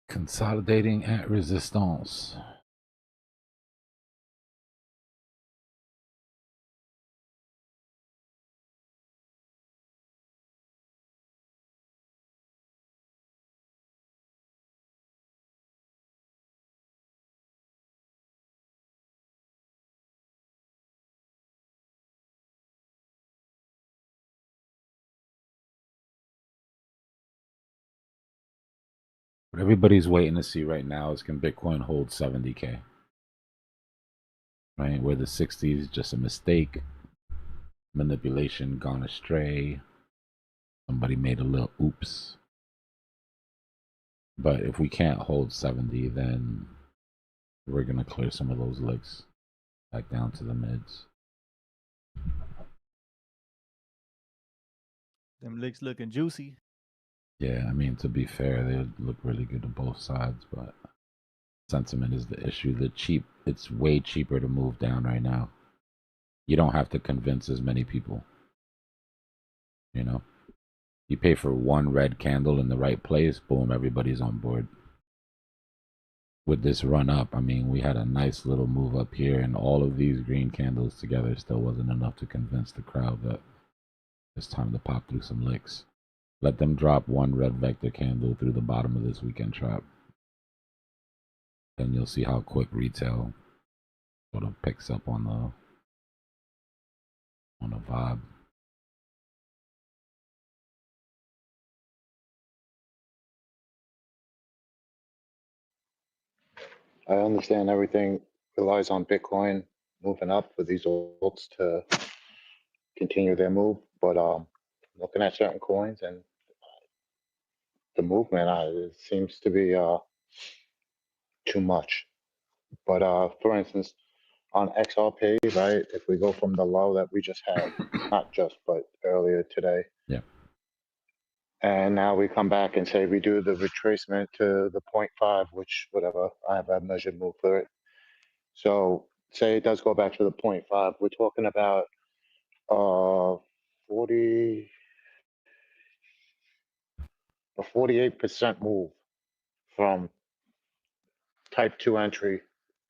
Consolidating at resistance. What everybody's waiting to see right now is, can Bitcoin hold 70K? Right? Where the 60s just a mistake, manipulation gone astray, somebody made a little oops. But if we can't hold 70, then we're going to clear some of those licks back down to the mids. Them licks looking juicy. Yeah, I mean, to be fair, they look really good on both sides, but sentiment is the issue. It's way cheaper to move down right now. You don't have to convince as many people. You know, you pay for one red candle in the right place, boom, everybody's on board. With this run up, I mean, we had a nice little move up here, and all of these green candles together still wasn't enough to convince the crowd that it's time to pop through some licks. Let them drop one red vector candle through the bottom of this weekend trap. Then you'll see how quick retail sort of picks up on the vibe. I understand everything relies on Bitcoin moving up for these alts to continue their move, but looking at certain coins and the movement, it seems to be too much. But for instance, on XRP, right? If we go from the low that we just had, not just, but earlier today, Yeah. and now we come back and say we do the retracement to the 0.5, which whatever, I have a measured move for it. So say it does go back to the 0.5, we're talking about 40, a 48% move from type 2 entry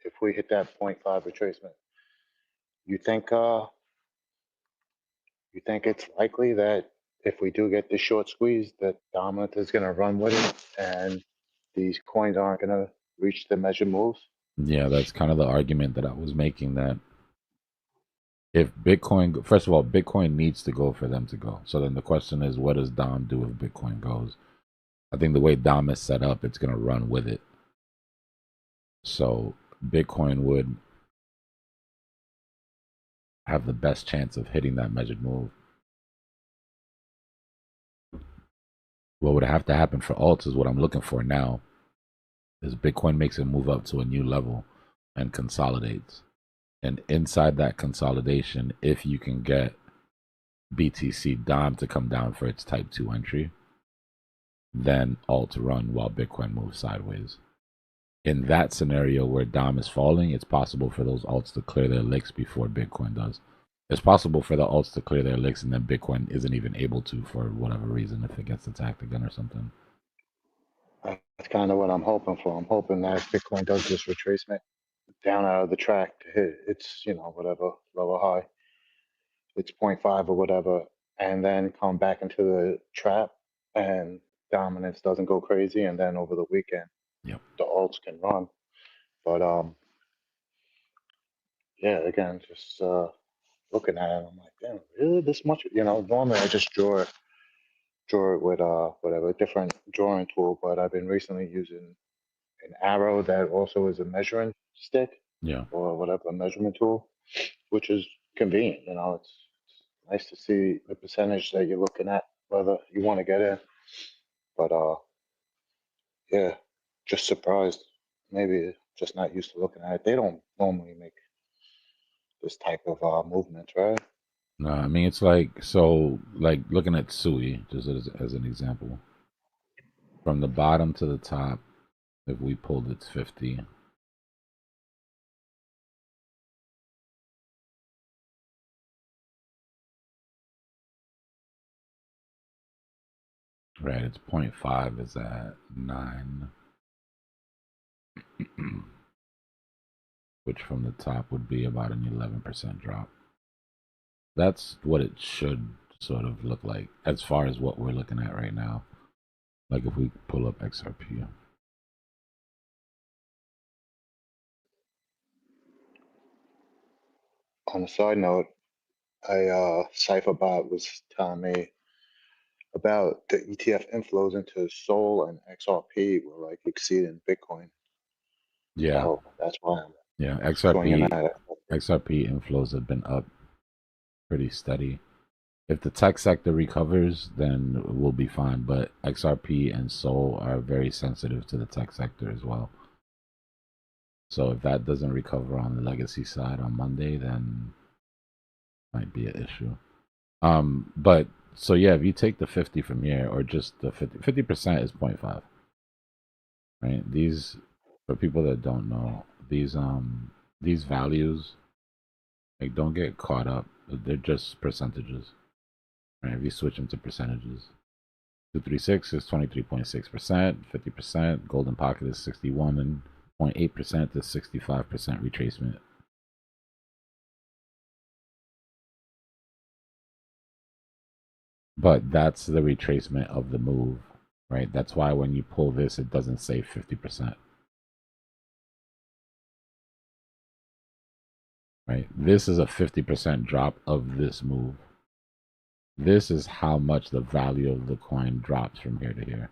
if we hit that 0.5 retracement. You think it's likely that if we do get the short squeeze, that dominant is going to run with it and these coins aren't going to reach the measured moves? Yeah, that's kind of the argument that I was making, that if Bitcoin, first of all, Bitcoin needs to go for them to go. So then the question is, what does Dom do if Bitcoin goes? I think the way Dom is set up, it's going to run with it. So Bitcoin would have the best chance of hitting that measured move. What would have to happen for alts is what I'm looking for now, is Bitcoin makes a move up to a new level and consolidates. And inside that consolidation, if you can get BTC Dom to come down for its type 2 entry, then alt run while Bitcoin moves sideways. In that scenario where Dom is falling, it's possible for those alts to clear their licks before Bitcoin does. It's possible for the alts to clear their licks and then Bitcoin isn't even able to for whatever reason, if it gets attacked again or something. That's kind of what I'm hoping for. I'm hoping that Bitcoin does this retracement down out of the track to hit its, whatever, lower high, its 0.5 or whatever, and then come back into the trap and dominance doesn't go crazy. And then over the weekend, Yep. the alts can run. But yeah, again, just looking at it, I'm like, damn, really this much? Normally I just draw it with whatever different drawing tool, but I've been recently using an arrow that also is a measuring stick Yeah. or whatever measurement tool, which is convenient. It's nice to see the percentage that you're looking at, whether you want to get in. But yeah, just surprised. Maybe just not used to looking at it. They don't normally make this type of movement, right? No, I mean, it's like, so, like looking at Sui, just as an example, from the bottom to the top, if we pulled its 50, right, its 0.5 is at 9. which from the top would be about an 11% drop. That's what it should sort of look like as far as what we're looking at right now. Like if we pull up XRP. On a side note, Cypher bot was telling me about the ETF inflows into Sol and XRP were like exceeding Bitcoin. Yeah. So that's why I'm Yeah. swinging XRP at it. inflows have been up pretty steady. If the tech sector recovers, then we'll be fine. But XRP and Sol are very sensitive to the tech sector as well. So if that doesn't recover on the legacy side on Monday, then might be an issue. But so yeah, if you take the 50 from here, or just the 50% is 0.5, right? These, for people that don't know, these values, like, don't get caught up. They're just percentages, right? If you switch them to percentages, 236 is 23.6%, 50%. Golden Pocket is 61.8% to 65% retracement. But that's the retracement of the move, right? That's why when you pull this, it doesn't say 50%. Right? This is a 50% drop of this move. This is how much the value of the coin drops from here to here.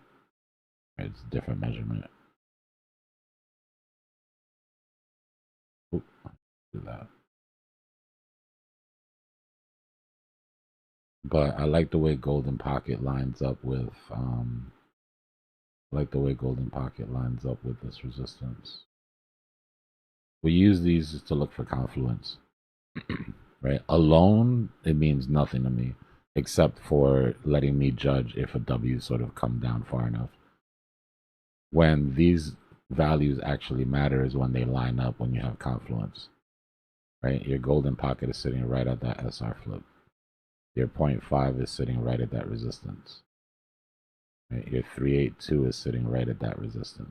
Right? It's a different measurement. Oop, do that. But I like the way Golden Pocket lines up with this resistance. We use these to look for confluence. Right? Alone, it means nothing to me, except for letting me judge if a W sort of come down far enough. When these values actually matter is when they line up, when you have confluence. Right? Your Golden Pocket is sitting right at that SR flip. Your 0.5 is sitting right at that resistance. Right? Your 382 is sitting right at that resistance.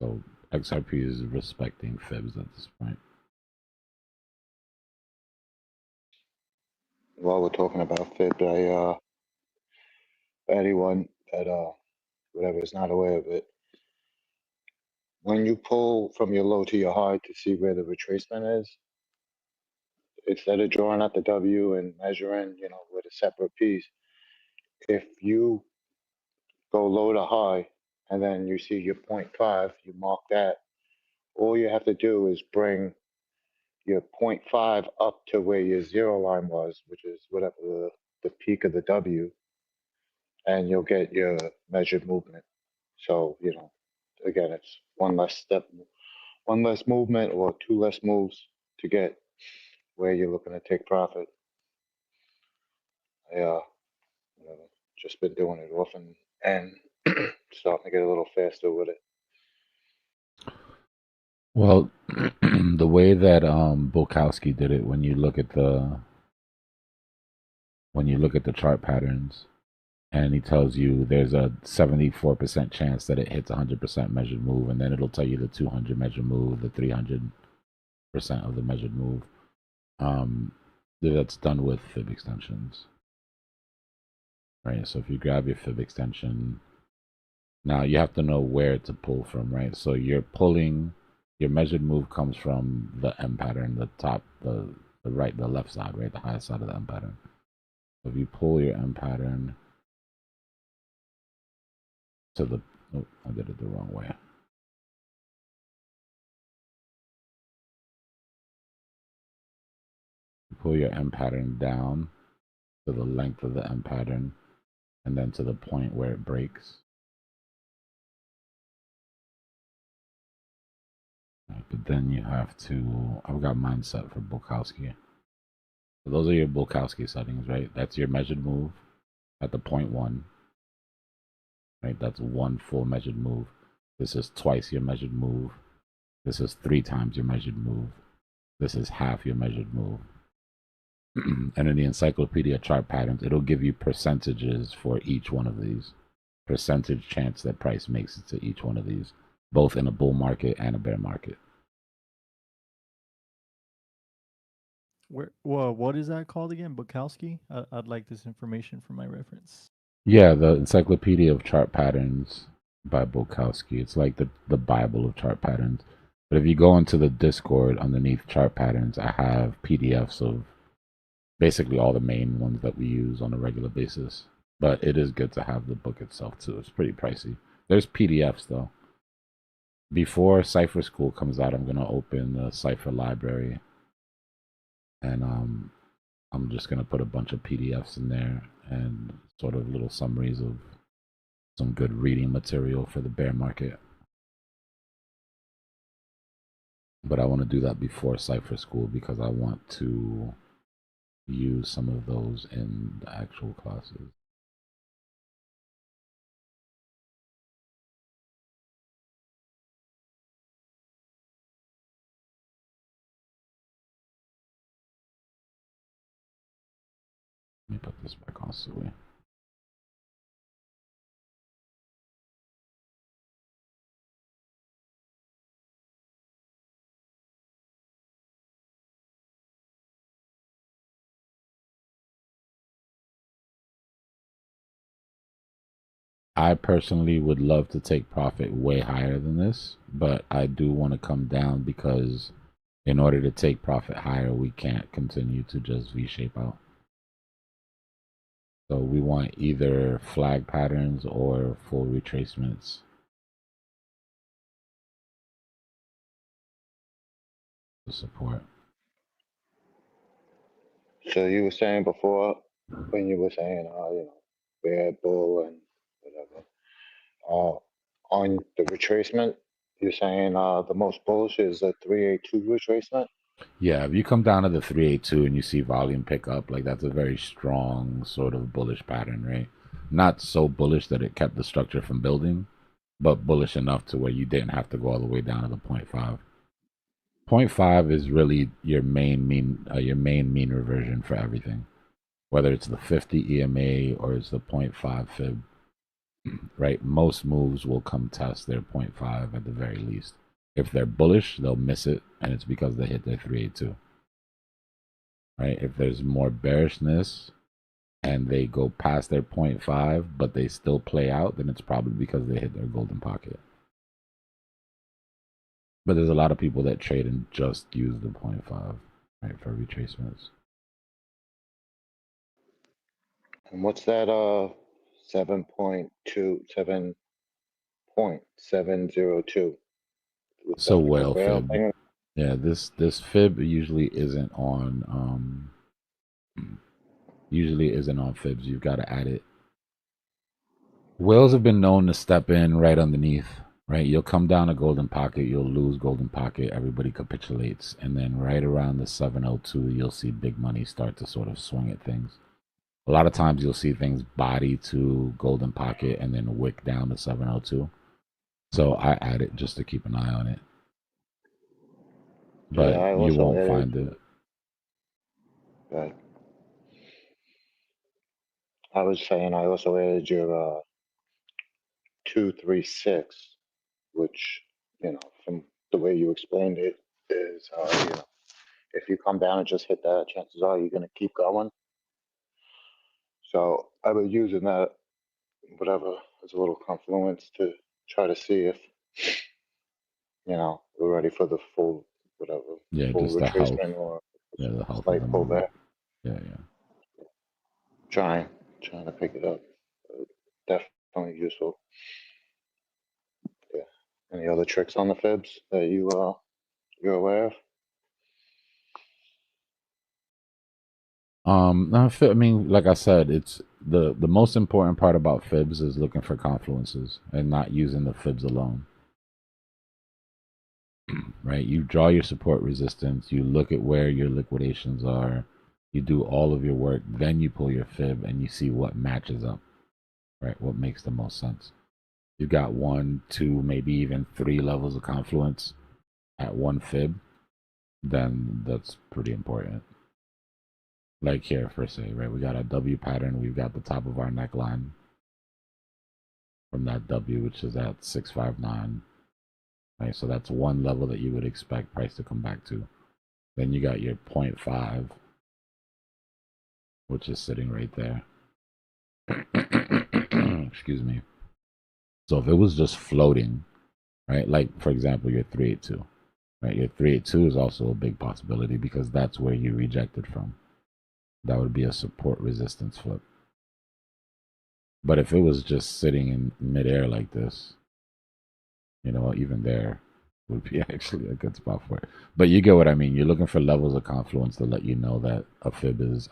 So XRP is respecting fibs at this point. While we're talking about Fib, for anyone that whatever is not aware of it, when you pull from your low to your high to see where the retracement is, instead of drawing out the W and measuring, with a separate piece, if you go low to high and then you see your 0.5, you mark that. All you have to do is bring your 0.5 up to where your zero line was, which is whatever the peak of the W, and you'll get your measured movement. So, again, it's one less step, one less movement, or two less moves to get where you're looking to take profit. I just been doing it often and starting to get a little faster with it. Well, the way that Bukowski did it, when you look at the chart patterns, and he tells you there's a 74% chance that it hits 100% measured move, and then it'll tell you the 200 measured move, the 300% of the measured move. That's done with fib extensions, right? So if you grab your fib extension, now you have to know where to pull from, right? So you're pulling, your measured move comes from the M pattern, the top, the right, the left side, right? The highest side of the M pattern. So if you pull your M pattern to the, oh, I did it the wrong way. You pull your M pattern down to the length of the M pattern, and then to the point where it breaks. Right, but then you have to, I've got mine set for Bukowski. So those are your Bukowski settings, right? That's your measured move at the 0.1. Right? That's one full measured move. This is twice your measured move. This is 3 times your measured move. This is half your measured move. And in the encyclopedia chart patterns, it'll give you percentages for each one of these percentage chance that price makes it to each one of these, both in a bull market and a bear market. What is that called again? Bukowski? I'd like this information for my reference. Yeah, the Encyclopedia of Chart Patterns by Bukowski. It's like the Bible of chart patterns. But if you go into the Discord underneath chart patterns, I have PDFs of basically all the main ones that we use on a regular basis. But it is good to have the book itself too. It's pretty pricey. There's PDFs though. Before Cypher School comes out, I'm gonna open the Cypher library, and I'm just gonna put a bunch of PDFs in there and sort of little summaries of some good reading material for the bear market. But I want to do that before Cypher School because I want to use some of those in the actual classes. Let me put this back on Sui. I personally would love to take profit way higher than this, but I do want to come down because in order to take profit higher, we can't continue to just V-shape out. So we want either flag patterns or full retracements. To support. So you were saying before, when you were saying, bear, bull, and whatever, on the retracement, you're saying the most bullish is a 382 retracement? Yeah, if you come down to the 382 and you see volume pick up, like that's a very strong sort of bullish pattern, right? Not so bullish that it kept the structure from building, but bullish enough to where you didn't have to go all the way down to the 0.5. 0.5 is really your main mean reversion for everything, whether it's the 50 EMA or it's the 0.5 fib, right? Most moves will come test their 0.5 at the very least. If they're bullish, they'll miss it, and it's because they hit their 382. Right? If there's more bearishness and they go past their 0.5, but they still play out, then it's probably because they hit their golden pocket. But there's a lot of people that trade and just use the 0.5, right, for retracements. And what's that 7.702? So whale fib. Yeah, this fib usually isn't on fibs. You've got to add it. Whales have been known to step in right underneath, right? You'll come down a golden pocket, you'll lose golden pocket, everybody capitulates, and then right around the 702, you'll see big money start to sort of swing at things. A lot of times you'll see things body to golden pocket and then wick down to 702. So I add it just to keep an eye on it. But Yeah, you won't find it. Right. I was saying I also added your 236, which, from the way you explained it, is, if you come down and just hit that, chances are you're going to keep going. So I was using that, whatever, as a little confluence to try to see if, we're ready for the full, whatever, Yeah, full just the health. retracement or Yeah, the health slight of the moment. pullback. Yeah. Trying to pick it up. Definitely useful. Yeah. Any other tricks on the fibs that you're aware of? No, I mean, like I said, it's the most important part about fibs is looking for confluences and not using the fibs alone. Right? You draw your support resistance, you look at where your liquidations are, you do all of your work, then you pull your fib and you see what matches up, right? What makes the most sense. You've got 1, 2, maybe even 3 levels of confluence at one fib, then that's pretty important. Like here, for say, right? We got a W pattern, we've got the top of our neckline. from that W, which is at 659. Right, so that's one level that you would expect price to come back to. Then you got your 0.5, which is sitting right there. Excuse me. So if it was just floating, right, like for example, your 382, right, your 382 is also a big possibility because that's where you rejected from. That would be a support resistance flip. But if it was just sitting in midair like this, you know, even there would be actually a good spot for it. But you get what I mean. You're looking for levels of confluence to let you know that a fib is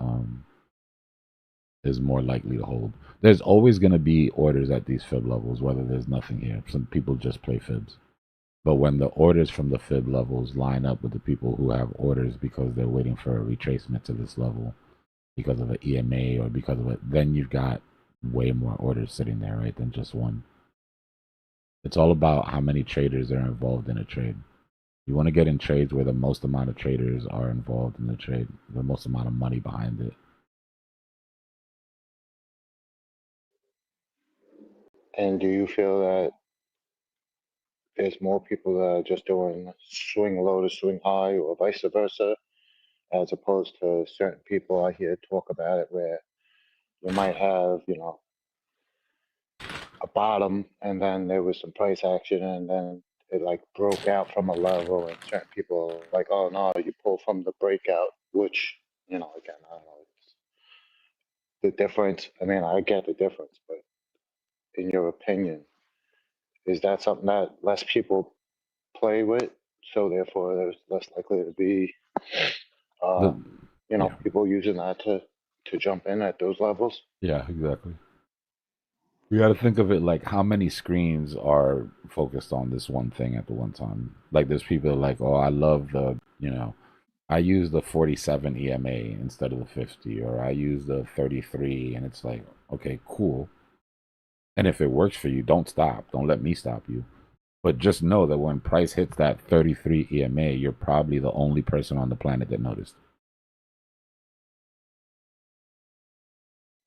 more likely to hold. There's always going to be orders at these fib levels, whether there's nothing here. Some people just play fibs. But when the orders from the fib levels line up with the people who have orders because they're waiting for a retracement to this level because of an EMA or because of it, then you've got way more orders sitting there, right, than just one. It's all about how many traders are involved in a trade. You want to get in trades where the most amount of traders are involved in the trade, the most amount of money behind it. And do you feel that there's more people that are just doing swing low to swing high or vice versa, as opposed to certain people I hear talk about it where you might have, you know, a bottom and then there was some price action and then it like broke out from a level and certain people are like, oh no, you pull from the breakout, which, you know, again, I don't know. The difference, I mean, I get the difference, but in your opinion, is that something that less people play with? So therefore, there's less likely to be, The, you know, yeah. people using that to jump in at those levels. Yeah, exactly. We got to think of it like how many screens are focused on this one thing at the one time. Like there's people like, oh, I love the, you know, I use the 47 EMA instead of the 50, or I use the 33, and it's like, okay, cool. And if it works for you, don't stop. Don't let me stop you. But just know that when price hits that 33 EMA, you're probably the only person on the planet that noticed.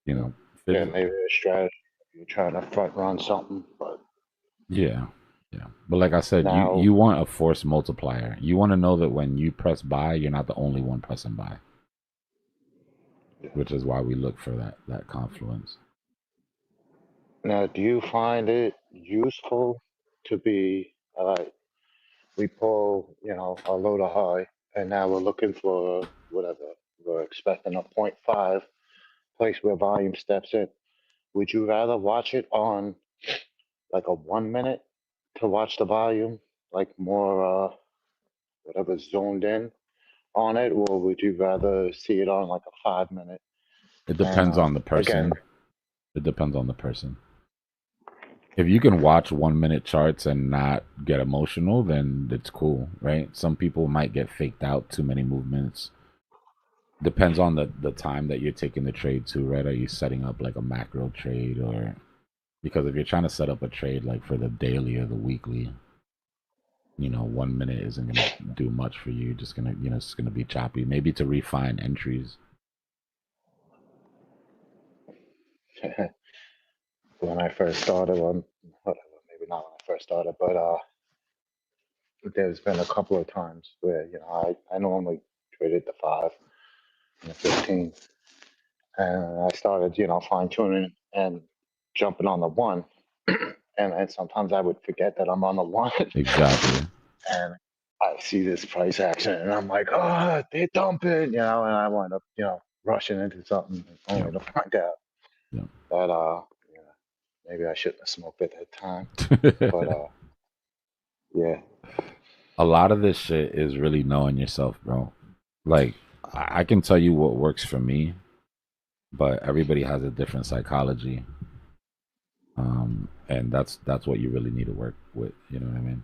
You know, Yeah, maybe a strategy. You're trying to front run something, but yeah, yeah. But like I said, now, you want a force multiplier. You want to know that when you press buy, you're not the only one pressing buy, yeah. which is why we look for that confluence. Now, do you find it useful to be we pull, you know, a low to high, and now we're looking for whatever we're expecting a point 0.5 place where volume steps in. Would you rather watch it on like a 1 minute to watch the volume, like more whatever zoned in on it, or would you rather see it on like a 5 minute? It And depends on the again, person. It depends on the person. If you can watch 1 minute charts and not get emotional, then it's cool, right? Some people might get faked out too many movements. Depends on the time that you're taking the trade to, right? Are you setting up like a macro trade, or because if you're trying to set up a trade like for the daily or the weekly, you know, 1 minute isn't gonna do much for you. Just gonna, you know, it's gonna be choppy. Maybe to refine entries. when I first started, whatever, maybe not when I first started, but there's been a couple of times where, you know, I normally traded the 5 and the 15, and I started, you know, fine tuning and jumping on the 1. And sometimes I would forget that I'm on the 1. Exactly. And I see this price action and I'm like, oh, they're dumping, you know, and I wind up, you know, rushing into something only Yep. to find out Yep. that, you know, maybe I shouldn't have smoked at that time. But, yeah. A lot of this shit is really knowing yourself, bro. Like, I can tell you what works for me, but everybody has a different psychology. And that's what you really need to work with. You know what I mean?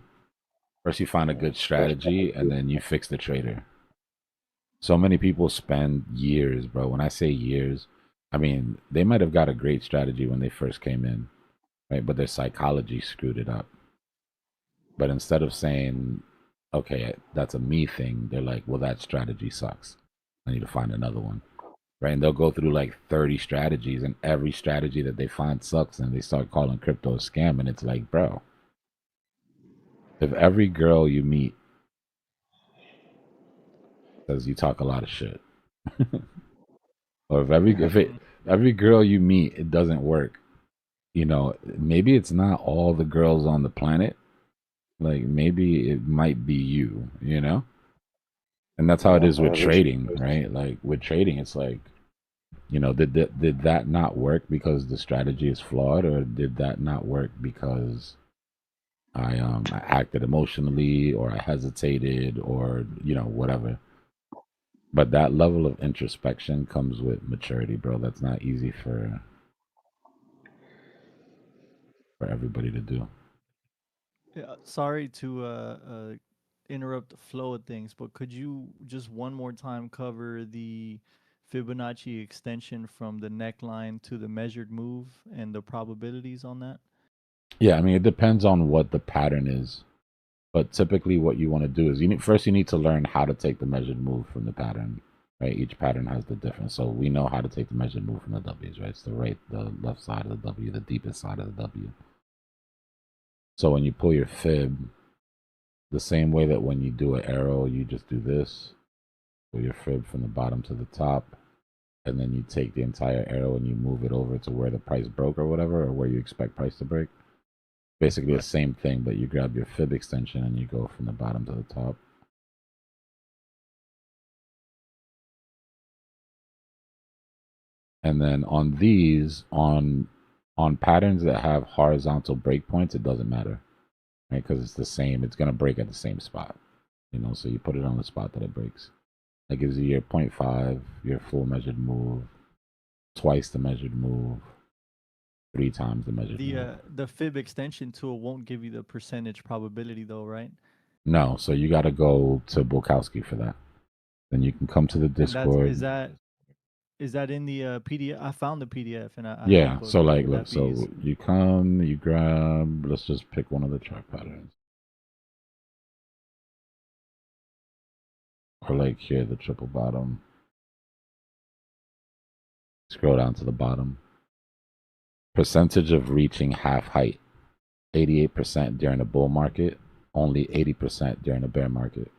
First, you find a Yeah, good strategy, and then you fix the trader. So many people spend years, bro. When I say years, I mean they might have got a great strategy when they first came in, right? But their psychology screwed it up. But instead of saying, okay, that's a me thing, they're like, well, that strategy sucks. I need to find another one. right? And they'll go through like 30 strategies, and every strategy that they find sucks, and they start calling crypto a scam. And it's like, bro, if every girl you meet says you talk a lot of shit, or every girl you meet it doesn't work, you know, maybe it's not all the girls on the planet. Like maybe it might be you, you know? And that's how it Yeah, is with or at least trading, right? Like with trading, it's like, you know, did that not work because the strategy is flawed, or did that not work because I acted emotionally, or I hesitated, or you know, whatever. But that level of introspection comes with maturity, bro. That's not easy for everybody to do. Yeah, sorry to interrupt the flow of things, but could you just one more time cover the Fibonacci extension from the neckline to the measured move and the probabilities on that? Yeah, I mean, it depends on what the pattern is. But typically, what you want to do is you need to learn how to take the measured move from the pattern. Right, each pattern has the difference. So we know how to take the measured move from the W's. Right, it's the left side of the W, the deepest side of the W. So when you pull your fib, the same way that when you do an arrow, you just do this, pull your fib from the bottom to the top, and then you take the entire arrow and you move it over to where the price broke or whatever, or where you expect price to break. Basically the same thing, but you grab your fib extension and you go from the bottom to the top. And then on these, on patterns that have horizontal breakpoints, it doesn't matter, right? Because it's the same. It's gonna break at the same spot, you know. So you put it on the spot that it breaks. That gives you your 0.5, your full measured move, twice the measured move, 3 times the measured move. The fib extension tool won't give you the percentage probability though, right? No, so you got to go to Bukowski for that. Then you can come to the And that's Discord. is that in the PDF? I found the PDF and I had a Yeah. book. So Where like, would look. that be? So you come, you grab. Let's just pick one of the chart patterns, or like here, the triple bottom. Scroll down to the bottom. Percentage of reaching half height: 88% during a bull market, only 80% during a bear market.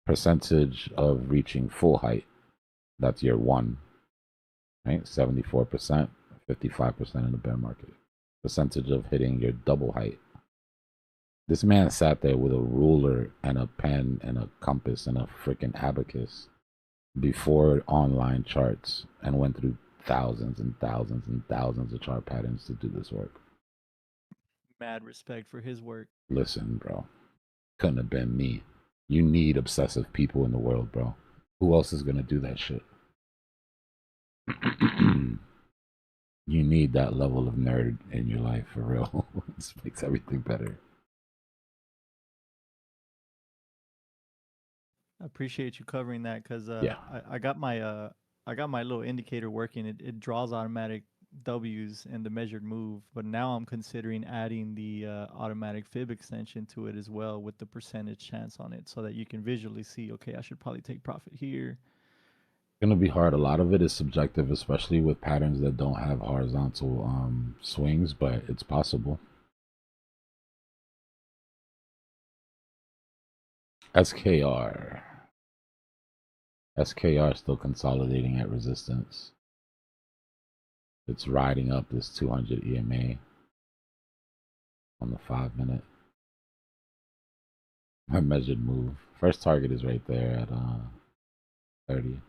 Percentage of reaching full height: that's year one, right? 74%, 55% in the bear market. Percentage of hitting your double height. This man sat there with a ruler and a pen and a compass and a freaking abacus before online charts and went through thousands and thousands and thousands of chart patterns to do this work. Mad respect for his work. Listen, bro, couldn't have been me. You need obsessive people in the world, bro. Who else is gonna do that shit? You need that level of nerd in your life for real. This makes everything better. I appreciate you covering that because Yeah. I got my little indicator working. It draws automatic W's and the measured move, but now I'm considering adding the automatic fib extension to it as well with the percentage chance on it, so that you can visually see. Okay, I should probably take profit here. Gonna be hard. A lot of it is subjective, especially with patterns that don't have horizontal swings, but it's possible. SKR. SKR still consolidating at resistance. It's riding up this 200 EMA on the 5-minute. My measured move. First target is right there at 30.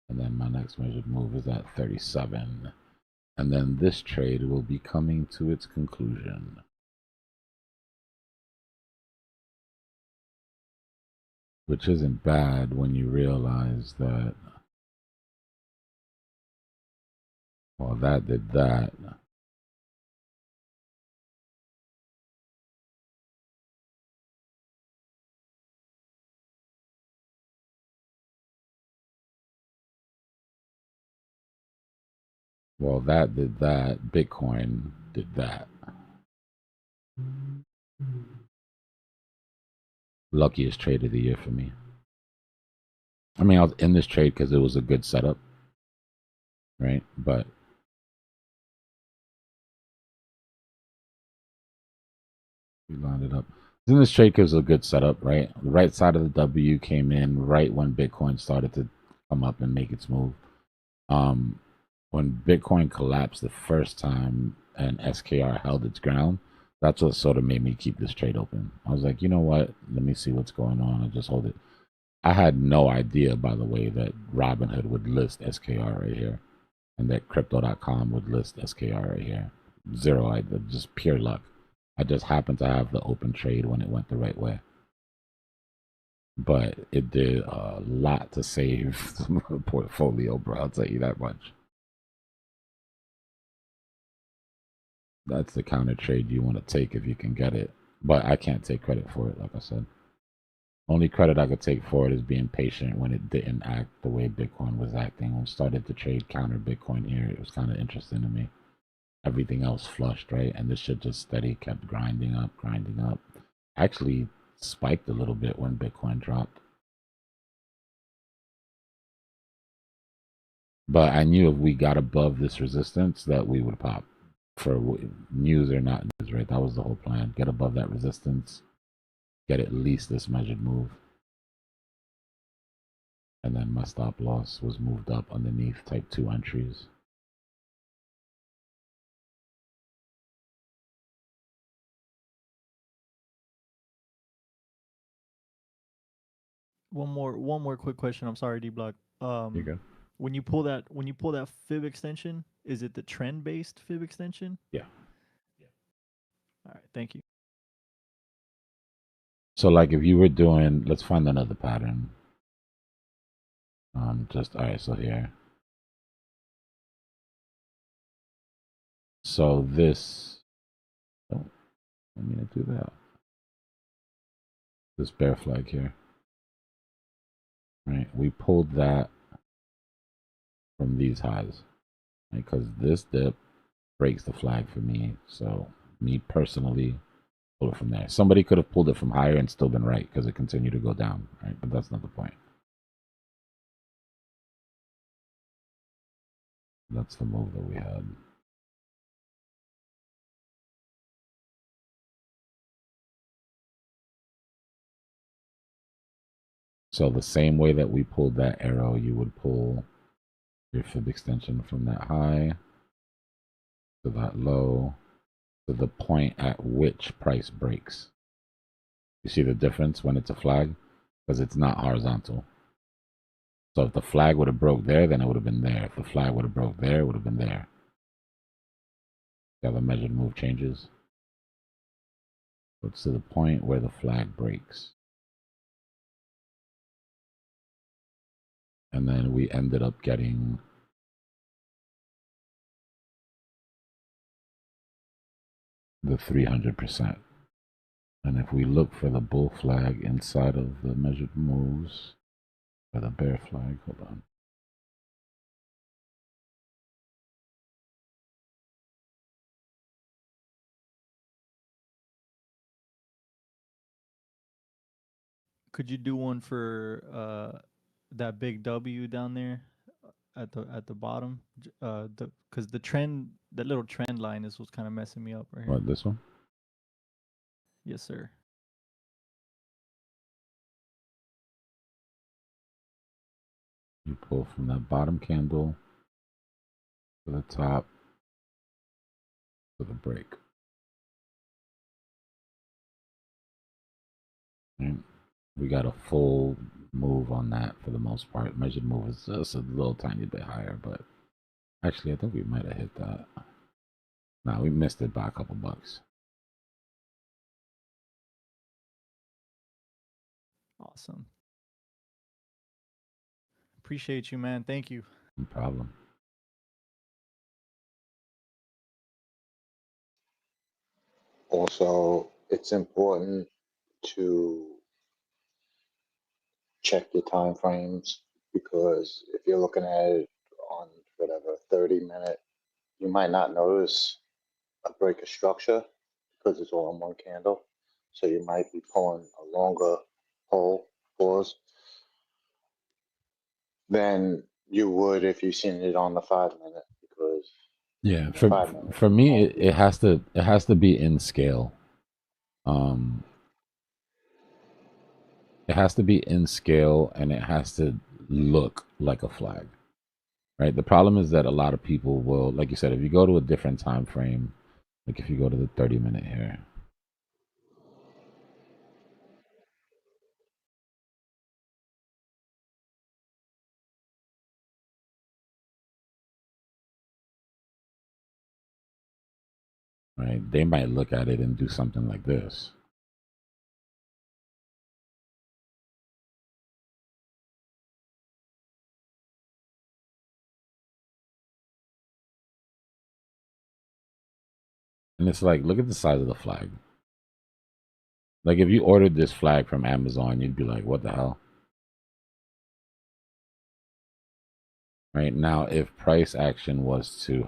And then my next measured move is at 37. And then this trade will be coming to its conclusion. Which isn't bad when you realize that, well, that did that. Well, that did that. Bitcoin did that. Luckiest trade of the year for me. I mean, I was in this trade because it was a good setup. right? But we lined it up. Then this trade gives a good setup, right? The right side of the W came in right when Bitcoin started to come up and make its move. When Bitcoin collapsed the first time and SKR held its ground, that's what sort of made me keep this trade open. I was like, you know what? Let me see what's going on and just hold it. I had no idea, by the way, that Robinhood would list SKR right here and that crypto.com would list SKR right here. Zero idea, just pure luck. I just happened to have the open trade when it went the right way. But it did a lot to save the portfolio, bro. I'll tell you that much. That's the counter trade you want to take if you can get it. But I can't take credit for it, like I said. Only credit I could take for it is being patient when it didn't act the way Bitcoin was acting. When it started to trade counter Bitcoin here, it was kind of interesting to me. Everything else flushed, right? And this shit just steady kept grinding up, grinding up. Actually spiked a little bit when Bitcoin dropped. But I knew if we got above this resistance that we would pop. For news or not news, right? That was the whole plan. Get above that resistance, get at least this measured move. And then my stop loss was moved up underneath type 2 entries. One more quick question. I'm sorry, Dbloc. You're good. When you pull that fib extension, is it the trend based fib extension? Yeah. All right, thank you. So like if you were doing, let's find another pattern. Just all right, so here. So this, oh, I mean to do that. This bear flag here. Right, we pulled that from these highs, right? Because this dip breaks the flag for me. So me personally, pull it from there. Somebody could have pulled it from higher and still been right because it continued to go down, right? But that's not the point. That's the move that we had. So the same way that we pulled that arrow, you would pull your fib extension from that high to that low to the point at which price breaks. You see the difference when it's a flag? Because it's not horizontal. So if the flag would have broke there, then it would have been there. If the flag would have broke there, it would have been there. See how the measured move changes? So it's to the point where the flag breaks. And then we ended up getting the 300%. And if we look for the bull flag inside of the measured moves, or the bear flag, hold on. Could you do one for that big W down there at the bottom? Because the trend, that little trend line is what's kind of messing me up right here. What, this one? Yes, sir. You pull from that bottom candle to the top to the break. And we got a full move on that for the most part. Measured move is just a little tiny bit higher, but actually I think we might have hit that. Nah, we missed it by a couple bucks. Awesome. Appreciate you, man. Thank you. No problem. Also, it's important to check your time frames, because if you're looking at it on whatever 30-minute, you might not notice a break of structure because it's all in one candle. So you might be pulling a longer pull pause than you would if you seen it on the 5 minute, because Yeah, the 5 minute for me, won't be. it has to be in scale. It has to be in scale, and it has to look like a flag, right? The problem is that a lot of people will, like you said, if you go to a different time frame, like if you go to the 30-minute here, right? They might look at it and do something like this. And it's like, look at the size of the flag. Like if you ordered this flag from Amazon, you'd be like, what the hell? Right now, if price action was to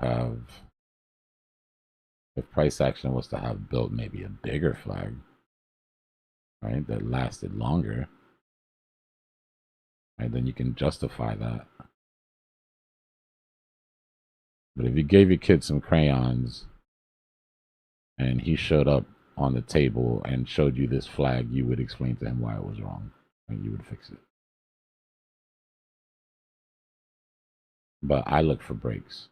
have built maybe a bigger flag, right, that lasted longer, right, then you can justify that. But if you gave your kid some crayons and he showed up on the table and showed you this flag, you would explain to him why it was wrong, and you would fix it. But I look for breaks.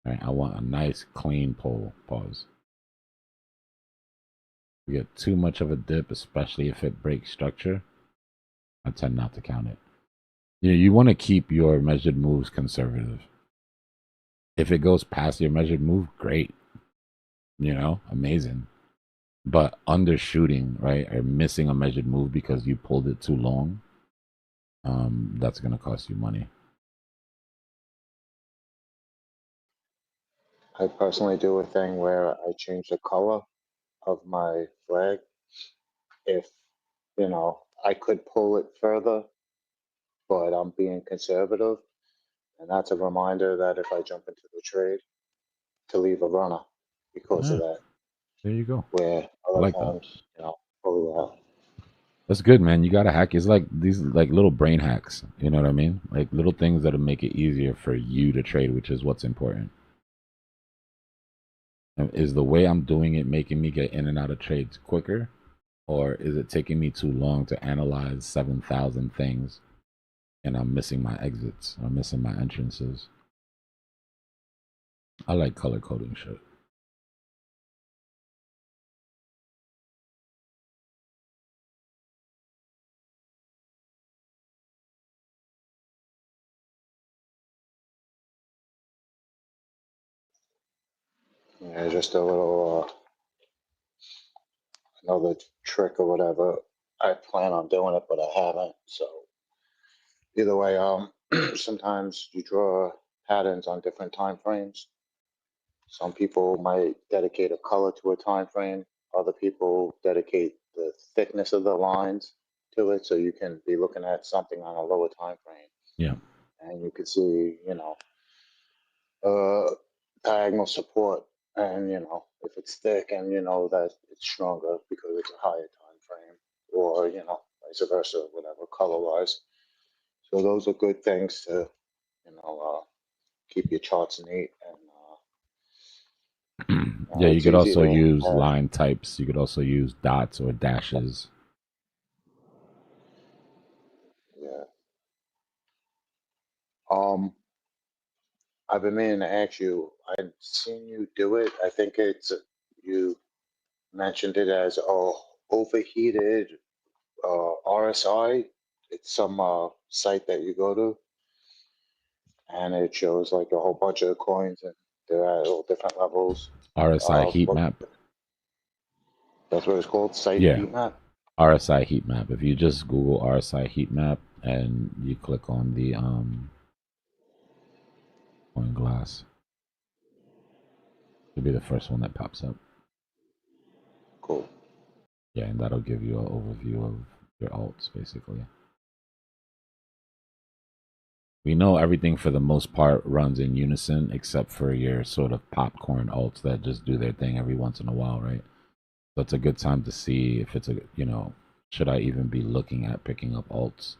Right? I want a nice, clean pole. Pause. You get too much of a dip, especially if it breaks structure, I tend not to count it. You want to keep your measured moves conservative. If it goes past your measured move, great. Amazing. But undershooting, right, or missing a measured move because you pulled it too long, that's going to cost you money. I personally do a thing where I change the color of my flag. If, I could pull it further, but I'm being conservative. And that's a reminder that if I jump into the trade, to leave a runner because Yeah, of that. there you go. Where I other like that. times, pull it out. That's good, man. You got to hack. It's like these like little brain hacks. You know what I mean? Like little things that'll make it easier for you to trade, which is what's important. Is the way I'm doing it making me get in and out of trades quicker? Or is it taking me too long to analyze 7,000 things and I'm missing my exits? I'm missing my entrances. I like color coding shit. Yeah, just a little another trick or whatever. I plan on doing it, but I haven't. So either way, sometimes you draw patterns on different time frames. Some people might dedicate a color to a time frame. Other people dedicate the thickness of the lines to it, so you can be looking at something on a lower time frame, Yeah. and you can see, diagonal support, and if it's thick, and that it's stronger because it's a higher time frame, or vice versa, whatever color wise. So those are good things to keep your charts neat, and Yeah, you it's could easy also to use line types. You could also use dots or dashes. yeah. I've been meaning to ask you. I've seen you do it. I think you mentioned it as overheated RSI. It's some site that you go to, and it shows like a whole bunch of coins, and they're at all different levels. RSI heat What, map. that's what it's called, site Yeah, heat map. RSI heat map. If you just Google RSI heat map and you click on the coin glass, it'll be the first one that pops up. Cool. Yeah, and that'll give you an overview of your alts, basically. We know everything for the most part runs in unison, except for your sort of popcorn alts that just do their thing every once in a while, right? So it's a good time to see if it's should I even be looking at picking up alts?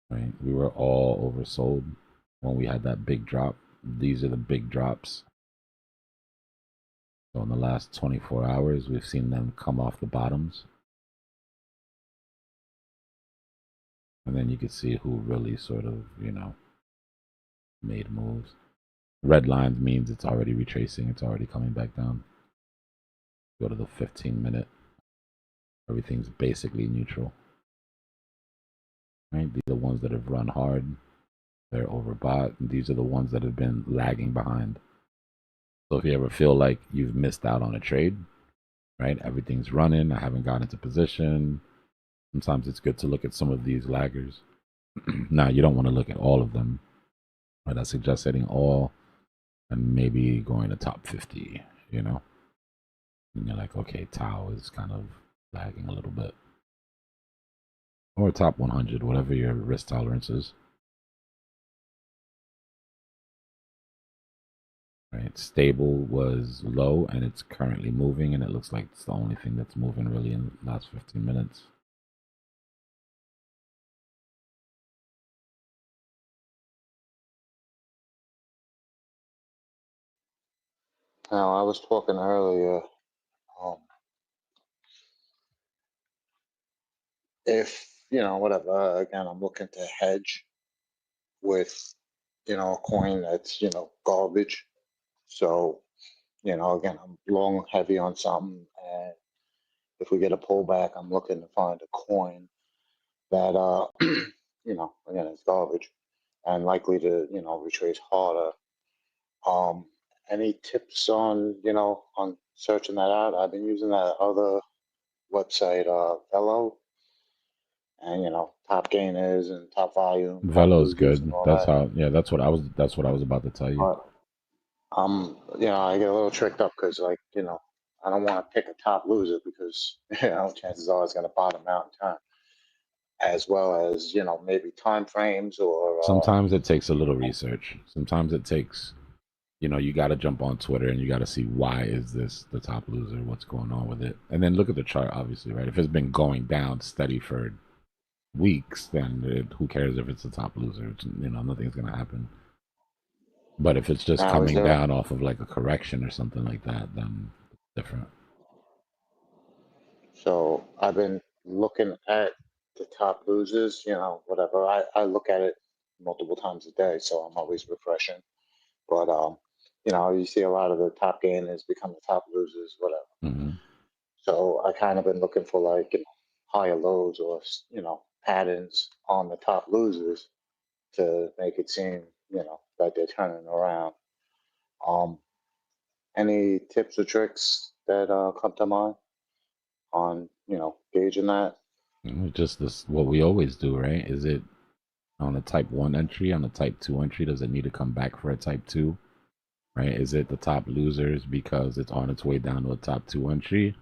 right? We were all oversold when we had that big drop. These are the big drops. So in the last 24 hours, we've seen them come off the bottoms. And then you can see who really sort of, made moves. Red lines means it's already retracing. It's already coming back down. Go to the 15-minute. Everything's basically neutral. Right? These are the ones that have run hard. They're overbought. And these are the ones that have been lagging behind. So if you ever feel like you've missed out on a trade, right? Everything's running. I haven't got into position. Sometimes it's good to look at some of these laggers. Now, you don't want to look at all of them. But I suggest setting all and maybe going to top 50, And you're like, okay, Tau is kind of lagging a little bit. Or top 100, whatever your risk tolerance is. Right, stable was low and it's currently moving, and it looks like it's the only thing that's moving really in the last 15 minutes. Now, I was talking earlier, if, whatever, again, I'm looking to hedge with, a coin that's, garbage. So, again, I'm long heavy on something, and if we get a pullback, I'm looking to find a coin that, again, it's garbage and likely to, retrace harder. Any tips on, on searching that out? I've been using that other website, Velo, and top gainers and top volume, top Velo's losers, good. and all That's that. how. Yeah, that's what I was about to tell you. But I get a little tricked up because, like, I don't want to pick a top loser because chances are it's going to bottom out in time, as well as maybe time frames or Sometimes it takes a little research. Sometimes it takes, you got to jump on Twitter and you got to see why is this the top loser? What's going on with it? And then look at the chart, obviously, right? If it's been going down steady for weeks, then who cares if it's the top loser? Nothing's going to happen. But if it's just now, coming down off of like a correction or something like that, then it's different. So I've been looking at the top losers, whatever. I look at it multiple times a day, so I'm always refreshing. But you see a lot of the top gainers become the top losers, whatever. Mm-hmm. So I kind of been looking for like higher lows or patterns on the top losers to make it seem that they're turning around. Any tips or tricks that come to mind on gauging that? Just this, what we always do, right? Is it on a type 1 entry, on a type 2 entry? Does it need to come back for a type 2? Right? Is it the top losers because it's on its way down to a top 2 entry?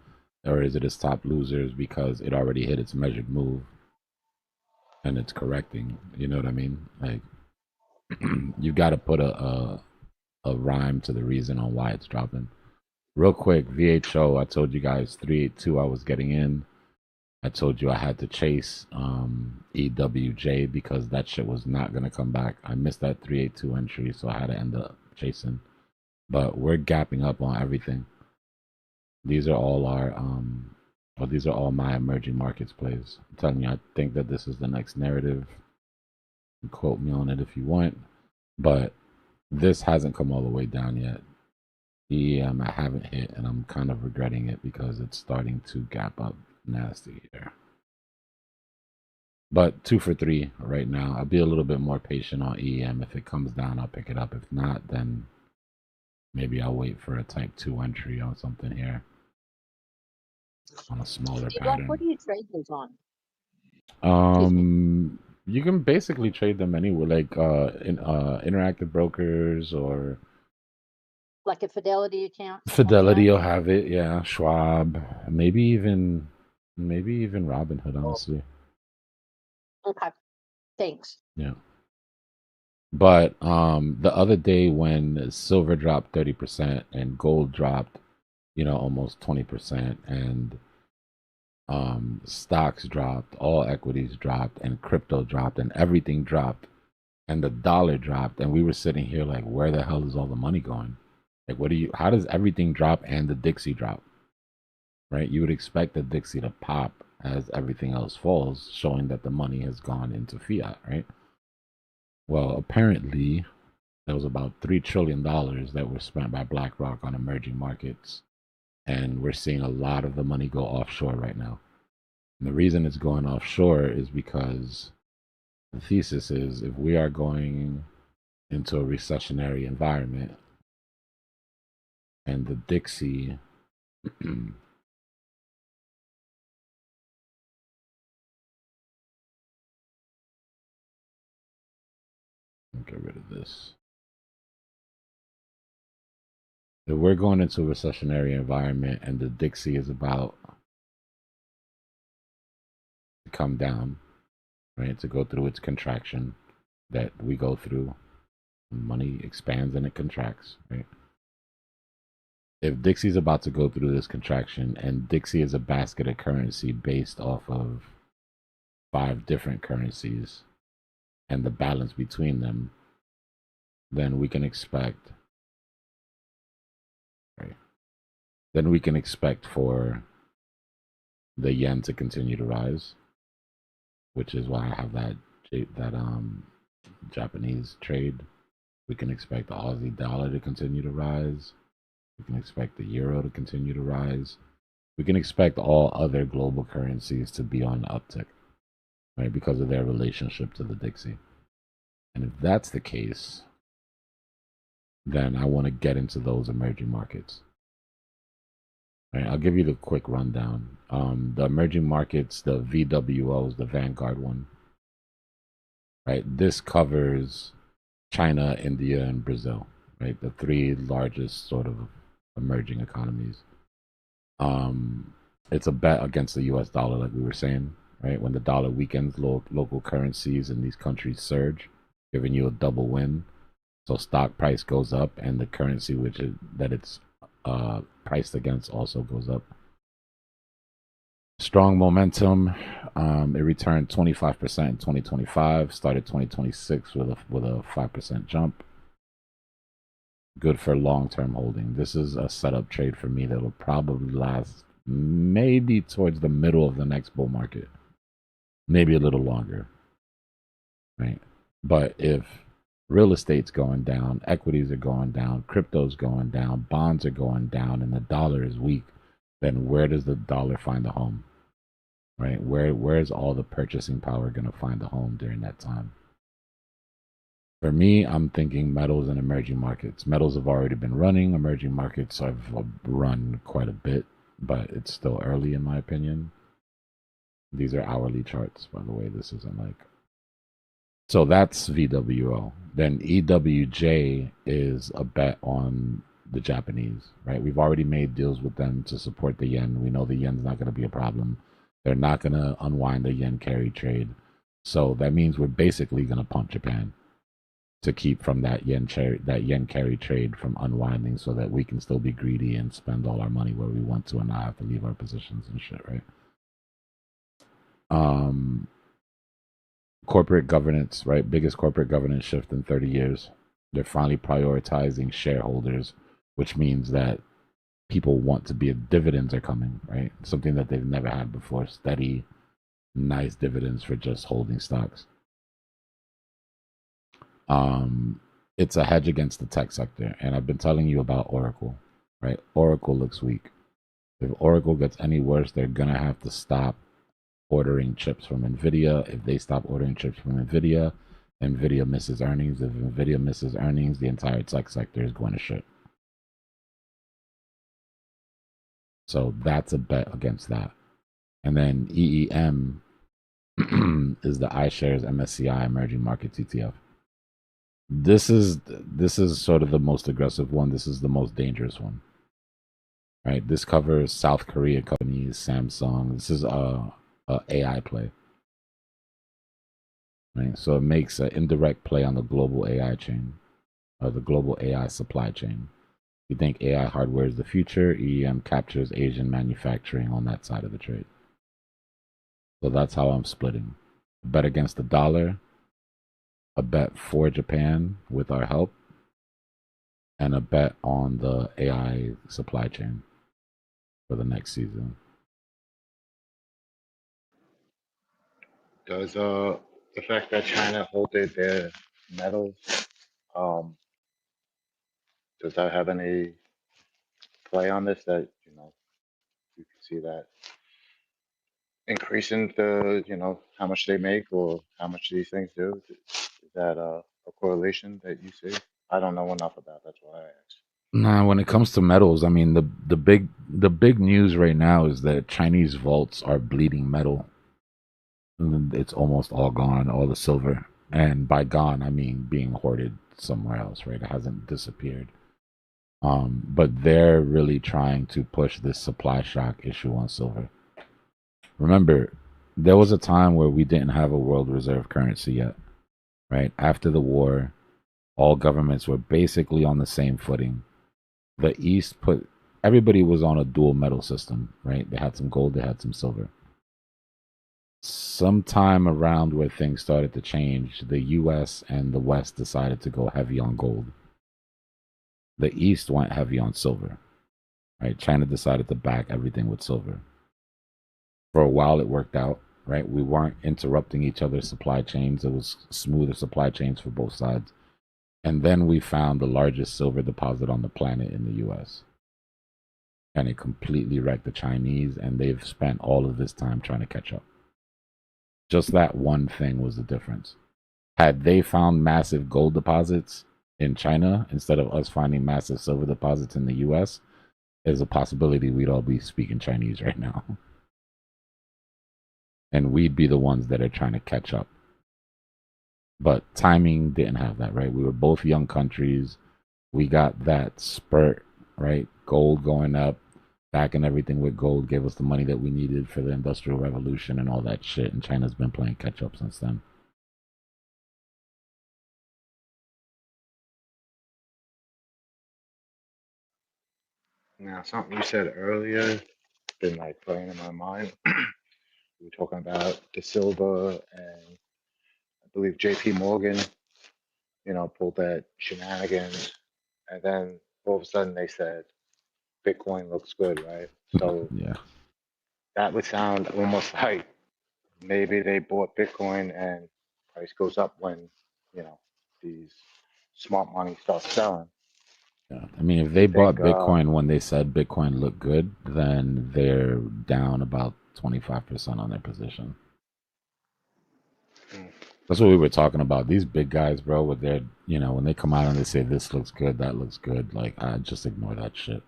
Or is it its top losers because it already hit its measured move and it's correcting? You know what I mean? Like, you've got to put a rhyme to the reason on why it's dropping. Real quick, VHO, I told you guys 382 I was getting in. I told you I had to chase EWJ because that shit was not going to come back. I missed that 382 entry, so I had to end up chasing. But we're gapping up on everything. These are all these are all my emerging markets plays. I'm telling you, I think that this is the next narrative. You quote me on it if you want. But this hasn't come all the way down yet. EM I haven't hit, and I'm kind of regretting it because it's starting to gap up nasty here. But 2 for 3 right now. I'll be a little bit more patient on EM. If it comes down, I'll pick it up. If not, then maybe I'll wait for a type 2 entry on something here on a smaller pattern. What do you trade those on? You can basically trade them anywhere, like in interactive brokers or Like a Fidelity account? Fidelity will have it, yeah. Schwab, maybe even Robinhood, honestly. Okay, thanks. Yeah. But the other day when silver dropped 30% and gold dropped, almost 20%, and Stocks dropped, all equities dropped, and crypto dropped, and everything dropped, and the dollar dropped, and we were sitting here like, where the hell is all the money going? Like, how does everything drop and the Dixie drop? Right? You would expect the Dixie to pop as everything else falls, showing that the money has gone into fiat, right? Well, apparently, there was about $3 trillion that were spent by BlackRock on emerging markets. And we're seeing a lot of the money go offshore right now. And the reason it's going offshore is because the thesis is if we are going into a recessionary environment and the Dixie get rid of this. If we're going into a recessionary environment and the Dixie is about to come down, right, to go through its contraction that we go through, money expands and it contracts, right? If Dixie's about to go through this contraction, and Dixie is a basket of currency based off of 5 different currencies and the balance between them, then we can expect, right? Then we can expect for the yen to continue to rise, which is why I have that Japanese trade. We can expect the Aussie dollar to continue to rise. We can expect the euro to continue to rise. We can expect all other global currencies to be on the uptick, right, because of their relationship to the Dixie. And if that's the case, then I want to get into those emerging markets. All right, I'll give you the quick rundown. The emerging markets, the VWOs, the Vanguard one, right? This covers China, India, and Brazil, right? The 3 largest sort of emerging economies. It's a bet against the US dollar, like we were saying, right? When the dollar weakens, local currencies in these countries surge, giving you a double win. So stock price goes up and the currency that it's priced against also goes up. Strong momentum. It returned 25% in 2025, started 2026 with a 5% jump. Good for long-term holding. This is a setup trade for me that will probably last maybe towards the middle of the next bull market, maybe a little longer, right? But if real estate's going down, equities are going down, crypto's going down, bonds are going down, and the dollar is weak, then where does the dollar find a home, right? Where's all the purchasing power going to find a home during that time? For me, I'm thinking metals and emerging markets. Metals have already been running. Emerging markets have run quite a bit, but it's still early in my opinion. These are hourly charts, by the way. This isn't like... So that's VWO. Then EWJ is a bet on the Japanese, right? We've already made deals with them to support the yen. We know the yen's not going to be a problem. They're not going to unwind the yen carry trade. So that means we're basically going to pump Japan to keep from that yen carry trade from unwinding, so that we can still be greedy and spend all our money where we want to and not have to leave our positions and shit, right? Corporate governance, right? Biggest corporate governance shift in 30 years. They're finally prioritizing shareholders, which means that people want to be... dividends are coming, right? Something that they've never had before. Steady, nice dividends for just holding stocks. It's a hedge against the tech sector. And I've been telling you about Oracle, right? Oracle looks weak. If Oracle gets any worse, they're going to have to stop ordering chips from NVIDIA. If they stop ordering chips from NVIDIA, NVIDIA misses earnings. If NVIDIA misses earnings, the entire tech sector is going to shit. So that's a bet against that. And then EEM is the iShares MSCI Emerging Markets ETF. This is sort of the most aggressive one. This is the most dangerous one, right? This covers South Korea companies, Samsung. This is a AI play, right? So it makes an indirect play on the global AI chain, or the global AI supply chain. You think AI hardware is the future? EEM captures Asian manufacturing on that side of the trade. So that's how I'm splitting. A bet against the dollar, a bet for Japan with our help, and a bet on the AI supply chain for the next season. Does the fact that China halted their metals, um, does that have any play on this? That you can see that increasing the how much they make or how much these things do. Is that a correlation that you see? I don't know enough about. That's why I asked. Nah, when it comes to metals, I mean the big news right now is that Chinese vaults are bleeding metal. And it's almost all gone, all the silver. And by gone, I mean being hoarded somewhere else, right? It hasn't disappeared. But they're really trying to push this supply shock issue on silver. Remember, there was a time where we didn't have a world reserve currency yet, right? After the war, all governments were basically on the same footing. The East everybody was on a dual metal system, right? They had some gold, they had some silver. Sometime around where things started to change, the US and the West decided to go heavy on gold. The East went heavy on silver, right? China decided to back everything with silver. For a while, it worked out, right? We weren't interrupting each other's supply chains. It was smoother supply chains for both sides. And then we found the largest silver deposit on the planet in the US. And it completely wrecked the Chinese, and they've spent all of this time trying to catch up. Just that one thing was the difference. Had they found massive gold deposits in China instead of us finding massive silver deposits in the US, there's a possibility we'd all be speaking Chinese right now. And we'd be the ones that are trying to catch up. But timing didn't have that, right? We were both young countries. We got that spurt, right? Gold going up, backing everything with gold gave us the money that we needed for the Industrial Revolution and all that shit. And China's been playing catch up since then. Now, something you said earlier been like playing in my mind. We were talking about the silver, and I believe J.P. Morgan, pulled that shenanigans, and then all of a sudden they said Bitcoin looks good, right? So Yeah. that would sound almost like maybe they bought Bitcoin and price goes up when these smart money starts selling. Yeah. I mean, if Do you they bought think? Bitcoin when they said Bitcoin looked good, then they're down about 25% on their position. Mm. That's what we were talking about. These big guys, bro, with their, when they come out and they say this looks good, that looks good, like I just ignore that shit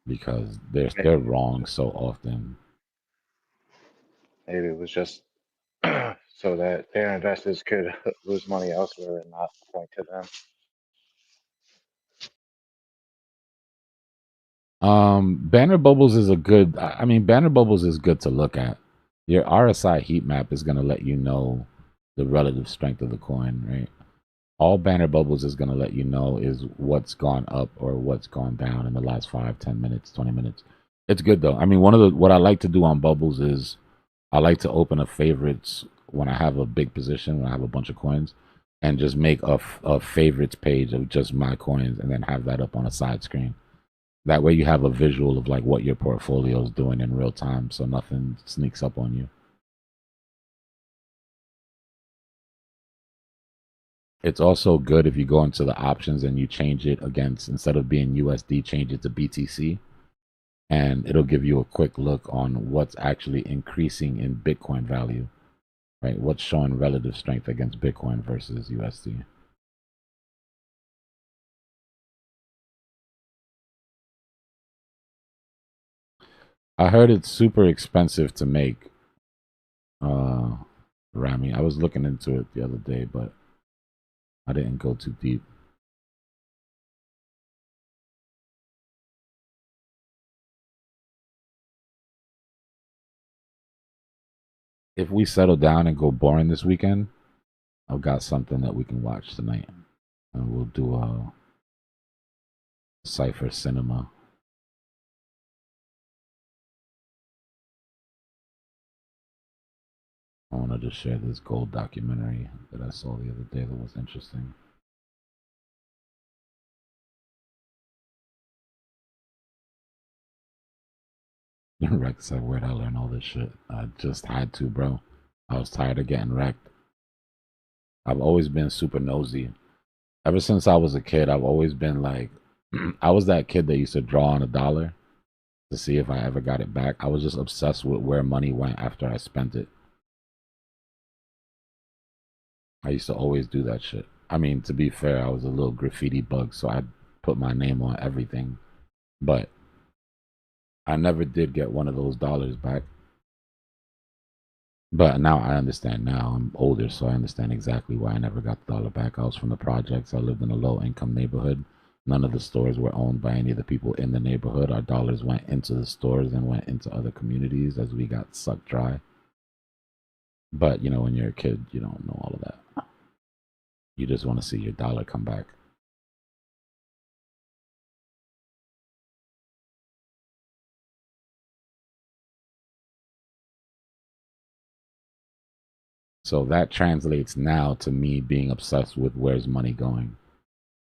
because they're wrong so often. Maybe it was just so that their investors could lose money elsewhere and not point to them. Banner bubbles is Banner bubbles is good to look at. Your RSI heat map is going to let you know the relative strength of the coin, right? All banner bubbles is going to let you know is what's gone up or what's gone down in the last 5, 10 minutes, 20 minutes. It's good though. I mean, what I like to do on bubbles is I like to open a favorites when I have a big position, when I have a bunch of coins, and just make a favorites page of just my coins and then have that up on a side screen. That way you have a visual of like what your portfolio is doing in real time so nothing sneaks up on you. It's also good if you go into the options and you change it against, instead of being USD, change it to BTC. And it'll give you a quick look on what's actually increasing in Bitcoin value, right? What's showing relative strength against Bitcoin versus USD. I heard it's super expensive to make, Rami. I was looking into it the other day, but I didn't go too deep. If we settle down and go boring this weekend, I've got something that we can watch tonight. And we'll do a Cypher Cinema. wanted to share this gold documentary that I saw the other day that was interesting. Rex said, where'd I learn all this shit? I just had to, bro. I was tired of getting wrecked. I've always been super nosy. Ever since I was a kid, I've always been like, I was that kid that used to draw on $1 to see if I ever got it back. I was just obsessed with where money went after I spent it. I used to always do that shit. I mean, to be fair, I was a little graffiti bug, so I put my name on everything. But I never did get one of those dollars back. But now I understand now. I'm older, so I understand exactly why I never got the dollar back. I was from the projects. I lived in a low-income neighborhood. None of the stores were owned by any of the people in the neighborhood. Our dollars went into the stores and went into other communities as we got sucked dry. But, you know, when you're a kid, you don't know all of that. You just want to see your dollar come back. So that translates now to me being obsessed with where's money going,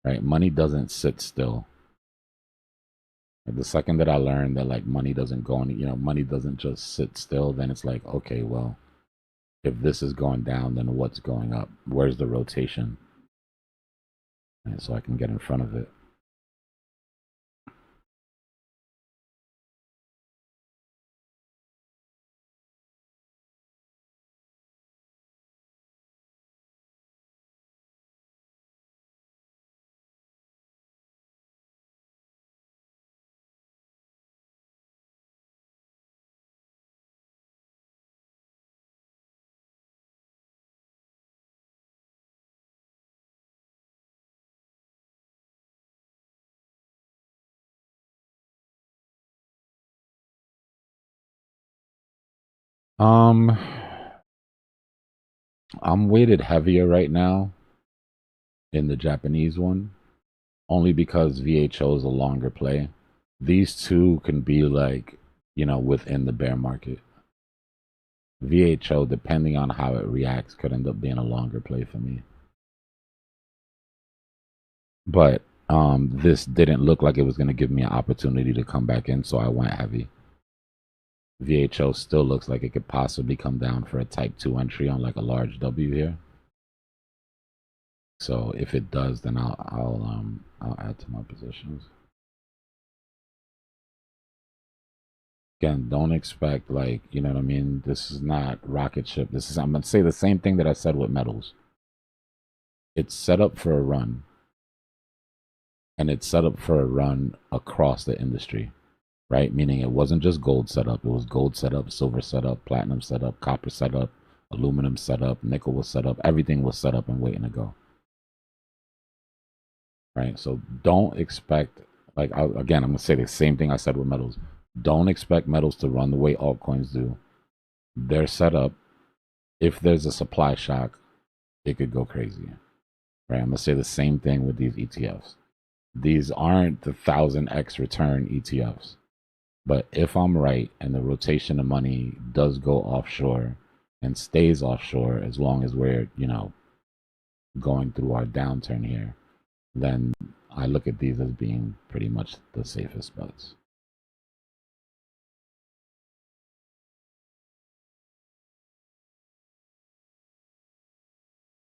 right? Money doesn't sit still. Like the second that I learned that like money doesn't go any, you know, money doesn't just sit still, then it's like, okay, well, if this is going down, then what's going up? Where's the rotation? And so I can get in front of it. I'm weighted heavier right now in the Japanese one, only because VHO is a longer play. These two can be like, you know, within the bear market. VHO, depending on how it reacts, could end up being a longer play for me. But this didn't look like it was going to give me an opportunity to come back in, so I went heavy. VHO still looks like it could possibly come down for a type 2 entry on like a large W here. So if it does, then I'll add to my positions. Again, don't expect like, you know what I mean? This is not rocket ship. This is, I'm gonna say the same thing that I said with metals. It's set up for a run. And it's set up for a run across the industry, right? Meaning it wasn't just gold setup. It was gold setup, silver setup, platinum setup, copper setup, aluminum setup, nickel was set up. Everything was set up and waiting to go. Right? So don't expect, like, again, I'm going to say the same thing I said with metals. Don't expect metals to run the way altcoins do. They're set up. If there's a supply shock, it could go crazy. Right? I'm going to say the same thing with these ETFs. These aren't the 1000x return ETFs. But if I'm right and the rotation of money does go offshore and stays offshore as long as we're, you know, going through our downturn here, then I look at these as being pretty much the safest bets.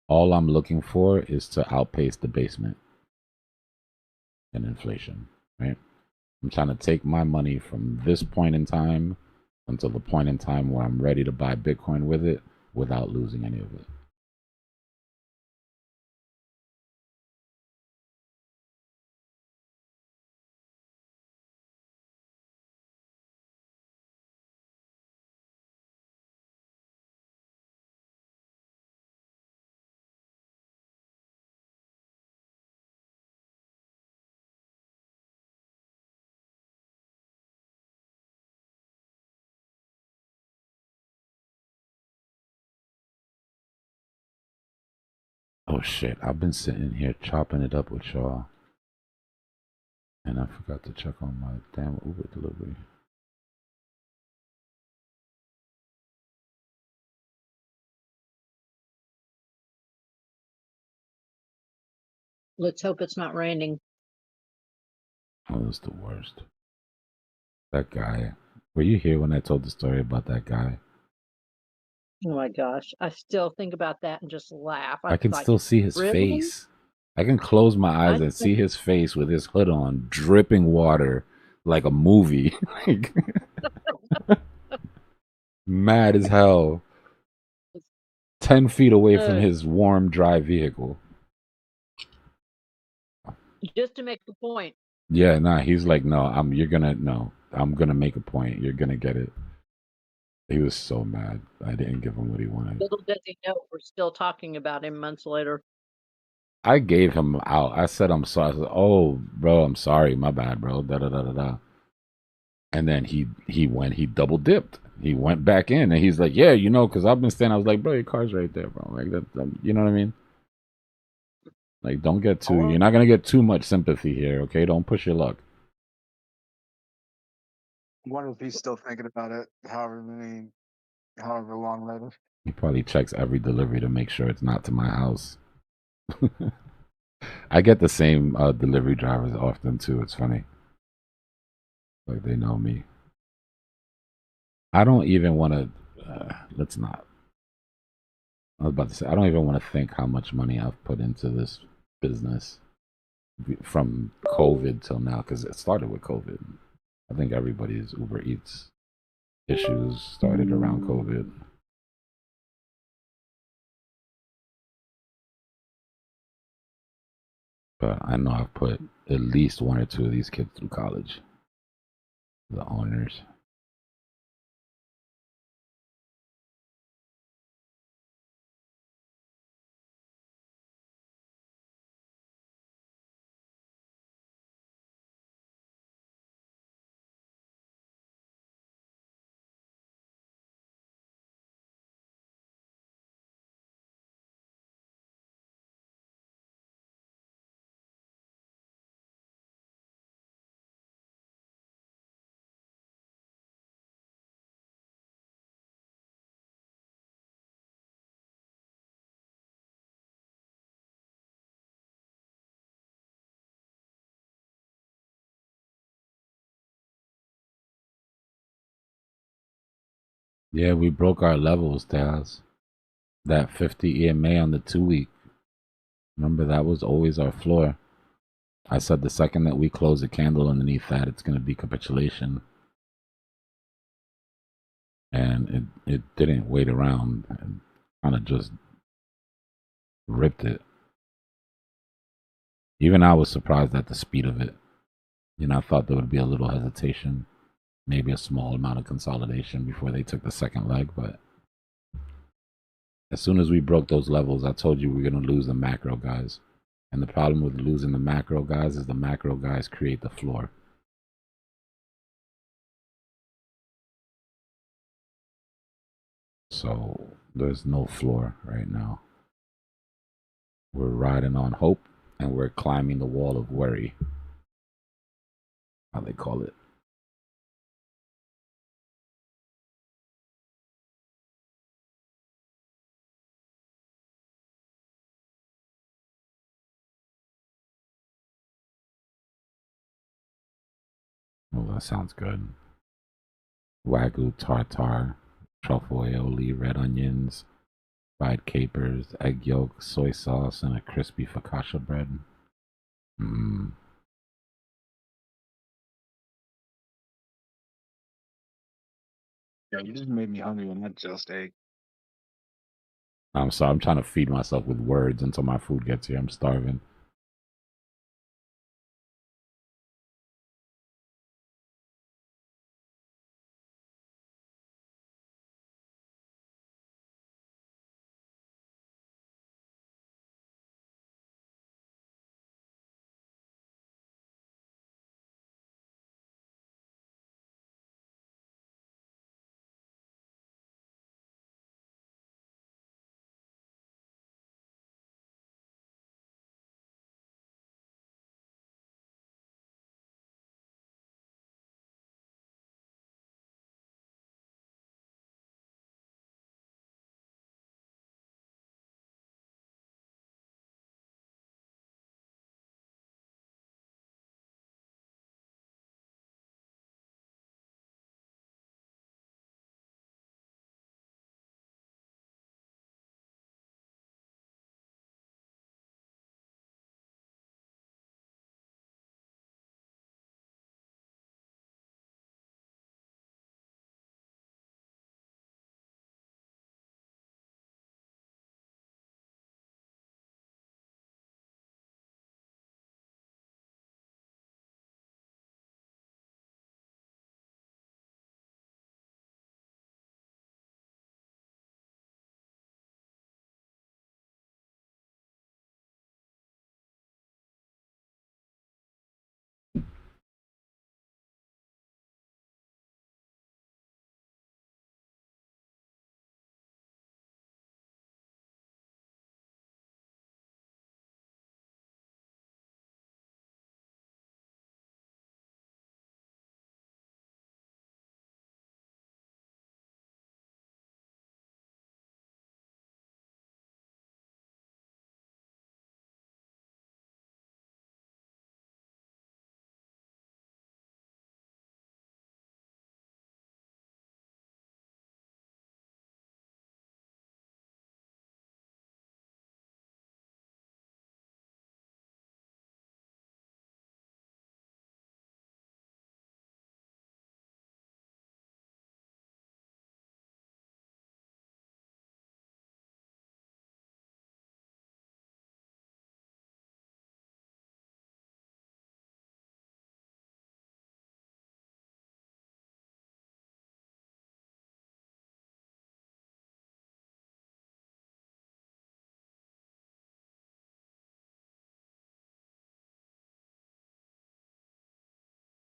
All I'm looking for is to outpace debasement and inflation, right? I'm trying to take my money from this point in time until the point in time where I'm ready to buy Bitcoin with it without losing any of it. Oh shit, I've been sitting here chopping it up with y'all. And I forgot to check on my damn Uber delivery. Let's hope it's not raining. Oh, that's the worst. That guy. Were you here when I told the story about that guy? Oh my gosh. I still think about that and just laugh. I I can like, still see his really? face. I can close my eyes and see his face with his hood on, dripping water like a movie. Like, mad as hell. 10 feet away from his warm, dry vehicle. Just to make the point. Yeah, nah, he's like, no, I'm gonna make a point. You're gonna get it. He was so mad. I didn't give him what he wanted. Little does he know we're still talking about him months later. I gave him out. I said, I'm sorry. I said, oh, bro, I'm sorry. My bad, bro. Da da da da da. And then he double dipped. He went back in and he's like, yeah, because I've been standing. I was like, bro, your car's right there, bro. Like that, you know what I mean? Like, don't get too. You're not gonna get too much sympathy here, okay? Don't push your luck. I wonder if he's still thinking about it, however long later. He probably checks every delivery to make sure it's not to my house. I get the same delivery drivers often too. It's funny. Like they know me. I don't even want to. Let's not. I was about to say I don't even want to think how much money I've put into this business from COVID till now, because it started with COVID. I think everybody's Uber Eats issues started around COVID. But I know I've put at least one or two of these kids through college. The owners. Yeah, we broke our levels, Taz. That 50 EMA on the 2-week. Remember, that was always our floor. I said the second that we close a candle underneath that, it's going to be capitulation. And it didn't wait around and kind of just ripped it. Even I was surprised at the speed of it. I thought there would be a little hesitation, maybe a small amount of consolidation before they took the second leg. But as soon as we broke those levels, I told you we were going to lose the macro guys. And the problem with losing the macro guys is the macro guys create the floor. So there's no floor right now. We're riding on hope and we're climbing the wall of worry. How they call it. Oh, that sounds good. Wagyu tartar, truffle aioli, red onions, fried capers, egg yolk, soy sauce, and a crispy focaccia bread. Mmm. Yeah, you just made me hungry and not just ate. I'm sorry, I'm trying to feed myself with words until my food gets here. I'm starving.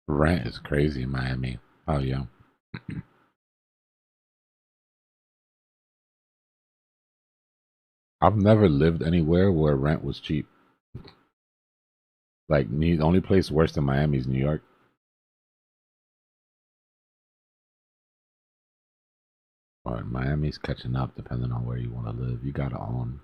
Rent is crazy in Miami. Oh yeah. I've never lived anywhere where rent was cheap. Like, the only place worse than Miami is New York. But Miami's catching up depending on where you want to live. You gotta own.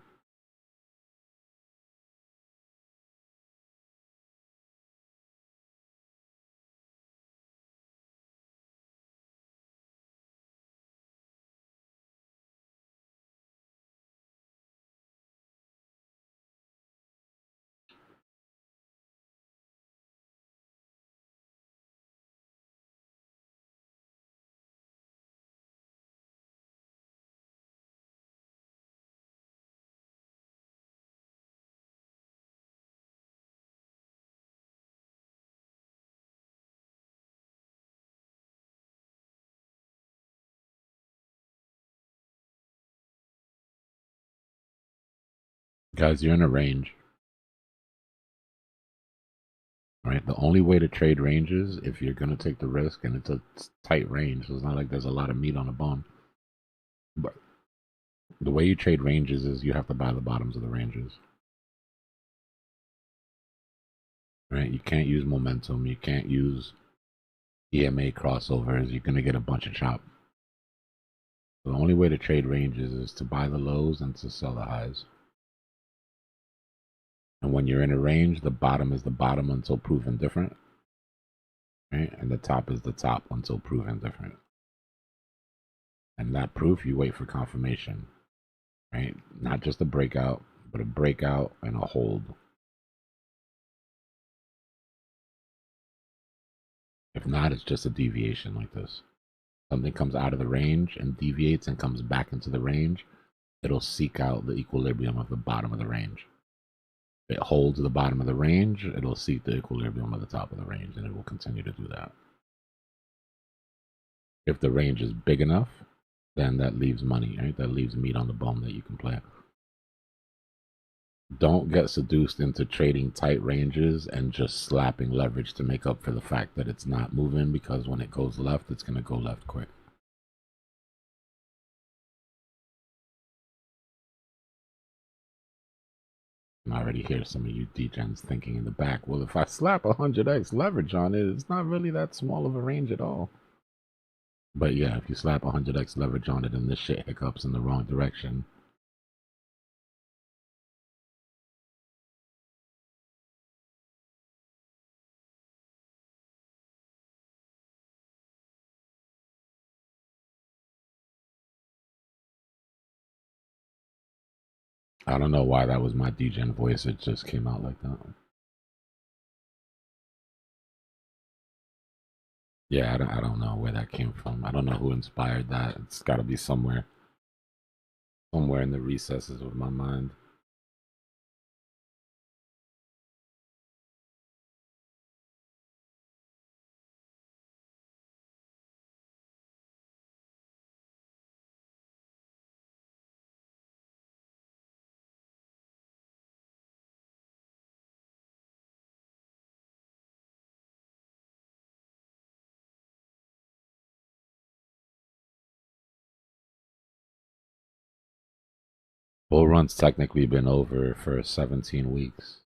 Guys, you're in a range. Right? The only way to trade ranges, if you're going to take the risk, and it's a tight range, so it's not like there's a lot of meat on the bone. But the way you trade ranges is you have to buy the bottoms of the ranges. Right? You can't use momentum. You can't use EMA crossovers. You're going to get a bunch of chop. The only way to trade ranges is to buy the lows and to sell the highs. And when you're in a range, the bottom is the bottom until proven different. Right? And the top is the top until proven different. And that proof, you wait for confirmation. Right? Not just a breakout, but a breakout and a hold. If not, it's just a deviation like this. Something comes out of the range and deviates and comes back into the range, it'll seek out the equilibrium of the bottom of the range. If it holds the bottom of the range, it'll seek the equilibrium of the top of the range, and it will continue to do that. If the range is big enough, then that leaves money, right? That leaves meat on the bone that you can play. Don't get seduced into trading tight ranges and just slapping leverage to make up for the fact that it's not moving, because when it goes left, it's going to go left quick. I already hear some of you degens thinking in the back, well, if I slap 100x leverage on it, it's not really that small of a range at all. But yeah, if you slap 100x leverage on it and this shit hiccups in the wrong direction, I don't know why that was my degen voice. It just came out like that. Yeah, I don't know where that came from. I don't know who inspired that. It's got to be somewhere in the recesses of my mind. Bull run's technically been over for 17 weeks.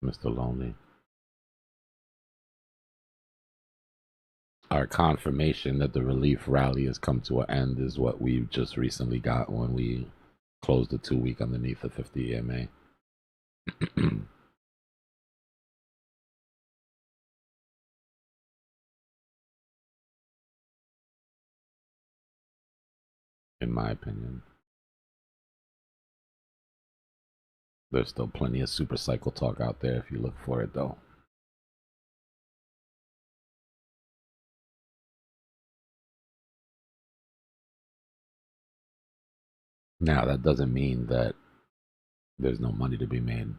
Mr. Lonely. Our confirmation that the relief rally has come to an end is what we just recently got when we closed the 2 week underneath the 50 EMA. In my opinion. There's still plenty of super cycle talk out there if you look for it, though. Now, that doesn't mean that there's no money to be made.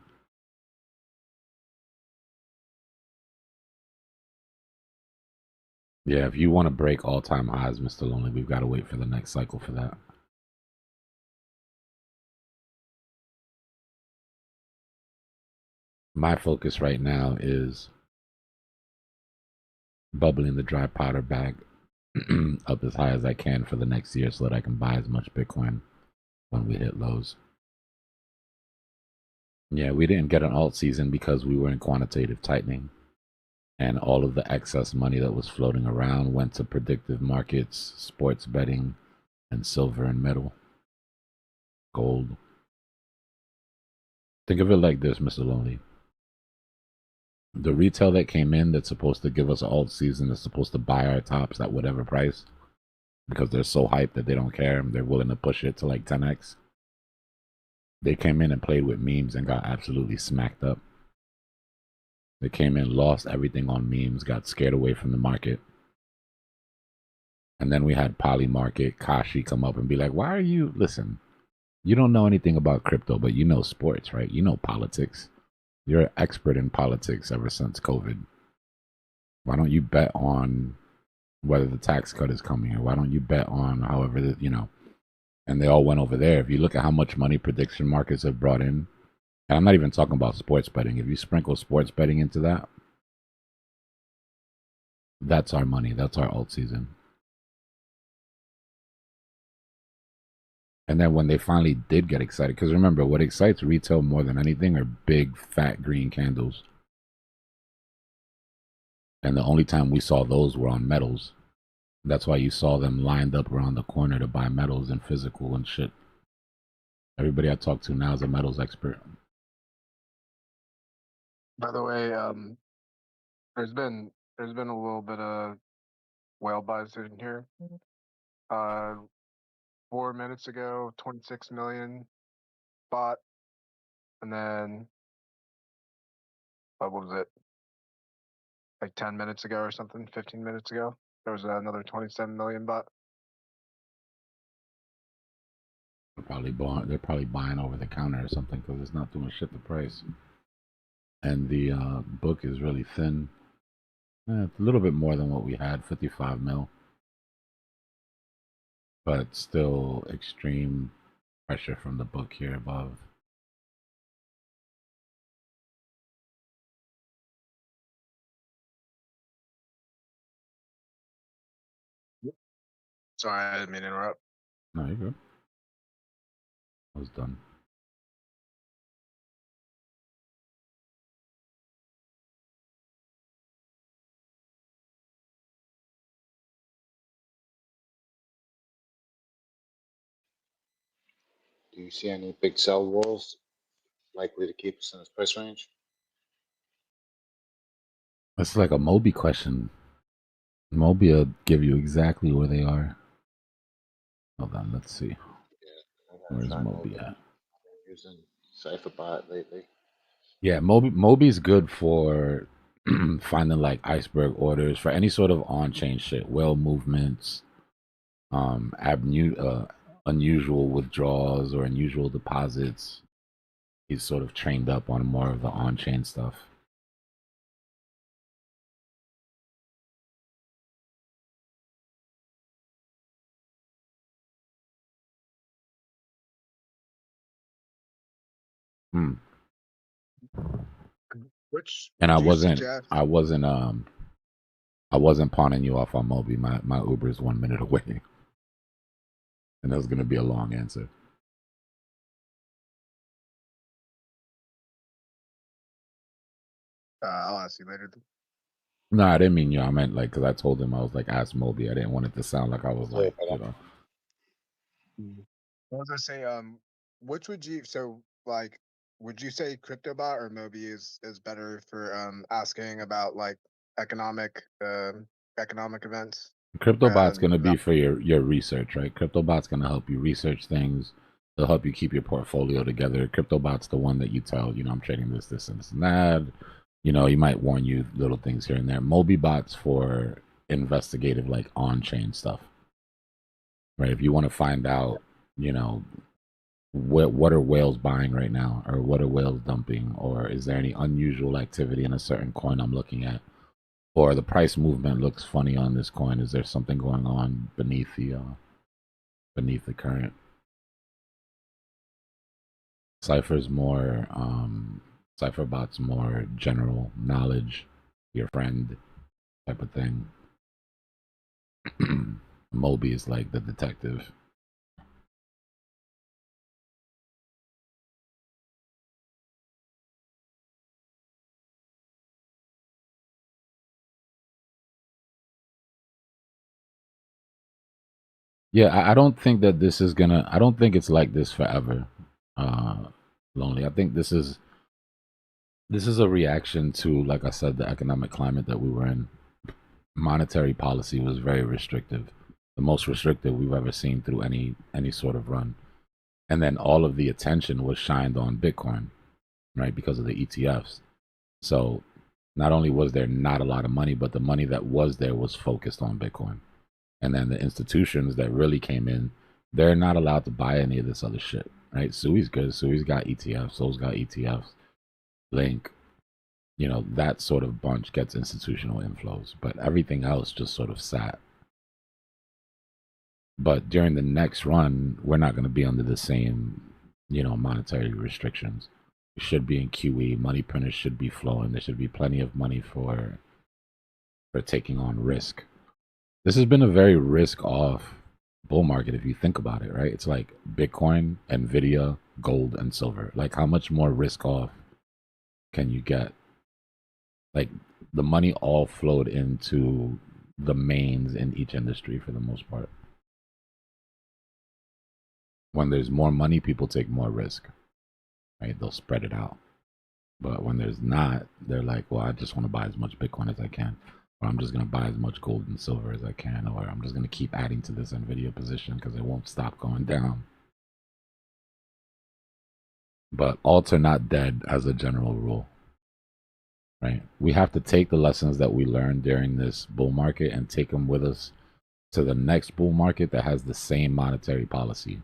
Yeah, if you want to break all-time highs, Mr. Lonely, we've got to wait for the next cycle for that. my focus right now is bubbling the dry powder bag up as high as I can for the next year so that I can buy as much Bitcoin when we hit lows. Yeah, we didn't get an alt season because we were in quantitative tightening. And all of the excess money that was floating around went to predictive markets, sports betting, and silver and metal, gold. Think of it like this, Mr. Lonely. The retail that came in that's supposed to give us an alt season, that's supposed to buy our tops at whatever price because they're so hyped that they don't care. They're willing to push it to like 10x. They came in and played with memes and got absolutely smacked up. They came in, lost everything on memes, got scared away from the market. And then we had Poly Market, Kashi come up and be like, why are you, listen, you don't know anything about crypto, but you know sports, right? You know politics. You're an expert in politics ever since COVID. Why don't you bet on whether the tax cut is coming? Or why don't you bet on however, you know? And they all went over there. If you look at how much money prediction markets have brought in, and I'm not even talking about sports betting. If you sprinkle sports betting into that, that's our money. That's our alt season. And then when they finally did get excited, because remember, what excites retail more than anything are big, fat green candles. And the only time we saw those were on metals. That's why you saw them lined up around the corner to buy metals and physical and shit. Everybody I talk to now is a metals expert. By the way, there's been a little bit of whale buys in here. 4 minutes ago, 26 million bought, and then what was it? Like 10 minutes ago or something, 15 minutes ago, there was another 27 million bought. They're probably buying over the counter or something because it's not doing shit the price. And the book is really thin. It's a little bit more than what we had, 55 mil. But still extreme pressure from the book here above. Sorry, I didn't mean to interrupt. No, you're good. I was done. Do you see any big sell walls likely to keep us in this price range? It's like a Moby question. Moby will give you exactly where they are. Hold on, let's see. Yeah, Where's try Moby at? Using CypherBot lately. Yeah, Moby's good for finding like iceberg orders for any sort of on-chain shit, whale movements, unusual withdrawals or unusual deposits. He's sort of trained up on more of the on-chain stuff. Which And would I you suggest? I wasn't pawning you off on Moby. My Uber is 1 minute away. And that was gonna be a long answer. I'll ask you later. No, I didn't mean you. I meant like because I told him I was like ask Moby. I didn't want it to sound like I was like, you know. I was gonna say, which would you like? Would you say CryptoBot or Moby is better for asking about like economic events? CryptoBot's gonna be for your research, right? CryptoBot's gonna help you research things. They'll help you keep your portfolio together. CryptoBot's the one that you tell, you know, I'm trading this, this, and this and that. You know, he might warn you little things here and there. MobyBot's for investigative, like on-chain stuff, right? If you want to find out, you know, what are whales buying right now, or what are whales dumping, or is there any unusual activity in a certain coin I'm looking at, or the price movement looks funny on this coin. Is there something going on beneath the current? Cypher's more Cypherbot's more general knowledge, your friend type of thing. Moby is like the detective. Yeah, I don't think that this is gonna. I don't think it's like this forever. Lonely. I think this is a reaction to, like I said, the economic climate that we were in. Monetary policy was very restrictive, the most restrictive we've ever seen through any sort of run. And then all of the attention was shined on Bitcoin, right, because of the ETFs. So not only was there not a lot of money, but the money that was there was focused on Bitcoin. And then the institutions that really came in, they're not allowed to buy any of this other shit, right? Sui's good. Sui's got ETFs. Soul's got ETFs. Link, that sort of bunch gets institutional inflows, but everything else just sort of sat. But during the next run, we're not going to be under the same, monetary restrictions. We should be in QE. Money printers should be flowing. There should be plenty of money for taking on risk. This has been a very risk-off bull market if you think about it, right? It's like Bitcoin, Nvidia, gold, and silver. Like, how much more risk-off can you get? Like, the money all flowed into the mains in each industry for the most part. When there's more money, people take more risk, right? They'll spread it out. But when there's not, they're like, well, I just want to buy as much Bitcoin as I can, or I'm just going to buy as much gold and silver as I can, or I'm just going to keep adding to this Nvidia position because it won't stop going down. But alts are not dead as a general rule, right? We have to take the lessons that we learned during this bull market and take them with us to the next bull market that has the same monetary policy.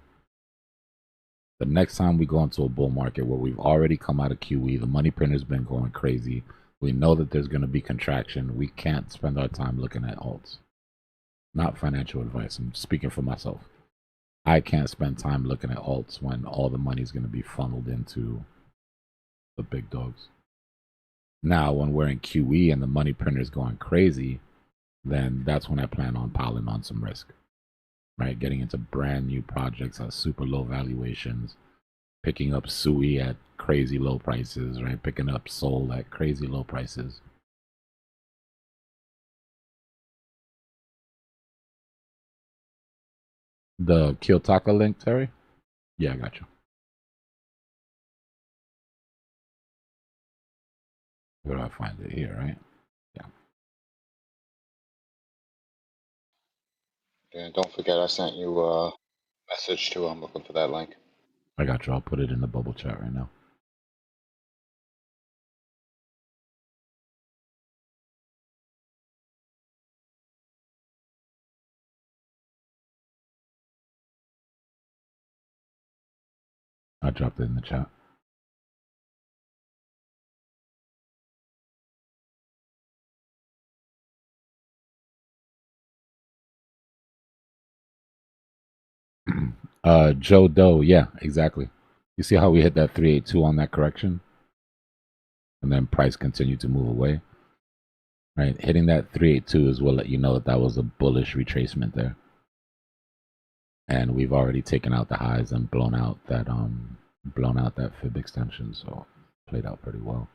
The next time we go into a bull market where we've already come out of QE, the money printer's been going crazy, we know that there's going to be contraction, we can't spend our time looking at alts. Not financial advice, I'm speaking for myself. I can't spend time looking at alts when all the money's going to be funneled into the big dogs. Now, when we're in QE and the money printer's going crazy, then that's when I plan on piling on some risk, right? Getting into brand new projects at super low valuations, picking up Sui at crazy low prices, right? Picking up Soul at crazy low prices. The Kiyotaka link, Terry? Yeah, I got you. Where do I find it? Here, right? Yeah. And don't forget, I sent you a message too. I'm looking for that link. I got you. I'll put it in the bubble chat right now. I dropped it in the chat. Joe Doe, yeah, exactly. You see how we hit that 382 on that correction? And then price continued to move away. Right? Hitting that 382 is what let you know that that was a bullish retracement there. And we've already taken out the highs and blown out that fib extension, so played out pretty well.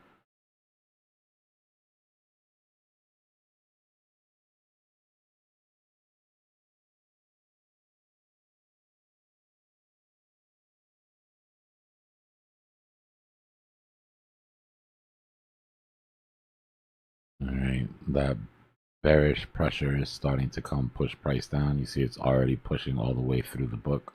All right, that bearish pressure is starting to come push price down. You see it's already pushing all the way through the book.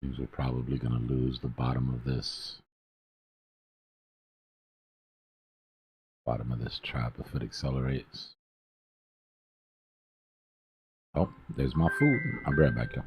Means we're probably going to lose the bottom of this trap if it accelerates. Oh, there's my food. I'll be right back, y'all.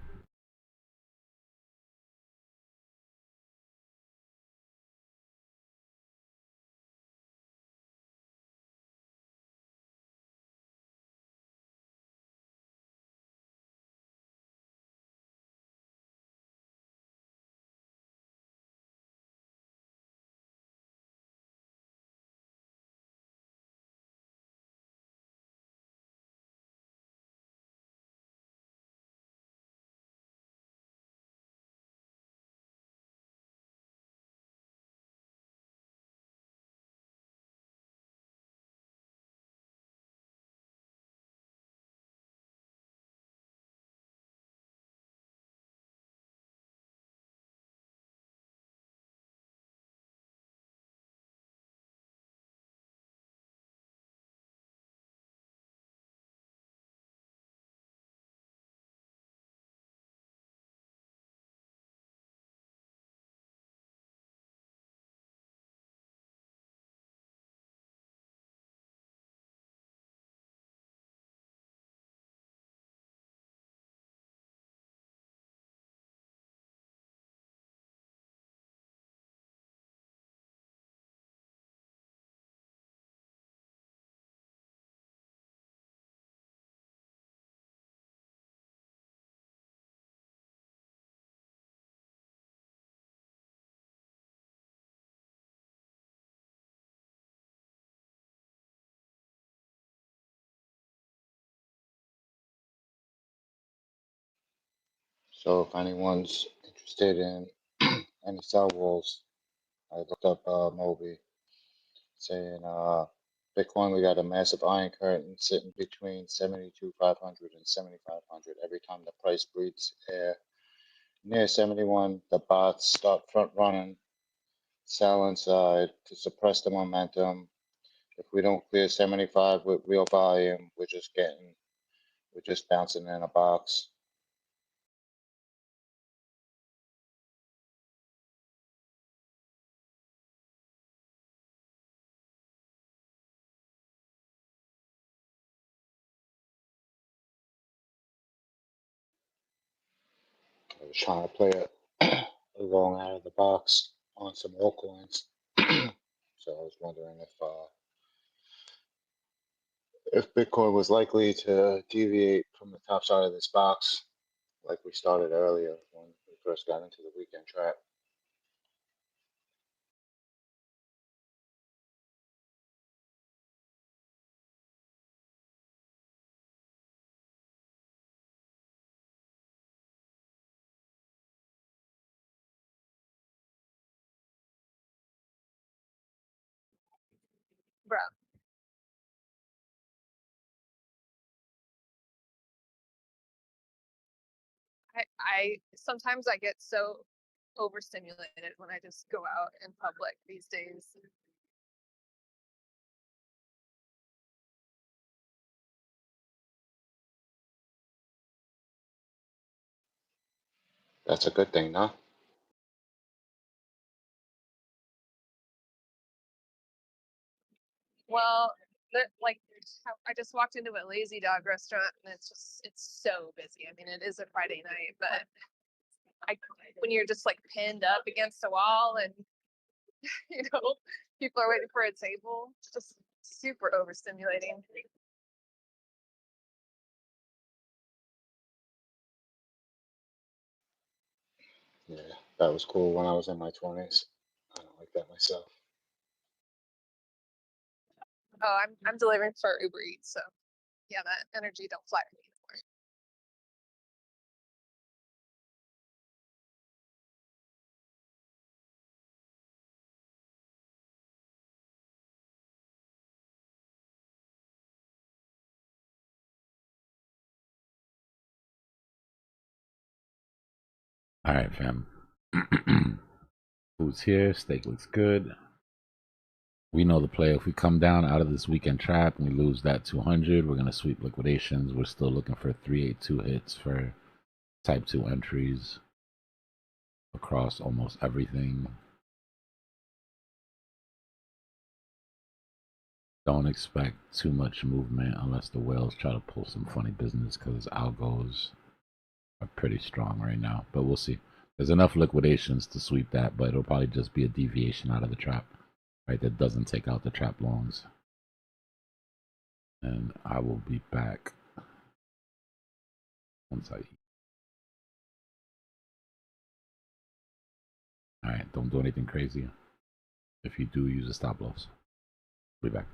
So if anyone's interested in any cell walls, I looked up Moby saying Bitcoin, we got a massive iron curtain sitting between 72,500 and 7,500. Every time the price breathes air near 71, the bots start front running, sell inside to suppress the momentum. If we don't clear 75 with real volume, we're just bouncing in a box. I was trying to play it along out of the box on some altcoins. So I was wondering if Bitcoin was likely to deviate from the top side of this box, like we started earlier when we first got into the weekend trap. Bro, I sometimes I get so overstimulated when I just go out in public these days. That's a good thing, no? Well, like I just walked into a Lazy Dog restaurant and it's so busy. I mean, it is a Friday night, but when you're just like pinned up against a wall and you know people are waiting for a table, it's just super overstimulating. Yeah, that was cool when I was in my 20s. I don't like that myself. Oh, I'm delivering for Uber Eats, so yeah, that energy don't fly with me anymore. All right, fam. Food's here. Steak looks good. We know the play. If we come down out of this weekend trap and we lose that 200, we're going to sweep liquidations. We're still looking for 382 hits for type 2 entries across almost everything. Don't expect too much movement unless the whales try to pull some funny business because algos are pretty strong right now. But we'll see. There's enough liquidations to sweep that, but it'll probably just be a deviation out of the trap, right? That doesn't take out the trap longs. And I will be back once I eat. All right, don't do anything crazy. If you do, use a stop loss. Be back.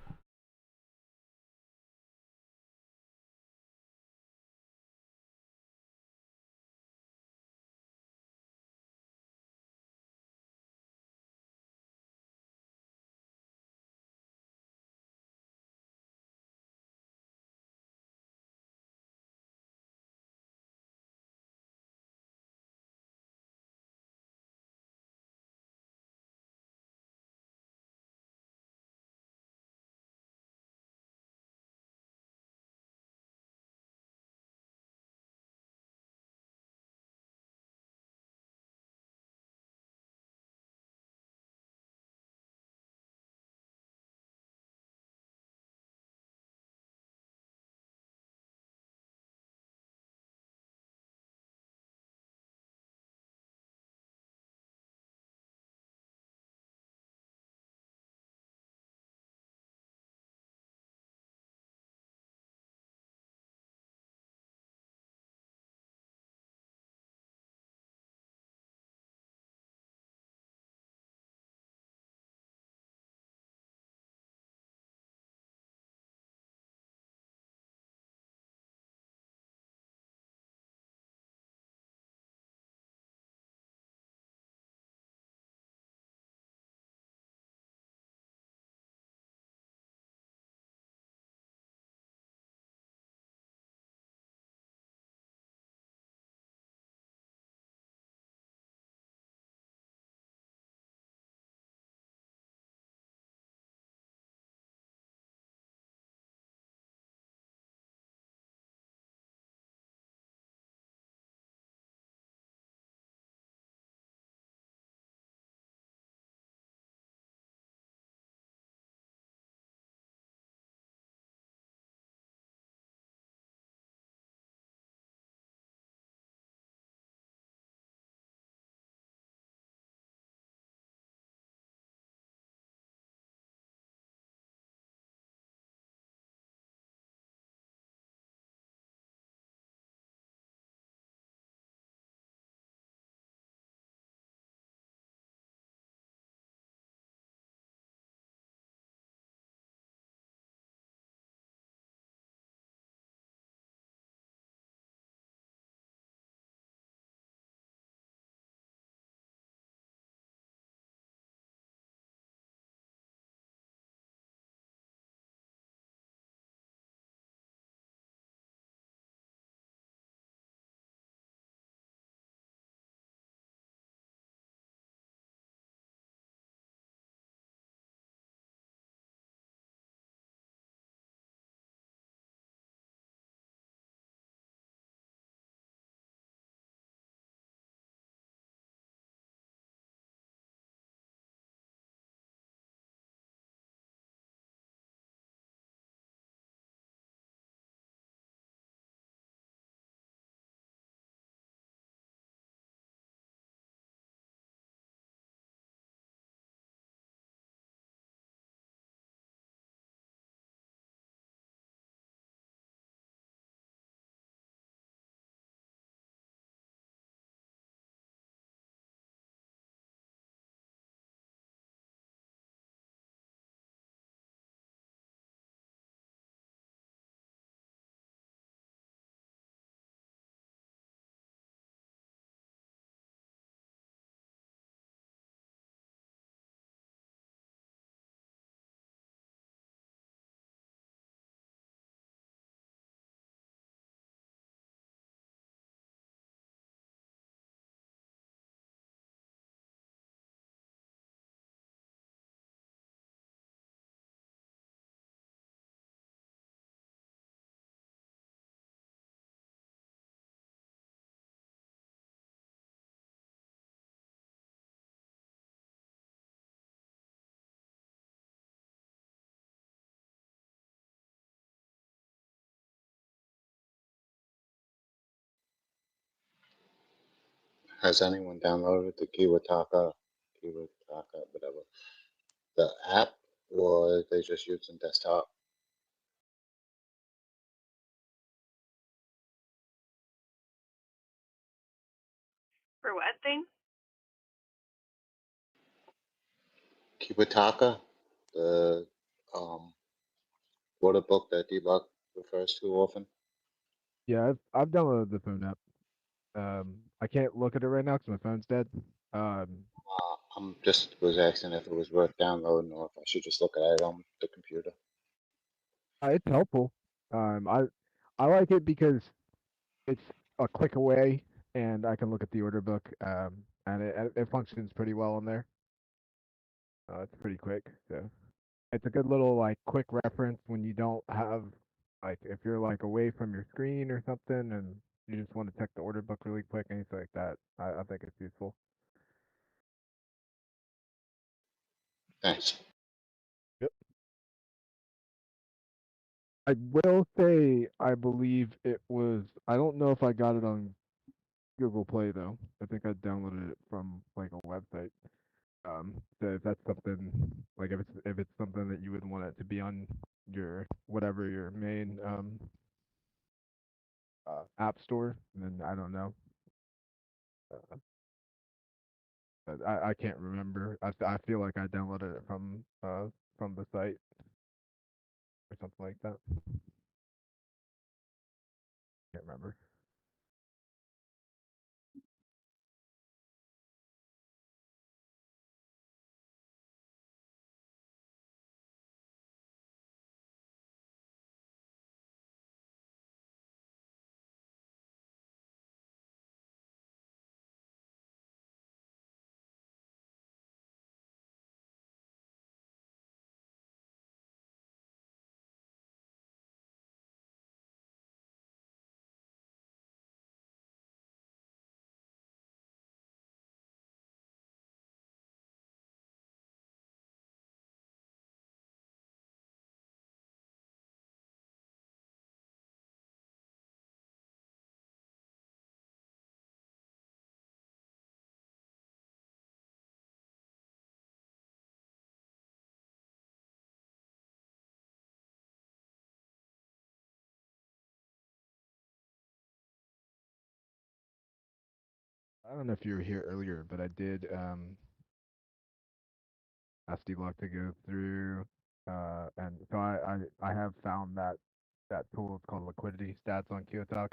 Has anyone downloaded the Kiwataka, whatever, the app, or are they just using desktop? For what thing? Kiwataka, the um order book that Dbloc refers to often. Yeah, I've downloaded the phone app. I can't look at it right now because my phone's dead. I'm just was asking if it was worth downloading or if I should just look at it on the computer. It's helpful. I like it because it's a click away, and I can look at the order book. And it functions pretty well in there. It's pretty quick, so it's a good little like quick reference when you don't have like if you're like away from your screen or something, and you just want to check the order book really quick, anything like that. I think it's useful. Thanks. Yep. I will say I believe it was. I don't know if I got it on Google Play though. I think I downloaded it from like a website. So if that's something like if it's something that you would want it to be on your whatever your main app store, then I don't know. But I can't remember. I feel like I downloaded it from the site or something like that. Can't remember. I don't know if you were here earlier, but I did ask Dbloc to go through, and so I have found that tool. It's called Liquidity Stats on Kyoto.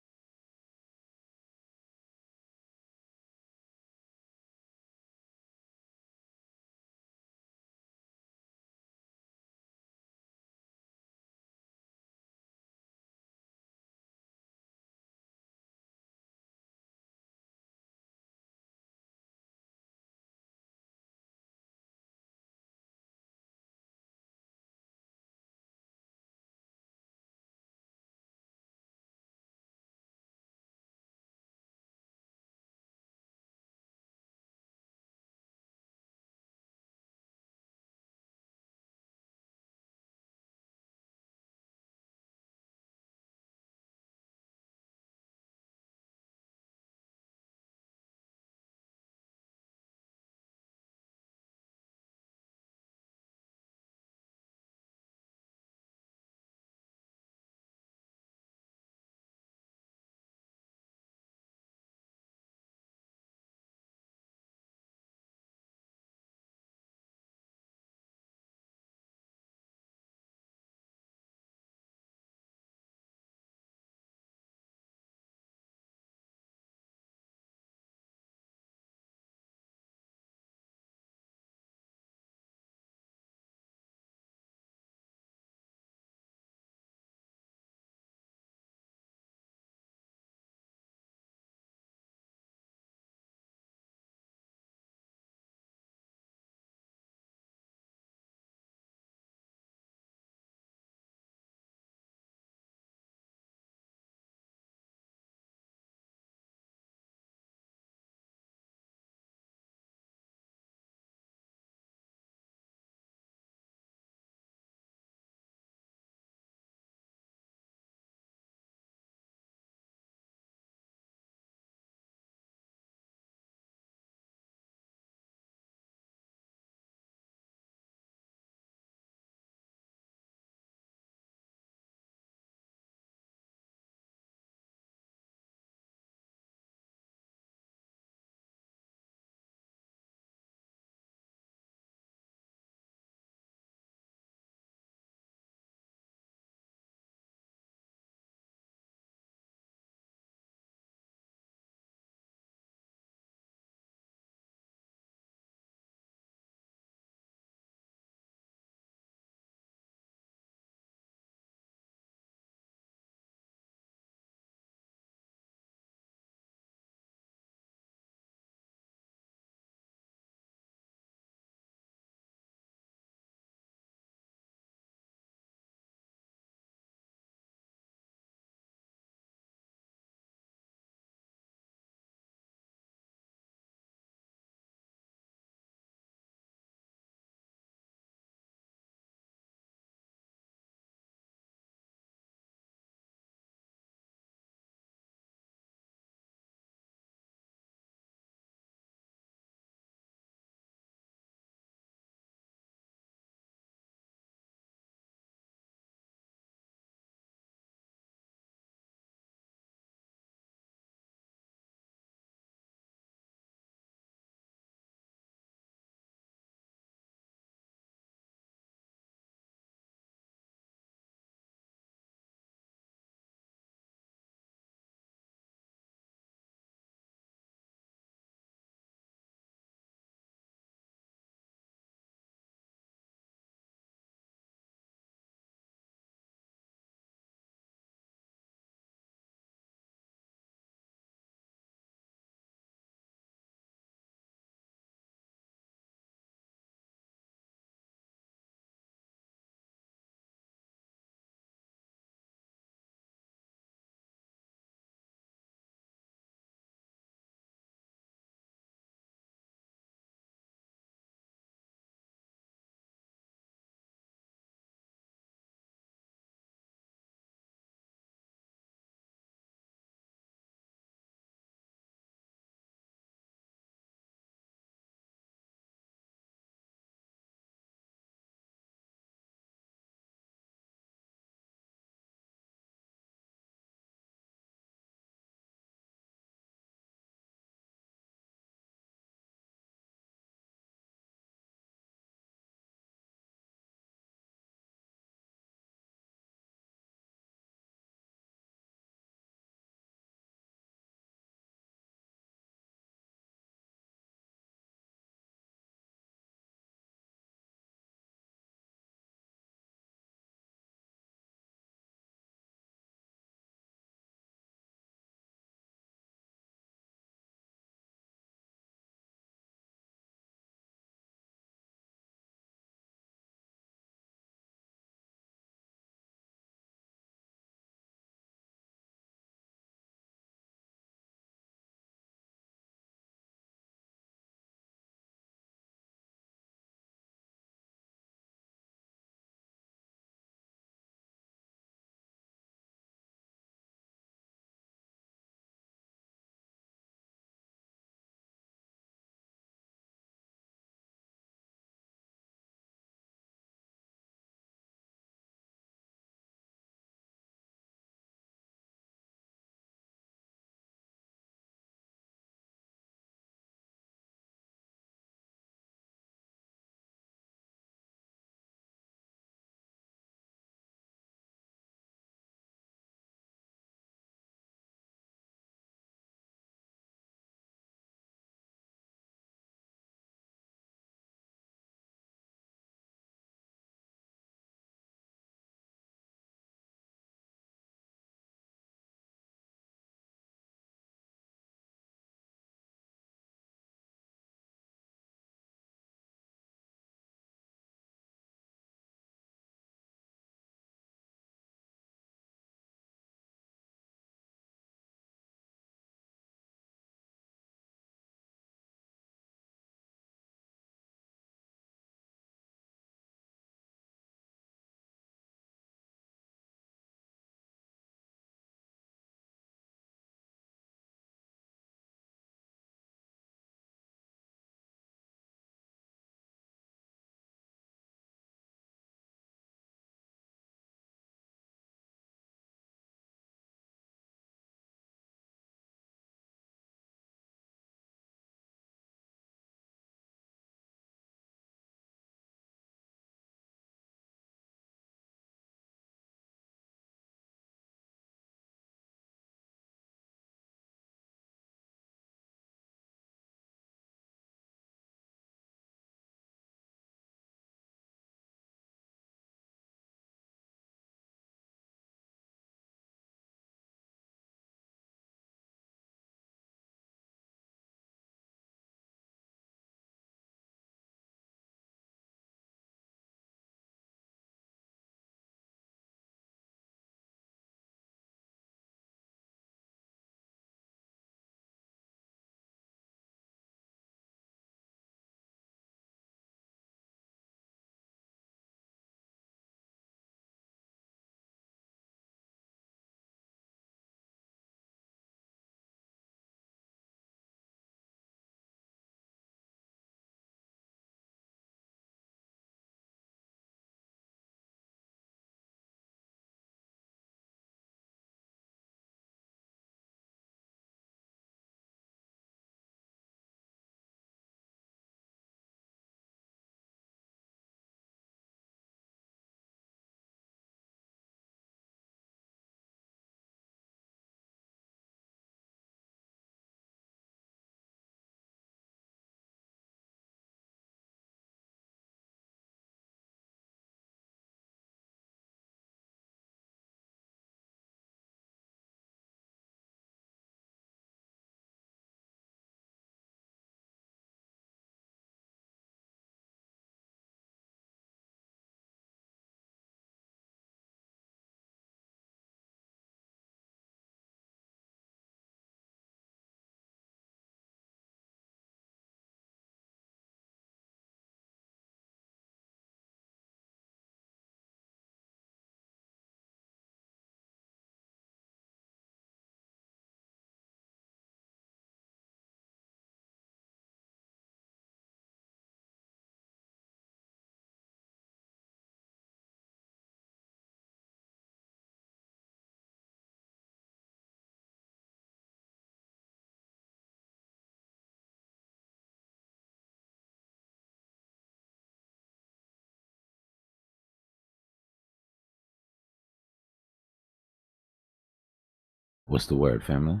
What's the word, family?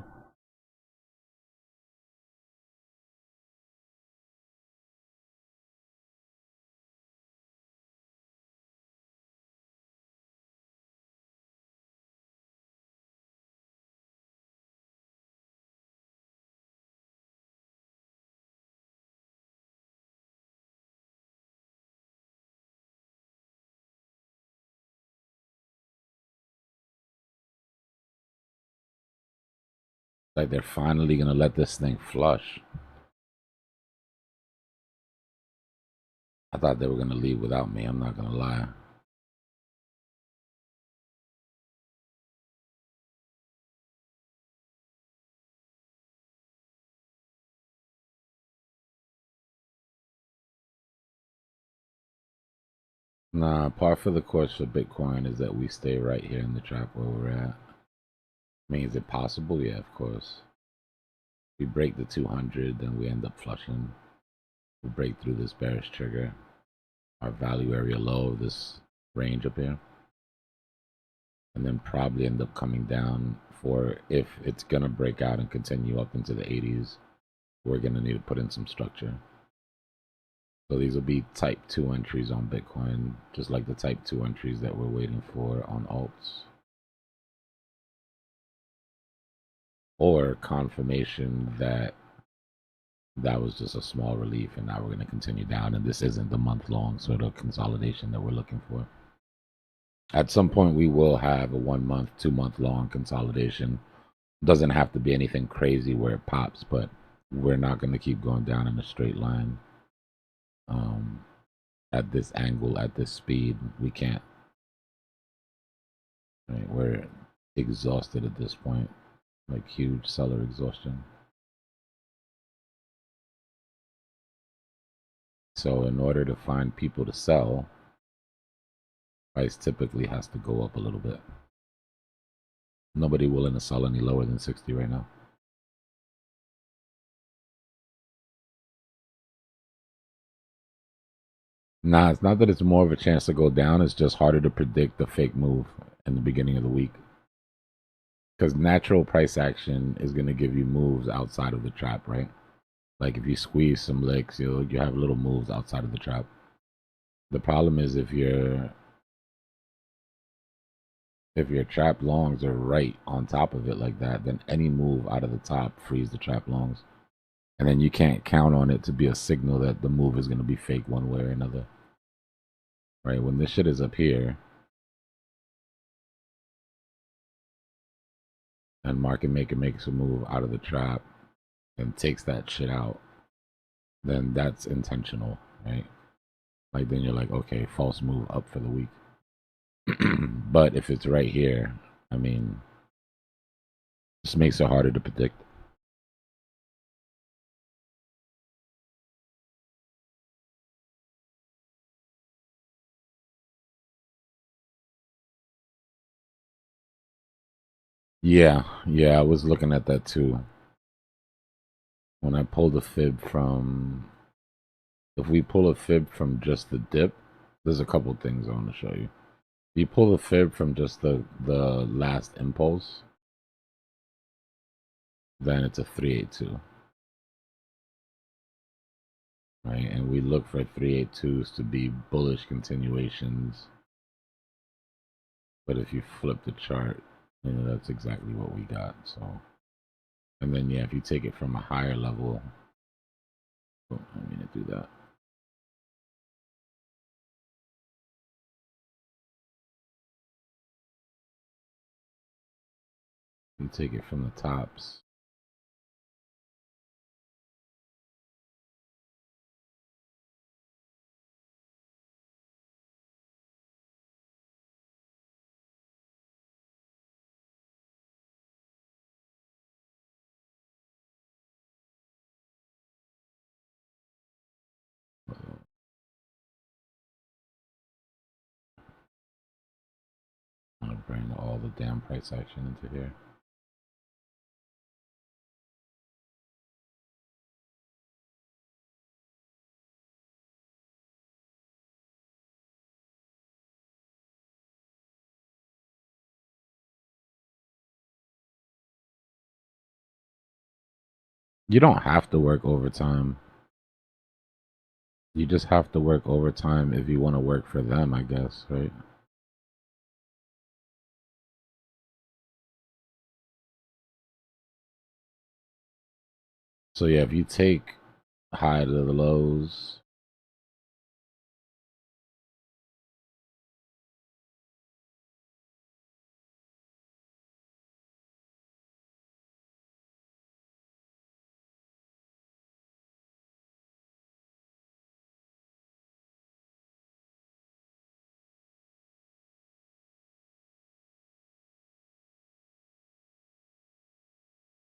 Like they're finally gonna let this thing flush. I thought they were gonna leave without me, I'm not gonna lie. Nah, par for the course for Bitcoin is that we stay right here in the trap where we're at. I mean, is it possible? Yeah, of course. We break the 200, then we end up flushing. We break through this bearish trigger, our value area low of this range up here, and then probably end up coming down for, if it's gonna break out and continue up into the 80s, we're gonna need to put in some structure. So these will be type 2 entries on Bitcoin, just like the type 2 entries that we're waiting for on alts. Or confirmation that that was just a small relief and now we're going to continue down, and this isn't the month-long sort of consolidation that we're looking for. At some point we will have a 1 month, 2 month long consolidation. Doesn't have to be anything crazy where it pops, but we're not going to keep going down in a straight line at this angle, at this speed. We can't. Right? We're exhausted at this point, like huge seller exhaustion. So in order to find people to sell, price typically has to go up a little bit. Nobody willing to sell any lower than 60 right now. Nah, it's not that it's more of a chance to go down. It's just harder to predict the fake move in the beginning of the week. Because natural price action is going to give you moves outside of the trap, right? Like if you squeeze some licks, you have little moves outside of the trap. The problem is if your trap longs are right on top of it like that, then any move out of the top frees the trap longs. And then you can't count on it to be a signal that the move is going to be fake one way or another. Right? When this shit is up here, and market maker makes a move out of the trap and takes that shit out, then that's intentional, right? Like then you're like, okay, false move up for the week. But if it's right here, I mean, this makes it harder to predict. Yeah, I was looking at that too. When I pulled a fib from, if we pull a fib from just the dip, there's a couple things I want to show you. If you pull a fib from just the last impulse, then it's a 382. Right, and we look for 382s to be bullish continuations. But if you flip the chart, that's exactly what we got. So, and then yeah, if you take it from a higher level, oh, I mean to do that. You take it from the tops. I'm gonna bring all the damn price action into here. You don't have to work overtime. You just have to work overtime if you want to work for them, I guess, right? So yeah, if you take high to the lows,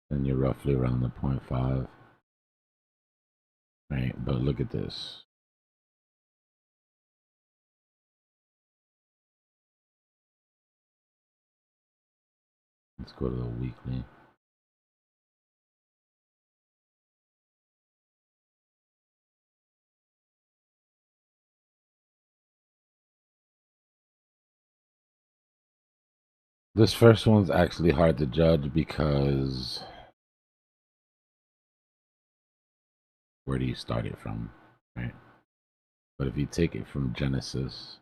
then you're roughly around the 0.5. Right, but look at this. Let's go to the weekly. This first one's actually hard to judge because where do you start it from, right? But if you take it from Genesis,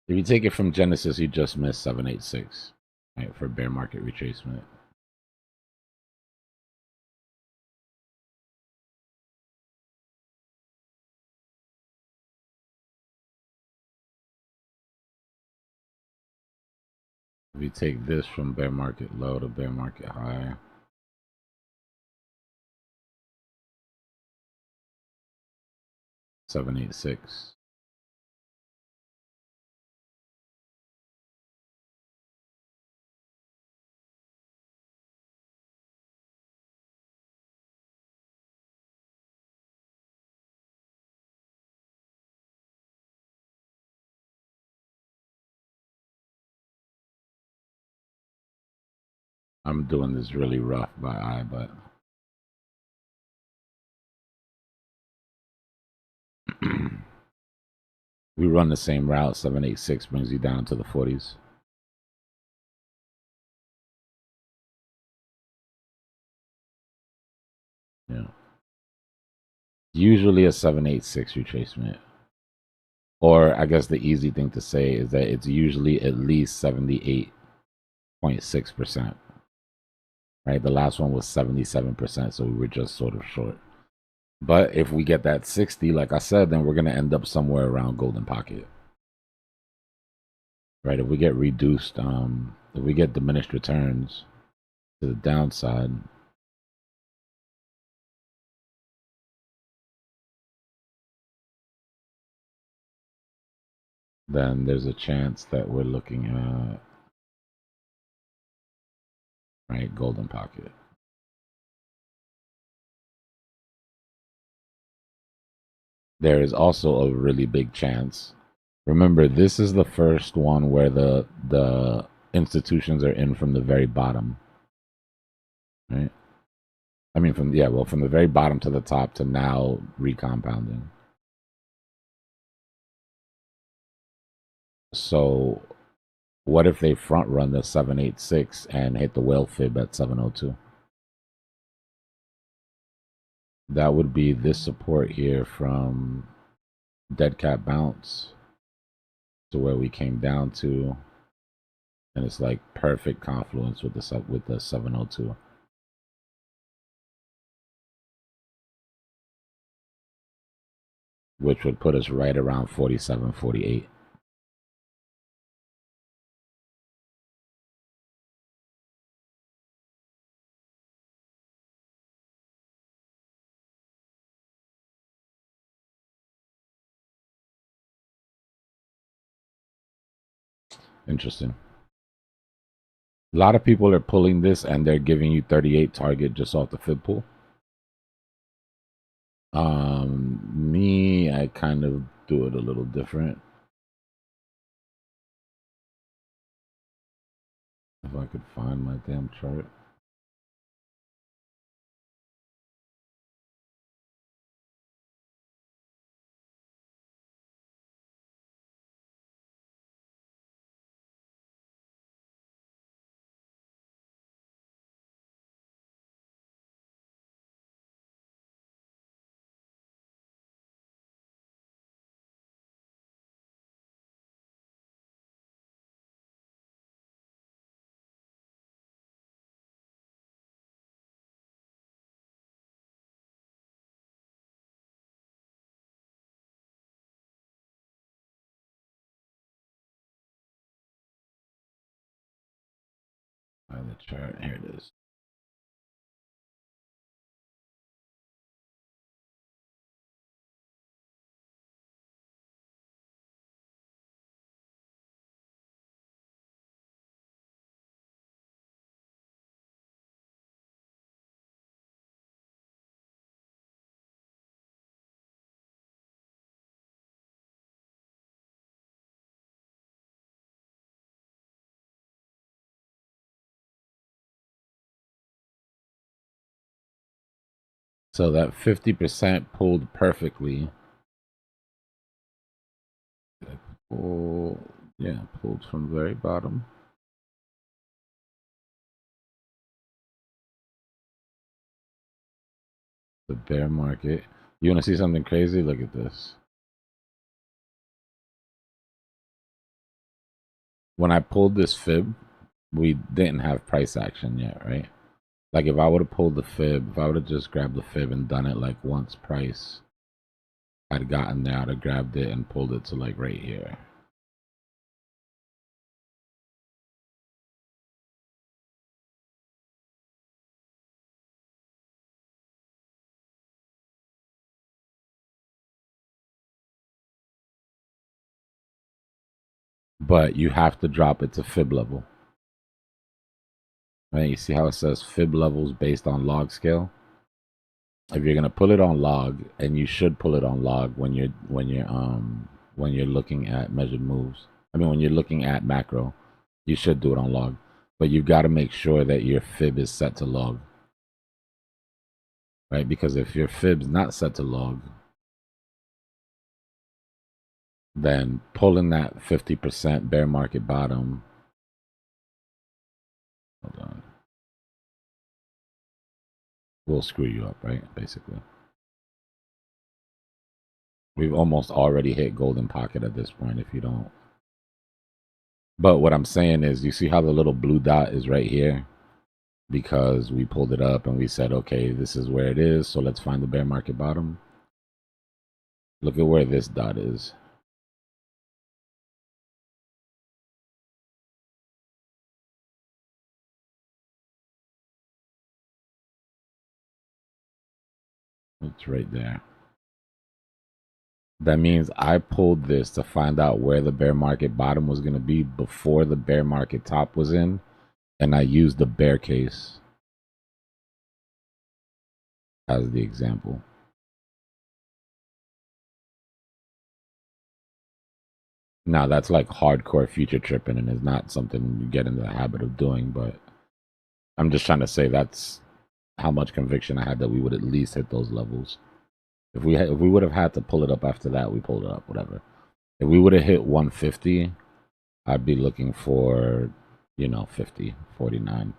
you just missed 786, right, for bear market retracement. If you take this from bear market low to bear market high, $786. I'm doing this really rough by eye, but we run the same route. 786 brings you down to the 40s. Yeah. Usually a 786 retracement. Or I guess the easy thing to say is that it's usually at least 78.6%. Right? The last one was 77%, so we were just sort of short. But if we get that 60, like I said, then we're going to end up somewhere around golden pocket. Right? If we get reduced, if we get diminished returns to the downside, then there's a chance that we're looking at, right, golden pocket. There is also a really big chance. Remember, this is the first one where the institutions are in from the very bottom, right? I mean, from the very bottom to the top to now recompounding. So, what if they front run the 786 and hit the whale fib at 702? That would be this support here from dead cat bounce to where we came down to, and it's like perfect confluence with the 702. Which would put us right around 47, 48. Interesting. A lot of people are pulling this and they're giving you 38 target just off the fib pool. Me, I kind of do it a little different. If I could find my damn chart. the chart. Here it is. So that 50% pulled perfectly. Yeah, pulled from the very bottom. The bear market. You want to see something crazy? Look at this. When I pulled this fib, we didn't have price action yet, right? Like if I would have pulled the fib, if I would have just grabbed the fib and done it like once price, I'd gotten there, I'd have grabbed it and pulled it to like right here. But you have to drop it to fib level. Right? You see how it says fib levels based on log scale? If you're gonna pull it on log, and you should pull it on log when you're looking at measured moves. I mean when you're looking at macro, you should do it on log. But you've got to make sure that your fib is set to log. Right? Because if your fib's not set to log, then pulling that 50% bear market bottom. Hold on. Will screw you up, right? Basically. We've almost already hit golden pocket at this point if you don't. But what I'm saying is, you see how the little blue dot is right here? Because we pulled it up and we said, okay, this is where it is, so let's find the bear market bottom. Look at where this dot is. It's right there. That means I pulled this to find out where the bear market bottom was going to be before the bear market top was in, and I used the bear case as the example. Now that's like hardcore future tripping and is not something you get into the habit of doing, but I'm just trying to say that's how much conviction I had that we would at least hit those levels. If we would have had to pull it up after that, we pulled it up, whatever. If we would have hit 150, I'd be looking for, 50, 49.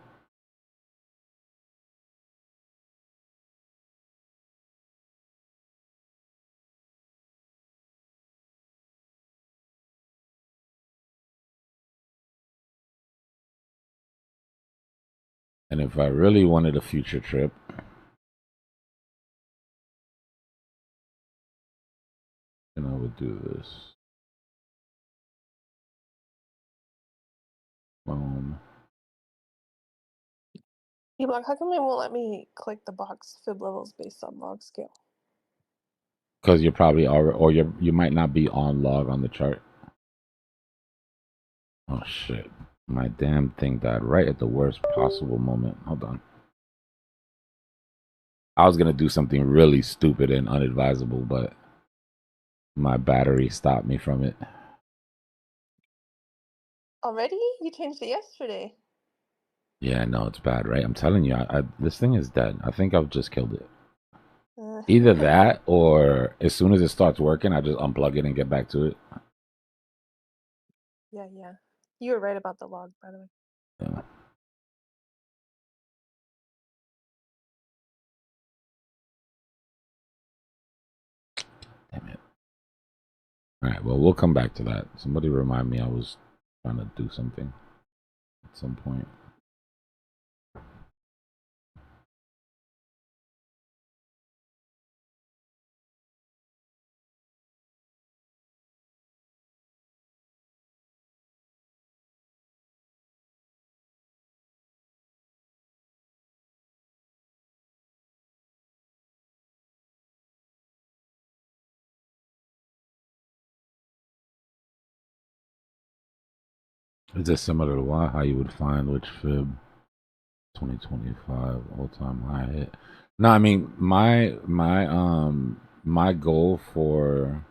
And if I really wanted a future trip, then I would do this. Boom. Dbloc, how come it won't let me click the box fib levels based on log scale? Because you're probably already, or you might not be on log on the chart. Oh shit. My damn thing died right at the worst possible moment. Hold on. I was gonna do something really stupid and unadvisable, but my battery stopped me from it. Already? You changed it yesterday. Yeah, no, it's bad, right? I'm telling you, this thing is dead. I think I've just killed it. Uh, Either that, or as soon as it starts working, I just unplug it and get back to it. yeah. You were right about the log, by the way. Yeah. Damn it. All right, well, we'll come back to that. Somebody remind me I was trying to do something at some point. Is this similar to why how you would find which fib 2025 all-time high hit? No, I mean my goal for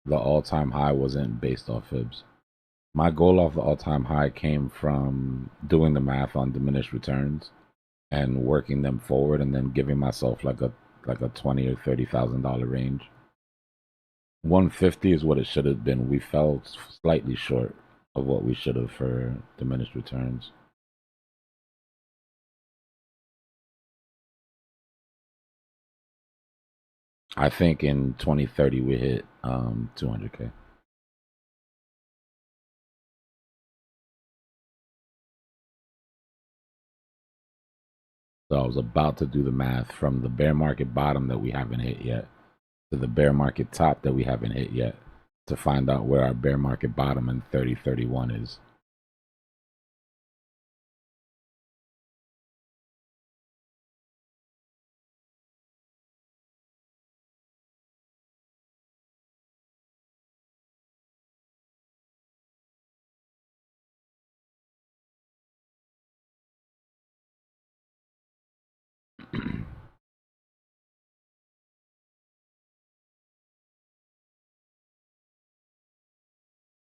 the all-time high wasn't based off fibs. My goal off the all-time high came from doing the math on diminished returns and working them forward, and then giving myself like a $20,000 or $30,000 range. 150 is what it should have been. We fell slightly short of what we should have for diminished returns. I think in 2030 we hit 200K. So I was about to do the math from the bear market bottom that we haven't hit yet to the bear market top that we haven't hit yet to find out where our bear market bottom in 3031 is.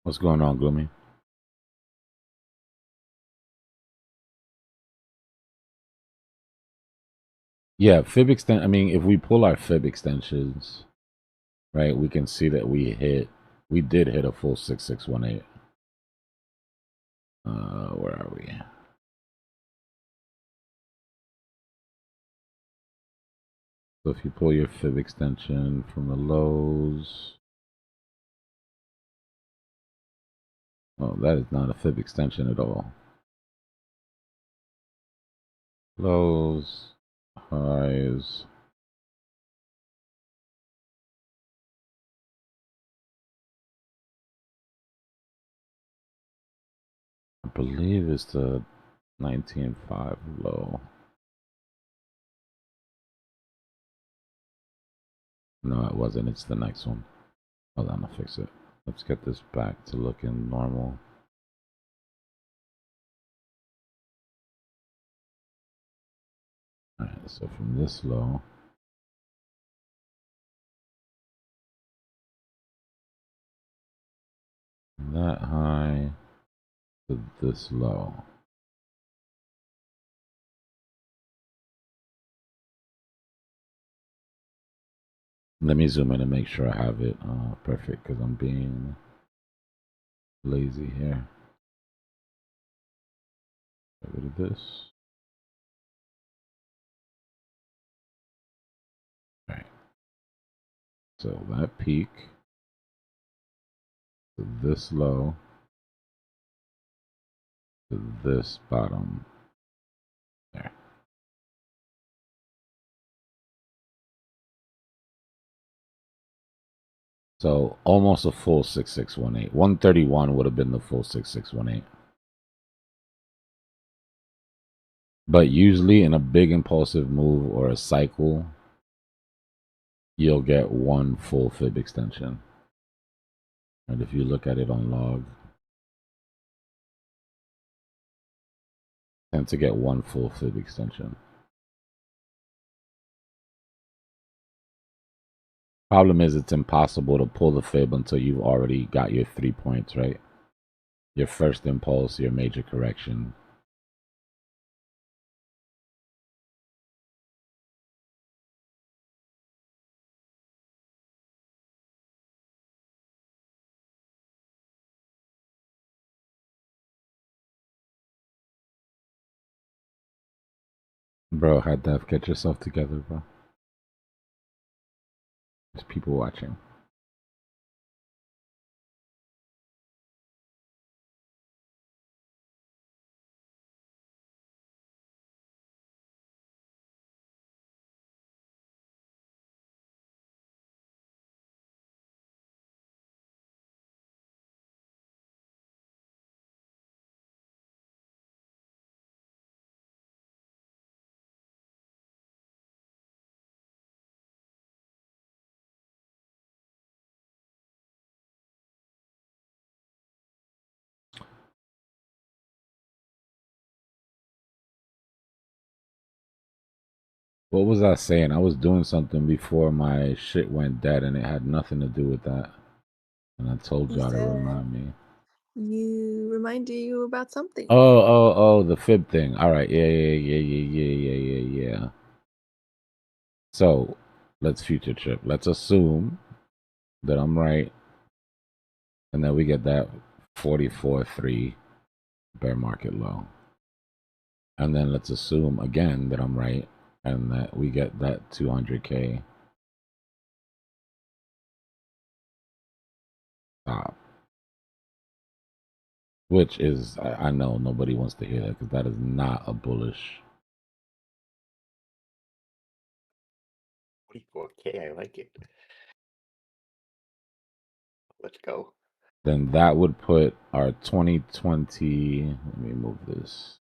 What's going on, Gloomy? Yeah, fib extent. I mean, if we pull our fib extensions, right, we can see that we did hit a full 6618. Where are we? So if you pull your fib extension from the lows, oh, that is not a fib extension at all. Lows, highs. I believe it's the 19.5 low. No, it wasn't. It's the next one. Hold on, I'll fix it. Let's get this back to looking normal. Alright, so from this low, that high to this low. Let me zoom in and make sure I have it perfect because I'm being lazy here. Get rid of this. Alright. So that peak to this low to this bottom. There. So almost a full 6618. 131 would have been the full 6618. But usually in a big impulsive move or a cycle, you'll get one full fib extension. And if you look at it on log, tend to get one full fib extension. Problem is it's impossible to pull the fib until you've already got your 3 points, right? Your first impulse, your major correction. Bro, high def, get yourself together, bro. There's people watching. What was I saying? I was doing something before my shit went dead, and it had nothing to do with that. And I told You y'all to said remind me. you reminded you about something. Oh, the fib thing. All right, yeah. So let's future trip. Let's assume that I'm right, and then we get that 44.3 bear market low. And then let's assume again that I'm right, and that we get that 200K top. Which is, I know nobody wants to hear that because that is not a bullish. 44K, I like it. Let's go. Then that would put our 2020. Let me move this.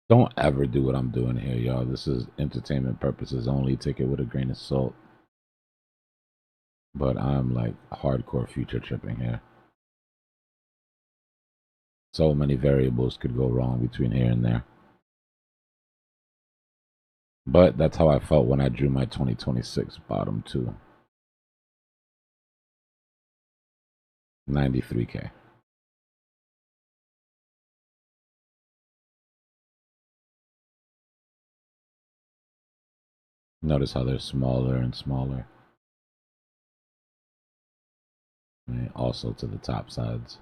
Don't ever do what I'm doing here, y'all. This is entertainment purposes only. Take it with a grain of salt. But I'm like hardcore future tripping here. So many variables could go wrong between here and there. But that's how I felt when I drew my 2026 bottom too. 93K. Notice how they're smaller and smaller. And also to the top sides.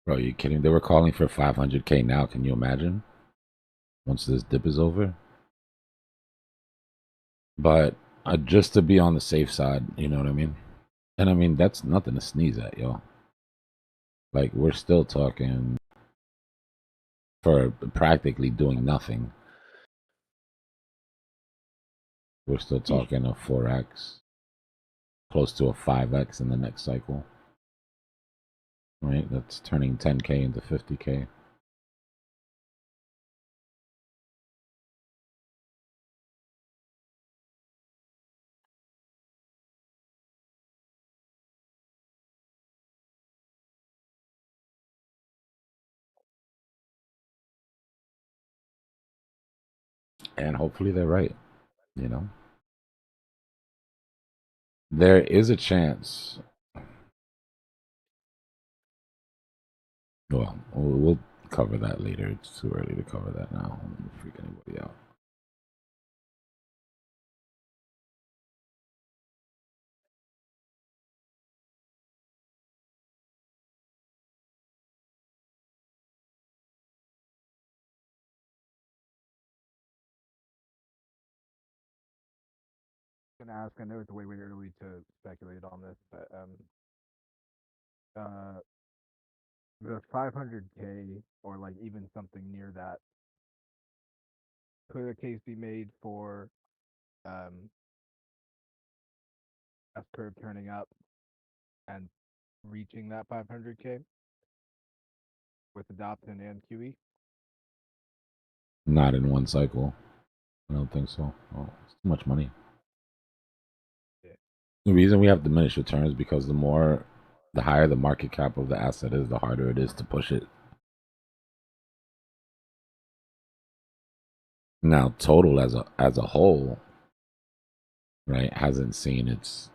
Bro, you kidding? They were calling for 500K now. Can you imagine? Once this dip is over. But just to be on the safe side, you know what I mean? And I mean, that's nothing to sneeze at, yo. Like, we're still talking for practically doing nothing. We're still talking a 4x, close to a 5x in the next cycle. Right? That's turning 10K into 50K. And hopefully they're right, you know? There is a chance. Well, we'll cover that later. It's too early to cover that now. I don't freak anybody out. Gonna ask. I know it's way early to speculate on this, but the 500K or like even something near that, could a case be made for S curve turning up and reaching that 500K with adoption and QE? Not in one cycle. I don't think so. Oh, it's too much money. Yeah. The reason we have diminished returns because the higher the market cap of the asset is, the harder it is to push it. Now, total as a whole, right, hasn't seen its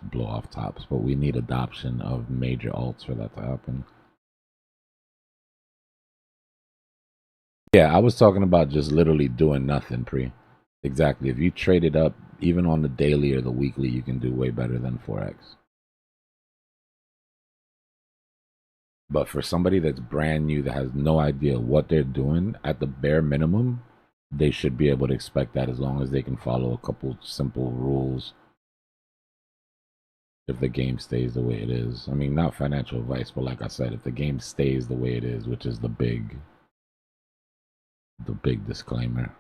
blow off tops, but we need adoption of major alts for that to happen. Yeah, I was talking about just literally doing nothing, Exactly. If you trade it up, even on the daily or the weekly, you can do way better than 4x. But for somebody that's brand new that has no idea what they're doing, at the bare minimum, they should be able to expect that as long as they can follow a couple simple rules. If the game stays the way it is. I mean, not financial advice, but like I said, if the game stays the way it is, which is the big disclaimer.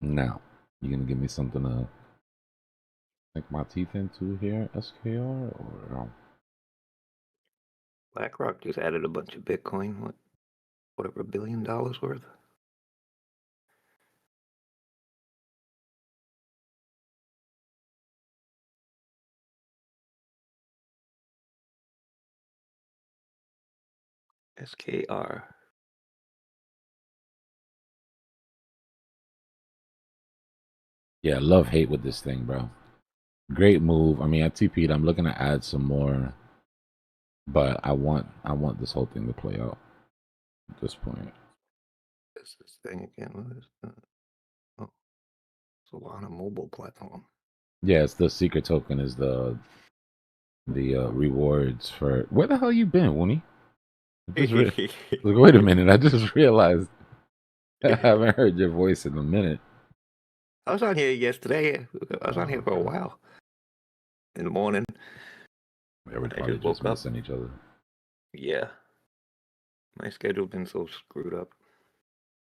Now, you gonna give me something to sink my teeth into here, SKR, or BlackRock just added a bunch of Bitcoin. Whatever, $1 billion worth. SKR. yeah, love hate with this thing, bro. Great move. I mean, I TP'd. I'm looking to add some more, but I want this whole thing to play out at this point. This thing again. What is that? Oh, Solana mobile platform. Yeah, it's the secret token is the rewards for where the hell you been, Woonie? Wait a minute, I just realized I haven't heard your voice in a minute. I was on here yesterday. I was on here for a okay. while. In the morning. Yeah, we're I probably just woke just up. missing each other. Yeah. My schedule been so screwed up.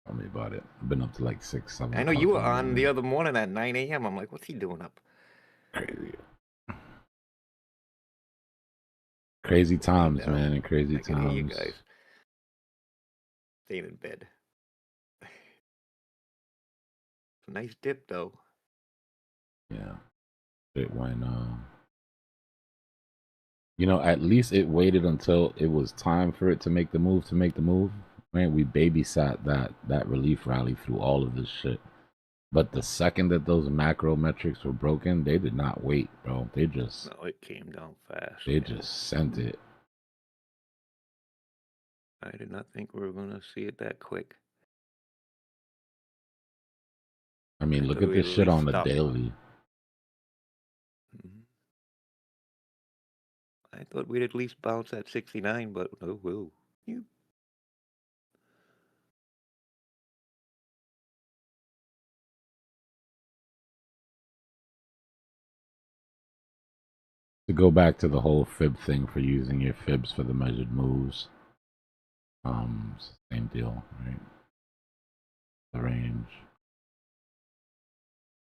Tell me about it. I've been up to like 6, 7 I know you o'clock were in the on the morning. other morning at 9 a.m. I'm like, what's he doing up? Crazy times, Now, man, and crazy I can hear you times. guys. Staying in bed. It's a nice dip, though. Yeah. It went, you know, at least it waited until it was time for it to make the move Right? We babysat that relief rally through all of this shit. But the second that those macro metrics were broken, they did not wait, bro. They just No, it came down fast. they man. just sent it. I did not think we were going to see it that quick. I mean, I look thought at we'd this at shit least on the stop. daily. I thought we'd at least bounce at 69, but oh, whoa. To go back to the whole fib thing for using your fibs for the measured moves. Same deal, right? The range.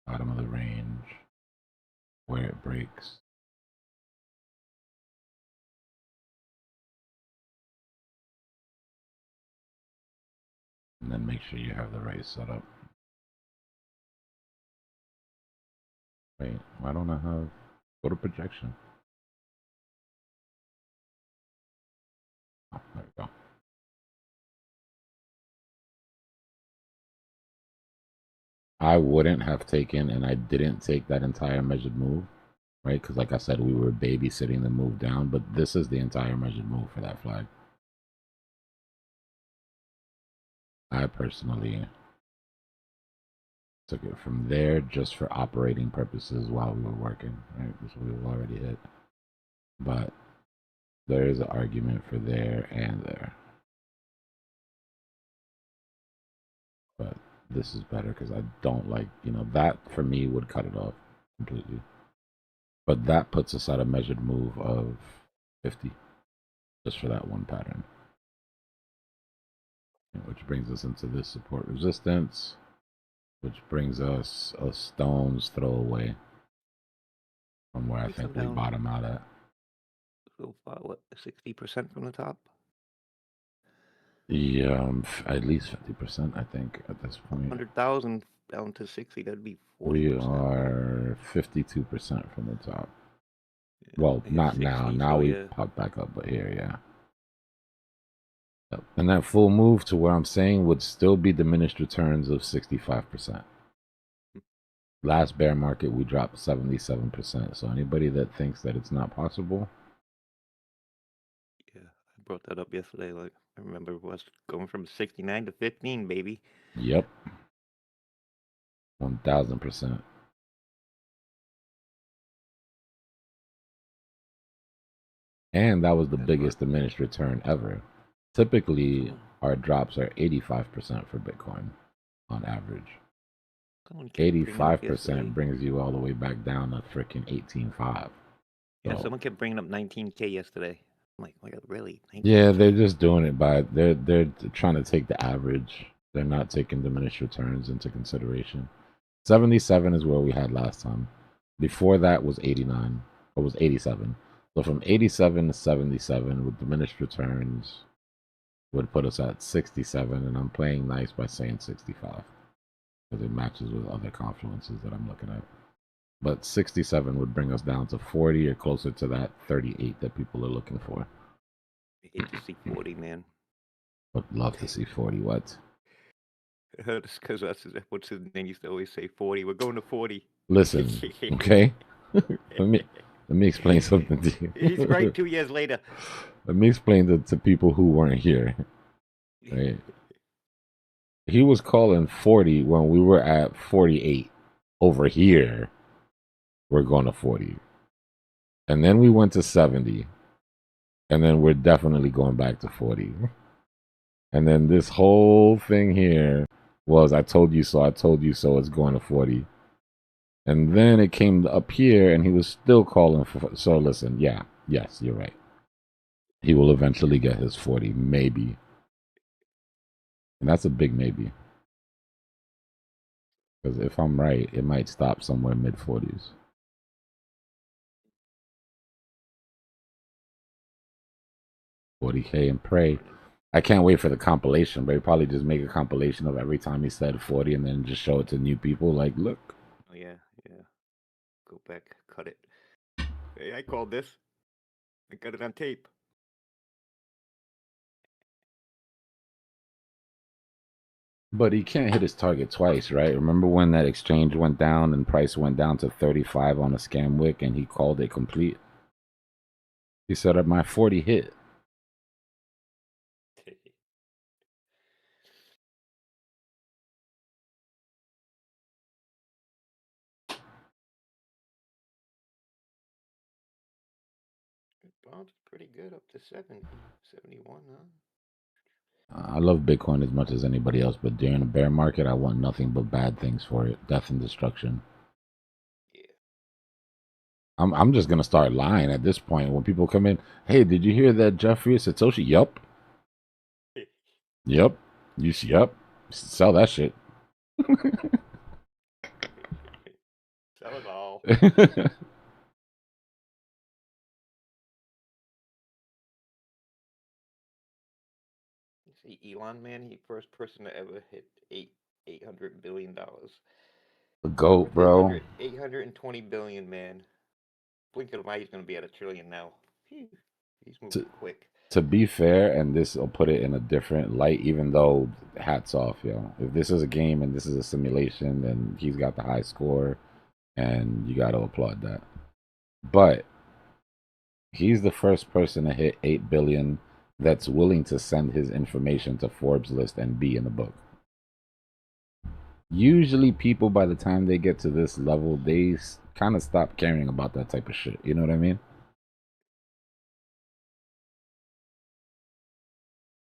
Bottom of the range. Where it breaks. And then make sure you have the right setup. Wait, why don't I have... Go to projection. Oh, there we go. I wouldn't have taken, and I didn't take that entire measured move, right? Because like I said, we were babysitting the move down, but this is the entire measured move for that flag. I personally took it from there just for operating purposes while we were working, right? Which we've already hit. But there is an argument for there and there. But this is better because I don't like, you know, that for me would cut it off completely. But that puts us at a measured move of 50 just for that one pattern. Which brings us into this support resistance, which brings us a stone's throw away from where I think we bottom out at. So far, what, 60% from the top? Yeah, at least 50%, I think, at this point. 100,000 down to 60, that'd be 40%. We are 52% from the top. Yeah, well, not 60, now. Now so we popped back up, but here, yeah. Yep. And that full move to where I'm saying would still be diminished returns of 65%. Last bear market, we dropped 77%. So anybody that thinks that it's not possible. Yeah, I brought that up yesterday. Like, I remember it was going from 69 to 15, baby. Yep. 1000%. And that was the biggest diminished return ever. Typically, our drops are 85% for Bitcoin on average. 85% brings you all the way back down to freaking 18.5. Yeah, someone kept bringing up 19K yesterday. I'm like, really? 19K? Yeah, they're just doing it by they're trying to take the average. They're not taking diminished returns into consideration. 77 is where we had last time. Before that was 89, or was 87. So from 87 to 77 with diminished returns would put us at 67, and I'm playing nice by saying 65 because it matches with other confluences that I'm looking at. But 67 would bring us down to 40 or closer to that 38 that people are looking for. I hate to see 40, man. Would love to see 40. What? It's because what's his name used to always say 40. We're going to 40. Listen, okay? let me explain something to you. He's right 2 years later. Let me explain to people who weren't here. Right? He was calling 40 when we were at 48. Over here, we're going to 40. And then we went to 70. And then we're definitely going back to 40. And then this whole thing here was I told you so, it's going to 40. And then it came up here and he was still calling for. So listen, yes, you're right. He will eventually get his 40, maybe. And that's a big maybe. Because if I'm right, it might stop somewhere mid 40s. $40K and pray. I can't wait for the compilation, but he probably just make a compilation of every time he said 40 and then just show it to new people. Like, look. Oh, yeah. Go back, cut it. Hey, I called this. I got it on tape. But he can't hit his target twice, right? Remember when that exchange went down and price went down to 35 on a scam wick and he called it complete? He said, my 40 hit. Bob's pretty good up to 70, 71, huh? I love Bitcoin as much as anybody else, but during a bear market, I want nothing but bad things for it. Death and destruction. Yeah. I'm just gonna start lying at this point. When people come in, hey, did you hear that Jeffrey Satoshi? Yup. Yup. Yup. Sell that shit. Sell it all. See, Elon, man, he first person to ever hit $800 billion. The GOAT, bro. 820 billion, man. Blink of an eye, he's gonna be at $1 trillion now. Phew. He's moving quick. To be fair, and this will put it in a different light, even though hats off, yo. If this is a game and this is a simulation, then he's got the high score, and you got to applaud that. But he's the first person to hit 8 billion that's willing to send his information to Forbes list and be in the book. Usually people, by the time they get to this level, they kind of stop caring about that type of shit. You know what I mean?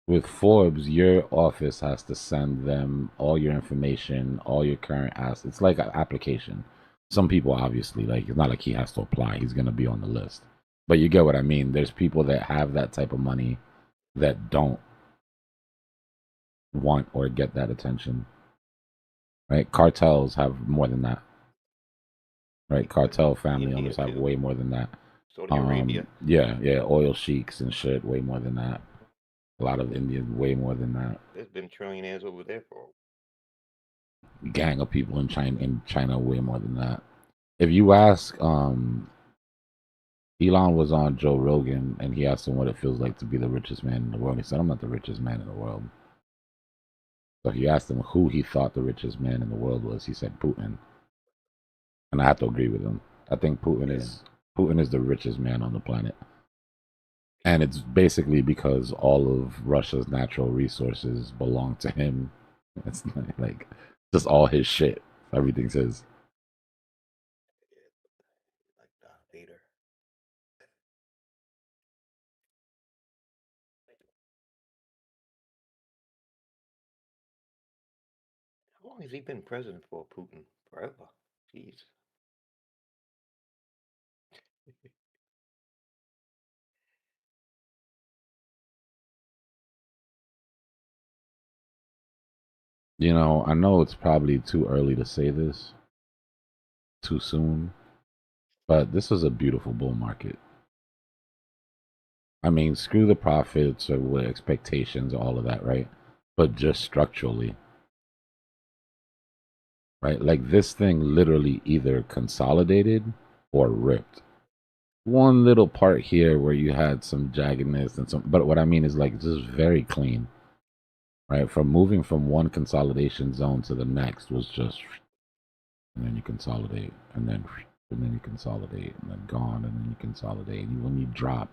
With Forbes, your office has to send them all your information, all your current assets. It's like an application. Some people, obviously, like, it's not like he has to apply. He's going to be on the list. But you get what I mean. There's people that have that type of money that don't want or get that attention. Right? Cartels have more than that. Right? Cartel family owners have way more than that. Saudi Arabia. Yeah. Oil sheiks and shit, way more than that. A lot of Indians, way more than that. There's been trillionaires over there for gang of people in China, way more than that. If you ask, Elon was on Joe Rogan and he asked him what it feels like to be the richest man in the world. He said, I'm not the richest man in the world. So if you asked him who he thought the richest man in the world was, he said Putin. And I have to agree with him. I think Putin is the richest man on the planet. And it's basically because all of Russia's natural resources belong to him. It's like just all his shit. Everything's his. like Darth Vader. How long has he been president for, Putin? Forever. Jeez. You know, I know it's probably too early to say this, too soon. But this is a beautiful bull market. I mean, screw the profits or what expectations, all of that, right? But just structurally, right? Like this thing literally either consolidated or ripped. One little part here where you had some jaggedness and some, but what I mean is like just very clean, right? From moving from one consolidation zone to the next was just, and then you consolidate, and then you consolidate, and then gone, and then you consolidate. And when you drop,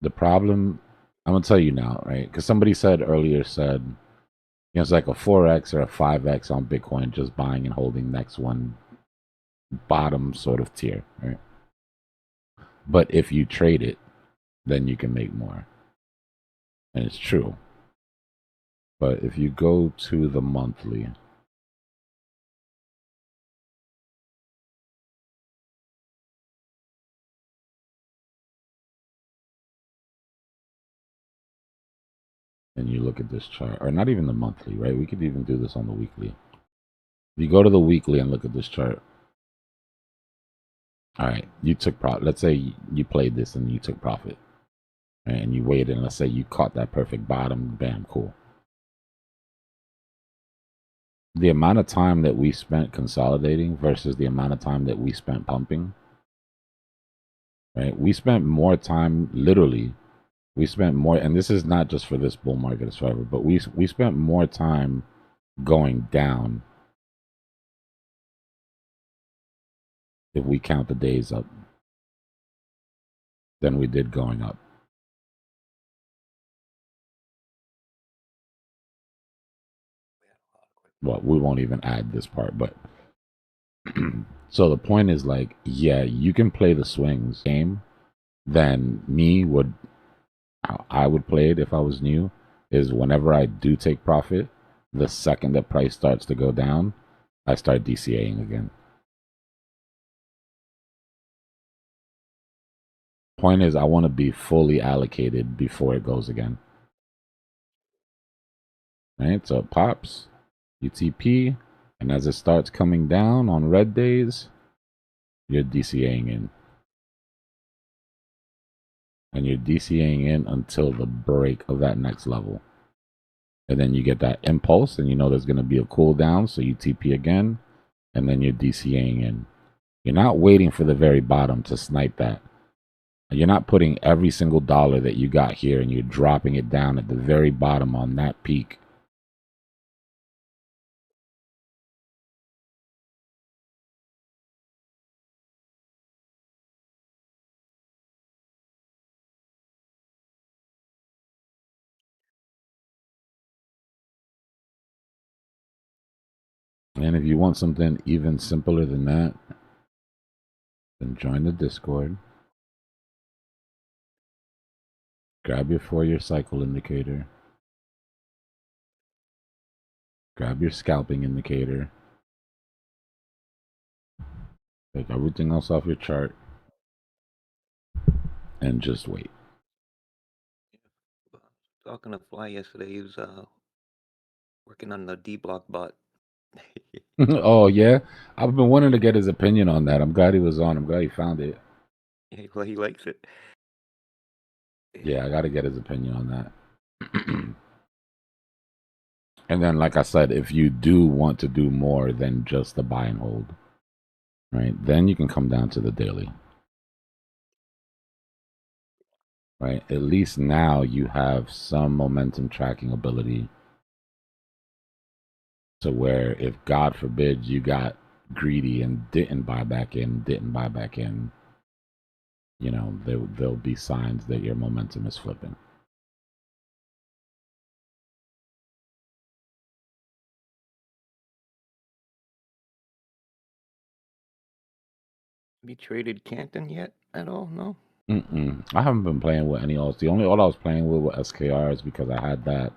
the problem, I'm gonna tell you now, right? Because somebody said earlier, it's like a 4x or a 5x on Bitcoin, just buying and holding next one bottom sort of tier, right? But if you trade it, then you can make more. And it's true. But if you go to the monthly, and you look at this chart, or not even the monthly, right? We could even do this on the weekly. If you go to the weekly and look at this chart, all right, you took profit. Let's say you played this and you took profit, right? And you waited, and let's say you caught that perfect bottom, bam, cool. The amount of time that we spent consolidating versus the amount of time that we spent pumping, right? We spent more time, literally, we spent more, and this is not just for this bull market, it's forever, but we spent more time going down if we count the days up than we did going up. Well, we won't even add this part, but so the point is like, yeah, you can play the swings game. Then how I would play it if I was new is whenever I do take profit, the second the price starts to go down, I start DCAing again. Point is, I want to be fully allocated before it goes again. Right? So it pops, UTP, and as it starts coming down on red days, you're DCAing in. And you're DCAing in until the break of that next level. And then you get that impulse, and you know there's going to be a cool down, so you TP again, and then you're DCAing in. You're not waiting for the very bottom to snipe that. You're not putting every single dollar that you got here and you're dropping it down at the very bottom on that peak. And if you want something even simpler than that, then join the Discord. Grab your 4-year cycle indicator. Grab your scalping indicator. Take everything else off your chart. And just wait. Talking to Fly yesterday, he was working on the Dbloc bot. Oh, yeah? I've been wanting to get his opinion on that. I'm glad he was on. I'm glad he found it. Yeah, well, he likes it. Yeah, I got to get his opinion on that. And then, like I said, if you do want to do more than just the buy and hold, right, then you can come down to the daily. Right? At least now you have some momentum tracking ability to where if, God forbid, you got greedy and didn't buy back in, you know, there'll be signs that your momentum is flipping. Have you traded Canton yet at all? No? I haven't been playing with any alts. The only alt I was playing with were SKRs because I had that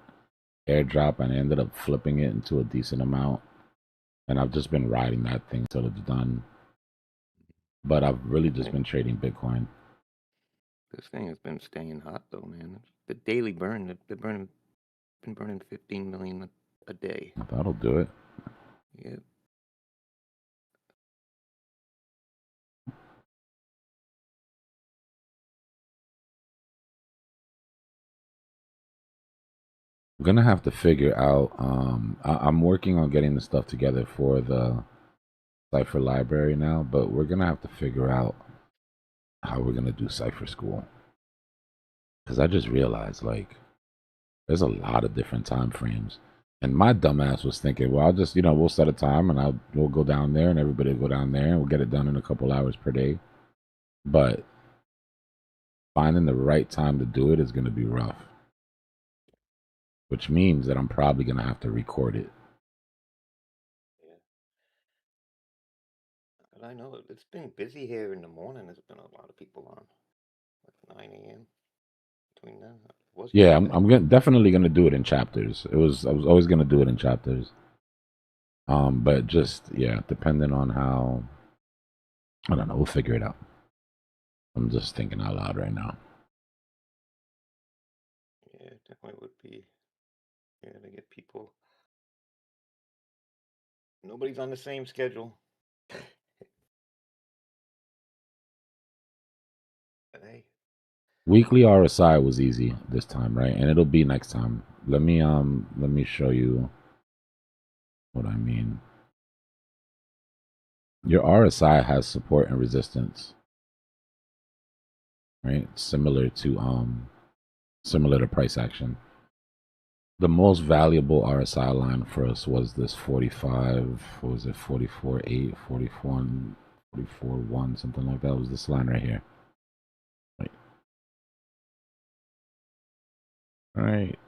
airdrop and I ended up flipping it into a decent amount. And I've just been riding that thing till it's done. But I've really just been trading Bitcoin. This thing has been staying hot though, man. The daily burn, they're been burning 15 million a day. That'll do it. Yeah. I'm gonna have to figure out. I'm working on getting the stuff together for the Cypher library now, but we're gonna have to figure out how we're gonna do Cypher school. Because I just realized, like, there's a lot of different time frames. And my dumbass was thinking, well, I'll just, we'll set a time and we'll go down there and everybody will go down there and we'll get it done in a couple hours per day. But finding the right time to do it is going to be rough. Which means that I'm probably going to have to record it. Yeah. But I know it's been busy here in the morning. There's been a lot of people on, like 9 a.m. between then. Yeah, I'm definitely going to do it in chapters. I was always going to do it in chapters. But just, depending on how, I don't know, we'll figure it out. I'm just thinking out loud right now. Yeah, it definitely would be. Yeah, to get people. Nobody's on the same schedule. But hey. Weekly RSI was easy this time, right? And it'll be next time. Let me show you what I mean. Your RSI has support and resistance, right? Similar to price action. The most valuable RSI line for us was this 45, what was it, 44.8, 44.1, something like that. It was this line right here. Right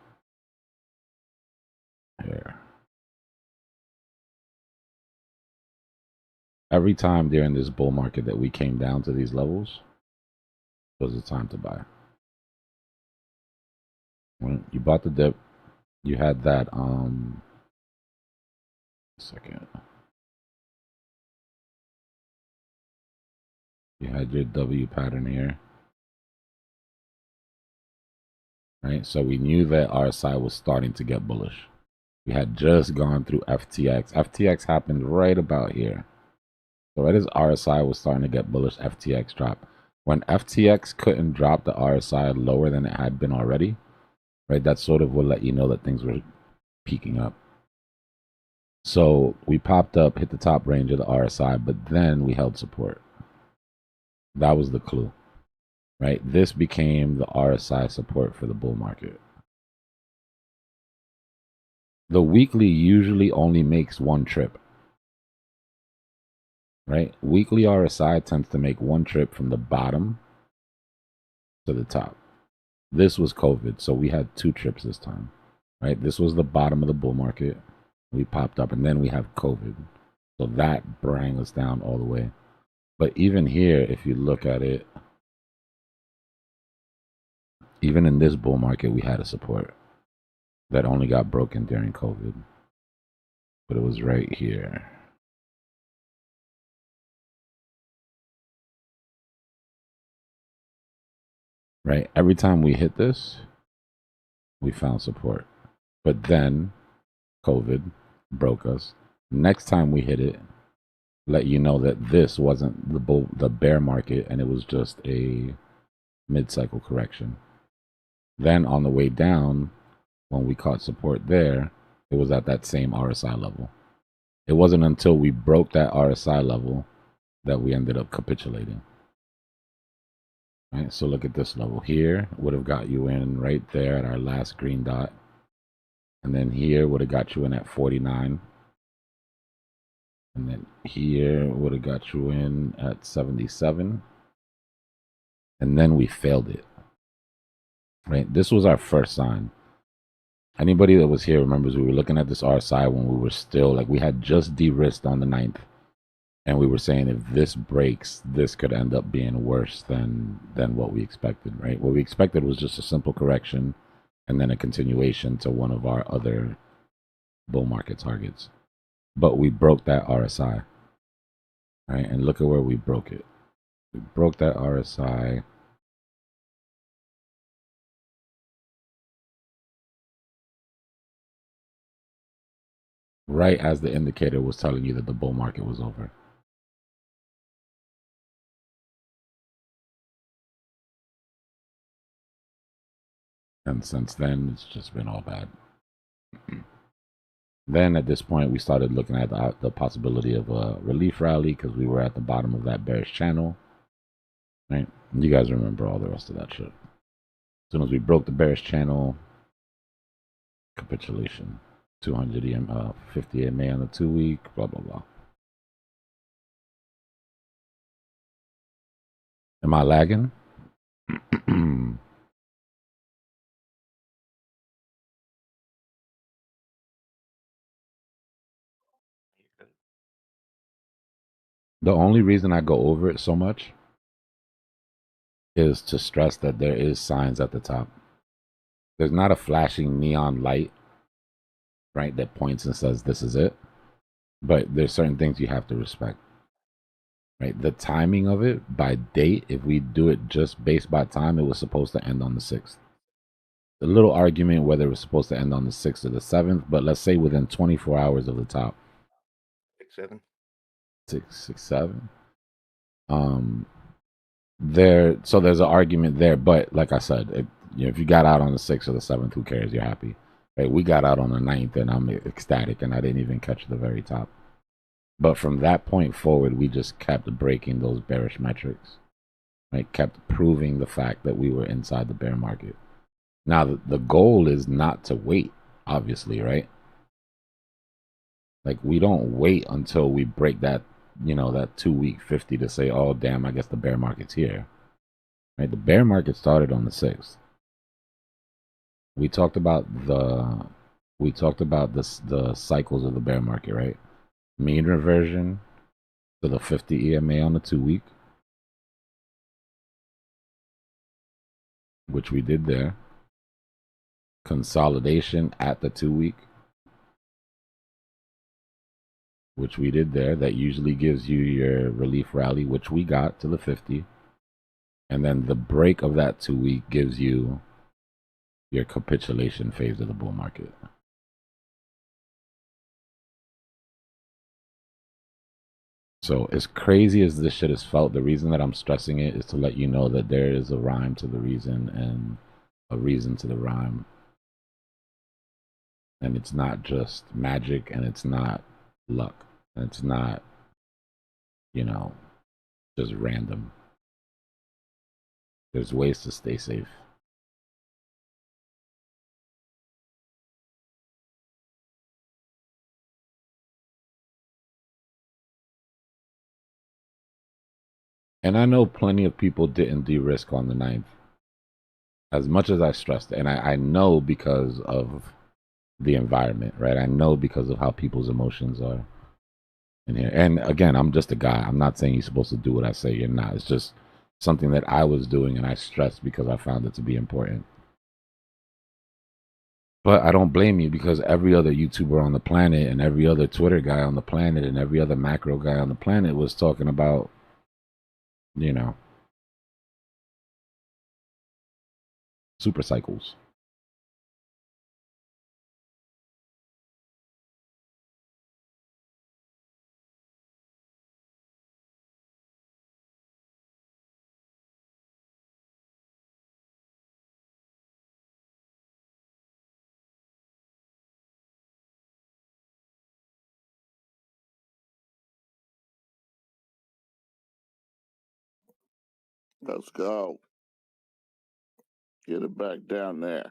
here. Every time during this bull market that we came down to these levels was the time to buy. When you bought the dip, you had that second. You had your W pattern here. Right? So we knew that RSI was starting to get bullish. We had just gone through FTX. FTX happened right about here. So right as RSI was starting to get bullish, FTX dropped. When FTX couldn't drop the RSI lower than it had been already, right, that sort of will let you know that things were peaking up. So we popped up, hit the top range of the RSI, but then we held support. That was the clue, right? This became the RSI support for the bull market. The weekly usually only makes one trip, right? Weekly RSI tends to make one trip from the bottom to the top. This was COVID, so we had two trips this time, right? This was the bottom of the bull market. We popped up, and then we have COVID. So that brought us down all the way. But even here, if you look at it, even in this bull market, we had a support that only got broken during COVID. But it was right here. Right? Every time we hit this, we found support. But then COVID broke us. Next time we hit it, let you know that this wasn't the bear market and it was just a mid-cycle correction. Then on the way down, when we caught support there, it was at that same RSI level. It wasn't until we broke that RSI level that we ended up capitulating. Right, so look at this level here. Would have got you in right there at our last green dot. And then here would have got you in at 49. And then here would have got you in at 77. And then we failed it. Right, this was our first sign. Anybody that was here remembers we were looking at this RSI when we were still, like, we had just de-risked on the 9th. And we were saying if this breaks, this could end up being worse than what we expected, right? What we expected was just a simple correction and then a continuation to one of our other bull market targets. But we broke that RSI, right? And look at where we broke it. We broke that RSI. Right as the indicator was telling you that the bull market was over. And since then, it's just been all bad. Then at this point, we started looking at the possibility of a relief rally because we were at the bottom of that bearish channel. Right? You guys remember all the rest of that shit. As soon as we broke the bearish channel, capitulation. 200 50 EMA on the 2 week, blah, blah, blah. Am I lagging? The only reason I go over it so much is to stress that there is signs at the top. There's not a flashing neon light, right, that points and says this is it. But there's certain things you have to respect. Right? The timing of it by date, if we do it just based by time, it was supposed to end on the 6th. A little argument whether it was supposed to end on the 6th or the 7th, but let's say within 24 hours of the top. 6, 7. 6, 7. So there's an argument there, but like I said, if you got out on the 6th or the 7th, who cares? You're happy. Right? We got out on the 9th and I'm ecstatic and I didn't even catch the very top. But from that point forward, we just kept breaking those bearish metrics. Right? Kept proving the fact that we were inside the bear market. Now, the goal is not to wait, obviously, right? Like, we don't wait until we break that, that 2 week 50 to say, oh, damn, I guess the bear market's here. Right? The bear market started on the 6th. We talked about the cycles of the bear market, right? Mean reversion to the 50 EMA on the 2 week, which we did there. Consolidation at the 2 week, which we did there. That usually gives you your relief rally, which we got to the 50. And then the break of that 2 week gives you your capitulation phase of the bull market. So as crazy as this shit has felt, the reason that I'm stressing it is to let you know that there is a rhyme to the reason and a reason to the rhyme. And it's not just magic and it's not luck. And it's not, just random. There's ways to stay safe. And I know plenty of people didn't de-risk on the 9th. As much as I stressed it. And I know because of the environment, right? I know because of how people's emotions are in here. And again, I'm just a guy. I'm not saying you're supposed to do what I say you're not. It's just something that I was doing and I stressed because I found it to be important. But I don't blame you because every other YouTuber on the planet and every other Twitter guy on the planet and every other macro guy on the planet was talking about, super cycles. Let's go. Get it back down there.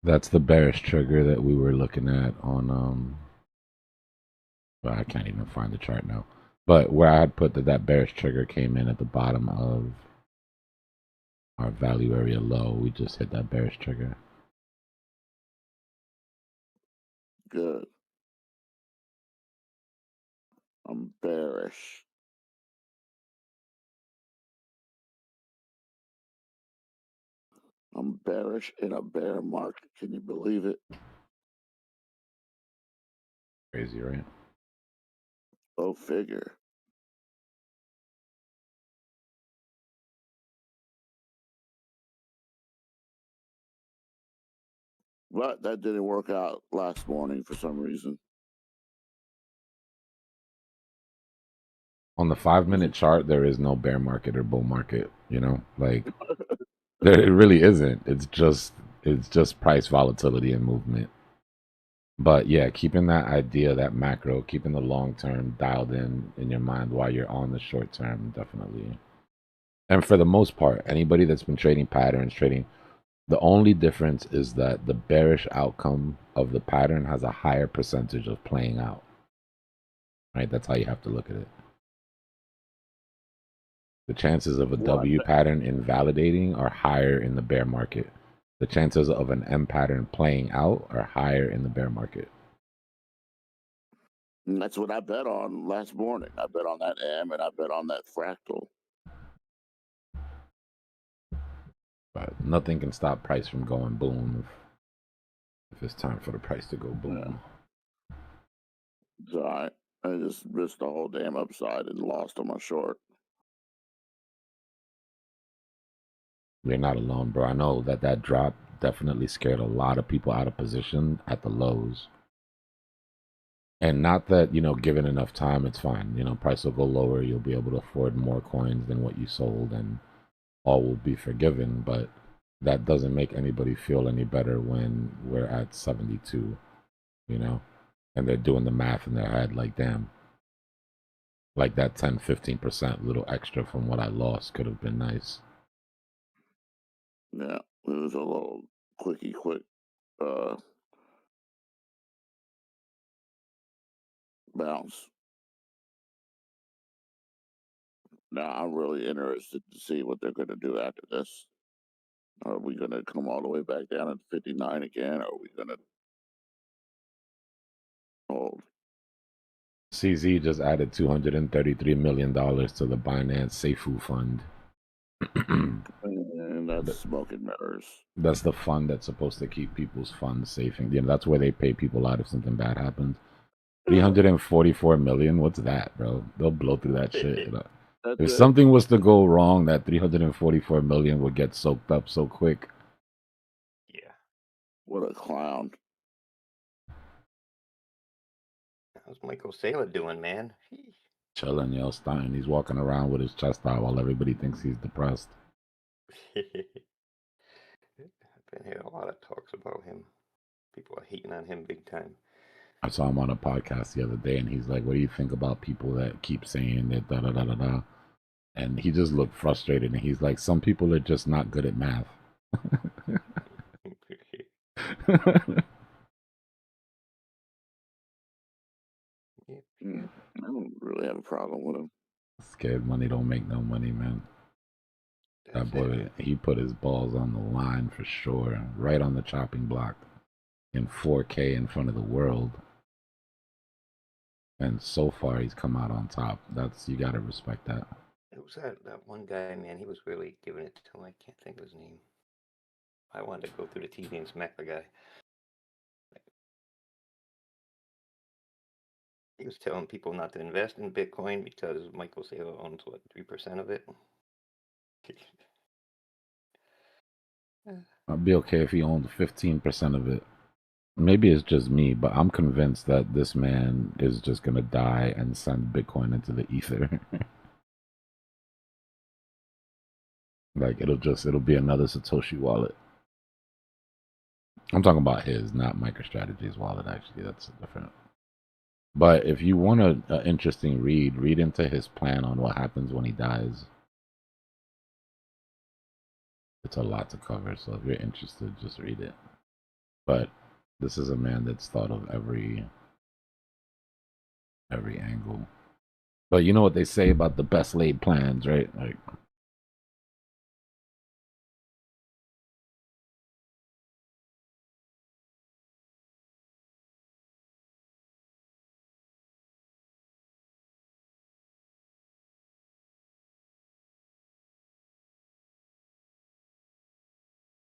That's the bearish trigger that we were looking at on well, I can't even find the chart now. But where I had put that bearish trigger came in at the bottom of our value area low. We just hit that bearish trigger. Good. I'm bearish. I'm bearish in a bear market. Can you believe it? Crazy, right? Go figure. But that didn't work out last morning for some reason. On the 5-minute chart, there is no bear market or bull market, like It really isn't. It's just price volatility and movement. But yeah, keeping that idea, that macro, keeping the long term dialed in your mind while you're on the short term, definitely. And for the most part, anybody that's been trading patterns, the only difference is that the bearish outcome of the pattern has a higher percentage of playing out. Right? That's how you have to look at it. The chances of a W pattern invalidating are higher in the bear market. The chances of an M pattern playing out are higher in the bear market. And that's what I bet on last morning. I bet on that M and I bet on that fractal. But nothing can stop price from going boom if it's time for the price to go boom. Yeah. So I just risked the whole damn upside and lost on my short. You're not alone, bro. I know that drop definitely scared a lot of people out of position at the lows. And not that, given enough time, it's fine. Price will go lower. You'll be able to afford more coins than what you sold and all will be forgiven. But that doesn't make anybody feel any better when we're at 72, and they're doing the math in their head like, damn, like that 10, 15% little extra from what I lost could have been nice. Yeah, it was a little quick bounce. Now I'm really interested to see what they're going to do after this. Are we going to come all the way back down at 59 again? Or are we going to hold? CZ just added $233 million to the Binance Seifu Fund. And that's smoke and mirrors. That's the fund that's supposed to keep people's funds safe. And that's where they pay people out if something bad happens. 344 million. What's that, bro? They'll blow through that shit. If something was to go wrong, that 344 million would get soaked up so quick. Yeah. What a clown. How's Michael Saylor doing, man? Chilling, yo, Stein. He's walking around with his chest out while everybody thinks he's depressed. I've been hearing a lot of talks about him. People are hating on him big time. I saw him on a podcast the other day, and he's like, "What do you think about people that keep saying that da da da da da?" And he just looked frustrated, and he's like, "Some people are just not good at math." I don't really have a problem with him. Scared money don't make no money, man. That boy, he put his balls on the line for sure, right on the chopping block in 4K in front of the world. And so far, he's come out on top. You got to respect that. It was that one guy, man. He was really giving it to him. I can't think of his name. I wanted to go through the TV and smack the guy. He was telling people not to invest in Bitcoin because Michael Saylor owns, 3% of it? I'd be okay if he owned 15% of it. Maybe it's just me, but I'm convinced that this man is just going to die and send Bitcoin into the ether. Like, it'll be another Satoshi wallet. I'm talking about his, not MicroStrategy's wallet, actually. That's different. But if you want an interesting read into his plan on what happens when he dies. It's a lot to cover, so if you're interested, just read it. But this is a man that's thought of every angle. But you know what they say about the best laid plans, right? Like,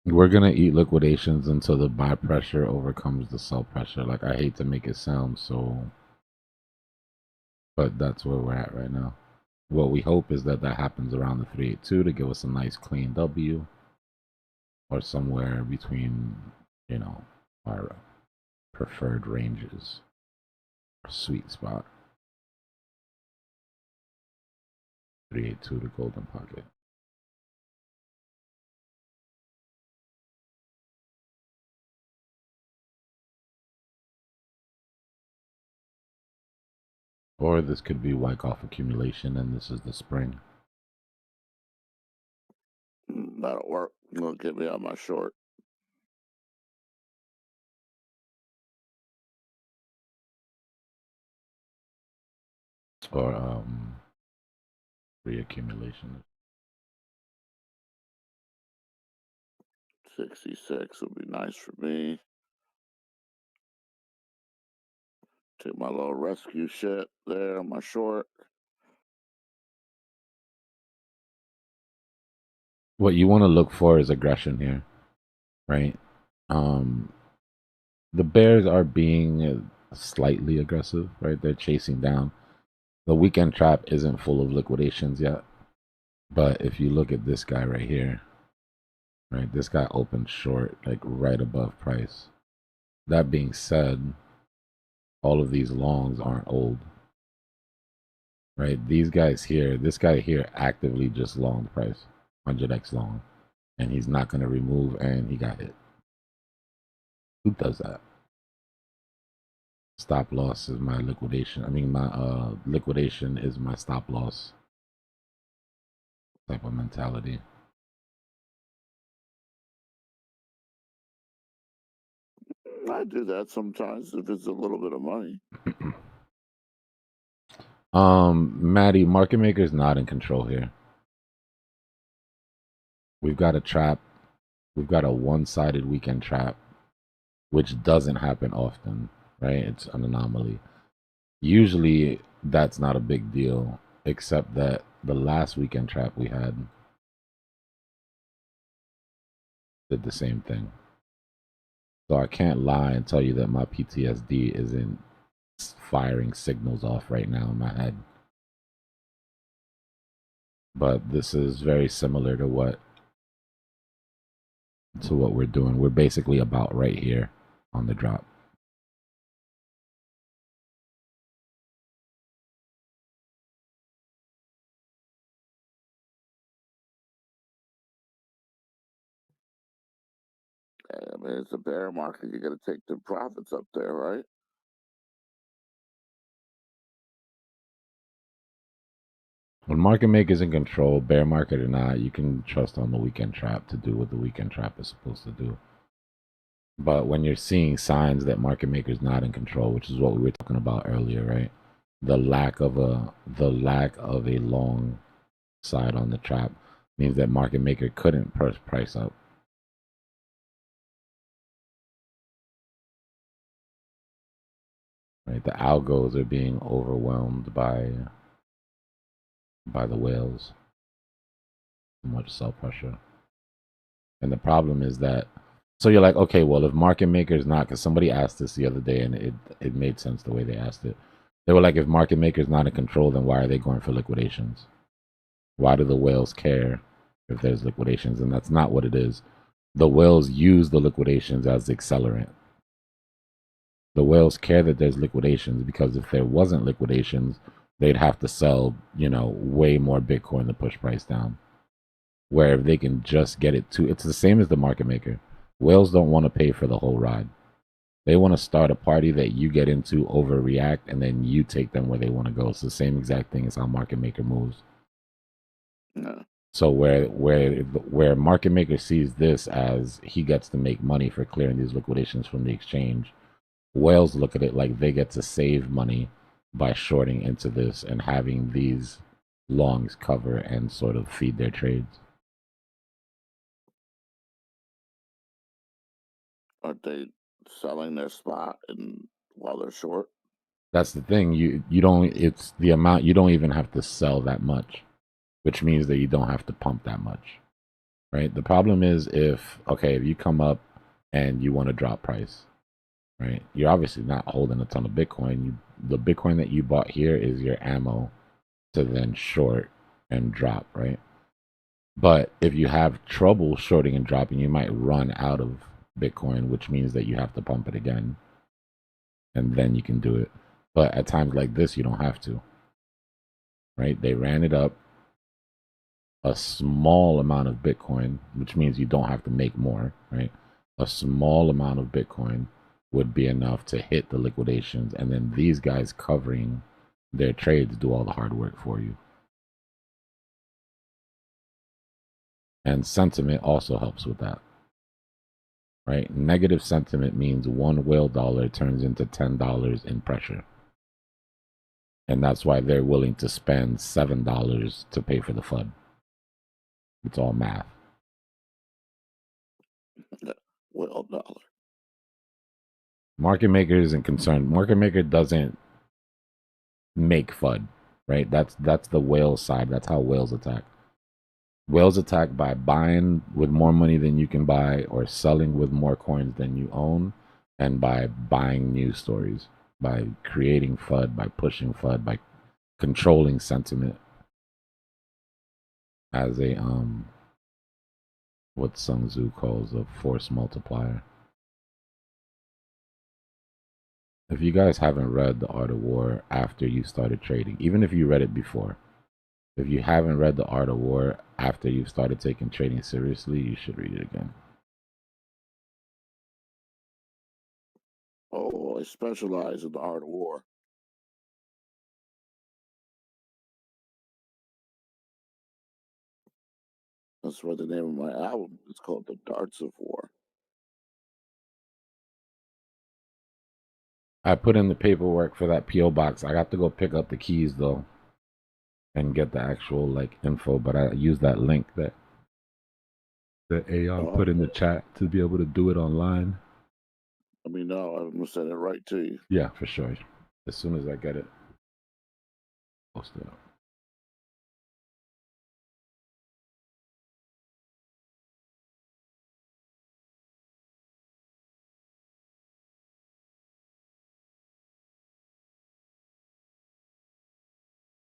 we're gonna eat liquidations until the buy pressure overcomes the sell pressure. Like, I hate to make it sound so, but that's where we're at right now. What we hope is that happens around the 382 to give us a nice clean W, or somewhere between, our preferred ranges, our sweet spot. 382 to golden pocket. Or this could be Wyckoff accumulation, and this is the spring. That'll work. It'll get me on my short. Or reaccumulation. 66 would be nice for me. Take my little rescue shit there on my short. What you want to look for is aggression here, right? The bears are being slightly aggressive, right? They're chasing down. The weekend trap isn't full of liquidations yet. But if you look at this guy right here, right? This guy opened short, like right above price. That being said, all of these longs aren't old, right? These guys here, this guy here actively just longed price, 100x long, and he's not going to remove, and he got hit. Who does that? Stop loss is my liquidation. I mean, my liquidation is my stop loss type of mentality. I do that sometimes if it's a little bit of money. Maddie, market maker's not in control here. We've got a trap. We've got a one-sided weekend trap, which doesn't happen often, right? It's an anomaly. Usually that's not a big deal, except that the last weekend trap we had did the same thing. So I can't lie and tell you that my PTSD isn't firing signals off right now in my head. But this is very similar to what we're doing. We're basically about right here on the drop. I mean, it's a bear market. You got to take the profits up there, right? When market maker's in control, bear market or not, you can trust on the weekend trap to do what the weekend trap is supposed to do. But when you're seeing signs that market maker's not in control, which is what we were talking about earlier, right? The lack of a long side on the trap means that market maker couldn't push price up. Right? The algos are being overwhelmed by the whales. Too much sell pressure. And the problem is that, so you're like, okay, well, if market maker's not, because somebody asked this the other day and it made sense the way they asked it. They were like, if market maker's not in control, then why are they going for liquidations? Why do the whales care if there's liquidations? And that's not what it is. The whales use the liquidations as the accelerant. The whales care that there's liquidations because if there wasn't liquidations, they'd have to sell, way more Bitcoin to push price down. Where if they can just get it to, it's the same as the market maker. Whales don't want to pay for the whole ride. They want to start a party that you get into, overreact, and then you take them where they want to go. It's the same exact thing as how market maker moves. No. So where market maker sees this as he gets to make money for clearing these liquidations from the exchange, whales look at it like they get to save money by shorting into this and having these longs cover and sort of feed their trades. Aren't they selling their spot and while they're short? That's the thing. You don't. It's the amount. You don't even have to sell that much, which means that you don't have to pump that much, right? The problem is if you come up and you want to drop price, right? You're obviously not holding a ton of Bitcoin. The Bitcoin that you bought here is your ammo to then short and drop, right? But if you have trouble shorting and dropping, you might run out of Bitcoin, which means that you have to pump it again, and then you can do it. But at times like this, you don't have to, right? They ran it up a small amount of Bitcoin, which means you don't have to make more, right? A small amount of Bitcoin would be enough to hit the liquidations, and then these guys covering Their trades do all the hard work for you. And sentiment also helps with that. Right? Negative sentiment means one whale dollar turns into $10 in pressure. And that's why they're willing to spend $7 to pay for the FUD. It's all math. Well, dollar. Market maker isn't concerned. Market maker doesn't make FUD, right? That's the whale side. That's how whales attack. Whales attack by buying with more money than you can buy or selling with more coins than you own, and by buying news stories, by creating FUD, by pushing FUD, by controlling sentiment as a what Sun Tzu calls a force multiplier. If you guys haven't read The Art of War after you started trading, even if you read it before, if you haven't read The Art of War after you've started taking trading seriously, you should read it again. Oh, I specialize in the art of war. That's what the name of my album is called, The Darts of War. I put in the paperwork for that P.O. box. I got to go pick up the keys though and get the actual like info, but I used that link that AR put in the chat to be able to do it online. Let me know. I'm gonna send it right to you. Yeah, for sure. As soon as I get it, post it up.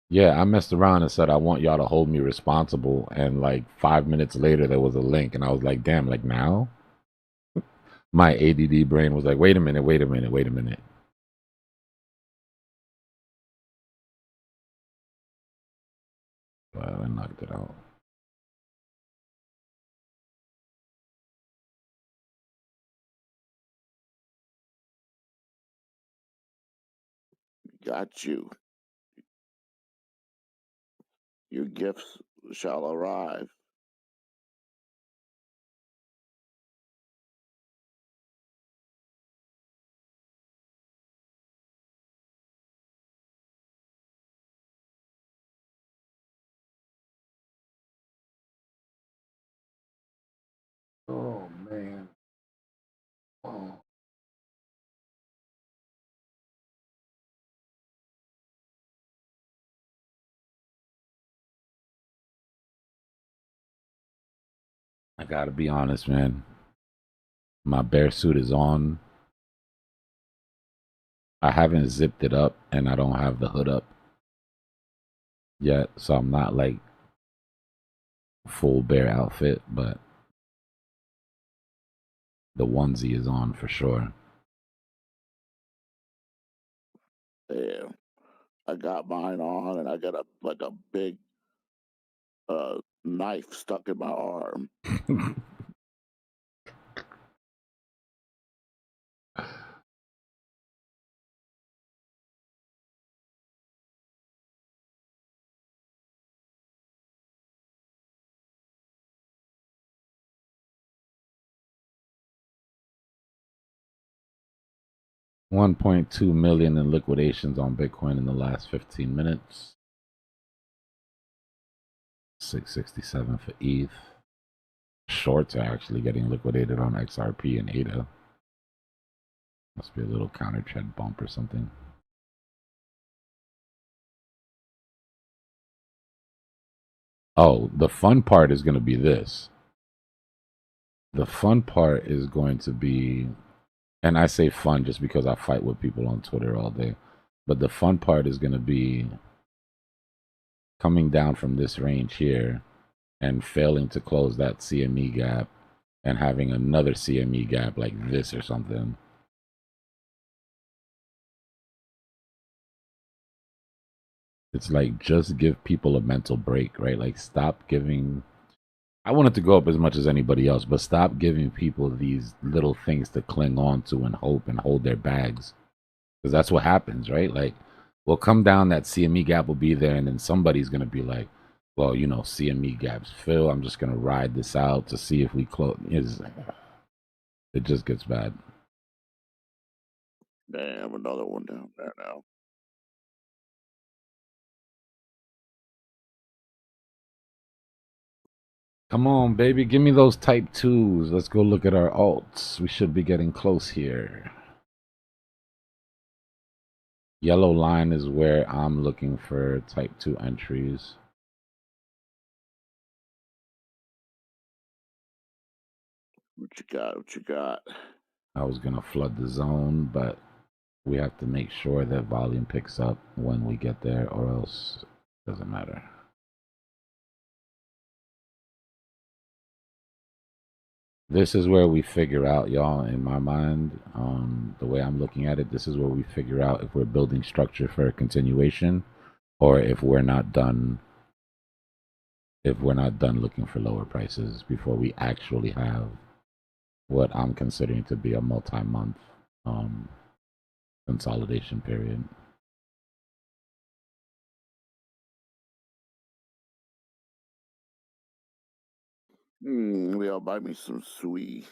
Yeah, I messed around and said I want y'all to hold me responsible, and like 5 minutes later there was a link, and I was like, damn, like now? My ADD brain was like, wait a minute. But I knocked it out. Got you. Your gifts shall arrive. Oh man. Oh. I gotta be honest, man. My bear suit is on. I haven't zipped it up, and I don't have the hood up yet, so I'm not like full bear outfit, but the onesie is on for sure. Yeah, I got mine on, and I got a big knife stuck in my arm. $1.2 million in liquidations on Bitcoin in the last 15 minutes. 667 for ETH. Shorts are actually getting liquidated on XRP and ADA. Must be a little counter trend bump or something. Oh, the fun part is going to be this. The fun part is going to be, and I say fun just because I fight with people on Twitter all day, but the fun part is going to be coming down from this range here and failing to close that CME gap and having another CME gap like this or something. It's like, just give people a mental break, right? Like, stop giving. I want it to go up as much as anybody else, but stop giving people these little things to cling on to and hope and hold their bags. Because that's what happens, right? Like, We'll come down, that CME gap will be there, and then somebody's gonna be like, well, you know, CME gaps fill. I'm just gonna ride this out to see if we close. It just gets bad. Damn, another one down there now. Come on, baby. Give me those type 2s. Let's go look at our alts. We should be getting close here. Yellow line is where I'm looking for type 2 entries. What you got? What you got? I was going to flood the zone, but we have to make sure that volume picks up when we get there, or else it doesn't matter. This is where we figure out, y'all, in my mind, the way I'm looking at it, this is where we figure out if we're building structure for a continuation or if we're not done looking for lower prices before we actually have what I'm considering to be a multi-month consolidation period. Maybe I'll buy me some sui.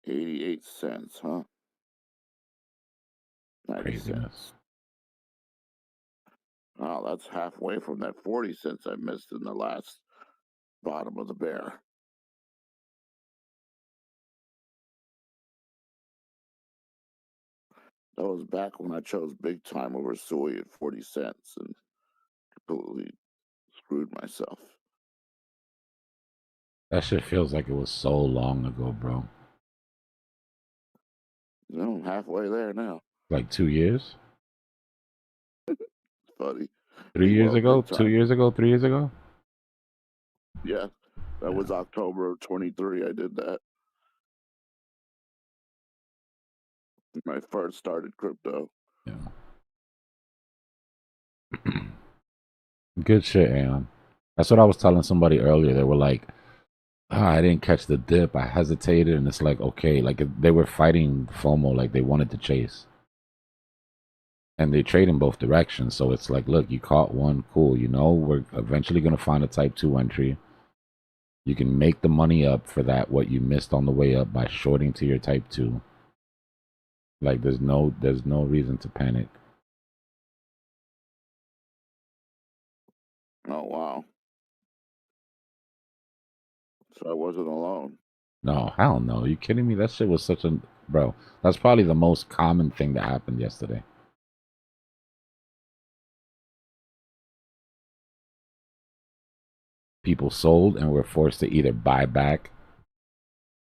88 cents, huh? 90 Craziness. cents. Oh, that's halfway from that 40 cents I missed in the last bottom of the bear. That was back when I chose big time over soy at 40 cents and completely screwed myself. That shit feels like it was so long ago, bro. You know, I'm halfway there now. Like 2 years? Funny. 3 years Well, ago? big 2 time. years ago? 3 years ago? Yeah, that was October of 23. I did that. When I first started crypto. Yeah. Good shit, Aeon. That's what I was telling somebody earlier. They were like, I didn't catch the dip. I hesitated. And it's like, okay, like they were fighting FOMO, like they wanted to chase. And they trade in both directions. So it's like, look, you caught one, cool. You know, we're eventually going to find a type 2 entry. You can make the money up for that, what you missed on the way up by shorting to your type 2. Like there's no reason to panic. Oh, wow. So I wasn't alone. No, hell no. Are you kidding me? That shit was such a... Bro, that's probably the most common thing that happened yesterday. People sold and were forced to either buy back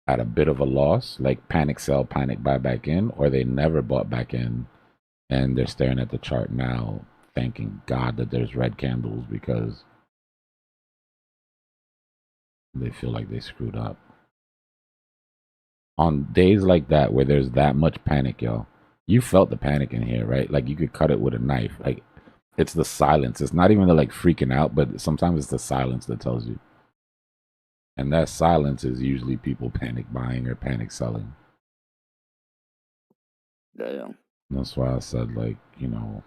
at a bit of a loss, like panic sell, panic buy back in, or they never bought back in and they're staring at the chart now, thanking God that there's red candles because they feel like they screwed up. On days like that where there's that much panic, yo, you felt the panic in here, right? Like you could cut it with a knife. Like it's the silence. It's not even the like freaking out, but sometimes it's the silence that tells you. And that silence is usually people panic buying or panic selling. Yeah. That's why I said, like, you know,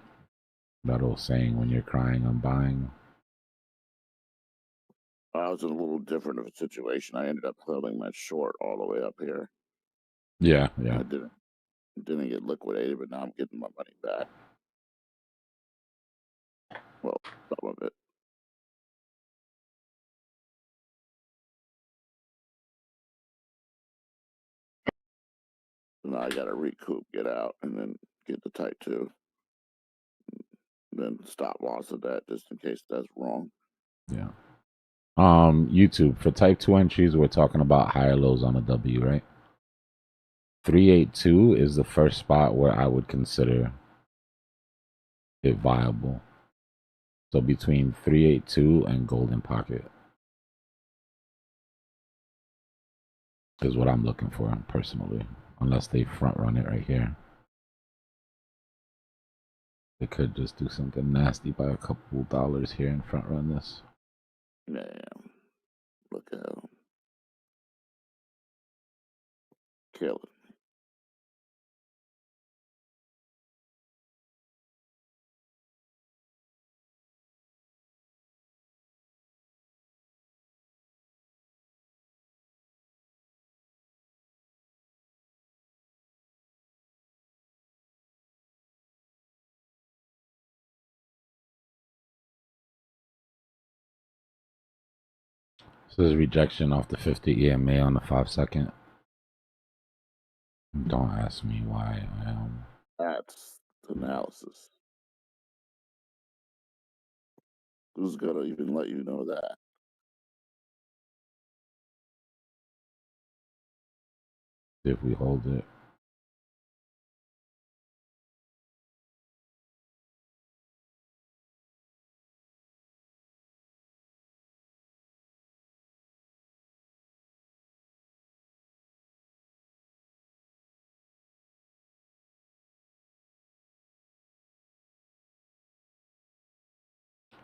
that old saying, when you're crying, I'm buying. I was in a little different of a situation. I ended up holding my short all the way up here. Yeah. I didn't get liquidated, but now I'm getting my money back. Well, some of it. So now I got to recoup, get out, and then get the type 2. Then stop loss of that just in case that's wrong. Yeah. YouTube, for type 2 entries, we're talking about higher lows on a W, right? 382 is the first spot where I would consider it viable. So between 382 and golden pocket is what I'm looking for personally, unless they front run it right here. They could just do something nasty by a couple dollars here and front run this. Yeah. Look out. Kill it. So there's rejection off the 50 EMA on the 5-second. Don't ask me why. That's analysis. Who's gonna even let you know that? If we hold it.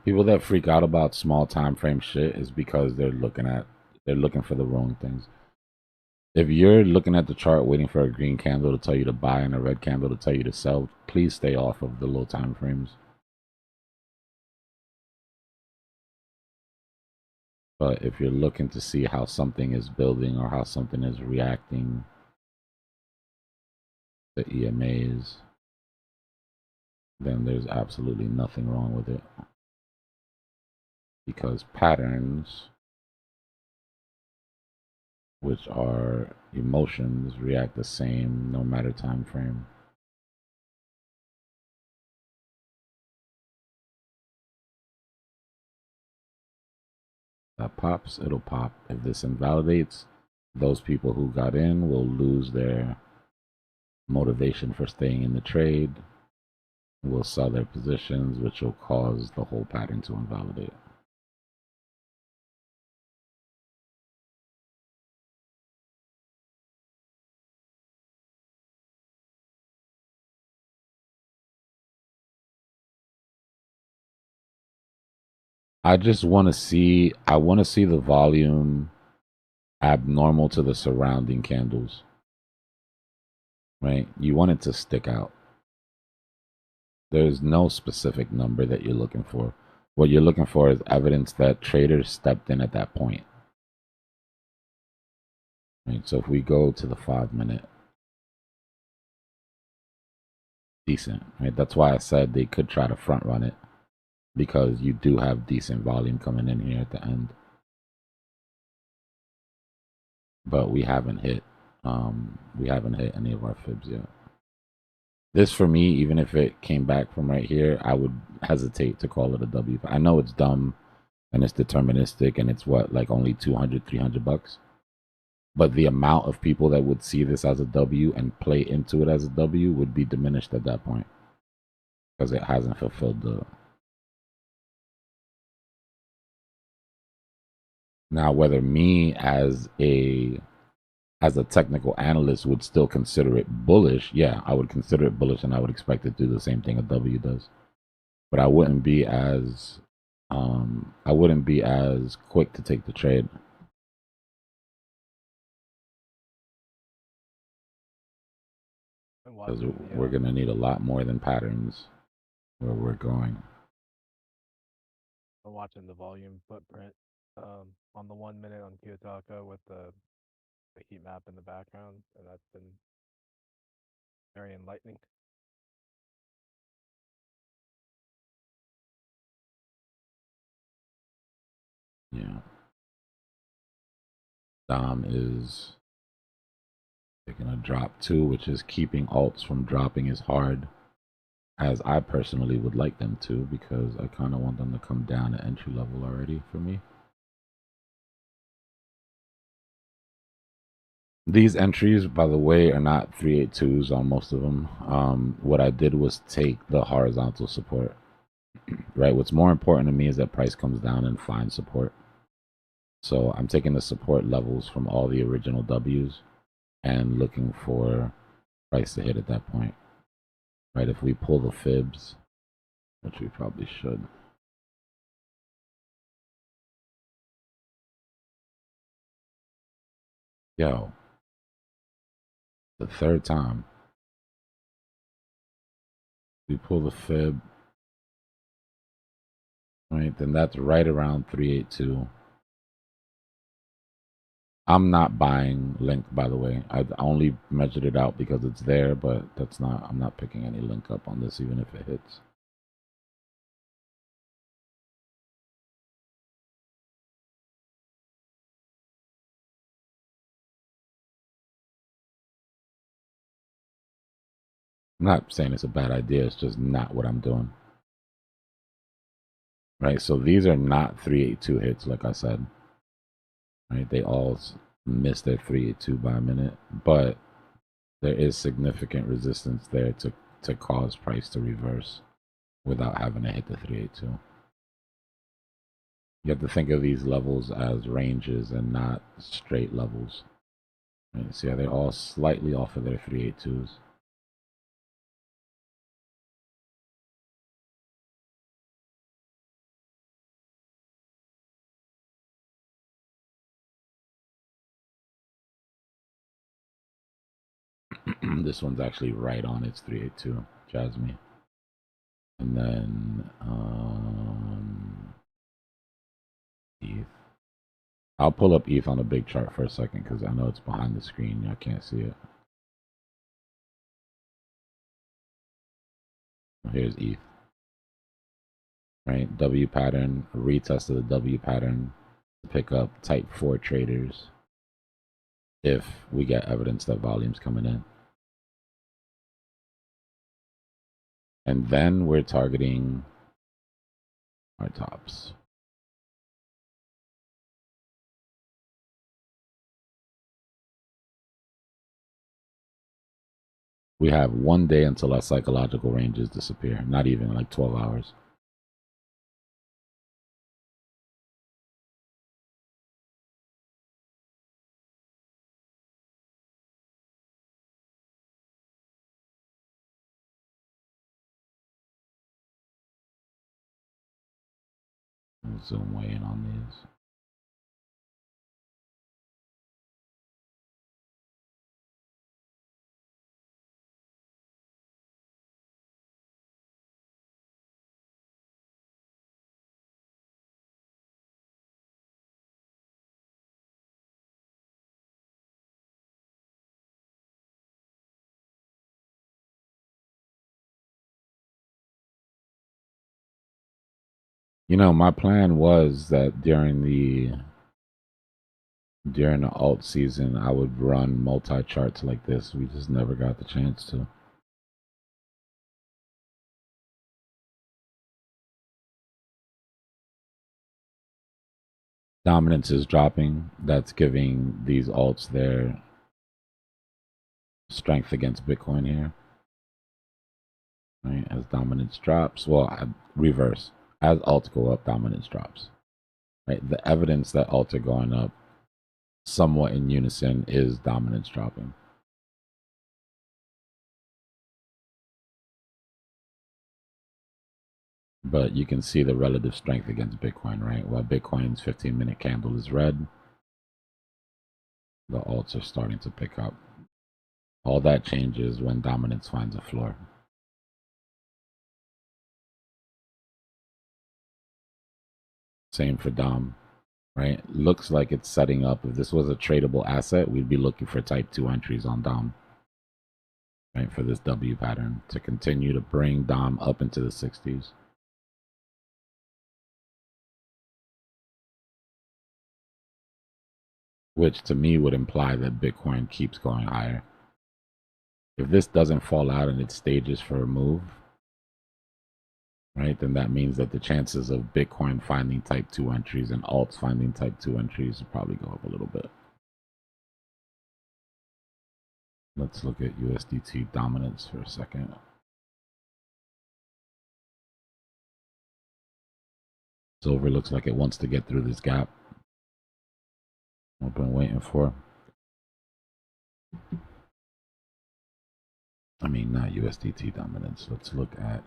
People that freak out about small time frame shit is because they're looking for the wrong things. If you're looking at the chart waiting for a green candle to tell you to buy and a red candle to tell you to sell, please stay off of the low time frames. But if you're looking to see how something is building or how something is reacting to EMAs, then there's absolutely nothing wrong with it. Because patterns, which are emotions, react the same no matter time frame. That pops, it'll pop. If this invalidates, those people who got in will lose their motivation for staying in the trade, will sell their positions, which will cause the whole pattern to invalidate. I just want to see, the volume abnormal to the surrounding candles, right? You want it to stick out. There's no specific number that you're looking for. What you're looking for is evidence that traders stepped in at that point. Right? So if we go to the 5-minute, decent, right? That's why I said they could try to front run it, because you do have decent volume coming in here at the end. But we haven't hit any of our fibs yet. This, for me, even if it came back from right here, I would hesitate to call it a W. I know it's dumb and it's deterministic and it's what, like only 200, 300 bucks. But the amount of people that would see this as a W and play into it as a W would be diminished at that point, because it hasn't fulfilled the. Now, whether me as a technical analyst would still consider it bullish, yeah, I would consider it bullish and I would expect it to do the same thing a W does. But I wouldn't be as quick to take the trade. Because we're gonna need a lot more than patterns where we're going. I'm watching the volume footprint on the 1 minute on Kiyotaka with the heat map in the background, and that's been very enlightening. Yeah. Dom is taking a drop too, which is keeping alts from dropping as hard as I personally would like them to, because I kind of want them to come down to entry level already for me. These entries, by the way, are not 382s on most of them. What I did was take the horizontal support, right? What's more important to me is that price comes down and finds support. So I'm taking the support levels from all the original W's and looking for price to hit at that point, right? If we pull the fibs, which we probably should. Yo, the third time we pull the fib, right? Then that's right around 382. I'm not buying link, by the way. I only measured it out because it's there, but that's not, I'm not picking any link up on this, even if it hits. I'm not saying it's a bad idea. It's just not what I'm doing. Right. So these are not 382 hits, like I said. Right. They all missed their 382 by a minute, but there is significant resistance there to cause price to reverse without having to hit the 382. You have to think of these levels as ranges and not straight levels. Right? See how they're all slightly off of their 382s. This one's actually right on its 382, Jasmine. And then ETH. I'll pull up ETH on a big chart for a second because I know it's behind the screen. I can't see it. Here's ETH. Right, W pattern, retest of the W pattern to pick up type 4 traders if we get evidence that volume's coming in. And then we're targeting our tops. We have 1 day until our psychological ranges disappear. Not even like 12 hours. I'll zoom way in on these. You know, my plan was that during the alt season, I would run multi-charts like this. We just never got the chance to. Dominance is dropping. That's giving these alts their strength against Bitcoin here. Right, as dominance drops, well, reverse. As alts go up, dominance drops. Right, the evidence that alts are going up somewhat in unison is dominance dropping. But you can see the relative strength against Bitcoin, right? While Bitcoin's 15-minute candle is red, the alts are starting to pick up. All that changes when dominance finds a floor. Same for Dom, right? Looks like it's setting up. If this was a tradable asset, we'd be looking for type 2 entries on Dom, right? For this W pattern to continue to bring Dom up into the 60s. Which to me would imply that Bitcoin keeps going higher. If this doesn't fall out in its stages for a move, right, then that means that the chances of Bitcoin finding type 2 entries and alts finding type 2 entries will probably go up a little bit. Let's look at USDT dominance for a second. Silver looks like it wants to get through this gap. I've been waiting for. I mean, not USDT dominance. Let's look at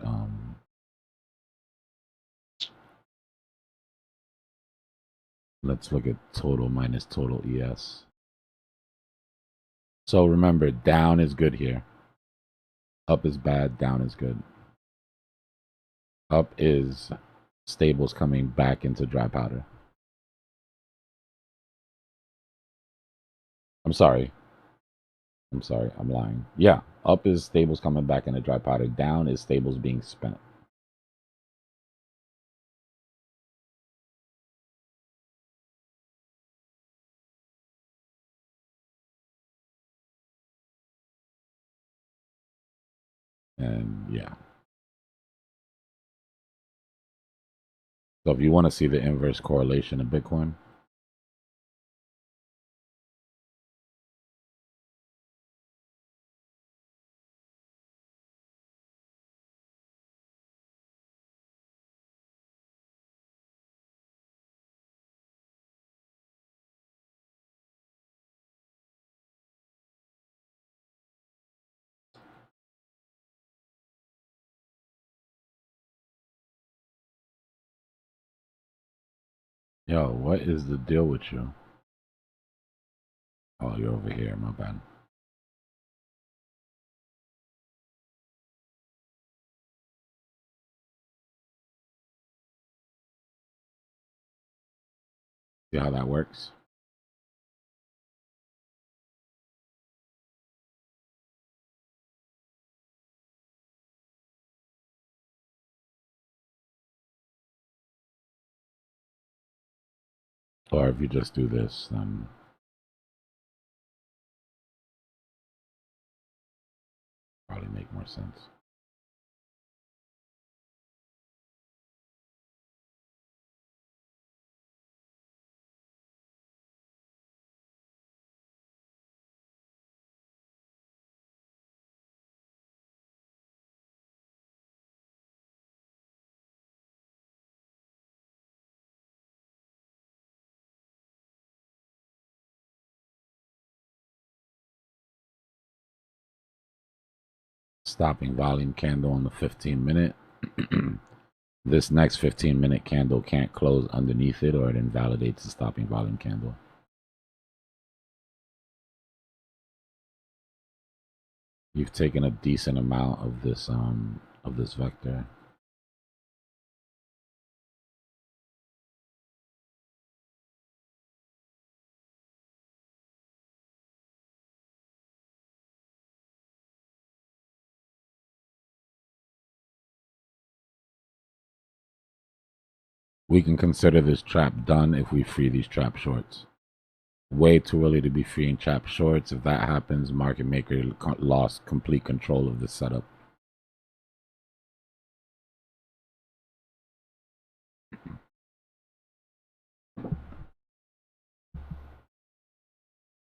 let's look at total minus total ES. So remember, down is good here. Up is bad, down is good. Up is stables coming back into dry powder. I'm sorry, I'm lying. Yeah, up is stables coming back into dry powder. Down is stables being spent. And yeah. So if you want to see the inverse correlation of Bitcoin, yo, what is the deal with you? Oh, you're over here, my bad. See how that works? Or if you just do this, then probably make more sense. Stopping volume candle on the 15-minute. This next 15-minute candle can't close underneath it or it invalidates the stopping volume candle. You've taken a decent amount of this vector. We can consider this trap done if we free these trap shorts. Way too early to be freeing trap shorts. If that happens, market maker lost complete control of the setup.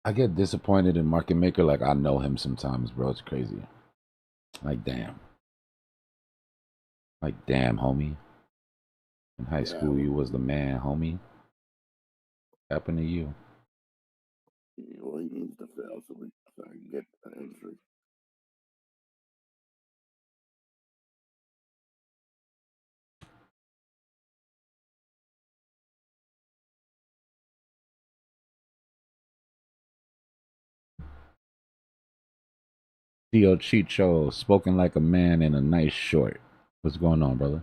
I get disappointed in market maker. Like, I know him sometimes, bro. It's crazy. Like, damn. Like, damn, homie. In high school, you was the man, homie. What happened to you? Well, he needs to fail so I can get an entry. Theo Chicho, spoken like a man in a nice short. What's going on, brother?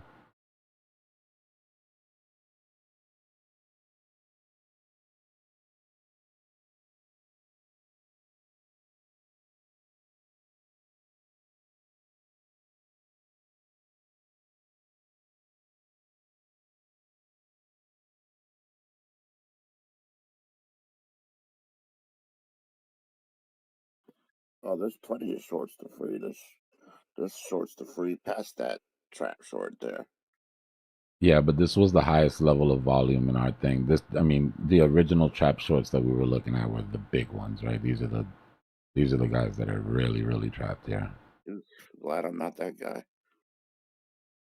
Oh, there's plenty of shorts to free. There's shorts to free past that trap short there. Yeah, but this was the highest level of volume in our thing. I mean, the original trap shorts that we were looking at were the big ones, right? These are the guys that are really, really trapped. Yeah. Glad I'm not that guy.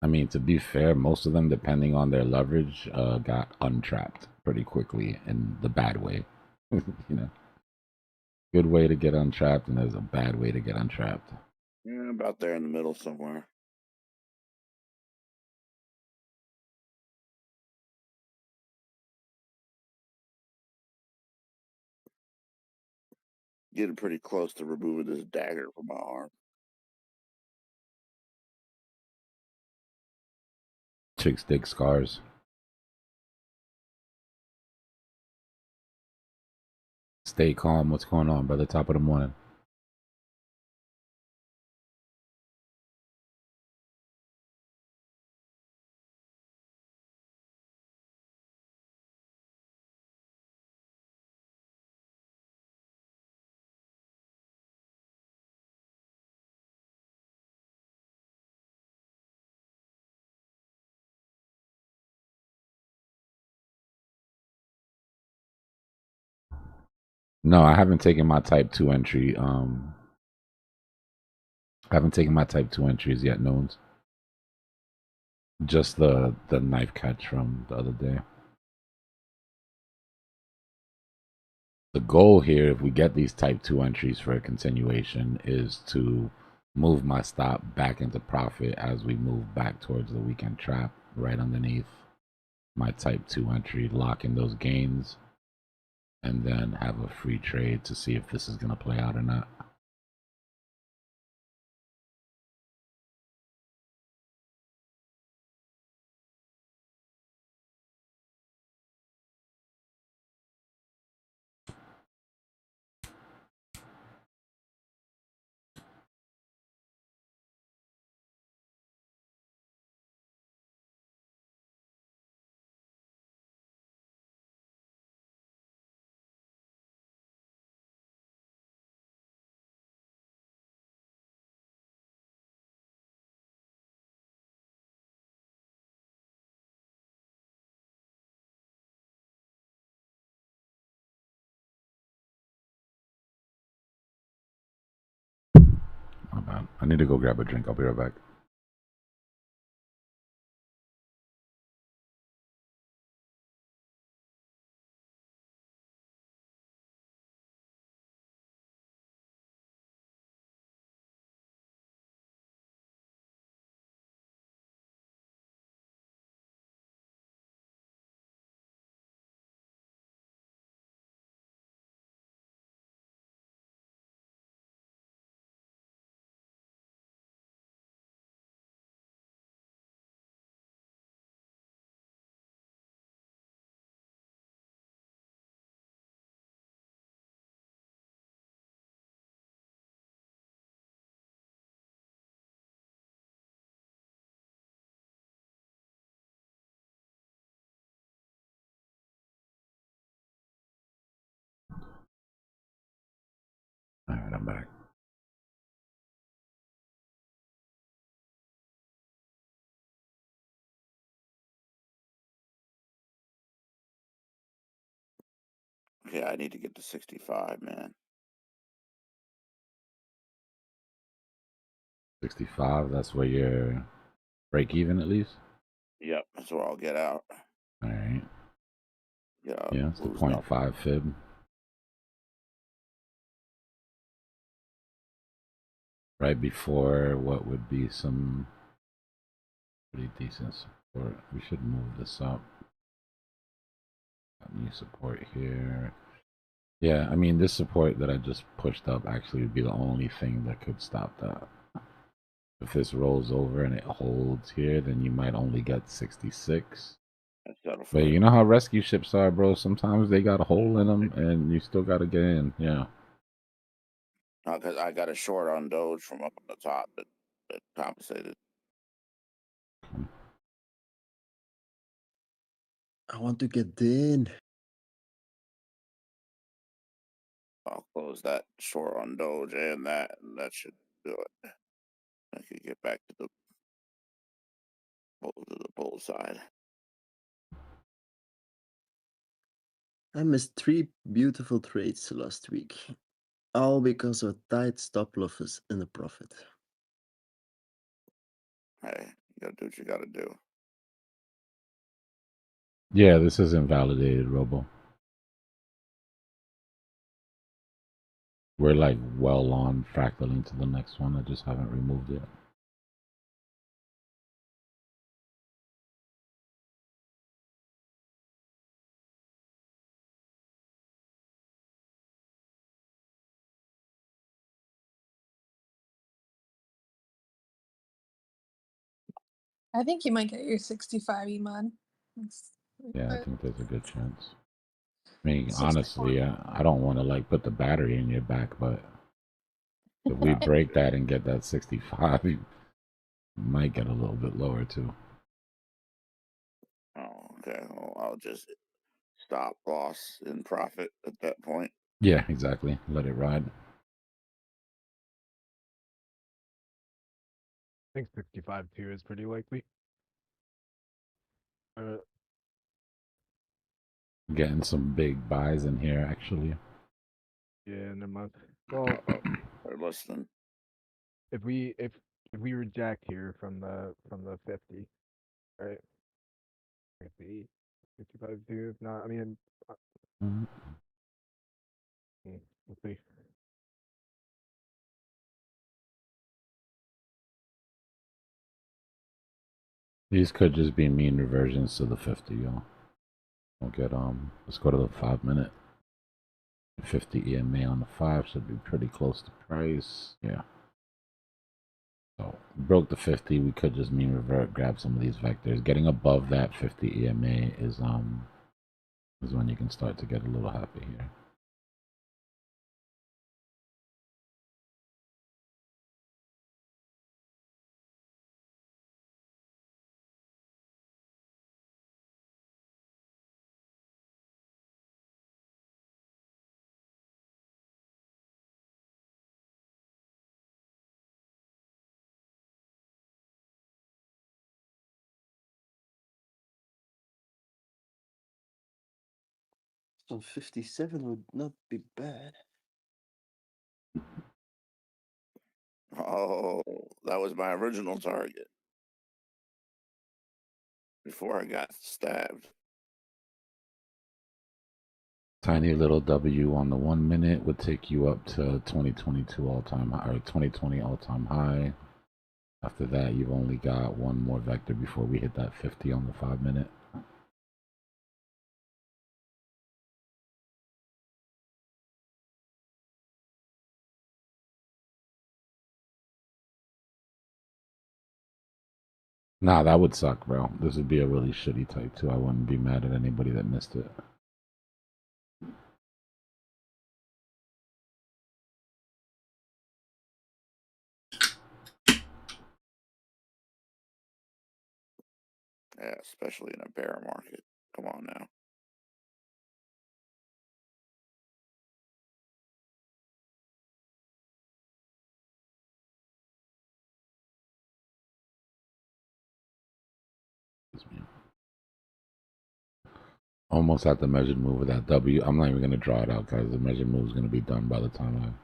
I mean, to be fair, most of them, depending on their leverage, got untrapped pretty quickly in the bad way. You know, good way to get untrapped, and there's a bad way to get untrapped. Yeah, about there in the middle somewhere. Getting pretty close to removing this dagger from my arm. Chicks dig scars. Stay calm. What's going on, brother? Top of the morning. No, I haven't taken my type 2 entry. I haven't taken my type 2 entries yet, Knowns. Just the knife catch from the other day. The goal here, if we get these type 2 entries for a continuation, is to move my stop back into profit as we move back towards the weekend trap right underneath my type 2 entry, lock in those gains, and then have a free trade to see if this is going to play out or not. My bad. I need to go grab a drink. I'll be right back. All right, I'm back. Yeah, I need to get to 65, man. 65, that's where you're break even at least? Yep, that's where I'll get out. All right. Yeah, it's the lose nothing. 0.5 fib. Right before what would be some pretty decent support. We should move this up. Got new support here. Yeah, I mean, this support that I just pushed up actually would be the only thing that could stop that. If this rolls over and it holds here, then you might only get 66. But you know how rescue ships are, bro. Sometimes they got a hole in them, and you still got to get in. Yeah. Because I got a short on Doge from up on the top that compensated. I want to get in. I'll close that short on Doge and that should do it. I could get back to the bull side. I missed 3 beautiful trades last week, all because of tight stop losses in the profit. Hey, you gotta do what you gotta do. Yeah, this is invalidated, Robo. We're like well on fractaling to the next one. I just haven't removed it. I think you might get your 65 Iman. Yeah, I think there's a good chance. I mean, 64. honestly, I don't want to like put the battery in your back, but if we break that and get that 65, you might get a little bit lower too. Oh, okay. Well, I'll just stop loss in profit at that point. Yeah, exactly. Let it ride. I think 65 too is pretty likely. Getting some big buys in here, actually. Yeah, in a month. Well, or less than. if we reject here from the 50, right? 50, 55 too. If not, I mean, Mhm. we'll see. These could just be mean reversions to the 50, yo. We'll get let's go to the 5-minute. 50 EMA on the 5 should be pretty close to price. Yeah. So broke the 50, we could just mean revert, grab some of these vectors. Getting above that 50 EMA is when you can start to get a little happy here. So 57 would not be bad. Oh, that was my original target. Before I got stabbed. Tiny little W on the 1 minute would take you up to 2022 all-time high, or 2020 all-time high. After that, you've only got one more vector before we hit that 50 on the 5-minute. Nah, that would suck, bro. This would be a really shitty type too. I wouldn't be mad at anybody that missed it. Yeah, especially in a bear market. Come on now. Almost at the measured move of that W. I'm not even going to draw it out, guys. The measured move is going to be done by the time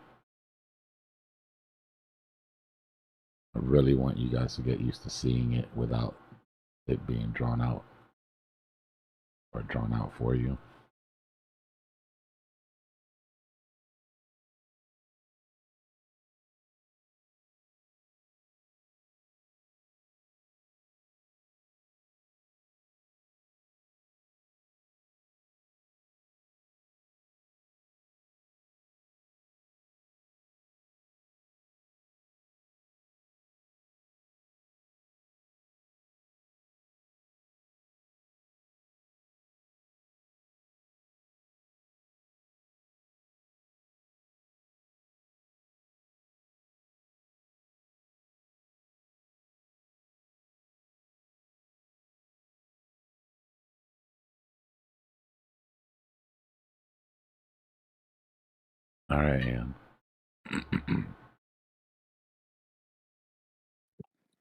I really want you guys to get used to seeing it without it being drawn out or drawn out for you. All right, Ann.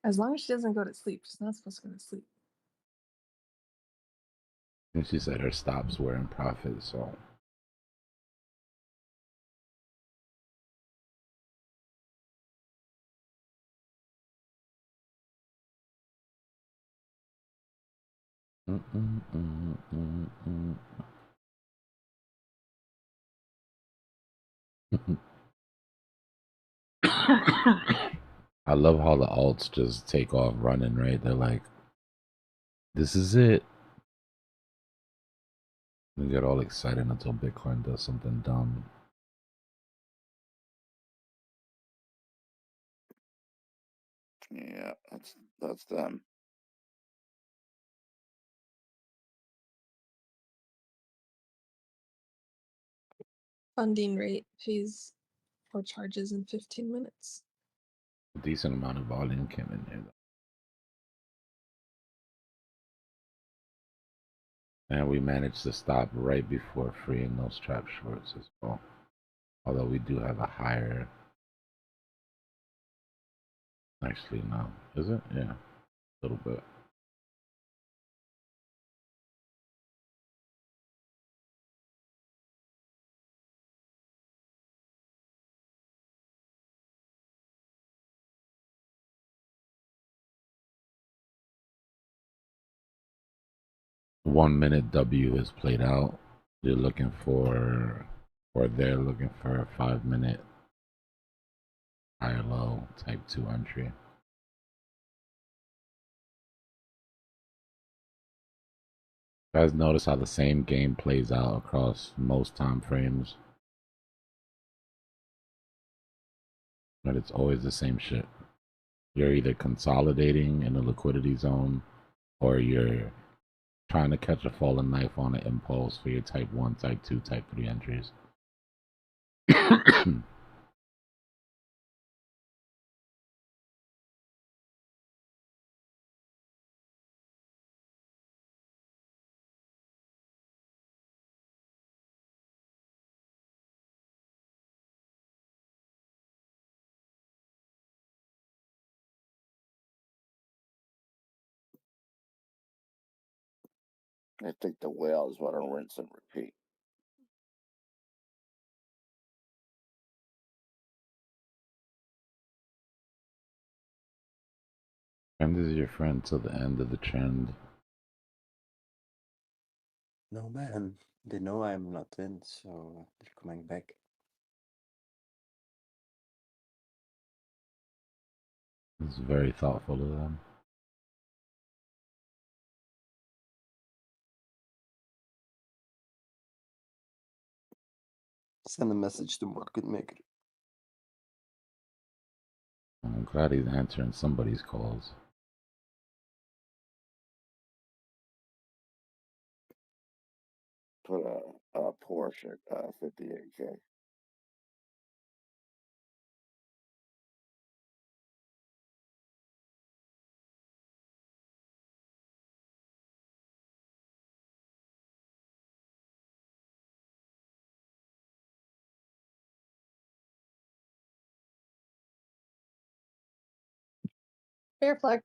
As long as she doesn't go to sleep, she's not supposed to go to sleep. And she said her stops were in profit, so I love how the alts just take off running, right? They're like, this is it. They get all excited until Bitcoin does something dumb. Yeah, that's them. Funding rate pays or charges in 15 minutes. A decent amount of volume came in here, though. And we managed to stop right before freeing those trap shorts as well. Although we do have a higher. Actually, no. Is it? Yeah. A little bit. 1 minute W is played out. You're looking for, or they're looking for a 5 minute higher low type 2 entry. Guys, notice how the same game plays out across most time frames. But it's always the same shit. You're either consolidating in the liquidity zone or you're trying to catch a falling knife on an impulse for your type 1, type 2, type 3 entries. I think the whales want to rinse and repeat. Friend is your friend till the end of the trend. No man, they know I'm not in, so they're coming back. It's very thoughtful of them. Send a message to market maker. I'm glad he's answering somebody's calls. Put a Porsche 58K. Fair flag.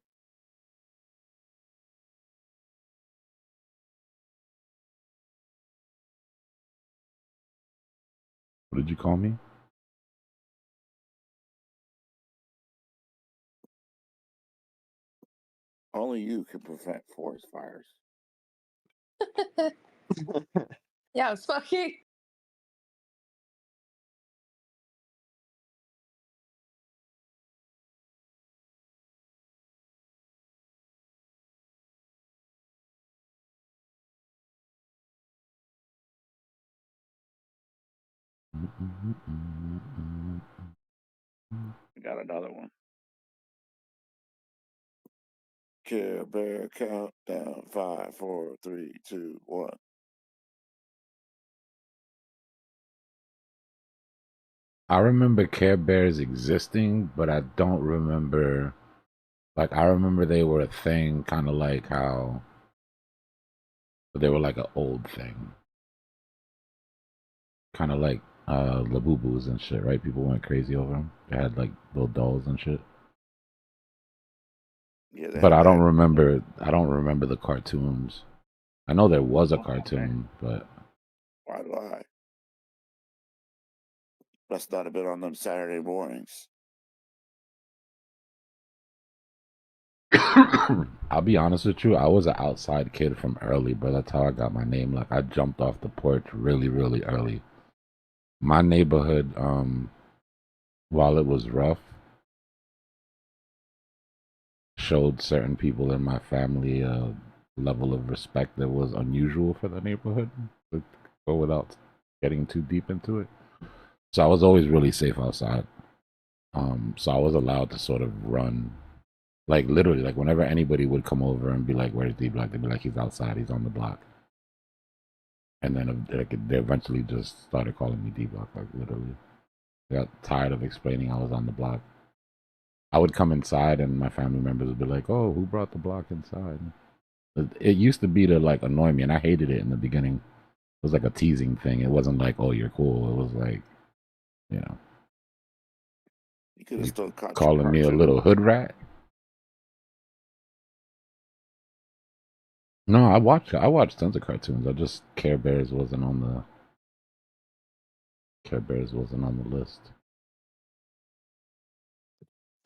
What did you call me? Only you can prevent forest fires. Yeah, it's fucking. I got another one. Care Bear countdown 5, 4, 3, 2, 1. I remember Care Bears existing, but I don't remember. Like, I remember they were a thing, kind of like how they were like an old thing. Kind of like Labubu's and shit, right? People went crazy over them. They had like little dolls and shit. Yeah, But I don't that. remember. I don't remember the cartoons. I know there was a cartoon, but Why lie? Must not have been on them Saturday mornings. I'll be honest with you. I was an outside kid from early, but that's how I got my name. Like I jumped off the porch really, really early. My neighborhood, while it was rough, showed certain people in my family a level of respect that was unusual for the neighborhood. To go without getting too deep into it. So I was always really safe outside. So I was allowed to sort of run, like literally, like whenever anybody would come over and be like, "Where's Dbloc?" They'd be like, "He's outside. He's on the block." And then they eventually just started calling me Dbloc, like literally. I got tired of explaining I was on the block. I would come inside and my family members would be like, "Oh, who brought the block inside?" It used to be to like annoy me, and I hated it in the beginning. It was like a teasing thing. It wasn't like, "Oh, you're cool." It was like, you know, You could have still caught your calling me a cartoon. little hood rat. No, I watched tons of cartoons. I just Care Bears wasn't on the list.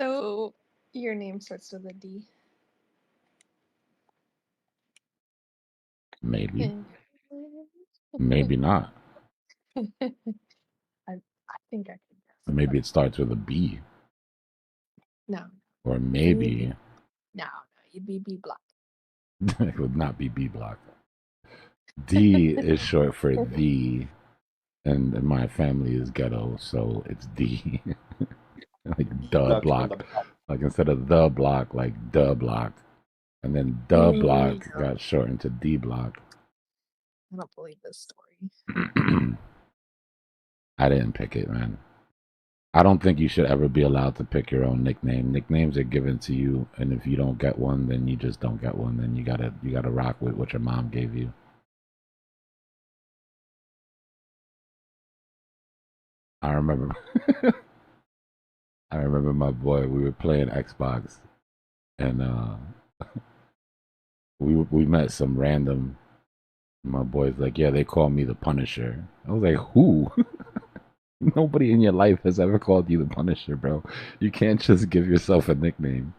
So your name starts with a D. Maybe. Maybe not. I think I can guess. Maybe it starts with a B. No. Or maybe No, you'd be Dbloc. it would not be Dbloc. D is short for the, and my family is ghetto, so it's D. Like Dbloc. Like instead of the block, like Dbloc. And then Dbloc got shortened to Dbloc. I don't believe this story. I didn't pick it, man. I don't think you should ever be allowed to pick your own nickname. Nicknames are given to you, and if you don't get one, then you just don't get one. Then you gotta rock with what your mom gave you. I remember my boy, we were playing Xbox, and we met some random. My boy's like, yeah, they call me the Punisher. I was like, who? Nobody in your life has ever called you the Punisher, bro. You can't just give yourself a nickname.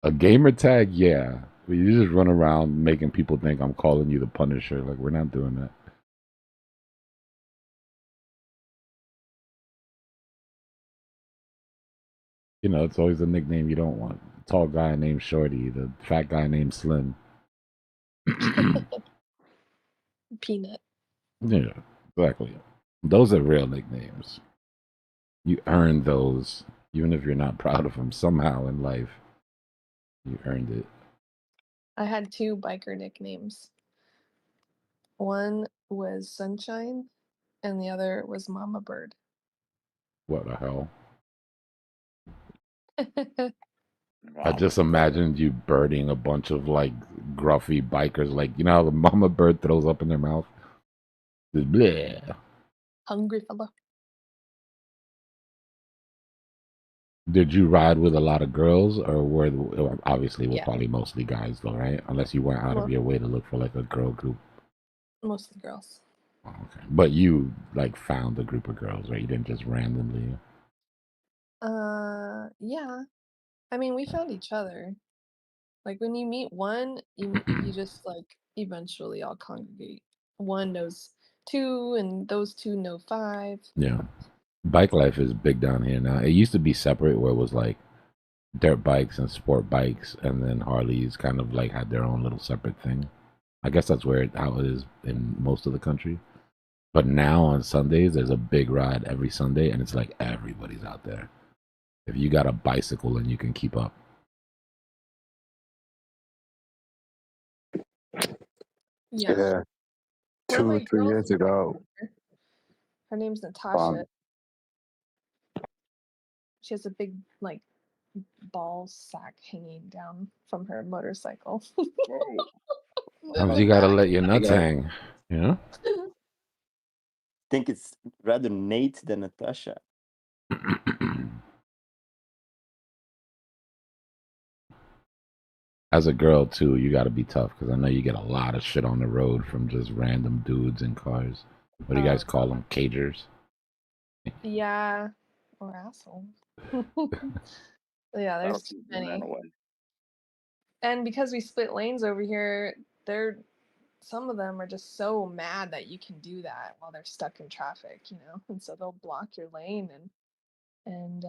A gamer tag, yeah. But you just run around making people think I'm calling you the Punisher. Like, we're not doing that. You know, it's always a nickname you don't want. The tall guy named Shorty, the fat guy named Slim. Peanut. Yeah, exactly. Those are real nicknames. You earn those, even if you're not proud of them somehow in life. You earned it. I had 2 biker nicknames. One was Sunshine, and the other was Mama Bird. What the hell? I just imagined you birding a bunch of like gruffy bikers, like you know how the mama bird throws up in their mouth. Bleh. Hungry fella. Did you ride with a lot of girls, or obviously we're Yeah. probably mostly guys though, right? Unless you went out of your way to look for like a girl group. Mostly girls. Oh, okay, but you like found a group of girls, right? You didn't just randomly. Yeah. I mean, we found each other. Like when you meet one, you just like eventually all congregate. One knows 2, and those 2 know 5. Yeah, bike life is big down here now. It used to be separate, where it was like dirt bikes and sport bikes, and then Harleys kind of like had their own little separate thing. I guess that's how it is in most of the country. But now on Sundays, there's a big ride every Sunday, and it's like everybody's out there. If you got a bicycle and you can keep up. Yeah. Yeah. 2 or 3 years ago. Her name's Natasha. She has a big like ball sack hanging down from her motorcycle. Sometimes you gotta let your nuts hang, you know? I think it's rather Nate than Natasha. As a girl too, you gotta be tough because I know you get a lot of shit on the road from just random dudes in cars. What do you guys call them? Cagers? Yeah. Or assholes. Yeah, there's too many. And because we split lanes over here, some of them are just so mad that you can do that while they're stuck in traffic, you know, and so they'll block your lane. And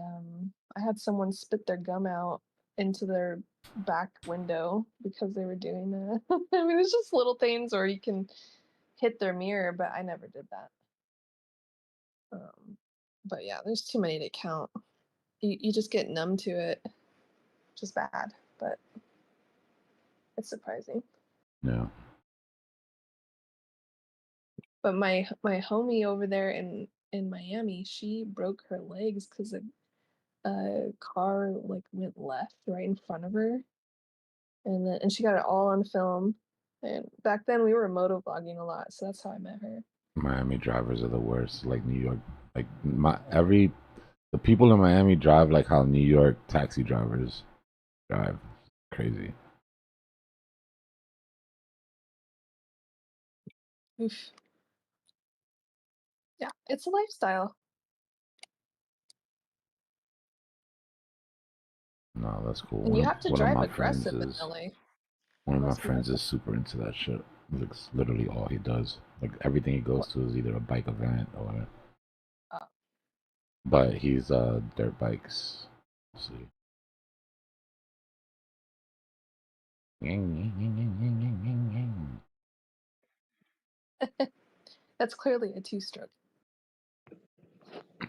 I had someone spit their gum out into their back window because they were doing that. I mean, it's just little things, or you can hit their mirror, but I never did that. But yeah, there's too many to count. You just get numb to it, which is bad, but it's surprising. Yeah. But my homie over there in Miami, she broke her legs because a car like went left right in front of her, and she got it all on film. And back then we were motovlogging a lot, so that's how I met her. Miami drivers are the worst. Like New York, like the people in Miami drive like how New York taxi drivers drive. Crazy. Oof. Yeah, it's a lifestyle. No, that's cool. And you have to One of drive my friends aggressive in is LA. one of my Most friends is super into that shit. Looks literally all he does. Like everything he goes to is either a bike event or. But he's dirt bikes. Let's see. That's clearly a two-stroke.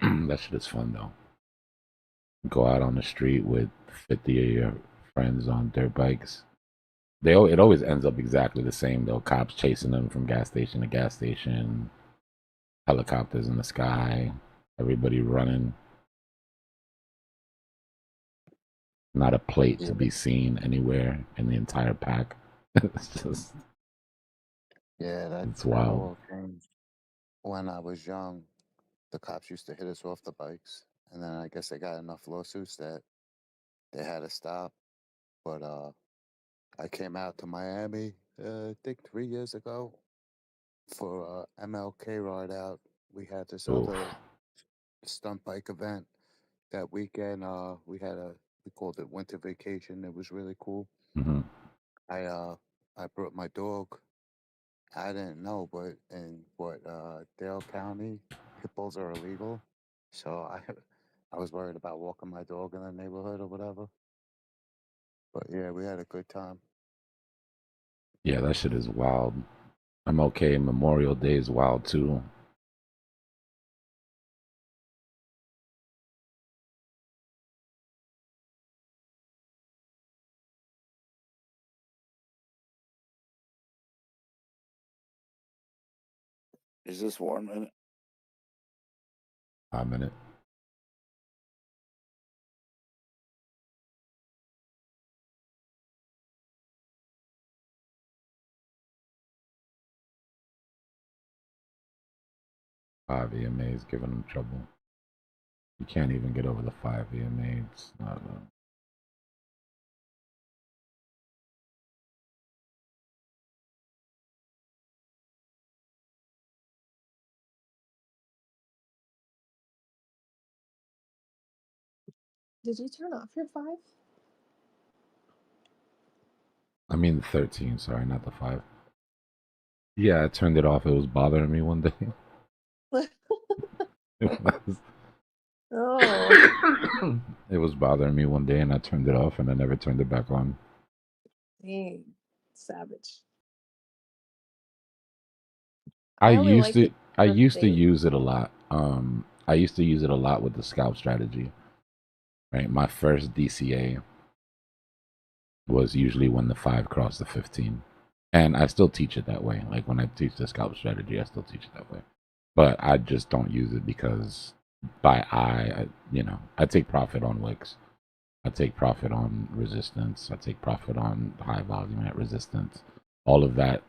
That shit is fun though. Go out on the street with 50 of your friends on dirt bikes. It always ends up exactly the same though. Cops chasing them from gas station to gas station. Helicopters in the sky. Everybody running. Not a plate to be seen anywhere in the entire pack. It's just. Yeah, It's that wild. all changed. When I was young, the cops used to hit us off the bikes, and then I guess they got enough lawsuits that they had to stop. But I came out to Miami, I think 3 years ago, for MLK ride out. We had this Oof. other stunt bike event that weekend. We called it winter vacation. It was really cool. Mm-hmm. I brought my dog. I didn't know, but in Dale County, hippos are illegal. So I was worried about walking my dog in the neighborhood or whatever. But yeah, we had a good time. Yeah, that shit is wild. I'm okay. Memorial Day is wild too. Is this 1 minute? 5 minute. Five EMAs giving them trouble. You can't even get over the 5 EMA. It's not. Did you turn off your 5? I mean 13. Sorry, not the 5. Yeah, I turned it off. It was bothering me one day. It was. Oh. It was bothering me one day, and I turned it off, and I never turned it back on. Dang. Savage. I only used like to. it I for used to bait. use it a lot. I used to use it a lot with the scalp strategy. Right, my first DCA was usually when the 5 crossed the 15, and I still teach it that way. Like when I teach the scalp strategy, I still teach it that way. But I just don't use it because by I take profit on wicks. I take profit on resistance. I take profit on high volume at resistance. All of that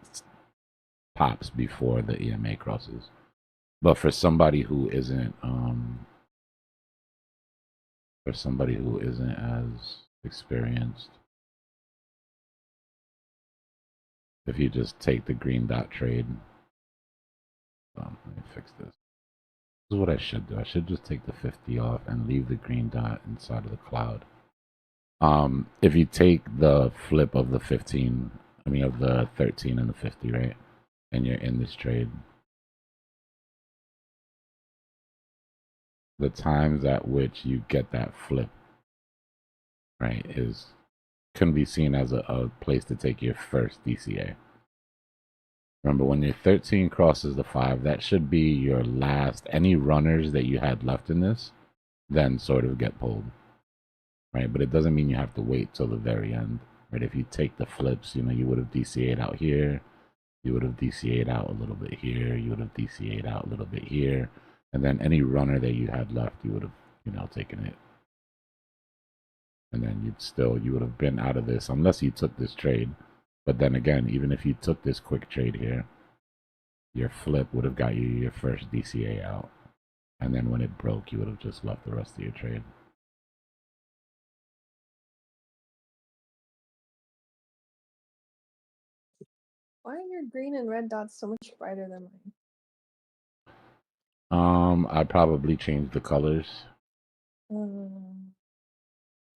pops before the EMA crosses. But for somebody who isn't as experienced, if you just take the green dot trade, let me fix this. This is what I should do. I should just take the 50 off and leave the green dot inside of the cloud. If you take the flip of the 15, of the 13 and the 50, right, and you're in this trade, the times at which you get that flip, right, can be seen as a place to take your first DCA. Remember, when your 13 crosses the 5, that should be your last. Any runners that you had left in this then sort of get pulled, right? But it doesn't mean you have to wait till the very end, right? If you take the flips, you would have DCA'd out here, you would have DCA'd out a little bit here, you would have DCA'd out a little bit here, and then any runner that you had left, you would have, taken it. And then you would have been out of this unless you took this trade. But then again, even if you took this quick trade here, your flip would have got you your first DCA out. And then when it broke, you would have just left the rest of your trade. Why are your green and red dots so much brighter than mine? I probably changed the colors.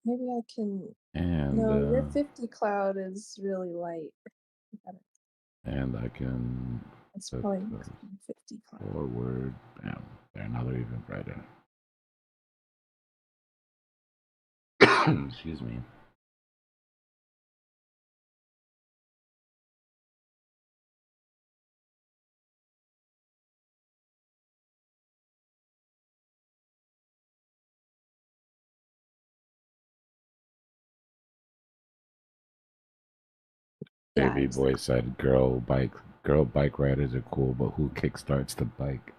Maybe I can. And No, your 50 cloud is really light. And I can It's set probably the 55. forward. Bam. There, now they're even brighter. Excuse me. Yeah, Baby boy said, girl bike riders are cool, but who kickstarts the bike?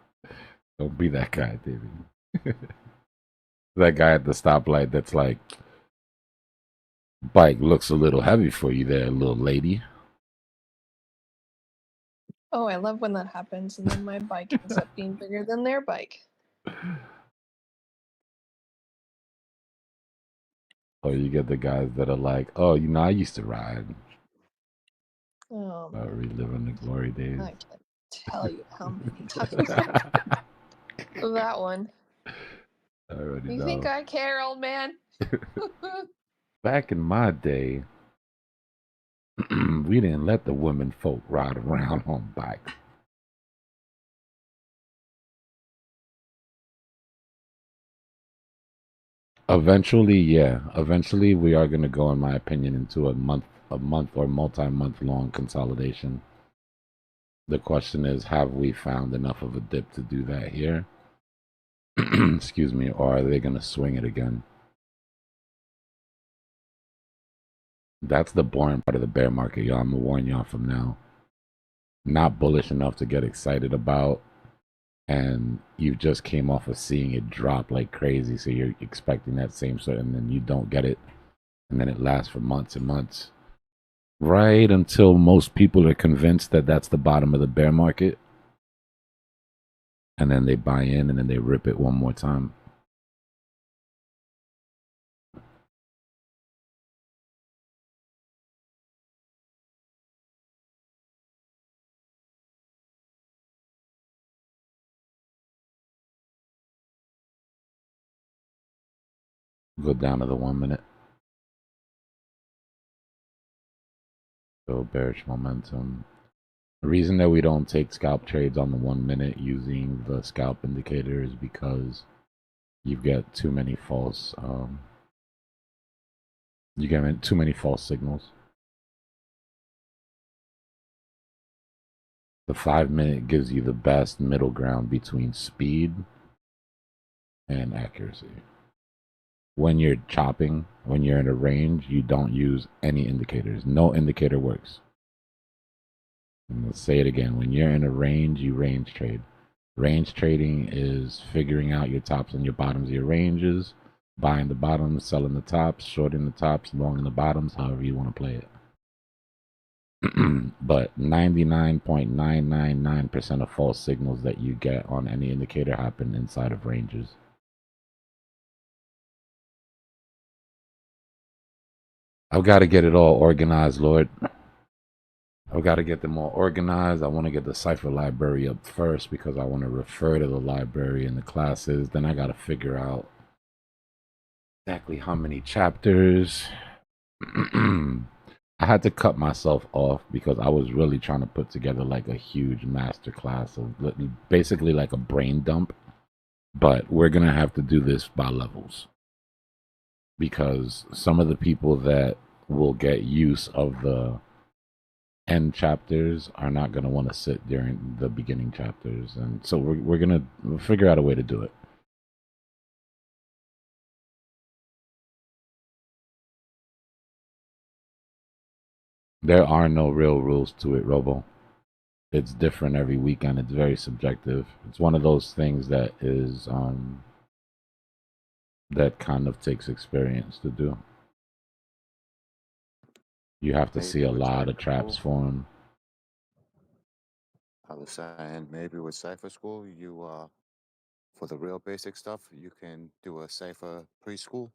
Don't be that guy, David. That guy at the stoplight that's like, bike looks a little heavy for you there, little lady. Oh, I love when that happens, and then my bike ends up being bigger than their bike. Or you get the guys that are like, oh, you know, I used to ride. Oh man, Reliving the glory days. I can't tell you how many times that one. I already You know. think I care, old man? Back in my day, we didn't let the women folk ride around on bikes. Eventually, yeah. Eventually, we are going to go, in my opinion, into a month or multi-month long consolidation. The question is, have we found enough of a dip to do that here? Excuse me. Or are they going to swing it again? That's the boring part of the bear market, y'all. I'm going to warn y'all from now. Not bullish enough to get excited about. And you just came off of seeing it drop like crazy. So you're expecting that same sort, and then you don't get it. And then it lasts for months and months. Right until most people are convinced that that's the bottom of the bear market. And then they buy in and then they rip it one more time. Go down to the 1 minute. So bearish momentum. The reason that we don't take scalp trades on the 1 minute using the scalp indicator is because you get too many false signals. The 5 minute gives you the best middle ground between speed and accuracy. When you're chopping, when you're in a range, you don't use any indicators. No indicator works. And let's say it again. When you're in a range, you range trade. Range trading is figuring out your tops and your bottoms of your ranges, buying the bottoms, selling the tops, shorting the tops, longing the bottoms, however you want to play it. But 99.999% of false signals that you get on any indicator happen inside of ranges. I've got to get it all organized, Lord. I've got to get them all organized. I want to get the Cypher library up first because I want to refer to the library in the classes. Then I got to figure out exactly how many chapters. I had to cut myself off because I was really trying to put together like a huge master class of basically like a brain dump. But we're going to have to do this by levels because some of the people that will get use of the end chapters are not going to want to sit during the beginning chapters. And so we're going to figure out a way to do it. There are no real rules to it, Robo. It's different every weekend. It's very subjective. It's one of those things that is that kind of takes experience to do. You have to Maybe see a with lot of Cypher traps School, form. I was saying maybe with Cypher School, you for the real basic stuff, you can do a Cypher preschool.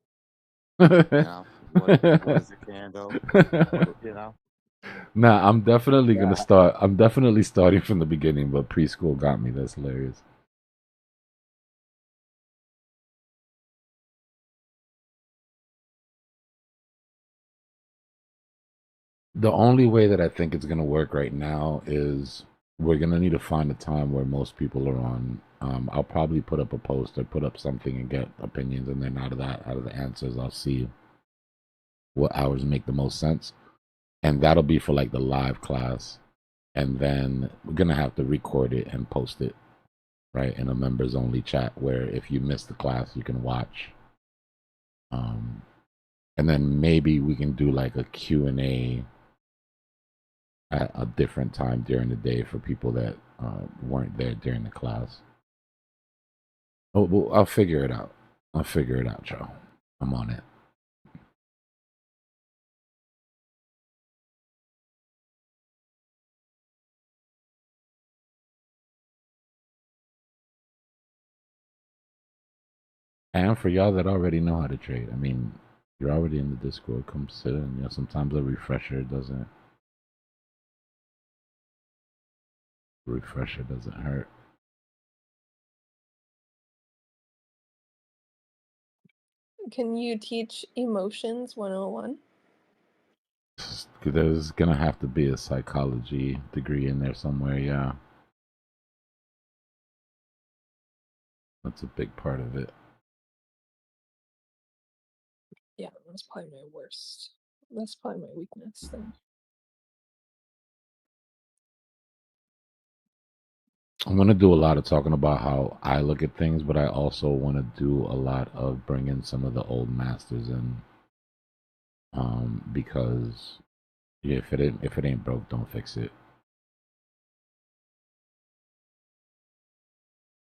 You know, what is a candle? What you know? Nah, I'm definitely gonna Yeah. start. I'm definitely starting from the beginning, but preschool got me. That's hilarious. The only way that I think it's gonna work right now is we're gonna need to find a time where most people are on. I'll probably put up a post or put up something and get opinions, and then out of the answers, I'll see what hours make the most sense, and that'll be for like the live class, and then we're gonna have to record it and post it, right, in a members only chat where if you miss the class, you can watch. And then maybe we can do like a Q&A at a different time during the day for people that weren't there during the class. Oh, well, I'll figure it out. Joe. I'm on it. And for y'all that already know how to trade, I mean, you're already in the Discord. Come sit in. You know, sometimes a refresher doesn't hurt. Can you teach emotions 101? There's gonna have to be a psychology degree in there somewhere. Yeah, that's a big part of it. Yeah, that's probably my worst. That's probably my weakness then. I'm going to do a lot of talking about how I look at things, but I also want to do a lot of bringing some of the old masters in, because if it ain't broke, don't fix it.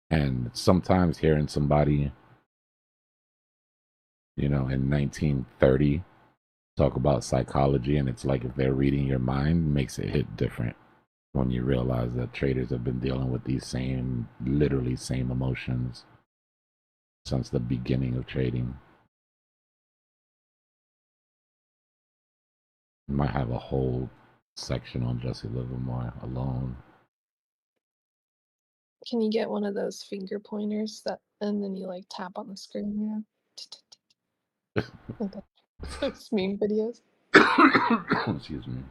And sometimes hearing somebody, in 1930 talk about psychology, and it's like if they're reading your mind, makes it hit different when you realize that traders have been dealing with these literally same emotions since the beginning of trading. Might have a whole section on Jesse Livermore alone. Can you get one of those finger pointers and then you like tap on the screen? Yeah. Like those meme videos. Excuse me.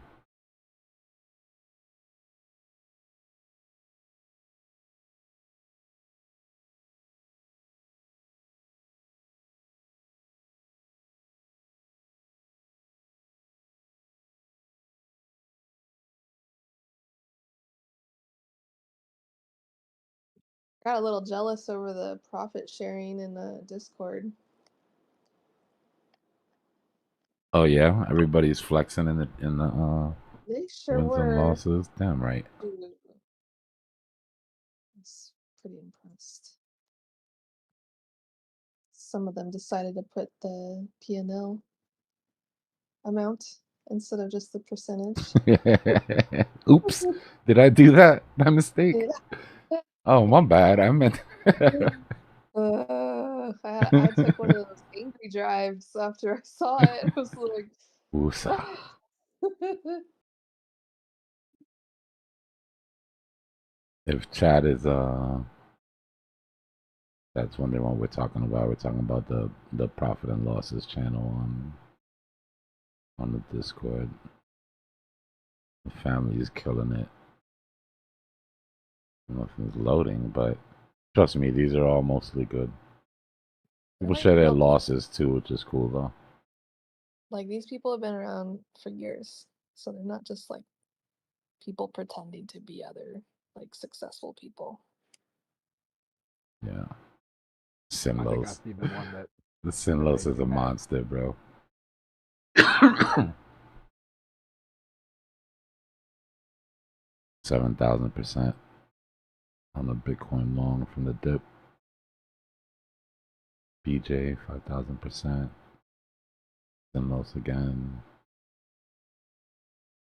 Got a little jealous over the profit sharing in the Discord. Oh yeah, everybody's flexing in the They sure wins and were. losses. Damn right. I was pretty impressed. Some of them decided to put the P&L amount instead of just the percentage. Oops, did I do that by mistake? Yeah. Oh, my bad. I meant. I took one of those angry drives after I saw it. I was like, Woosah. If chat is that's wondering what we're talking about. We're talking about the profit and losses channel on the Discord. The family is killing it. Nothing's loading, but trust me, these are all mostly good. People share their losses too, which is cool though. like these people have been around for years, so they're not just like people pretending to be other like successful people. Yeah. I think Sinlos. I've seen the one that The Sinlos made is me a mad. monster, bro. 7,000% on the Bitcoin long from the dip. BJ 5,000%. Sinlos again.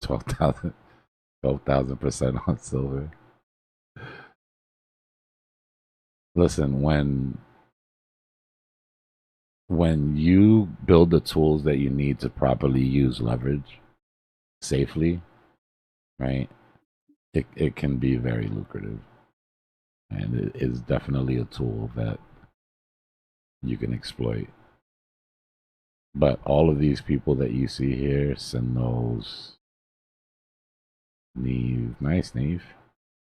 12,000% on silver. Listen, when you build the tools that you need to properly use leverage safely, right? It can be very lucrative. And it is definitely a tool that you can exploit. But all of these people that you see here, Sinlos, Neve. Nice, Neve.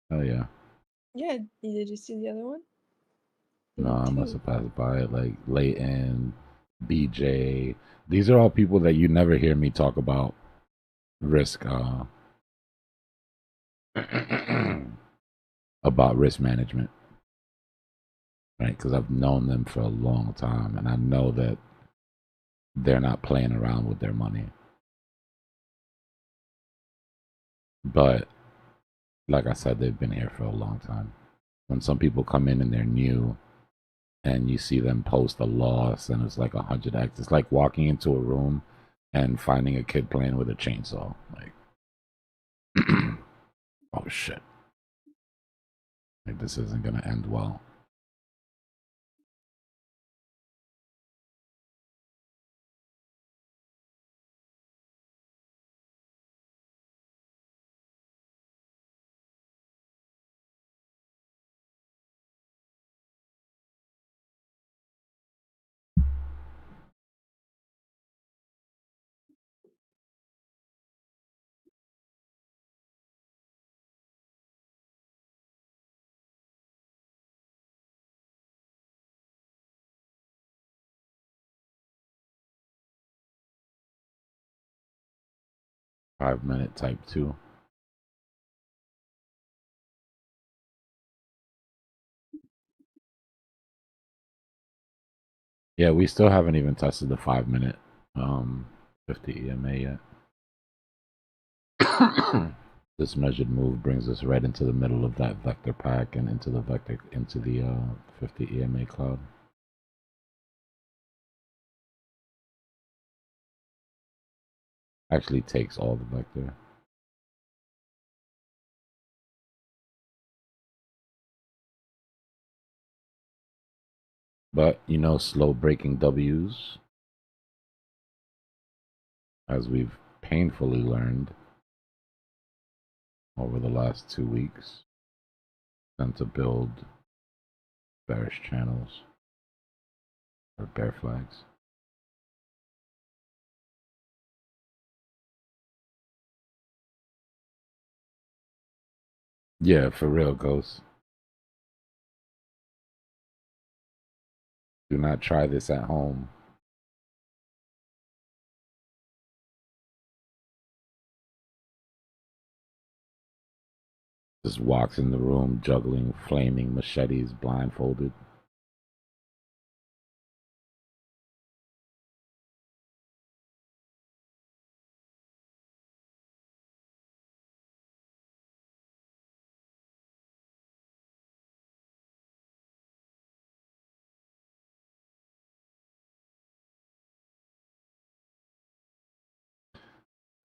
Hell yeah. Yeah, did you see the other one? No, I must have passed by it. Like Leighton, BJ. These are all people that you never hear me talk about risk about risk management. Right? Because I've known them for a long time and I know that they're not playing around with their money. But like I said, they've been here for a long time. When some people come in and they're new and you see them post a loss and it's like 100x, it's like walking into a room and finding a kid playing with a chainsaw. Like, oh shit. Like, this isn't going to end well. Five-minute type 2. Yeah, we still haven't even tested the 5-minute 50 EMA yet. This measured move brings us right into the middle of that vector pack and into the 50 EMA cloud. Actually takes all the vector. But, you know, slow breaking W's, as we've painfully learned over the last 2 weeks, tend to build bearish channels or bear flags. Yeah, for real, Ghost. Do not try this at home. Just walks in the room juggling flaming machetes blindfolded.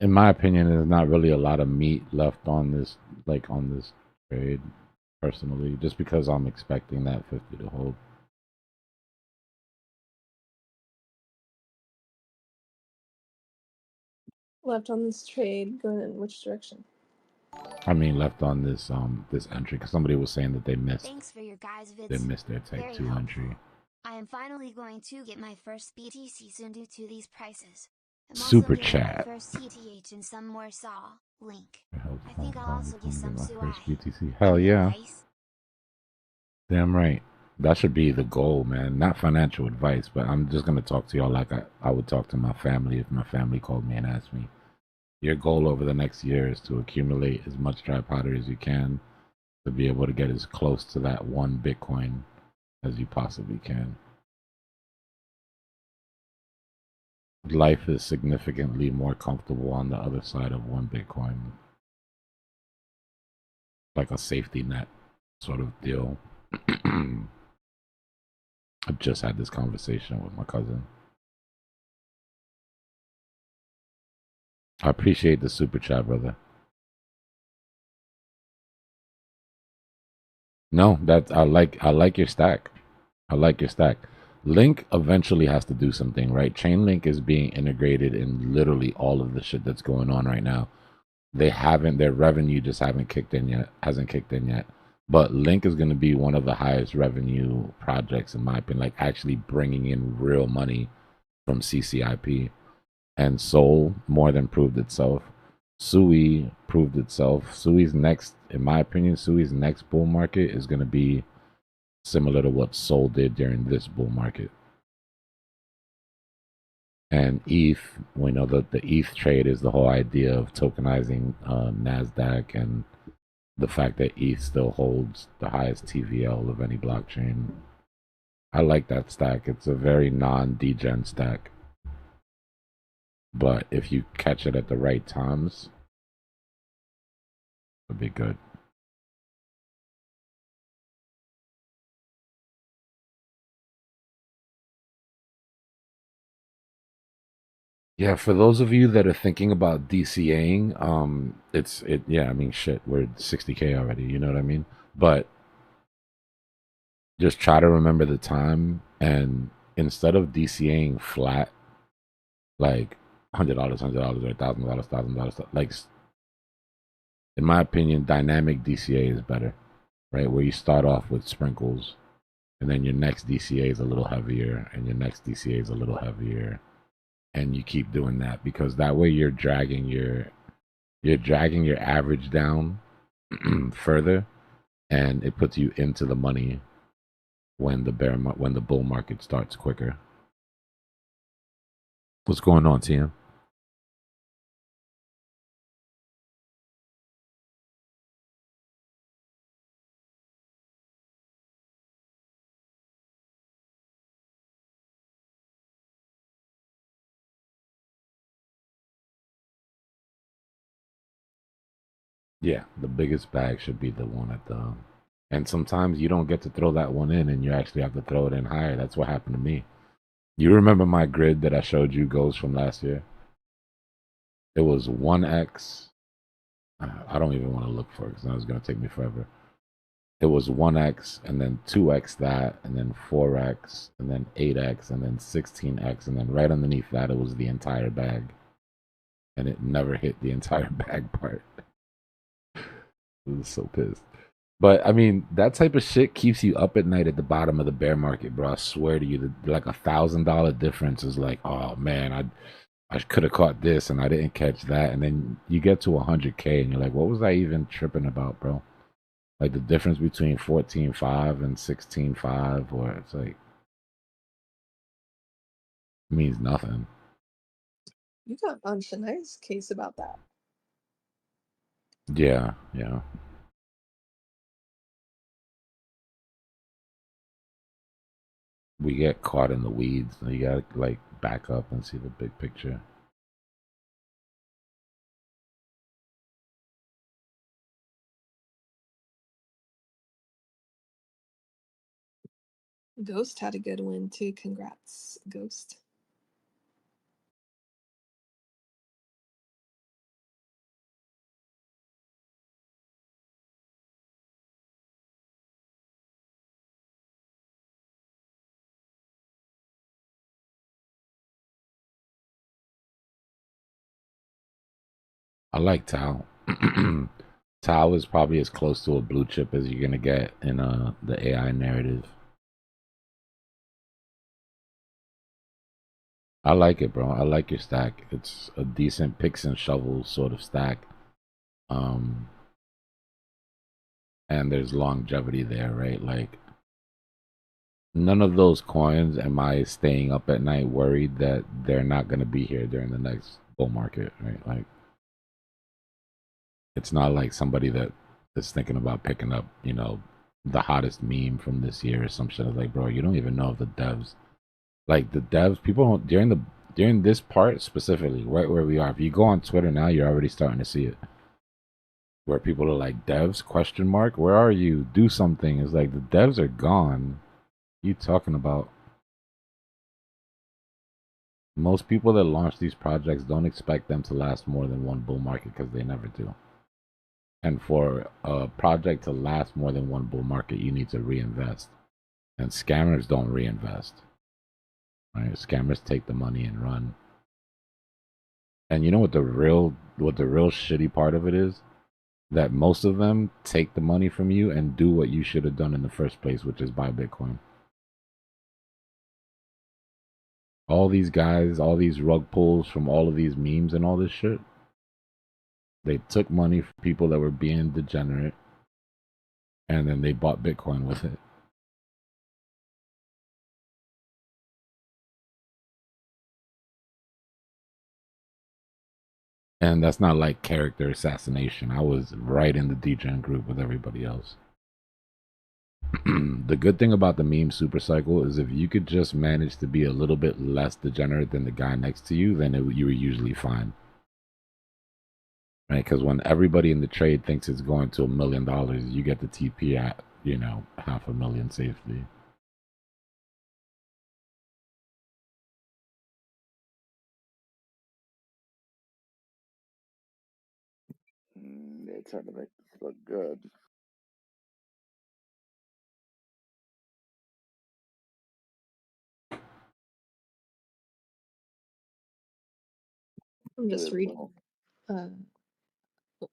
In my opinion, there's not really a lot of meat left on this, like on this trade, personally, just because I'm expecting that 50 to hold. Left on this trade, going in which direction? I mean, left on this this entry, because somebody was saying that they missed. Thanks for your guys' vids. They missed their type Very 2 helpful. entry. I am finally going to get my first BTC soon due to these prices. I'm Super also getting chat. my first CTH and some more SAW. Link. Help I think I'll also get some my SUI. first BTC. Hell yeah. Advice? Damn right. That should be the goal, man. Not financial advice, but I'm just gonna talk to y'all like I would talk to my family if my family called me and asked me. Your goal over the next year is to accumulate as much dry powder as you can to be able to get as close to that 1 Bitcoin as you possibly can. Life is significantly more comfortable on the other side of 1 Bitcoin. Like a safety net sort of deal. I've just had this conversation with my cousin. I appreciate the super chat, brother. No, that I like your stack. I like your stack. Link eventually has to do something, right? Chainlink is being integrated in literally all of the shit that's going on right now. Their revenue just hasn't kicked in yet. But Link is going to be one of the highest revenue projects, in my opinion, like actually bringing in real money from CCIP. And Soul more than proved itself. Sui proved itself. Sui's next, in my opinion, Sui's next bull market is going to be similar to what Sol did during this bull market. And ETH, we know that the ETH trade is the whole idea of tokenizing NASDAQ, and the fact that ETH still holds the highest TVL of any blockchain. I like that stack. It's a very non-degen stack. But if you catch it at the right times, it'll be good. Yeah, for those of you that are thinking about DCAing, I mean, shit, we're 60K already, you know what I mean? But just try to remember the time, and instead of DCAing flat, like $100, $100, or $1,000, $1,000, like, in my opinion, dynamic DCA is better, right? Where you start off with sprinkles, and then your next DCA is a little heavier, and your next DCA is a little heavier, and you keep doing that, because that way you're dragging your average down further, and it puts you into the money when the bull market starts quicker. What's going on, TM? Yeah, the biggest bag should be the one at the, and sometimes you don't get to throw that one in, and you actually have to throw it in higher. That's what happened to me. You remember my grid that I showed you goes from last year? It was 1x. I don't even want to look for it because that was going to take me forever. It was 1x, and then 2x that, and then 4x, and then 8x, and then 16x, and then right underneath that, it was the entire bag. And it never hit the entire bag part. I was so pissed. But I mean, that type of shit keeps you up at night at the bottom of the bear market, bro. I swear to you, like $1,000 difference is like, oh man, I could have caught this and I didn't catch that. And then you get to 100K and you're like, what was I even tripping about, bro? Like the difference between 14.5 and 16.5, or it's like, it means nothing. You got on Shania's case about that. Yeah. We get caught in the weeds. You gotta like back up and see the big picture. Ghost had a good win too. Congrats, Ghost. I like Tau. Tau is probably as close to a blue chip as you're gonna get in the AI narrative. I like it, bro. I like your stack. It's a decent picks and shovels sort of stack. And there's longevity there, right? Like, none of those coins am I staying up at night worried that they're not gonna be here during the next bull market, right? Like, it's not like somebody that is thinking about picking up, the hottest meme from this year or some shit. It's like, bro, you don't even know if the devs, people don't, during this part specifically, right where we are. If you go on Twitter now, you're already starting to see it, where people are like, devs question mark, where are you? Do something. It's like the devs are gone. What are you talking about? Most people that launch these projects don't expect them to last more than one bull market, because they never do. And for a project to last more than one bull market, you need to reinvest. And scammers don't reinvest. Right? Scammers take the money and run. And you know what the real shitty part of it is? That most of them take the money from you and do what you should have done in the first place, which is buy Bitcoin. All these guys, all these rug pulls from all of these memes and all this shit, They took money from people that were being degenerate, and then they bought Bitcoin with it. And that's not like character assassination. I was right in the degen group with everybody else. The good thing about the meme super cycle is if you could just manage to be a little bit less degenerate than the guy next to you, then you were usually fine. Right? Because when everybody in the trade thinks it's going to $1 million, you get the TP at, you know, $500,000 safely. They're trying to make this look good. I'm just reading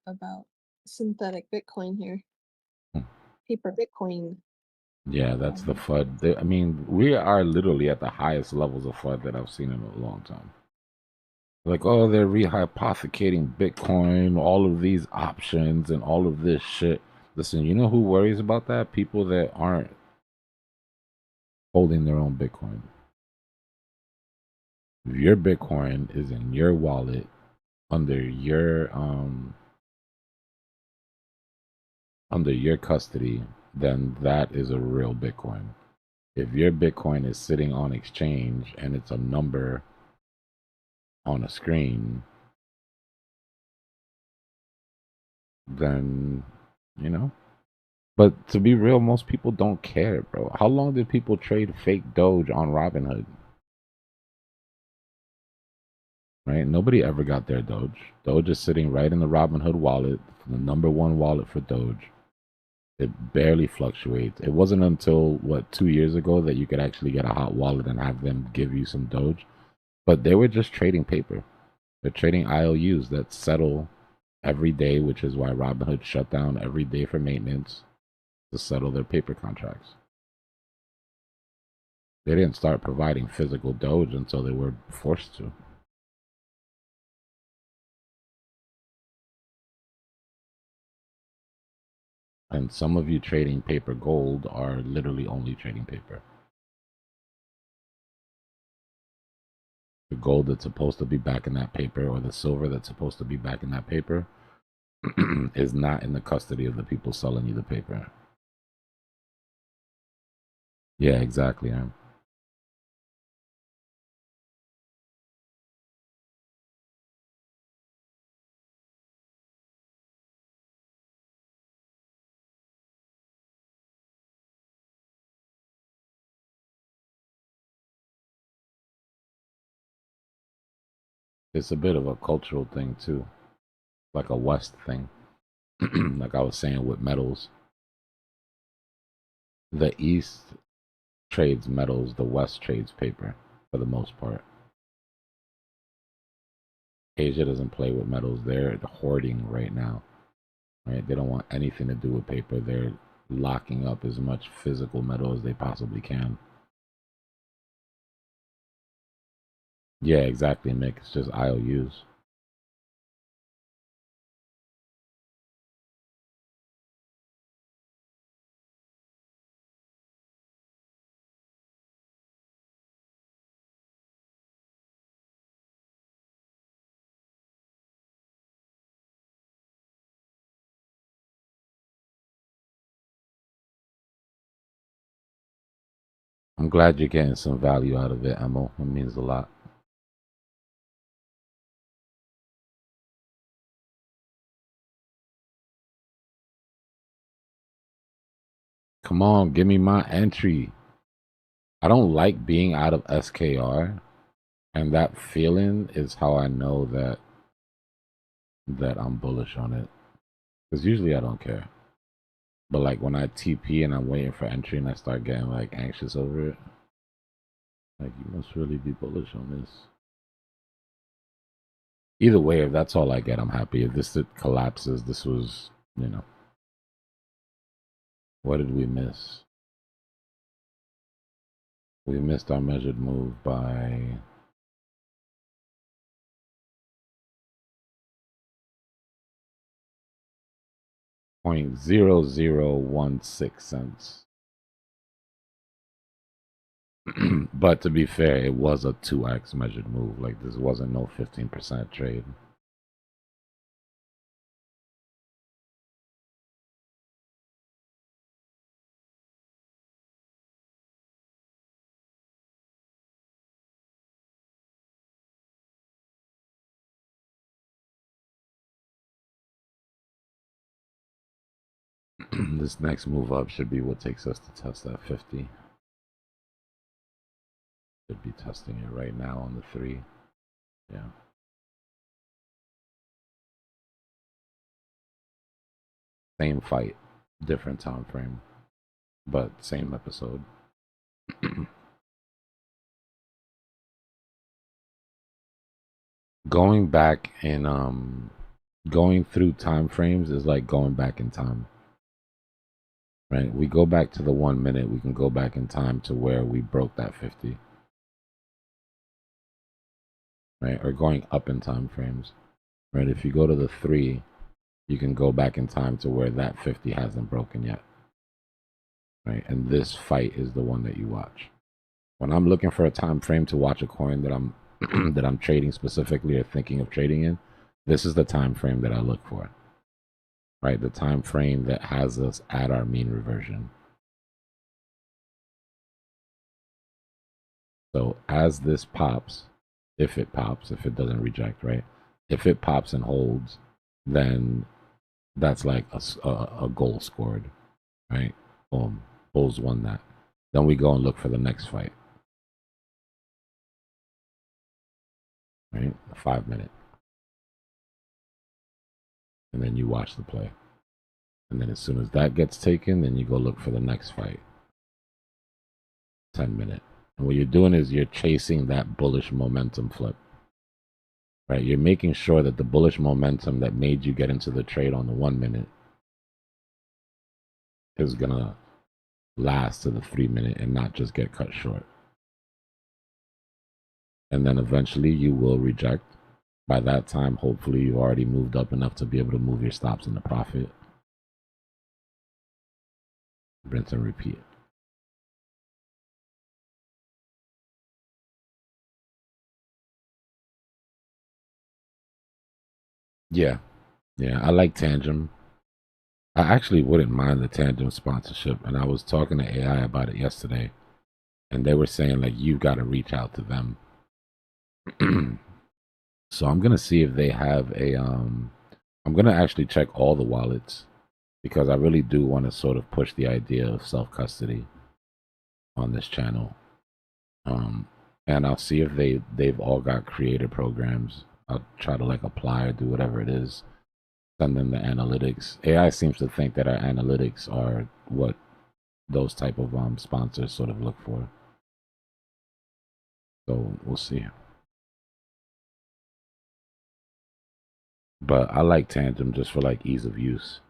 about synthetic Bitcoin here. Paper Bitcoin. Yeah, that's the FUD. I mean, we are literally at the highest levels of FUD that I've seen in a long time. Like, oh, they're rehypothecating Bitcoin, all of these options and all of this shit. Listen, you know who worries about that? People that aren't holding their own Bitcoin. If your Bitcoin is in your wallet under your custody, then that is a real Bitcoin. If your Bitcoin is sitting on exchange and it's a number on a screen, then, you know. But to be real, most people don't care, bro. How long did people trade fake Doge on Robinhood? Right? Nobody ever got their Doge. Doge is sitting right in the Robinhood wallet, the #1 wallet for Doge. It barely fluctuates. It wasn't until, what, 2 years ago that you could actually get a hot wallet and have them give you some Doge. But they were just trading paper. They're trading IOUs that settle every day, which is why Robinhood shut down every day for maintenance to settle their paper contracts. They didn't start providing physical Doge until they were forced to. And some of you trading paper gold are literally only trading paper. The gold that's supposed to be back in that paper, or the silver that's supposed to be back in that paper, is not in the custody of the people selling you the paper. Yeah, exactly. It's a bit of a cultural thing too, like a West thing. Like I was saying with metals, the East trades metals, the West trades paper for the most part. Asia doesn't play with metals. They're hoarding right now. Right? They don't want anything to do with paper. They're locking up as much physical metal as they possibly can. Yeah, exactly, Mick. It's just IOUs. I'm glad you're getting some value out of it, Emil. It means a lot. Come on, give me my entry. I don't like being out of SKR, and that feeling is how I know that I'm bullish on it. Because usually I don't care. But like when I TP and I'm waiting for entry and I start getting like anxious over it, like you must really be bullish on this. Either way, if that's all I get, I'm happy. If this collapses, this was, you know. What did we miss? We missed our measured move by 0.0016 cents. But to be fair, it was a 2x measured move. Like, this wasn't no 15% trade. This next move up should be what takes us to test that 50. Should be testing it right now on the 3. Yeah. Same fight, different time frame, but same episode. Going back and going through time frames is like going back in time. Right? We go back to the 1 minute, we can go back in time to where we broke that 50. Right? Or going up in time frames. Right? If you go to the 3, you can go back in time to where that 50 hasn't broken yet. Right? And this fight is the one that you watch. When I'm looking for a time frame to watch a coin that I'm that I'm trading specifically or thinking of trading in, this is the time frame that I look for. Right? The time frame that has us at our mean reversion. So as this pops, if it doesn't reject, right? If it pops and holds, then that's like a goal scored, right? Boom, Bulls won that. Then we go and look for the next fight, right? A 5 minute. And then you watch the play. And then as soon as that gets taken, then you go look for the next fight. 10 minute. And what you're doing is you're chasing that bullish momentum flip. Right? You're making sure that the bullish momentum that made you get into the trade on the 1 minute is gonna last to the 3 minute and not just get cut short. And then eventually you will reject. By that time, hopefully you already moved up enough to be able to move your stops into profit. Rinse and repeat. Yeah. Yeah, I like Tangem. I actually wouldn't mind the Tangem sponsorship. And I was talking to AI about it yesterday. And they were saying, like, you've got to reach out to them. So I'm going to see if they have a... I'm going to actually check all the wallets. Because I really do want to sort of push the idea of self-custody on this channel. And I'll see if they've all got creator programs. I'll try to like apply or do whatever it is. Send them the analytics. AI seems to think that our analytics are what those type of sponsors sort of look for. So we'll see. But I like Tangem just for like ease of use.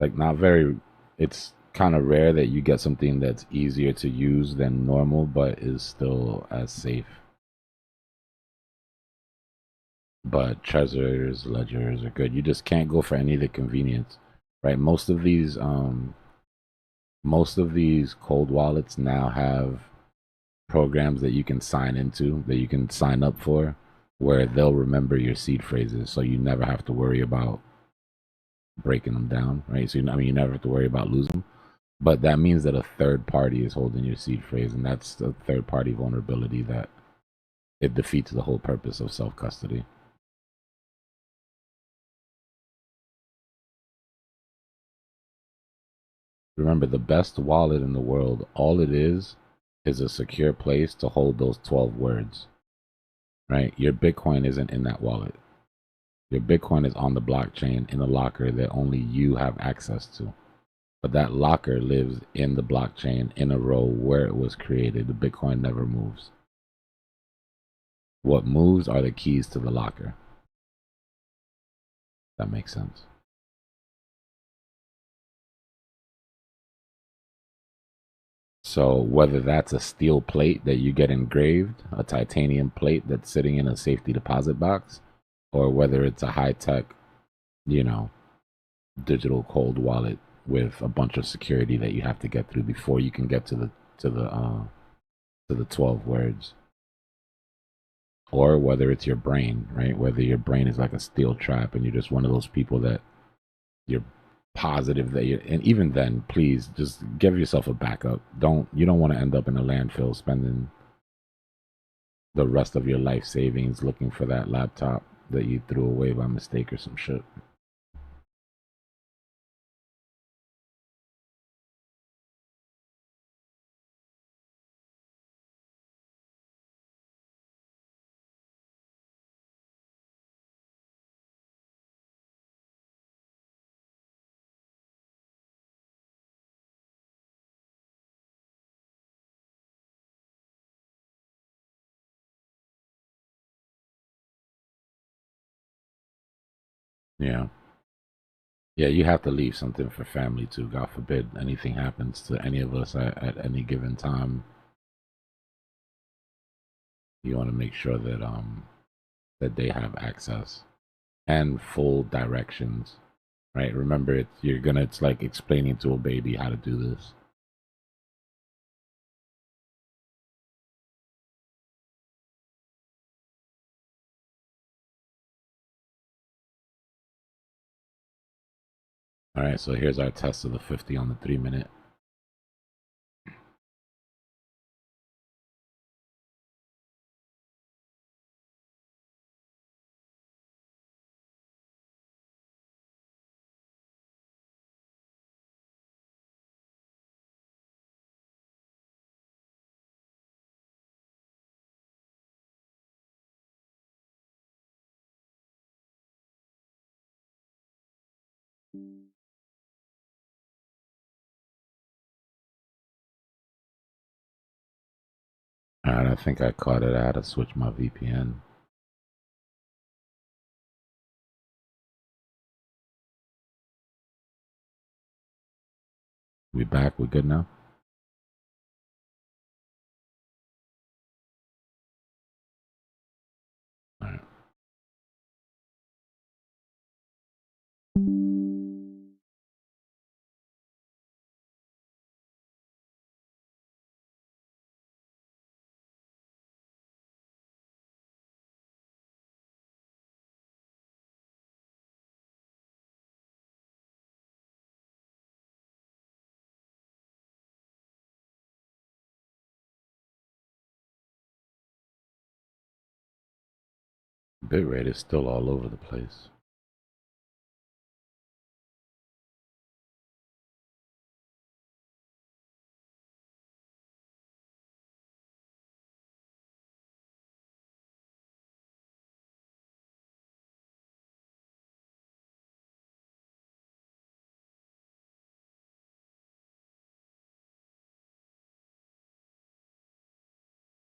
Like not very, it's kind of rare that you get something that's easier to use than normal, but is still as safe. But treasures, ledgers are good. You just can't go for any of the convenience, right? Most of these cold wallets now have programs that you can sign into, that you can sign up for, where they'll remember your seed phrases, so you never have to worry about breaking them down, right? So you never have to worry about losing them. But that means that a third party is holding your seed phrase, and that's the third party vulnerability that it defeats the whole purpose of self-custody. Remember, the best wallet in the world, all it is a secure place to hold those 12 words, right? Your Bitcoin isn't in that wallet. Your Bitcoin is on the blockchain in a locker that only you have access to. But that locker lives in the blockchain in a row where it was created. The Bitcoin never moves. What moves are the keys to the locker. That makes sense. So whether that's a steel plate that you get engraved, a titanium plate that's sitting in a safety deposit box, or whether it's a high-tech, you know, digital cold wallet with a bunch of security that you have to get through before you can get to the 12 words. Or whether it's your brain, right? Whether your brain is like a steel trap and you're just one of those people that you're positive that you, and even then, please just give yourself a backup. You don't want to end up in a landfill spending the rest of your life savings looking for that laptop that you threw away by mistake or some shit. Yeah. Yeah, you have to leave something for family too. God forbid anything happens to any of us at any given time. You want to make sure that they have access and full directions, right? Remember, it's like explaining to a baby how to do this. All right, so here's our test of the 50 on the 3-minute. All right, I think I caught it. I had to switch my VPN. We back? We good now? All right. Bitrate is still all over the place.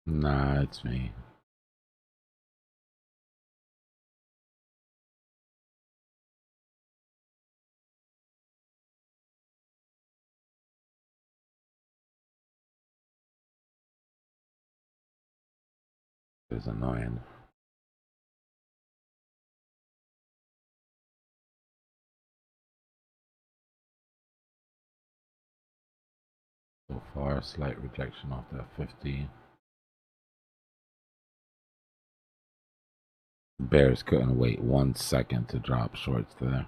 Nah, it's me. It's annoying. So far, slight rejection off that 50. Bears couldn't wait 1 second to drop shorts there.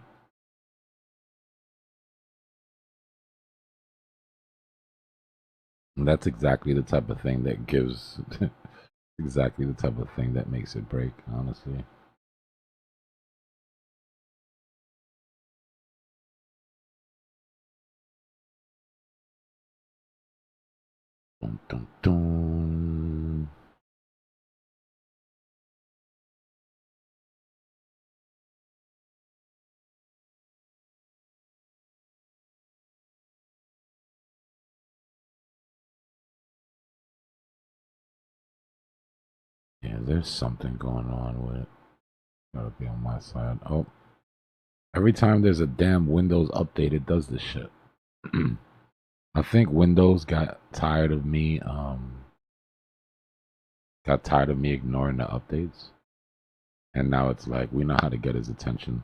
And that's exactly the type of thing that gives, exactly the type of thing that makes it break, honestly. Dun, dun, dun. Yeah, there's something going on with it. Gotta be on my side. Oh, every time there's a damn Windows update, it does this shit. I think Windows got tired of me. Got tired of me ignoring the updates, and now it's like we know how to get his attention.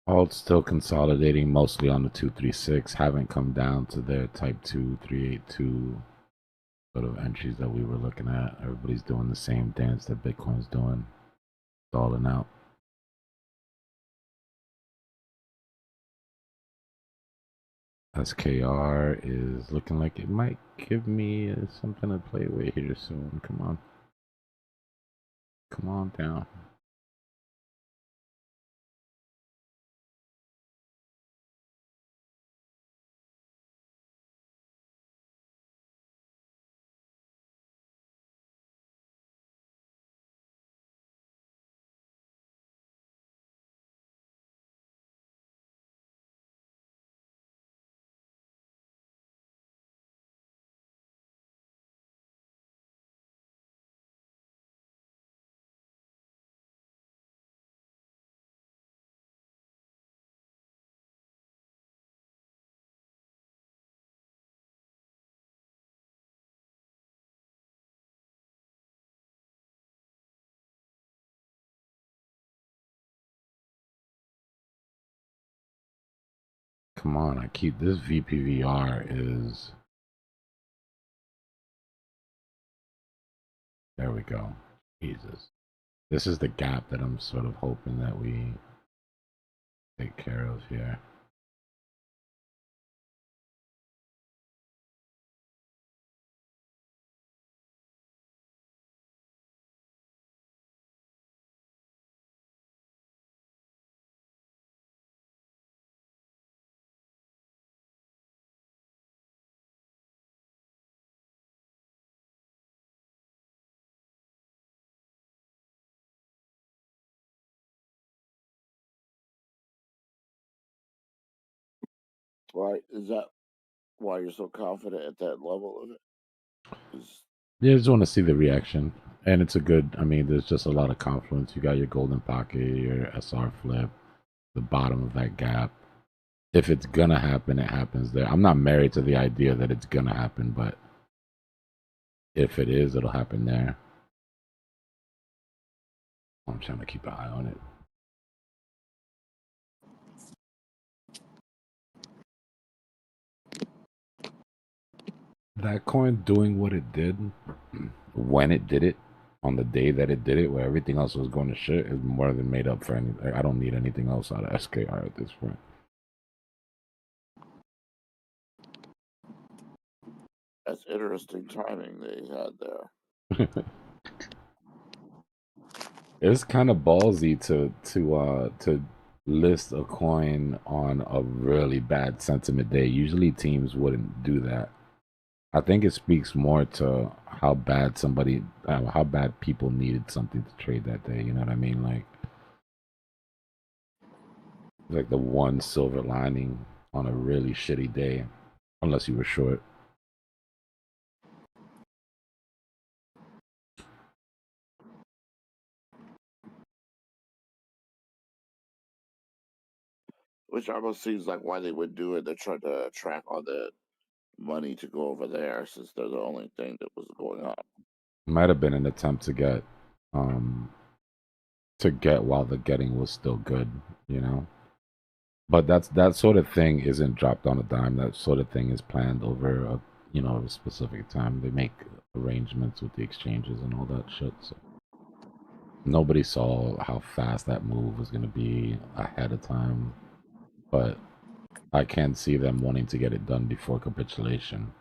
Alt still consolidating mostly on the 236. Haven't come down to their type 2 382 sort of entries that we were looking at. Everybody's doing the same dance that Bitcoin's doing, stalling out. SKR is looking like it might give me something to play with here soon. Come on. Come on down. Come on, I keep this VPVR is. There we go. Jesus. This is the gap that I'm sort of hoping that we take care of here. Why is that? Why you're so confident at that level of it? Yeah, I just want to see the reaction. And it's a good, I mean, there's just a lot of confluence. You got your golden pocket, your SR flip, the bottom of that gap. If it's going to happen, it happens there. I'm not married to the idea that it's going to happen, but if it is, it'll happen there. I'm trying to keep an eye on it. That coin doing what it did when it did it, on the day that it did it, where everything else was going to shit, is more than made up for anything. I don't need anything else out of SKR at this point. That's interesting timing they had there. It's kind of ballsy to list a coin on a really bad sentiment day. Usually teams wouldn't do that. I think it speaks more to how bad how bad people needed something to trade that day. You know what I mean? Like the one silver lining on a really shitty day, unless you were short. Which almost seems like why they would do it. They're trying to attract all the money to go over there since they're the only thing that was going on. Might have been an attempt um, to get while the getting was still good, you know. But that sort of thing isn't dropped on a dime. That sort of thing is planned over a specific time. They make arrangements with the exchanges and all that shit. So nobody saw how fast that move was going to be ahead of time. But I can see them wanting to get it done before capitulation.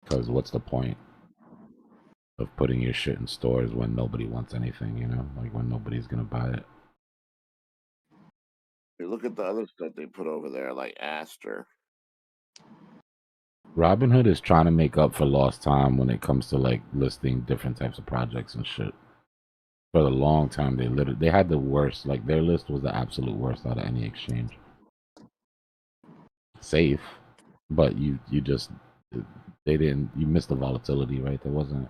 Because what's the point of putting your shit in stores when nobody wants anything, you know? Like when nobody's going to buy it. You look at the other stuff they put over there, like Aster. Robinhood is trying to make up for lost time when it comes to like listing different types of projects and shit. For a long time, they had the worst. Like their list was the absolute worst out of any exchange. Safe, but you missed the volatility, right? There wasn't.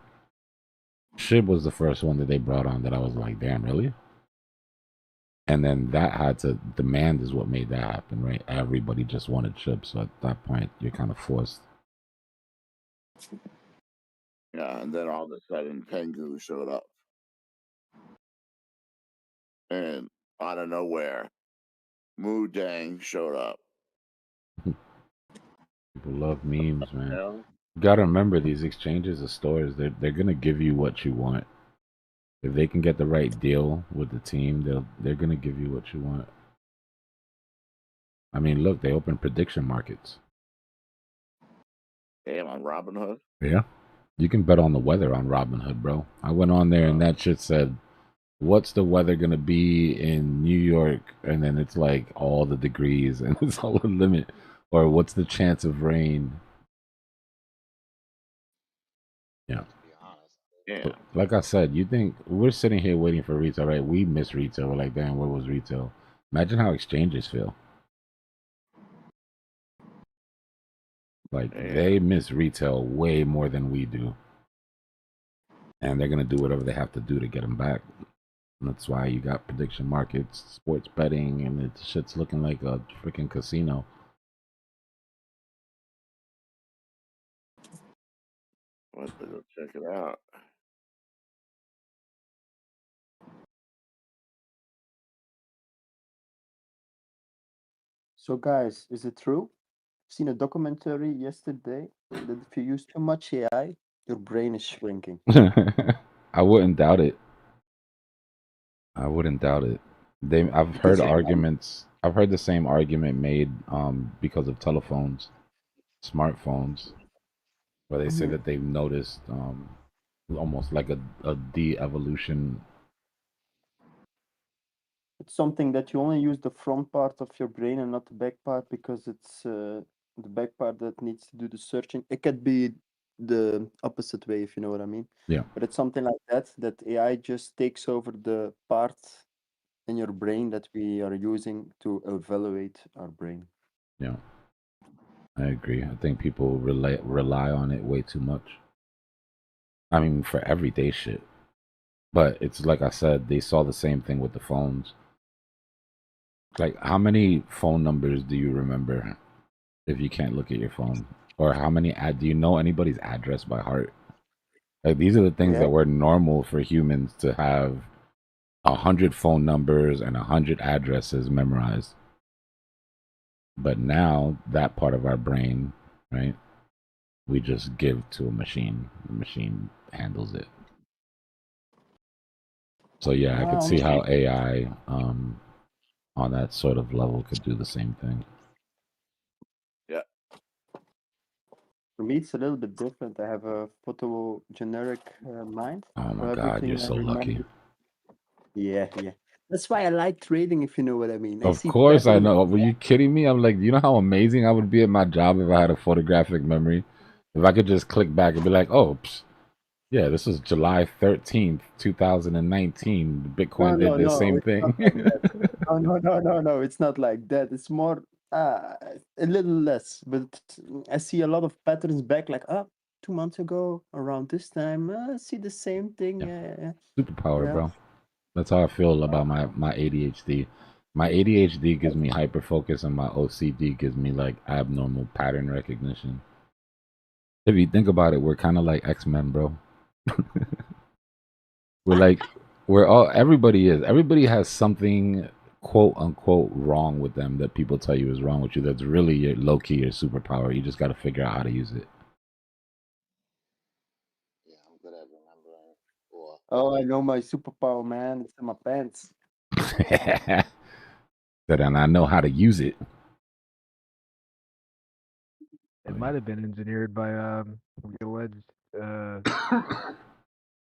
SHIB was the first one that they brought on that I was like, damn, really? And then that had to demand is what made that happen, right? Everybody just wanted SHIB, so at that point, you're kind of forced. Yeah, and then all of a sudden, Pengu showed up, and out of nowhere, Moo Dang showed up. People love memes, man. Hell? You gotta remember these exchanges or stores, they're gonna give you what you want. If they can get the right deal with the team, they're gonna give you what you want. I mean, look, they open prediction markets. Damn, on Robinhood? Yeah. You can bet on the weather on Robinhood, bro. I went on there and that shit said, what's the weather gonna be in New York? And then it's like all the degrees and it's all the limit. Or what's the chance of rain? Yeah. Yeah. Like I said, you think we're sitting here waiting for retail, right? We miss retail. We're like, damn, where was retail? Imagine how exchanges feel. Like they miss retail way more than we do. And they're gonna do whatever they have to do to get them back. And that's why you got prediction markets, sports betting, and it shit's looking like a freaking casino. Let's go check it out. So guys, is it true? I've seen a documentary yesterday that if you use too much AI, your brain is shrinking. I wouldn't doubt it. I wouldn't doubt it. I've heard Because AI arguments. I've heard the same argument made because of telephones, smartphones, where they say Mhm. that they've noticed almost like a de-evolution. It's something that you only use the front part of your brain and not the back part because it's the back part that needs to do the searching. It could be the opposite way, if you know what I mean. Yeah. But it's something like that AI just takes over the part in your brain that we are using to evaluate our brain. Yeah. I agree. I think people rely on it way too much. I mean, for everyday shit. But it's like I said, they saw the same thing with the phones. Like, how many phone numbers do you remember if you can't look at your phone? Or how many do you know anybody's address by heart? Like, these are the things Yeah. that were normal for humans to have 100 phone numbers and 100 addresses memorized. But now that part of our brain, right? We just give to a machine. The machine handles it. So yeah, I could see how AI on that sort of level could do the same thing. Yeah. For me, it's a little bit different. I have a photogeneric mind. Oh So my god, everything you're I so lucky. remember. Yeah. That's why I like trading, if you know what I mean. I Of see course I patterns. know. Were you kidding me? I'm like, you know how amazing I would be at my job if I had a photographic memory? If I could just click back and be like, oh, yeah, this was July 13th, 2019. No, Bitcoin did no, this no, same it's not thing. like that. No, no, no, no, no, it's not like that. It's more, a little less, but I see a lot of patterns back, like, 2 months ago, around this time, I see the same thing. Yeah. Yeah. Superpower, Yeah. bro. That's how I feel about my ADHD. My ADHD gives me hyper focus, and my OCD gives me like abnormal pattern recognition. If you think about it, we're kind of like X-Men, bro. We're like, everybody has something quote unquote wrong with them that people tell you is wrong with you. That's really your low key your superpower. You just got to figure out how to use it. Yeah, I'm good at remembering. Or Oh, I know my superpower, man. It's in my pants. But and I know how to use it. It might have been engineered by the alleged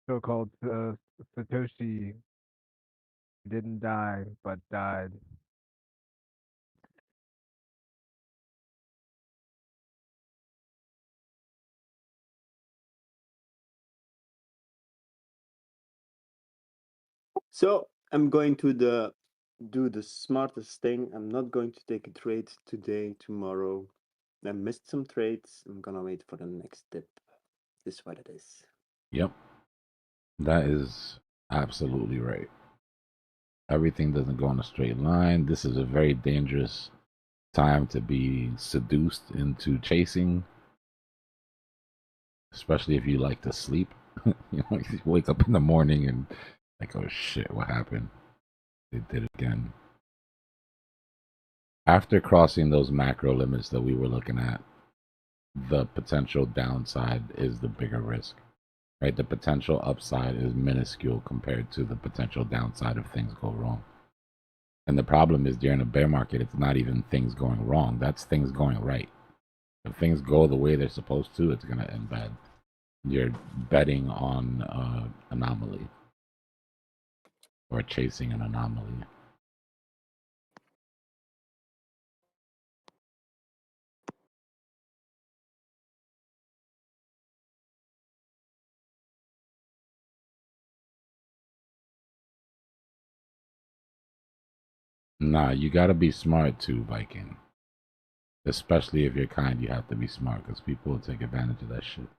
so-called Satoshi didn't die but died. So I'm going to do the smartest thing. I'm not going to take a trade today, tomorrow. I missed some trades. I'm gonna wait for the next dip. This is what it is. Yep. That is absolutely right. Everything doesn't go in a straight line. This is a very dangerous time to be seduced into chasing, especially if you like to sleep. You wake up in the morning and like, oh shit, what happened? They did it again. After crossing those macro limits that we were looking at, the potential downside is the bigger risk, right? The potential upside is minuscule compared to the potential downside if things go wrong. And the problem is during a bear market, it's not even things going wrong. That's things going right. If things go the way they're supposed to, it's going to end bad. You're betting on anomaly or chasing an anomaly. Nah, you got to be smart too, Viking. Especially if you're kind, you have to be smart because people will take advantage of that shit.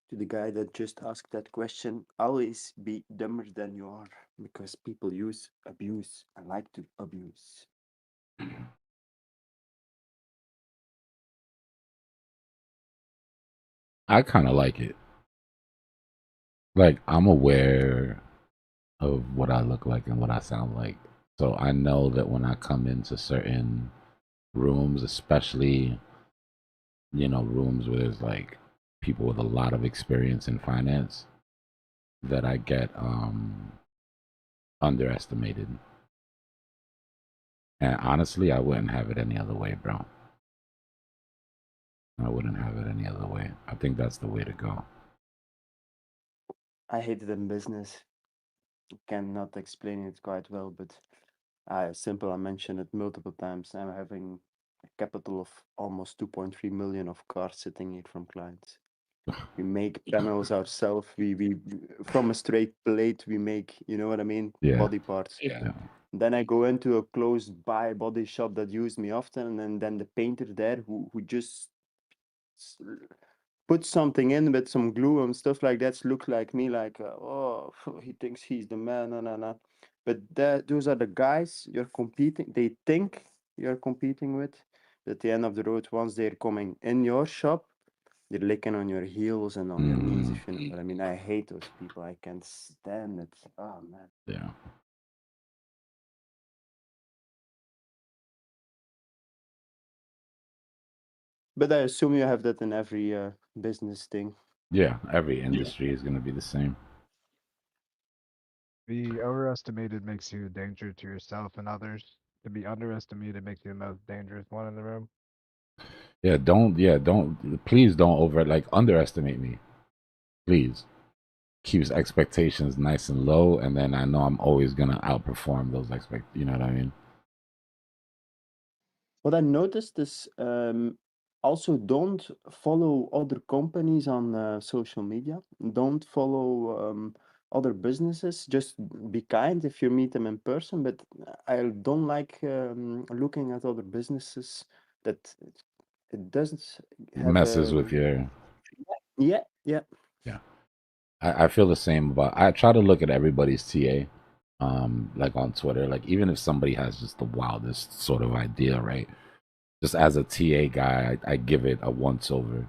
To the guy that just asked that question, always be dumber than you are because people abuse and like to abuse. I kind of like it. Like, I'm aware of what I look like and what I sound like. So I know that when I come into certain rooms, especially, rooms where there's like people with a lot of experience in finance, that I get underestimated. And honestly, I wouldn't have it any other way, bro. I wouldn't have it any other way. I think that's the way to go. I hate it in business. I cannot explain it quite well, but simple. I mentioned it multiple times. I'm having a capital of almost 2.3 million of cards sitting here from clients. We make panels ourselves. We from a straight plate we make, you know what I mean? Yeah. Body parts. Yeah. Then I go into a closed by body shop that used me often, and then the painter there who just put something in with some glue and stuff like that look like me, like oh, he thinks he's the man. No. But those are the guys you're competing. They think you're competing with. At the end of the road, once they're coming in your shop, they're licking on your heels and on your knees. If you know what I mean. I hate those people. I can't stand it. Oh man. Yeah. But I assume you have that in every business thing. Yeah, every industry is going to be the same. Be overestimated makes you a danger to yourself and others. To be underestimated makes you the most dangerous one in the room. Yeah, please don't underestimate me. Please. Keeps expectations nice and low, and then I know I'm always gonna outperform those you know what I mean? What I noticed is also don't follow other companies on social media. Don't follow other businesses. Just be kind if you meet them in person. But I don't like looking at other businesses that it doesn't have Messes with your yeah. yeah. I feel the same about I try to look at everybody's TA. Like on Twitter, like even if somebody has just the wildest sort of idea, right? Just as a TA guy, I give it a once over.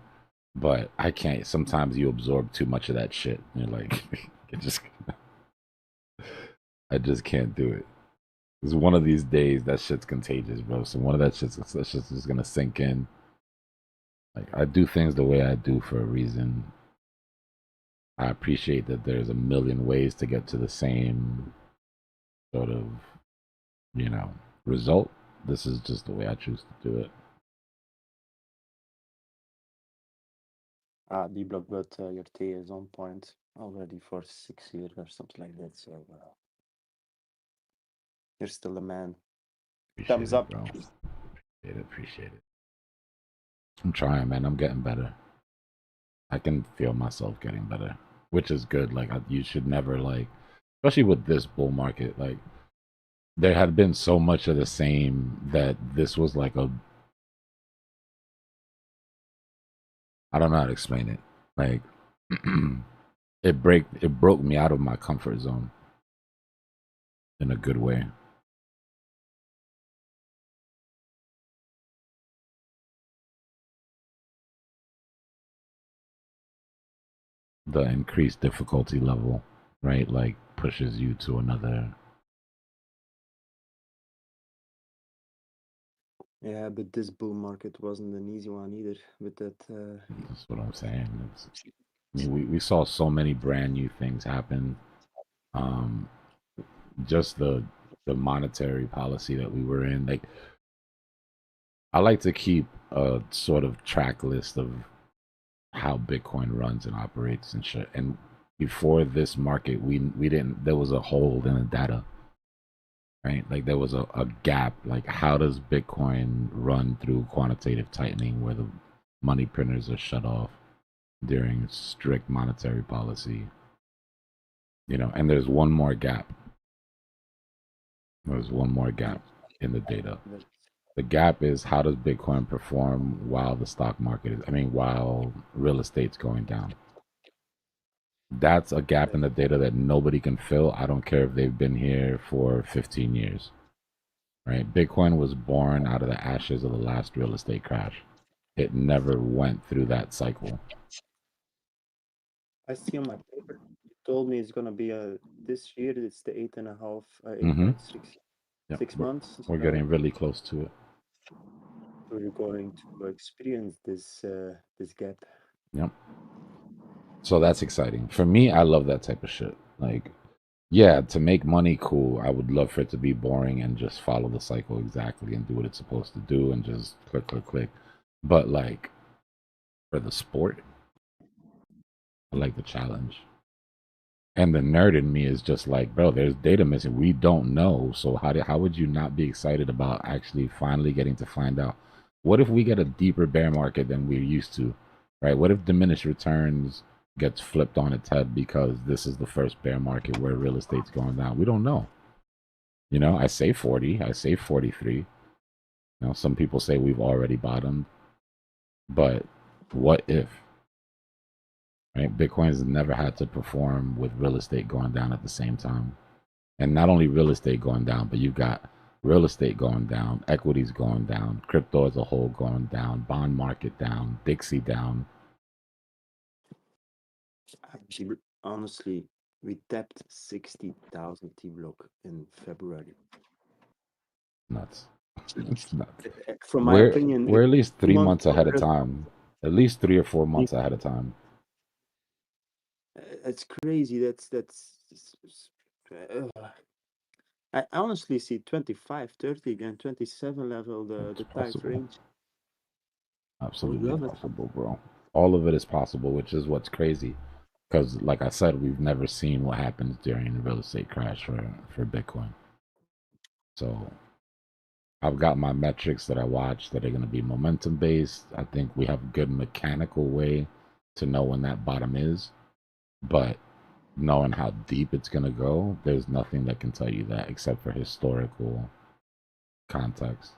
But I can't. Sometimes you absorb too much of that shit. You're like, I just can't do it. It's one of these days that shit's contagious, bro. So one of that shit's just gonna sink in. Like I do things the way I do for a reason. I appreciate that there's a million ways to get to the same sort of, result. This is just the way I choose to do it. Dbloc, but your TA is on point already for 6 years or something like that. So you're still a man. Appreciate Thumbs it, up. bro. Appreciate it. I'm trying, man. I'm getting better. I can feel myself getting better, which is good. Like you should never especially with this bull market. Like there had been so much of the same that this was like I don't know how to explain it. Like it broke me out of my comfort zone in a good way. The increased difficulty level, right? Like pushes you to another. Yeah, but this bull market wasn't an easy one either. With that. That's what I'm saying. I mean, we saw so many brand new things happen. Just the monetary policy that we were in. Like, I like to keep a sort of track list of how Bitcoin runs and operates and shit. And before this market, we didn't. There was a hole in the data, right? Like there was a gap. Like how does Bitcoin run through quantitative tightening, where the money printers are shut off during strict monetary policy? And there's one more gap. There's one more gap in the data. The gap is how does Bitcoin perform while the stock market while real estate's going down. That's a gap in the data that nobody can fill. I don't care if they've been here for 15 years, right? Bitcoin was born out of the ashes of the last real estate crash. It never went through that cycle. I see on my paper. You told me it's gonna be this year. It's the 8.5, 8.6 Yep, 6 months. We're getting really close to it. We're going to experience this this gap. Yep. So that's exciting. For me, I love that type of shit. Like, yeah, to make money, cool. I would love for it to be boring and just follow the cycle exactly and do what it's supposed to do and just click, click, click. But like, for the sport, I like the challenge. And the nerd in me is just like, bro, there's data missing. We don't know. So how would you not be excited about actually finally getting to find out? What if we get a deeper bear market than we're used to, right? What if diminished returns gets flipped on its head because this is the first bear market where real estate's going down? We don't know. I say 40, I say 43. Some people say we've already bottomed. But what if? Right? Bitcoin's never had to perform with real estate going down at the same time. And not only real estate going down, but you've got real estate going down, equities going down, crypto as a whole going down, bond market down, Dixie down. Actually, honestly, we tapped 60,000 T-block in February. Nuts. It's nuts. From my opinion, we're at least 3 months ahead of time. At least 3 or 4 months ahead of time. It's crazy. That's I honestly see 25, 30 again, 27 level, It's the tight possible. range. Absolutely love it. possible, bro. All of it is possible, which is what's crazy. Because, like I said, we've never seen what happens during a real estate crash for Bitcoin. So I've got my metrics that I watch that are going to be momentum based. I think we have a good mechanical way to know when that bottom is. But knowing how deep it's going to go, there's nothing that can tell you that except for historical context.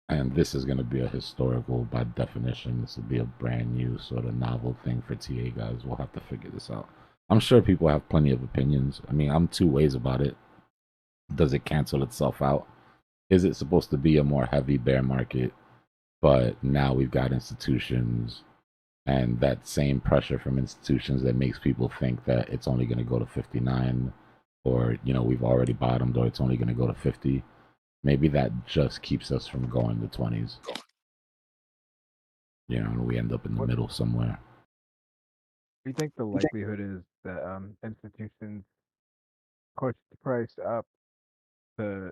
And this is going to be a historical by definition. This will be a brand new sort of novel thing for TA guys. We'll have to figure this out. I'm sure people have plenty of opinions. I mean, I'm two ways about it. Does it cancel itself out? Is it supposed to be a more heavy bear market? But now we've got institutions and that same pressure from institutions that makes people think that it's only going to go to 59 or, you know, we've already bottomed or it's only going to go to 50. Maybe that just keeps us from going to 20s. You know, and we end up in the middle somewhere. Do you think the likelihood is that institutions push the price up to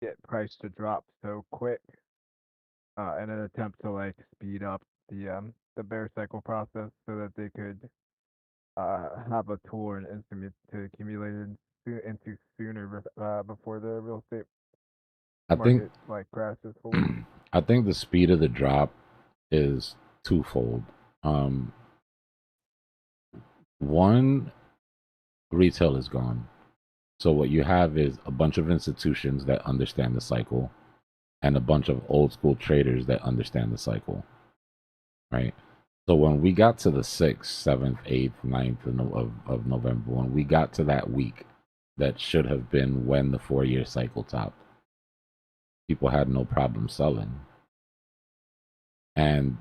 get price to drop so quick in an attempt to like speed up the bear cycle process so that they could have a tool and instrument to accumulate into sooner before the real estate I think market like crashes fully? I think the speed of the drop is twofold. One, retail is gone. So what you have is a bunch of institutions that understand the cycle and a bunch of old school traders that understand the cycle. Right? So when we got to the 6th, 7th, 8th, 9th of November, when we got to that week that should have been when the 4-year cycle topped, people had no problem selling. And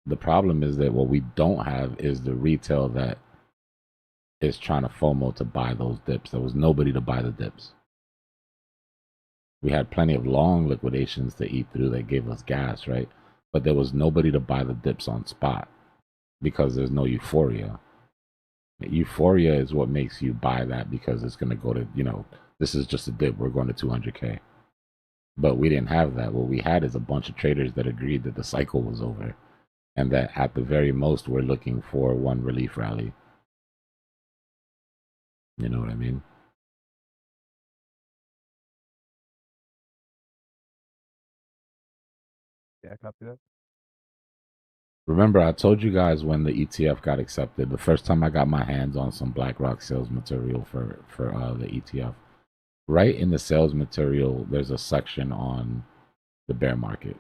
the problem is that what we don't have is the retail that is trying to FOMO to buy those dips. There was nobody to buy the dips. We had plenty of long liquidations to eat through that gave us gas, right? But there was nobody to buy the dips on spot because there's no euphoria. Euphoria is what makes you buy that because it's going to go to, you know, this is just a dip. We're going to 200K. But we didn't have that. What we had is a bunch of traders that agreed that the cycle was over and that at the very most we're looking for one relief rally. You know what I mean? Yeah, copy that. Remember, I told you guys when the ETF got accepted, the first time I got my hands on some BlackRock sales material for the ETF, right in the sales material, there's a section on the bear market.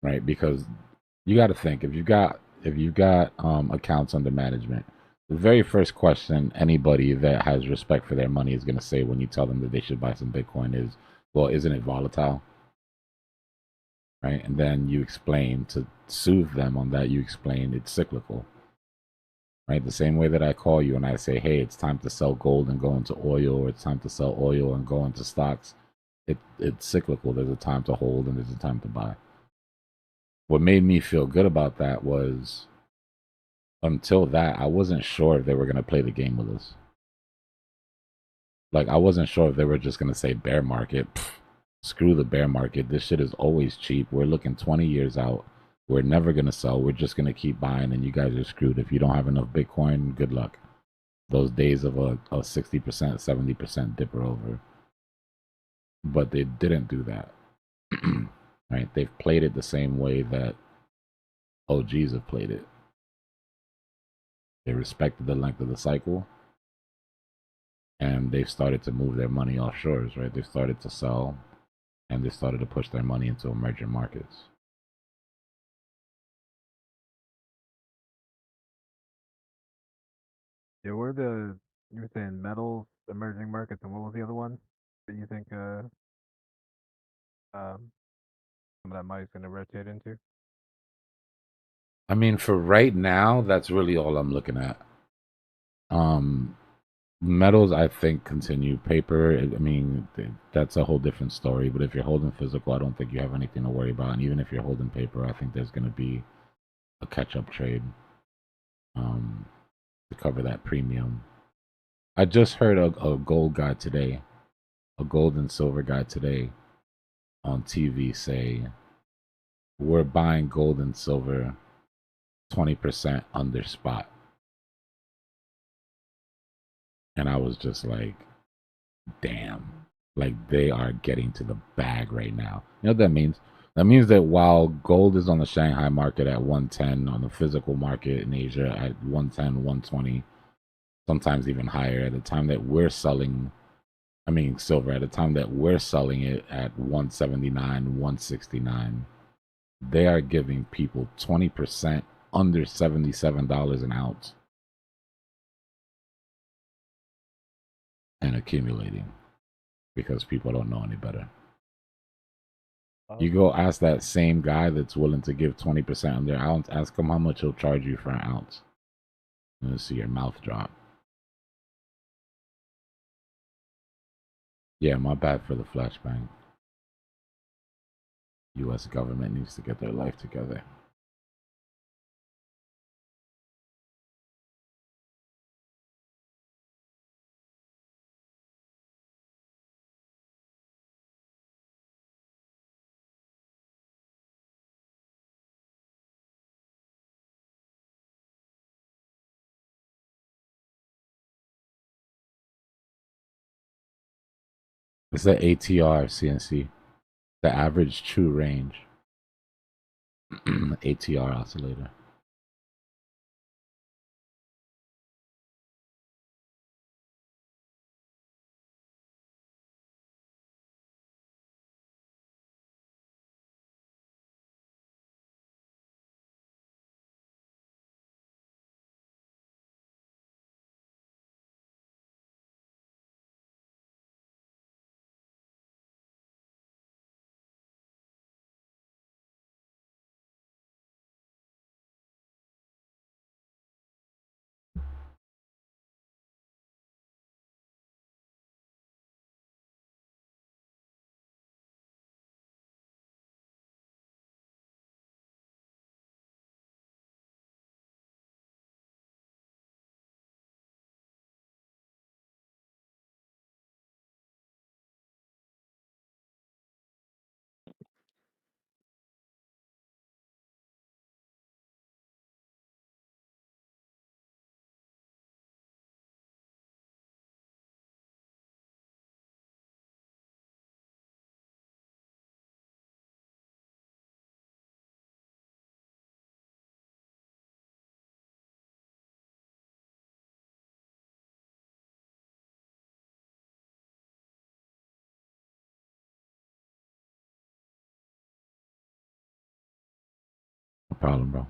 Right? Because you got to think, if you've got accounts under management, the very first question anybody that has respect for their money is going to say when you tell them that they should buy some Bitcoin is, well, isn't it volatile? Right? And then you explain to soothe them on that, you explain it's cyclical. Right? The same way that I call you and I say, hey, it's time to sell gold and go into oil, or it's time to sell oil and go into stocks. It's cyclical. There's a time to hold and there's a time to buy. What made me feel good about that was until that, I wasn't sure if they were going to play the game with us. Like, I wasn't sure if they were just going to say bear market. Pfft, screw the bear market. This shit is always cheap. We're looking 20 years out. We're never going to sell. We're just going to keep buying, and you guys are screwed. If you don't have enough Bitcoin, good luck. Those days of a 60%, 70% dip are over. But they didn't do that. Right? They've played it the same way that OGs have played it. They respected the length of the cycle, and they've started to move their money offshores, right? They've started to sell, and they started to push their money into emerging markets. Yeah, you were saying metals, emerging markets, and what was the other one that you think some of that money's going to rotate into? I mean, for right now, that's really all I'm looking at. Metals, I think, continue. Paper, I mean, that's a whole different story. But if you're holding physical, I don't think you have anything to worry about. And even if you're holding paper, I think there's going to be a catch-up trade. to cover that premium. I just heard a gold guy today, a gold and silver guy today on TV say, we're buying gold and silver 20% under spot. And I was just like, damn. Like, they are getting to the bag right now. You know what that means? That means that while gold is on the Shanghai market at 110, on the physical market in Asia at 110, 120, sometimes even higher, at the time that we're selling, I mean silver, at the time that we're selling it at 179, 169, they are giving people 20% under $77 an ounce and accumulating because people don't know any better. You go ask that same guy that's willing to give 20% on their ounce, ask him how much he'll charge you for an ounce. And you'll see your mouth drop. Yeah, my bad for the flashbang. US government needs to get their life together. It's the ATR CNC, the average true range. ATR oscillator. No problem, bro.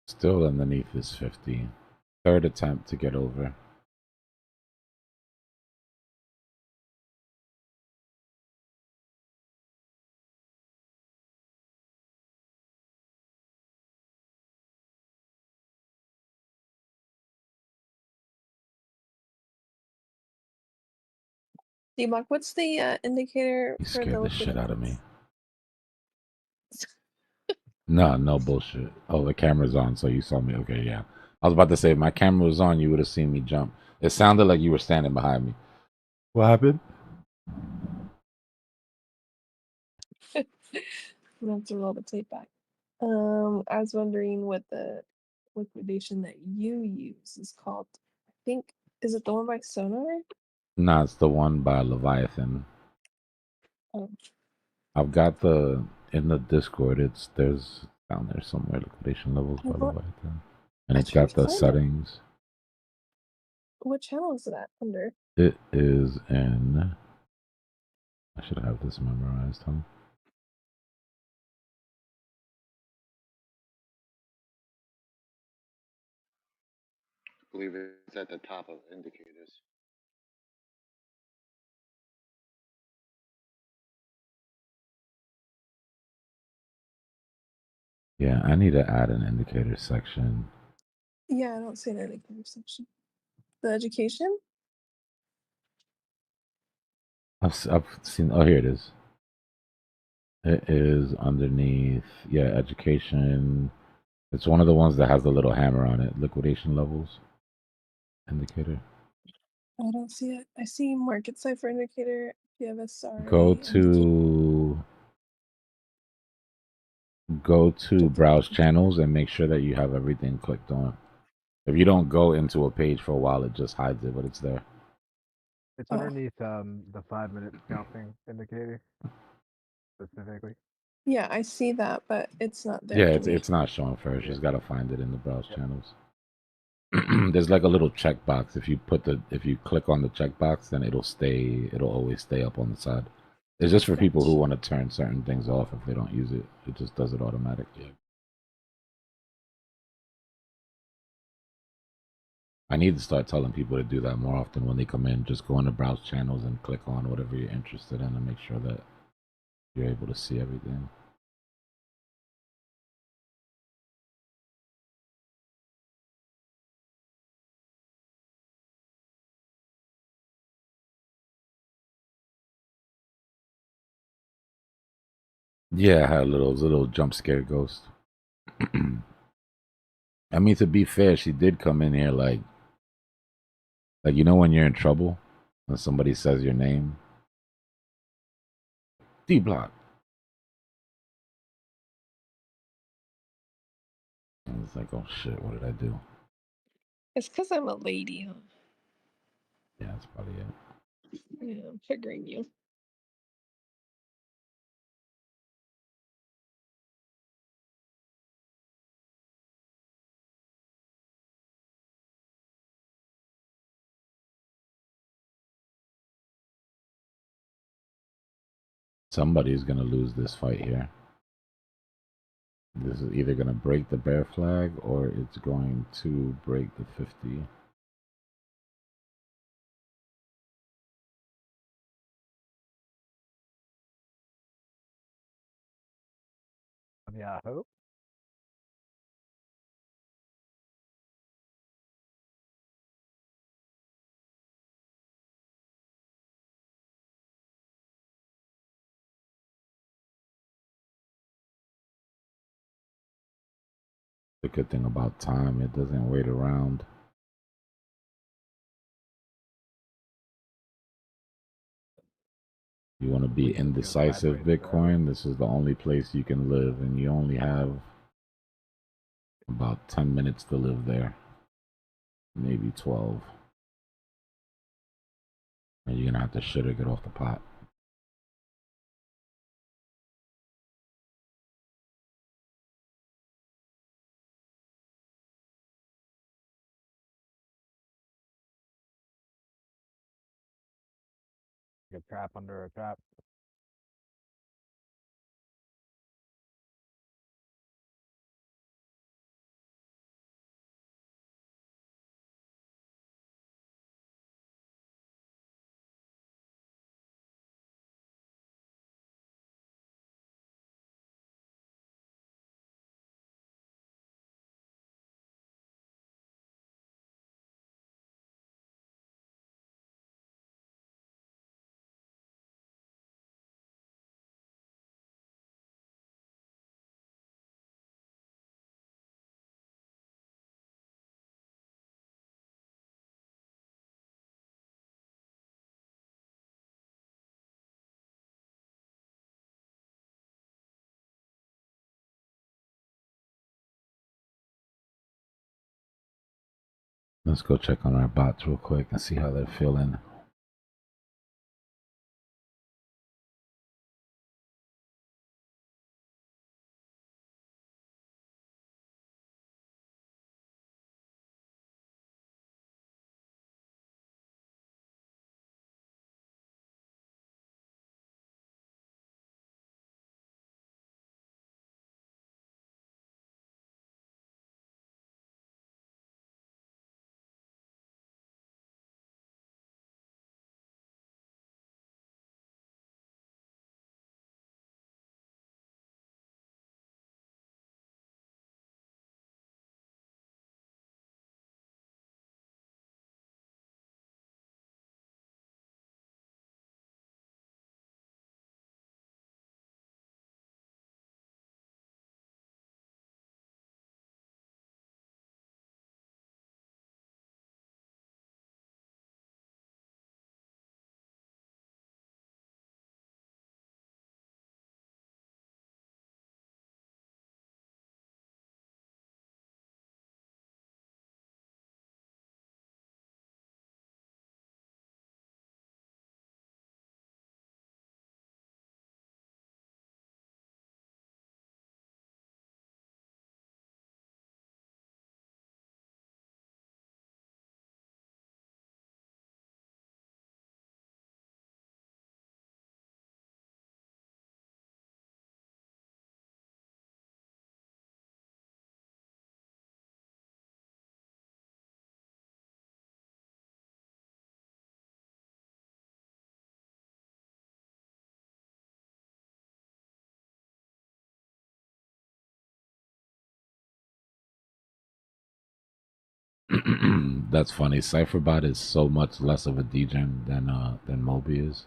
Still underneath this 50. Third attempt to get over. Dbloc, what's the indicator You for the scared the liquid shit out of me. events? No bullshit. Oh, the camera's on, so you saw me. Okay, yeah. I was about to say, if my camera was on, you would have seen me jump. It sounded like you were standing behind me. What happened? I'm gonna have to roll the tape back. I was wondering what the liquidation that you use is called. I think, is it the one by Sonar? Nah, it's the one by Leviathan. Oh, I've got the in the Discord. There's down there somewhere. Liquidation levels I by thought Leviathan, and I it's tried got to the find it. settings. What channel is that under? It is in. I should have this memorized, huh? I believe it's at the top of indicators. Yeah, I need to add an indicator section. Yeah, I don't see an indicator section. The education? I've seen. Oh, here it is. It is underneath. Yeah, education. It's one of the ones that has the little hammer on it. Liquidation levels indicator. I don't see it. I see market cipher indicator, Go PFSRA indicator. to go to browse channels and make sure that you have everything clicked on. If you don't go into a page for a while, it just hides it, but it's there. It's Oh, underneath the 5-minute scalping indicator specifically. yeah, I see that, but it's not there Yeah, for it's me. it's not showing for her. Yeah. She's got to find it in the browse Yep. channels. There's like a little checkbox. If you click on the checkbox, then it'll always stay up on the side. It's just for people who Gotcha. want to turn certain things off if they don't use it. It just does it automatically. I need to start telling people to do that more often when they come in. Just go into browse channels and click on whatever you're interested in and make sure that you're able to see everything. Yeah, I had a little jump scare ghost. I mean, to be fair, she did come in here like you know when you're in trouble when somebody says your name, Dbloc. And it's like, oh shit, what did I do? It's because I'm a lady, huh? Yeah, that's probably it. Yeah, I'm figuring you. Somebody's gonna lose this fight here. This is either gonna break the bear flag or it's going to break the 50. Yeah, I hope. The good thing about time, it doesn't wait around. You want to We be just go indecisive, sideways forever. Bitcoin? This is the only place you can live, and you only have about 10 minutes to live there. Maybe 12. And you're going to have to shit or get off the pot. A trap under a trap. Let's go check on our bots real quick and see how they're feeling. That's funny. Cypherbot is so much less of a degen than Moby is.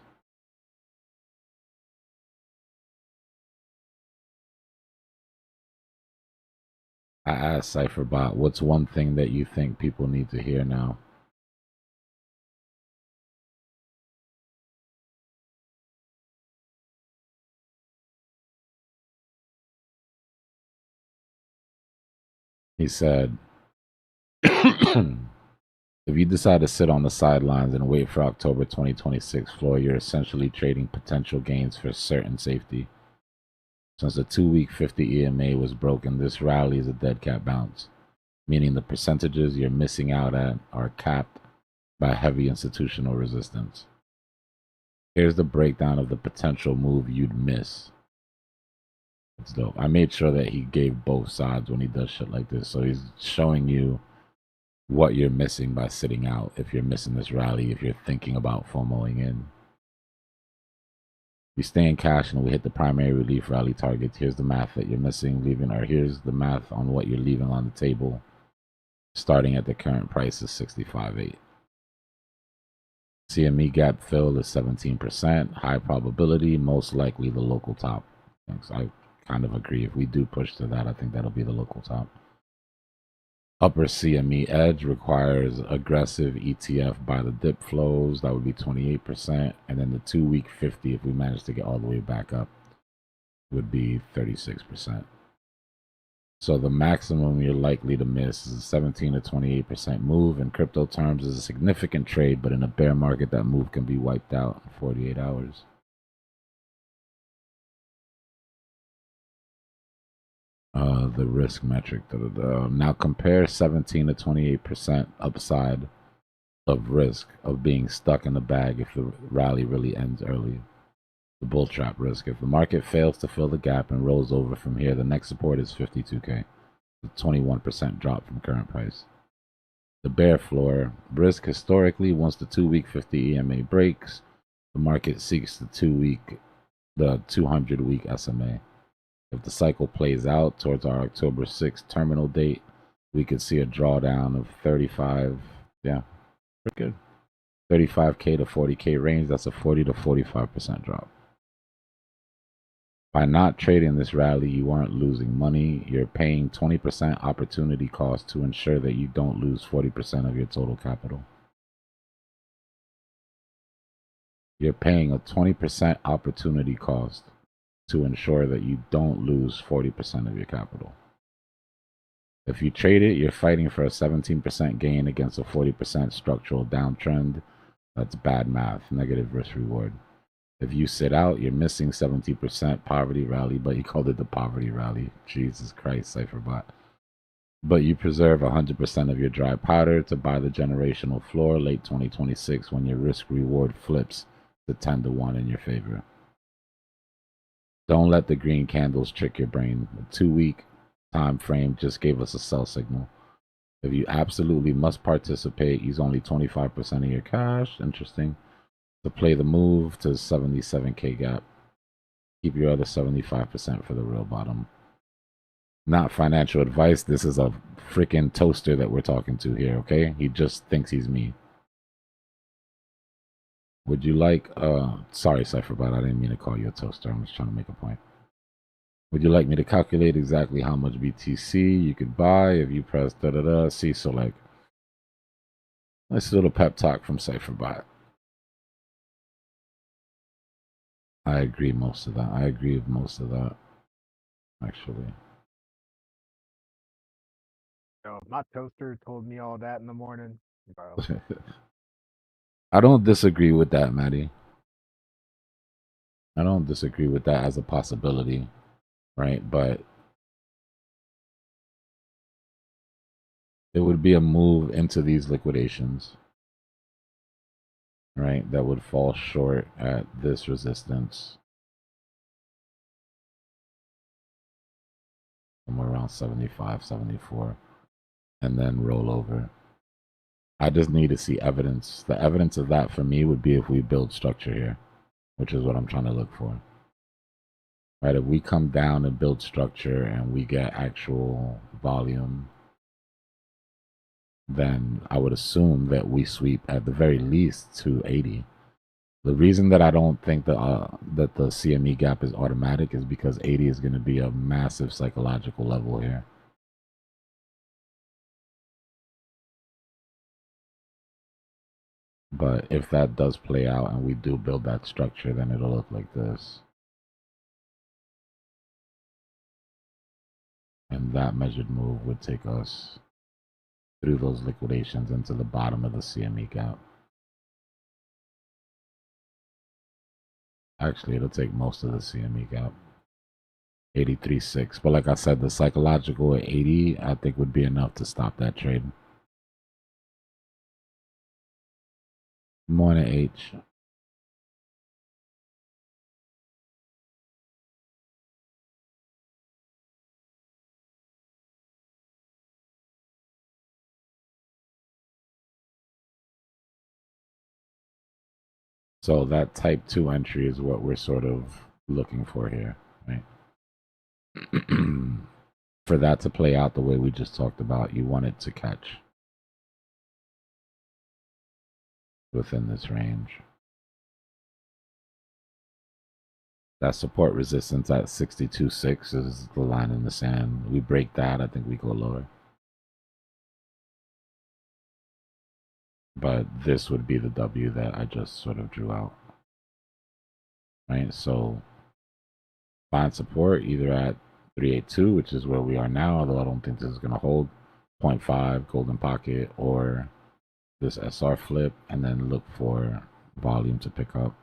I asked Cypherbot, what's one thing that you think people need to hear now? He said, if you decide to sit on the sidelines and wait for October 2026 floor, you're essentially trading potential gains for certain safety. Since the 2-week 50 EMA was broken, this rally is a dead cat bounce, meaning the percentages you're missing out at are capped by heavy institutional resistance. Here's the breakdown of the potential move you'd miss. It's dope. I made sure that he gave both sides when he does shit like this. So he's showing you what you're missing by sitting out. If you're missing this rally, if you're thinking about FOMOing in. If you stay in cash and we hit the primary relief rally targets, here's the math that you're missing, leaving, or here's the math on what you're leaving on the table. Starting at the current price is 65.8. CME gap fill is 17%, high probability, most likely the local top. Thanks. I kind of agree. If we do push to that, I think that'll be the local top. Upper CME edge requires aggressive ETF by the dip flows. That would be 28%. And then the 2-week 50, if we manage to get all the way back up, would be 36%. So the maximum you're likely to miss is a 17 to 28% move. In crypto terms, is a significant trade, but in a bear market, that move can be wiped out in 48 hours. The risk metric. Now compare 17 to 28% upside of risk of being stuck in the bag if the rally really ends early. The bull trap risk. If the market fails to fill the gap and rolls over from here, the next support is 52K. A 21% drop from current price. The bear floor risk historically, once the 2-week 50 EMA breaks, the market seeks the 200-week SMA. If the cycle plays out towards our October 6th terminal date, we could see a drawdown of 35, yeah, pretty good. 35K to 40K range, that's a 40 to 45% drop. By not trading this rally, you aren't losing money. You're paying 20% opportunity cost to ensure that you don't lose 40% of your total capital. You're paying a 20% opportunity cost to ensure that you don't lose 40% of your capital. If you trade it, you're fighting for a 17% gain against a 40% structural downtrend. That's bad math, negative risk reward. If you sit out, you're missing 70% poverty rally, but you called it the poverty rally. Jesus Christ, Cypherbot. But you preserve 100% of your dry powder to buy the generational floor late 2026 when your risk reward flips to 10 to 1 in your favor. Don't let the green candles trick your brain. The 2-week time frame just gave us a sell signal. If you absolutely must participate, use only 25% of your cash. Interesting. To play the move to 77K gap. Keep your other 75% for the real bottom. Not financial advice. This is a freaking toaster that we're talking to here, okay? He just thinks he's me. Would you like, sorry, Cypherbot, I didn't mean to call you a toaster. I'm just trying to make a point. Would you like me to calculate exactly how much BTC you could buy if you press da-da-da? See, so like, nice little pep talk from Cypherbot. I agree most of that. I agree with most of that, actually. No, my toaster told me all that in the morning. Bro. I don't disagree with that, Maddie. I don't disagree with that as a possibility, right? But it would be a move into these liquidations, right? That would fall short at this resistance. Somewhere around 75, 74. And then roll over. I just need to see evidence. The evidence of that for me would be if we build structure here, which is what I'm trying to look for. Right, if we come down and build structure and we get actual volume, then I would assume that we sweep at the very least to 80. The reason that I don't think that the CME gap is automatic is because 80 is going to be a massive psychological level here. But if that does play out and we do build that structure, then it'll look like this. And that measured move would take us through those liquidations into the bottom of the CME gap. Actually, it'll take most of the CME gap. 83.6. But like I said, the psychological at 80, I think would be enough to stop that trade. Morning, H. So that type 2 entry is what we're sort of looking for here, right? For that to play out the way we just talked about, you want it to catch within this range. That support resistance at 62.6 is the line in the sand. We break that, I think we go lower. But this would be the W that I just sort of drew out. Right, so find support either at 382, which is where we are now, although I don't think this is going to hold, 0.5 golden pocket, or this SR flip, and then look for volume to pick up.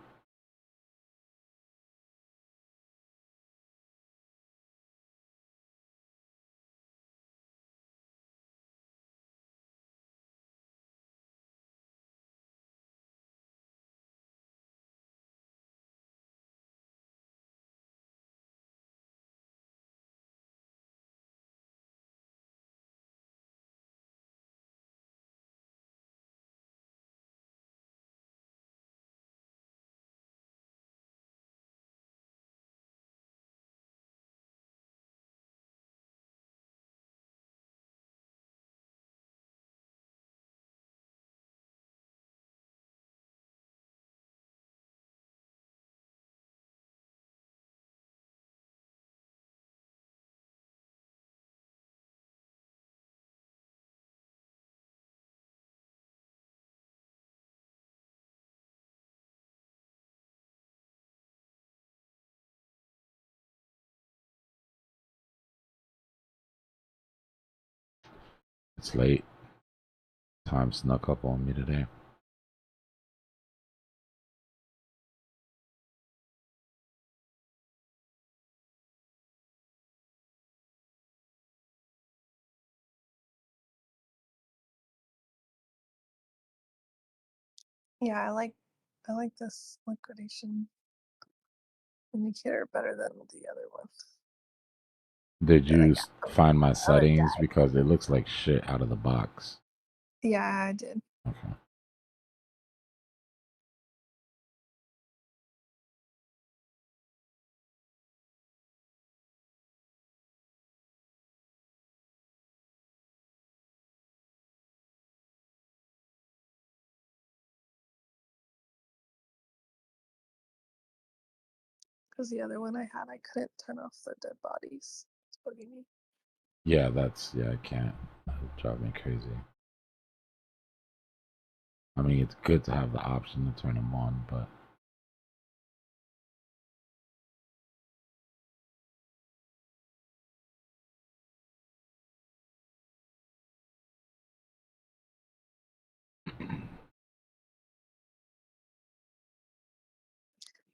It's late. Time snuck up on me today. Yeah, I like this liquidation indicator better than the other one. Did you got. find my Oh, it settings? died. Because it looks like shit out of the box. Yeah, I did. Okay. Because the other one I had, I couldn't turn off the dead bodies. It's bugging me. Yeah, I can't. That would drive me crazy. I mean, it's good to have the option to turn them on, but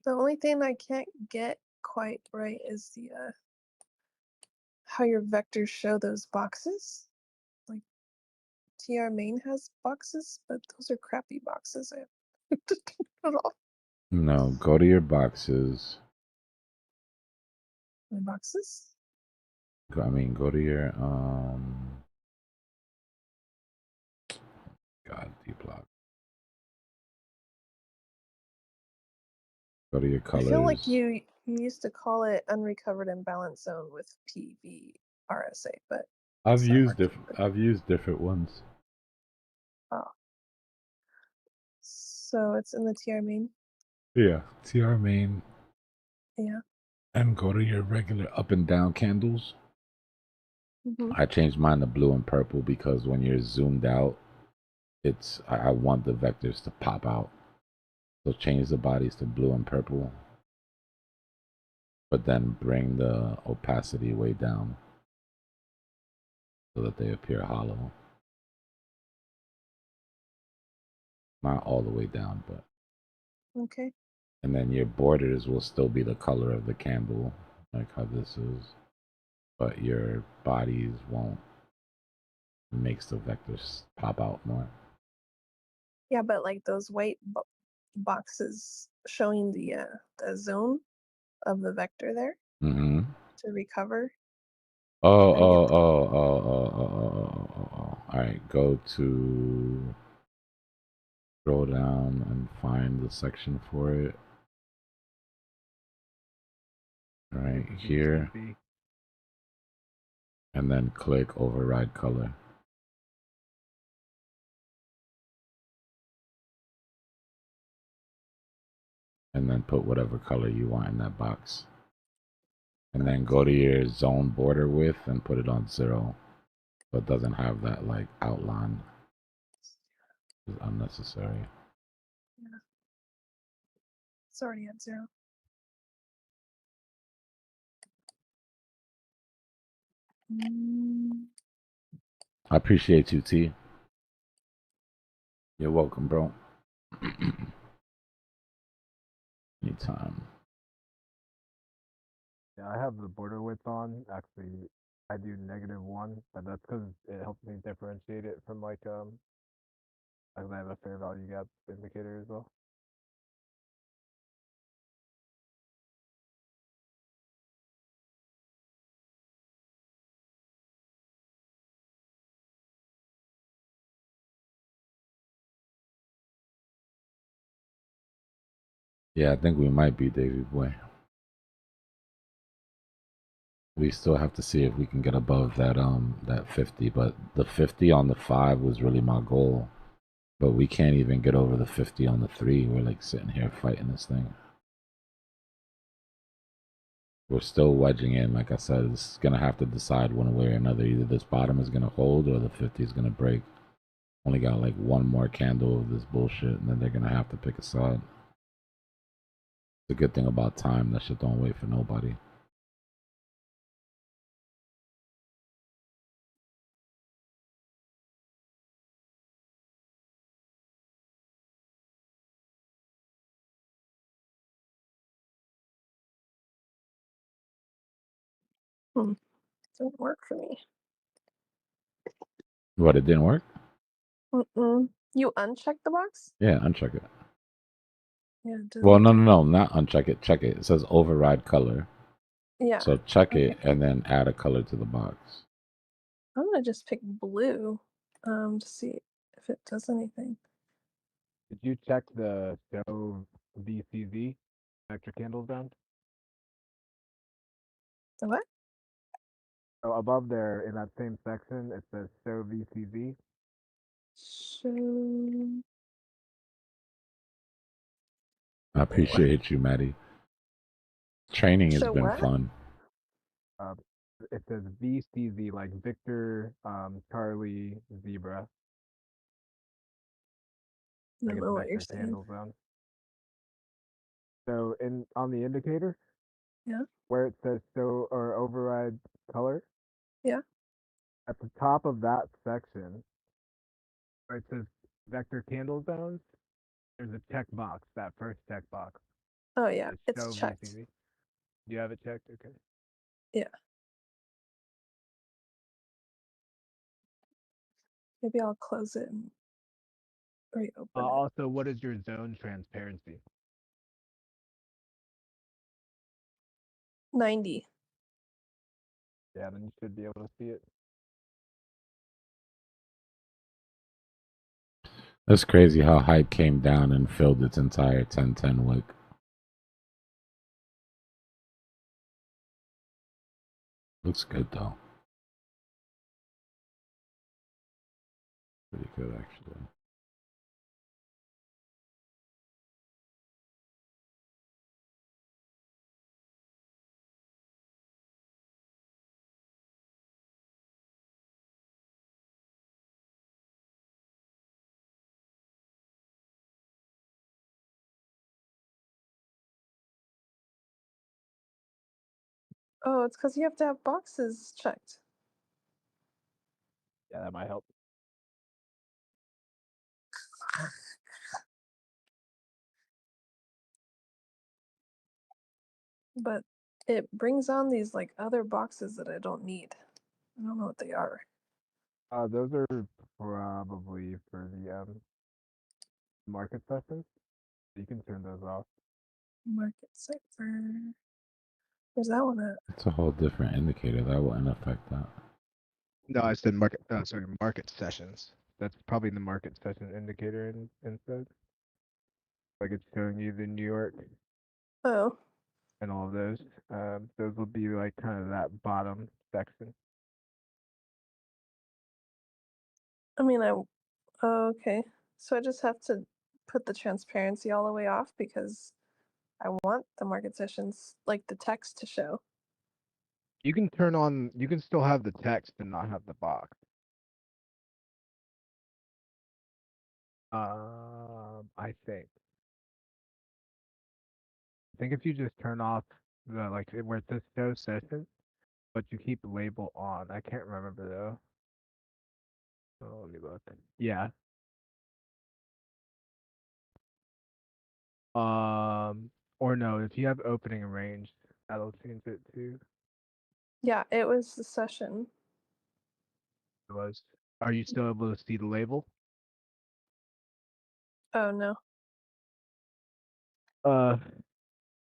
The only thing I can't get quite right is the how your vectors show those boxes. Like TR main has boxes, but those are crappy boxes. I have to turn it off. no, go to your boxes. My boxes? I mean, go to your God, Dbloc. Go to your colors. I feel like you used to call it unrecovered imbalance zone with PV RSA, but I've used different ones. So it's in the TR main. Yeah, TR main, Yeah. and go to your regular up and down candles. Mm-hmm. I changed mine to blue and purple because when you're zoomed out, I want the vectors to pop out. So change the bodies to blue and purple, but then bring the opacity way down so that they appear hollow. Not all the way down, but. Okay. And then your borders will still be the color of the candle, like how this is, but your bodies won't. It makes the vectors pop out more. Yeah, but like those white boxes showing the zone of the vector there Mm-hmm. to recover. Oh, Try to get All right, go to scroll down and find the section for it. Right here. And then click override color. And then put whatever color you want in that box. And then go to your zone border width and put it on 0. So it doesn't have that like outline. It's unnecessary. Yeah. It's already at 0. I appreciate you, T. You're welcome, bro. Anytime. Yeah, I have the border width on. Actually, I do -1, but that's because it helps me differentiate it from like I have a fair value gap indicator as well. Yeah, I think we might be, Davy boy. We still have to see if we can get above that 50, but the 50 on the 5 was really my goal. But we can't even get over the 50 on the 3. We're like sitting here fighting this thing. We're still wedging in. Like I said, it's gonna have to decide one way or another. Either this bottom is gonna hold or the 50 is gonna break. Only got like one more candle of this bullshit, and then they're gonna have to pick a side. The good thing about time, that shit don't wait for nobody. Didn't work for me. What, it didn't work? You uncheck the box? Yeah, uncheck it. Yeah, it Well, doesn't. no, not uncheck it. Check it. It says override color. Yeah. So check Okay. it and then add a color to the box. I'm gonna just pick blue, to see if it does anything. Did you check the show VCZ vector candles down? The what? So above there in that same section, it says show VCZ. Show. I appreciate you, Maddie. Training has Show been what? fun. It says VCZ, like Victor, Charlie, Zebra. I Like don't it's know what you're vector saying. candles down. So on the indicator, Yeah. where it says show or override color, Yeah. at the top of that section, where it says vector candle zones, there's a checkbox, that first checkbox. Oh yeah, Says it's show checked. VCZ. Do you have it checked? Okay. Yeah. Maybe I'll close it and reopen it. Also, what is your zone transparency? 90. Yeah, then you should be able to see it. That's crazy how hype came down and filled its entire 10-10 wick. Looks good though. Pretty good actually. Oh, it's because you have to have boxes checked. Yeah, that might help. But it brings on these like other boxes that I don't need. I don't know what they are. Those are probably for the market sessions. You can turn those off. Market Cypher. Where's that one at? It's a whole different indicator. That wouldn't affect that. No, I said market. Sorry, market sessions. That's probably the market session indicator instead. Like it's showing you the New York Oh, and all of those. Those will be like kind of that bottom section. I mean, oh, okay. So I just have to put the transparency all the way off because I want the market sessions, like the text to show. You can turn on. You can still have the text and not have the box. I think. I think if you just turn off the where it says show session, but you keep the label on. I can't remember though. Oh, let me look. Yeah. Or no, if you have opening range, that'll change it too. Yeah, it was the session. It was. Are you still able to see the label? Oh no.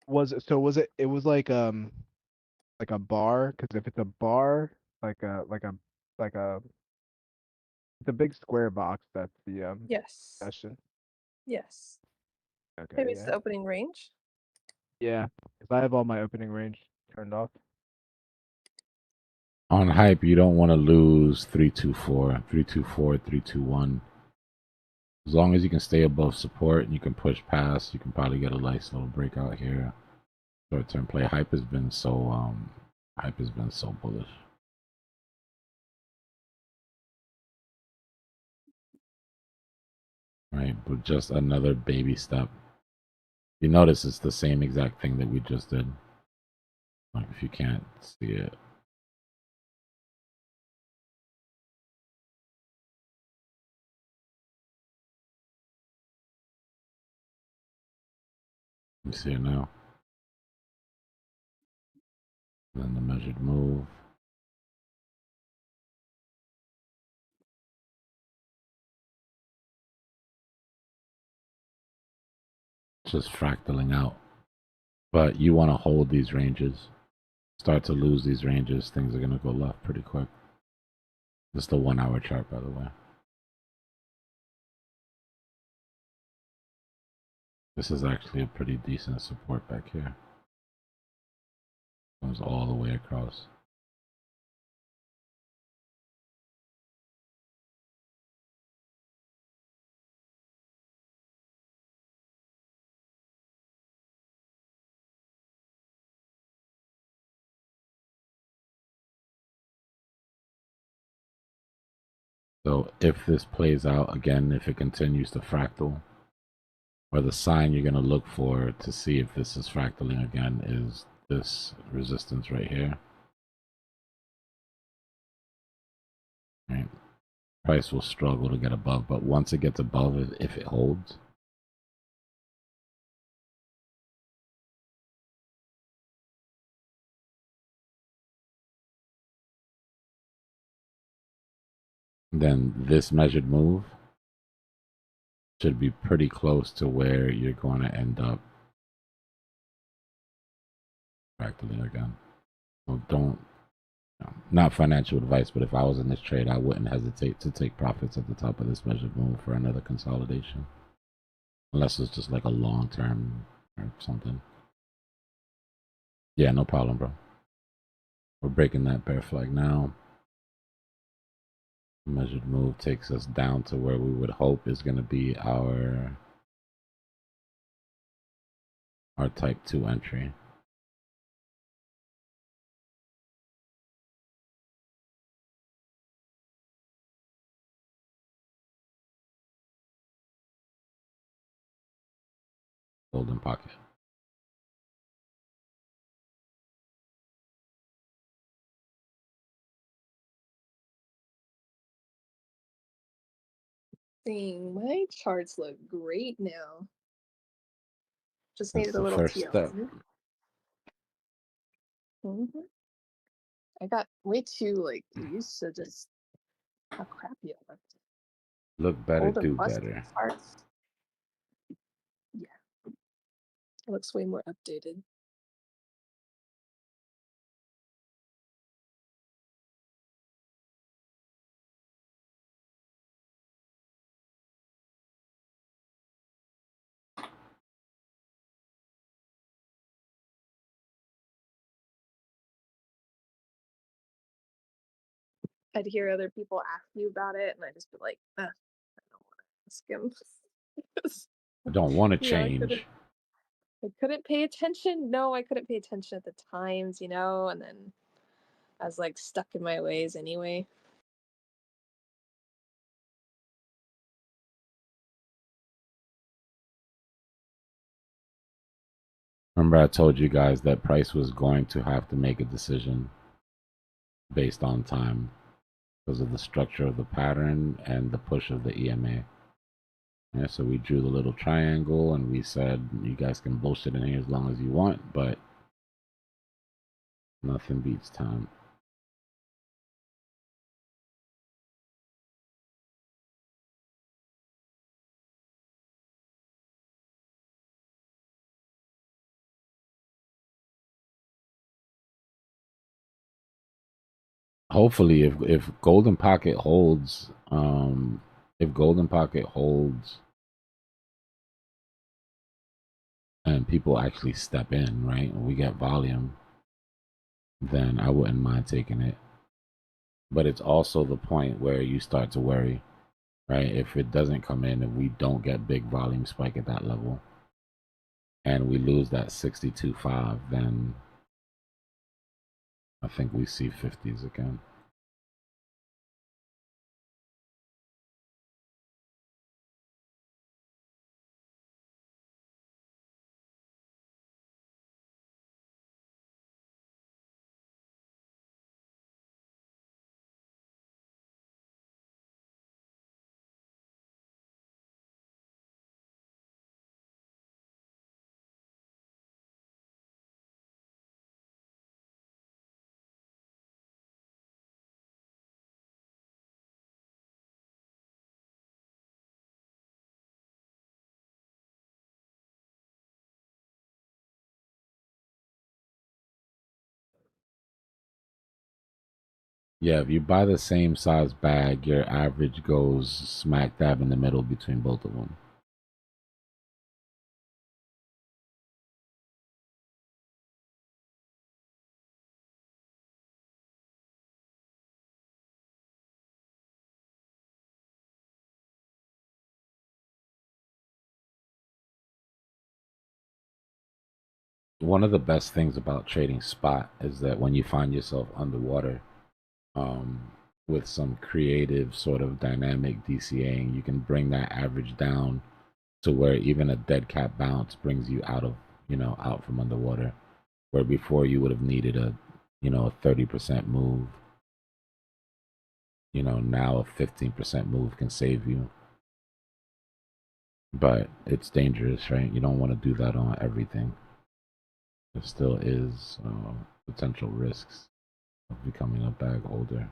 Was it? So was it? It was like a bar. Because if it's a bar, like a it's a big square box. That's the Yes. session. Yes. Okay. Maybe it's Yeah. the opening range. Yeah. Because I have all my opening range turned off. On hype, you don't want to lose 324, 324, 321. As long as you can stay above support and you can push past, you can probably get a nice little breakout here. Short term play. Hype has been so bullish. Right, but just another baby step. You notice it's the same exact thing that we just did. Like if you can't see it. You see it now. Then the measured move. Just fractaling out. But you want to hold these ranges. Start to lose these ranges, things are going to go left pretty quick. This is the 1 hour chart, by the way. This is actually a pretty decent support back here. Comes all the way across. So if this plays out again, if it continues to fractal, or the sign you're going to look for to see if this is fractaling again is this resistance right here. Right? Price will struggle to get above, but once it gets above it, if it holds, then this measured move should be pretty close to where you're going to end up fractaling again. So don't, not financial advice, but if I was in this trade, I wouldn't hesitate to take profits at the top of this measured move for another consolidation. Unless it's just like a long term or something. Yeah, no problem, bro. We're breaking that bear flag now. Measured move takes us down to where we would hope is going to be our type 2 entry. Golden pocket. Dang, my charts look great now. Just That's needed a the little first step. TLC. I got way too like used to just how crappy it looked. Look better, Old and do busted better. charts. Yeah, it looks way more updated. I'd hear other people ask you about it, and I'd just be like, I don't want to ask him. I don't want to You know, change. I couldn't pay attention. No, I couldn't pay attention at the times, you know, and then I was like stuck in my ways anyway. Remember I told you guys that Price was going to have to make a decision based on time because of the structure of the pattern and the push of the EMA. Yeah, so we drew the little triangle and we said, you guys can bullshit in here as long as you want, but nothing beats time. Hopefully, if Golden Pocket holds, if Golden Pocket holds, and people actually step in, right, and we get volume, then I wouldn't mind taking it. But it's also the point where you start to worry, right? If it doesn't come in and we don't get big volume spike at that level, and we lose that 62.5, then I think we see 50s again. Yeah, if you buy the same size bag, your average goes smack dab in the middle between both of them. One of the best things about trading spot is that when you find yourself underwater, with some creative sort of dynamic DCAing, you can bring that average down to where even a dead cat bounce brings you out of, out from underwater, where before you would have needed a 30% move. Now a 15% move can save you. But it's dangerous, right? You don't want to do that on everything. There still is potential risks of becoming a bag holder.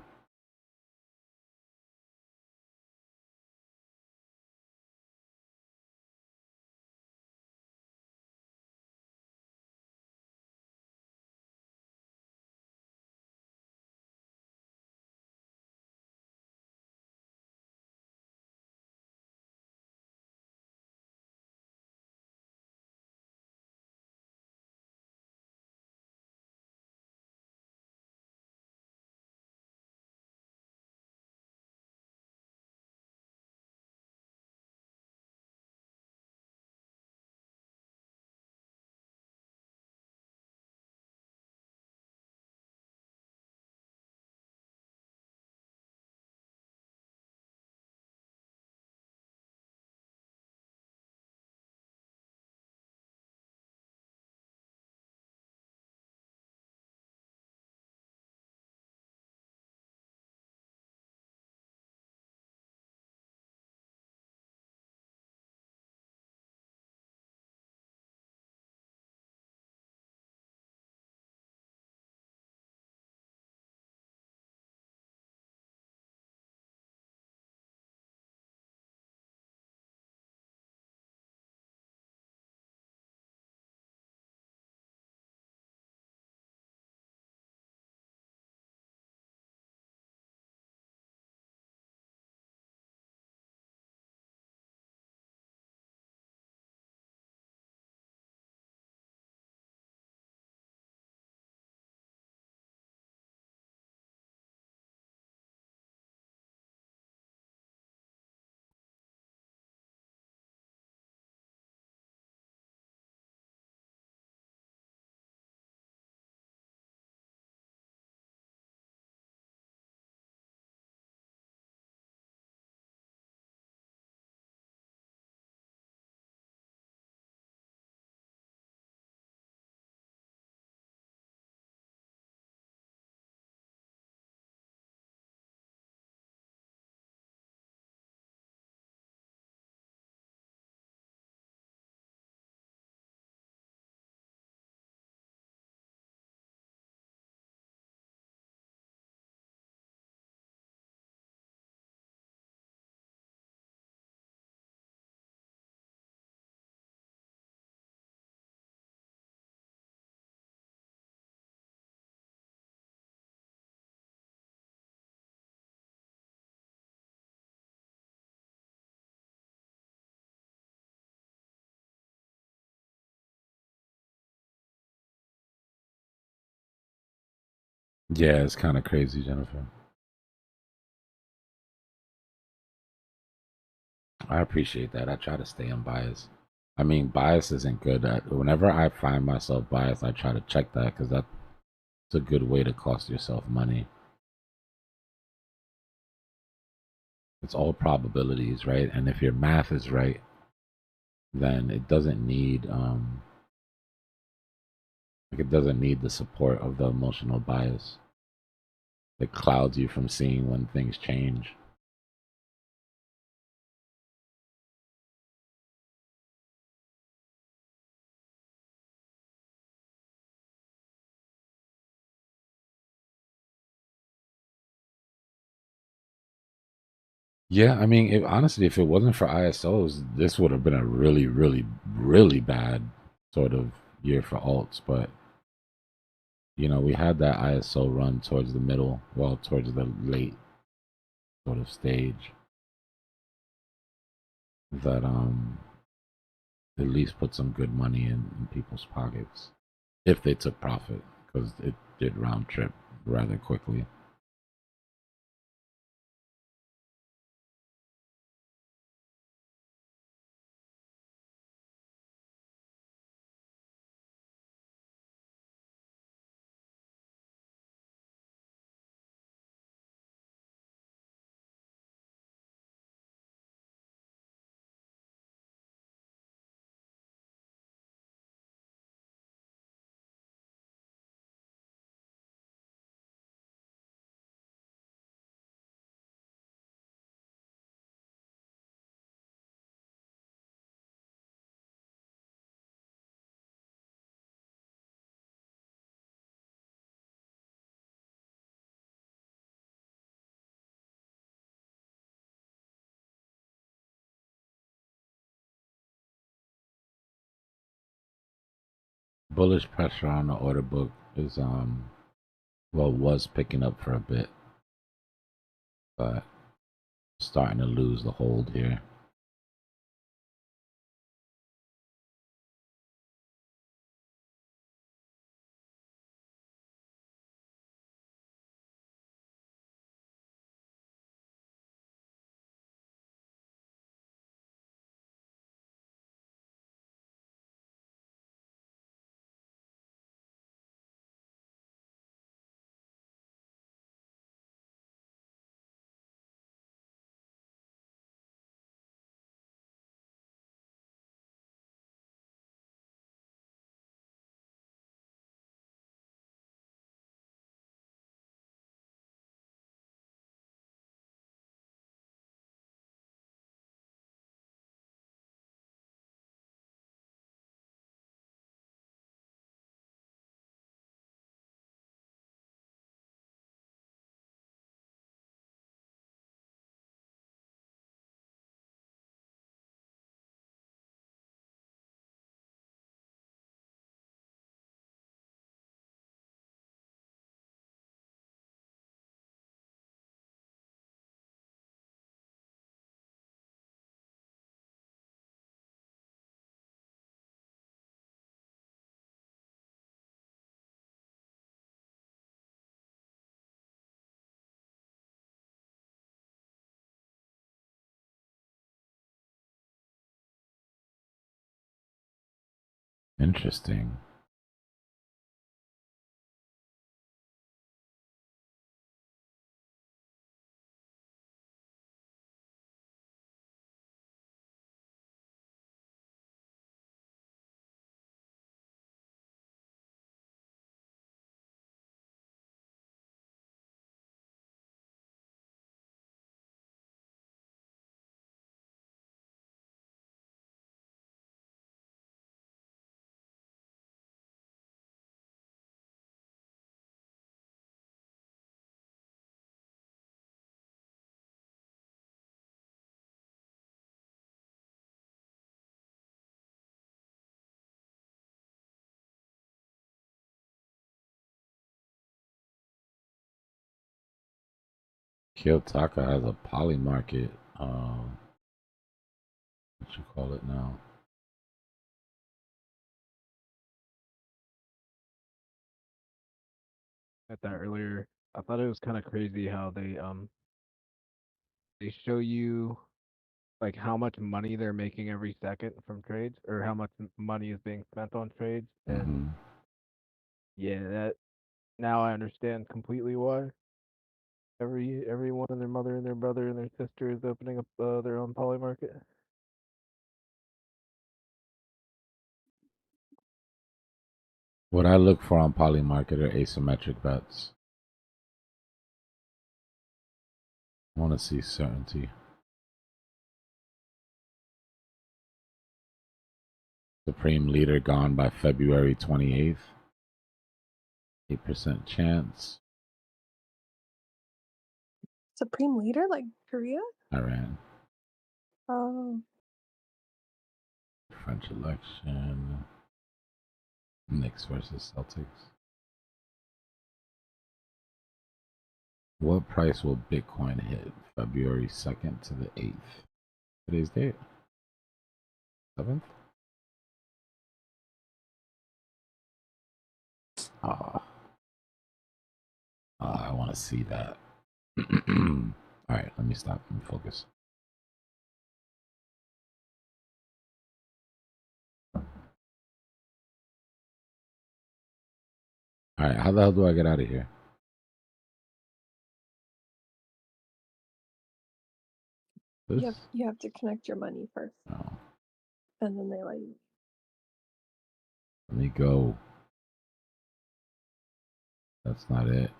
Yeah, it's kind of crazy, Jennifer. I appreciate that. I try to stay unbiased. I mean, bias isn't good. Whenever I find myself biased, I try to check that because that's a good way to cost yourself money. It's all probabilities, right? And if your math is right, then it doesn't need it doesn't need the support of the emotional bias. It clouds you from seeing when things change. Yeah, I mean, honestly, if it wasn't for ISOs, this would have been a really, really, really bad sort of year for alts. But you know, we had that ISO run towards the middle, well, towards the late sort of stage that at least put some good money in people's pockets if they took profit, because it did round trip rather quickly. Bullish pressure on the order book is well, was picking up for a bit, but starting to lose the hold here. Interesting. Kiyotaka has a poly market. What you call it now? at that earlier. I thought it was kind of crazy how they show you like how much money they're making every second from trades, or how much money is being spent on trades. And Hmm. yeah, that now I understand completely why everyone and their mother and their brother and their sister is opening up their own poly market. What I look for on Polymarket are asymmetric bets. I want to see certainty. Supreme leader gone by February 28th. 8% chance. Supreme leader like Korea? Iran. Oh, French election. Knicks versus Celtics. What price will Bitcoin hit February 2nd to the 8th? Today's date? 7th? Ah, I want to see that. All right, let me stop. Let me focus. All right, how the hell do I get out of here? This? you have to connect your money first, Oh, and then they let you. let me go. That's not it.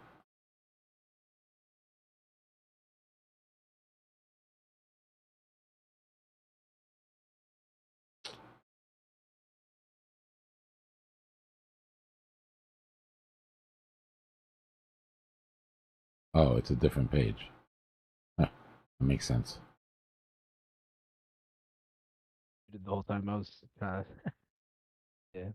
Oh, it's a different page. Huh, that makes sense. The whole time I was trying to, yeah.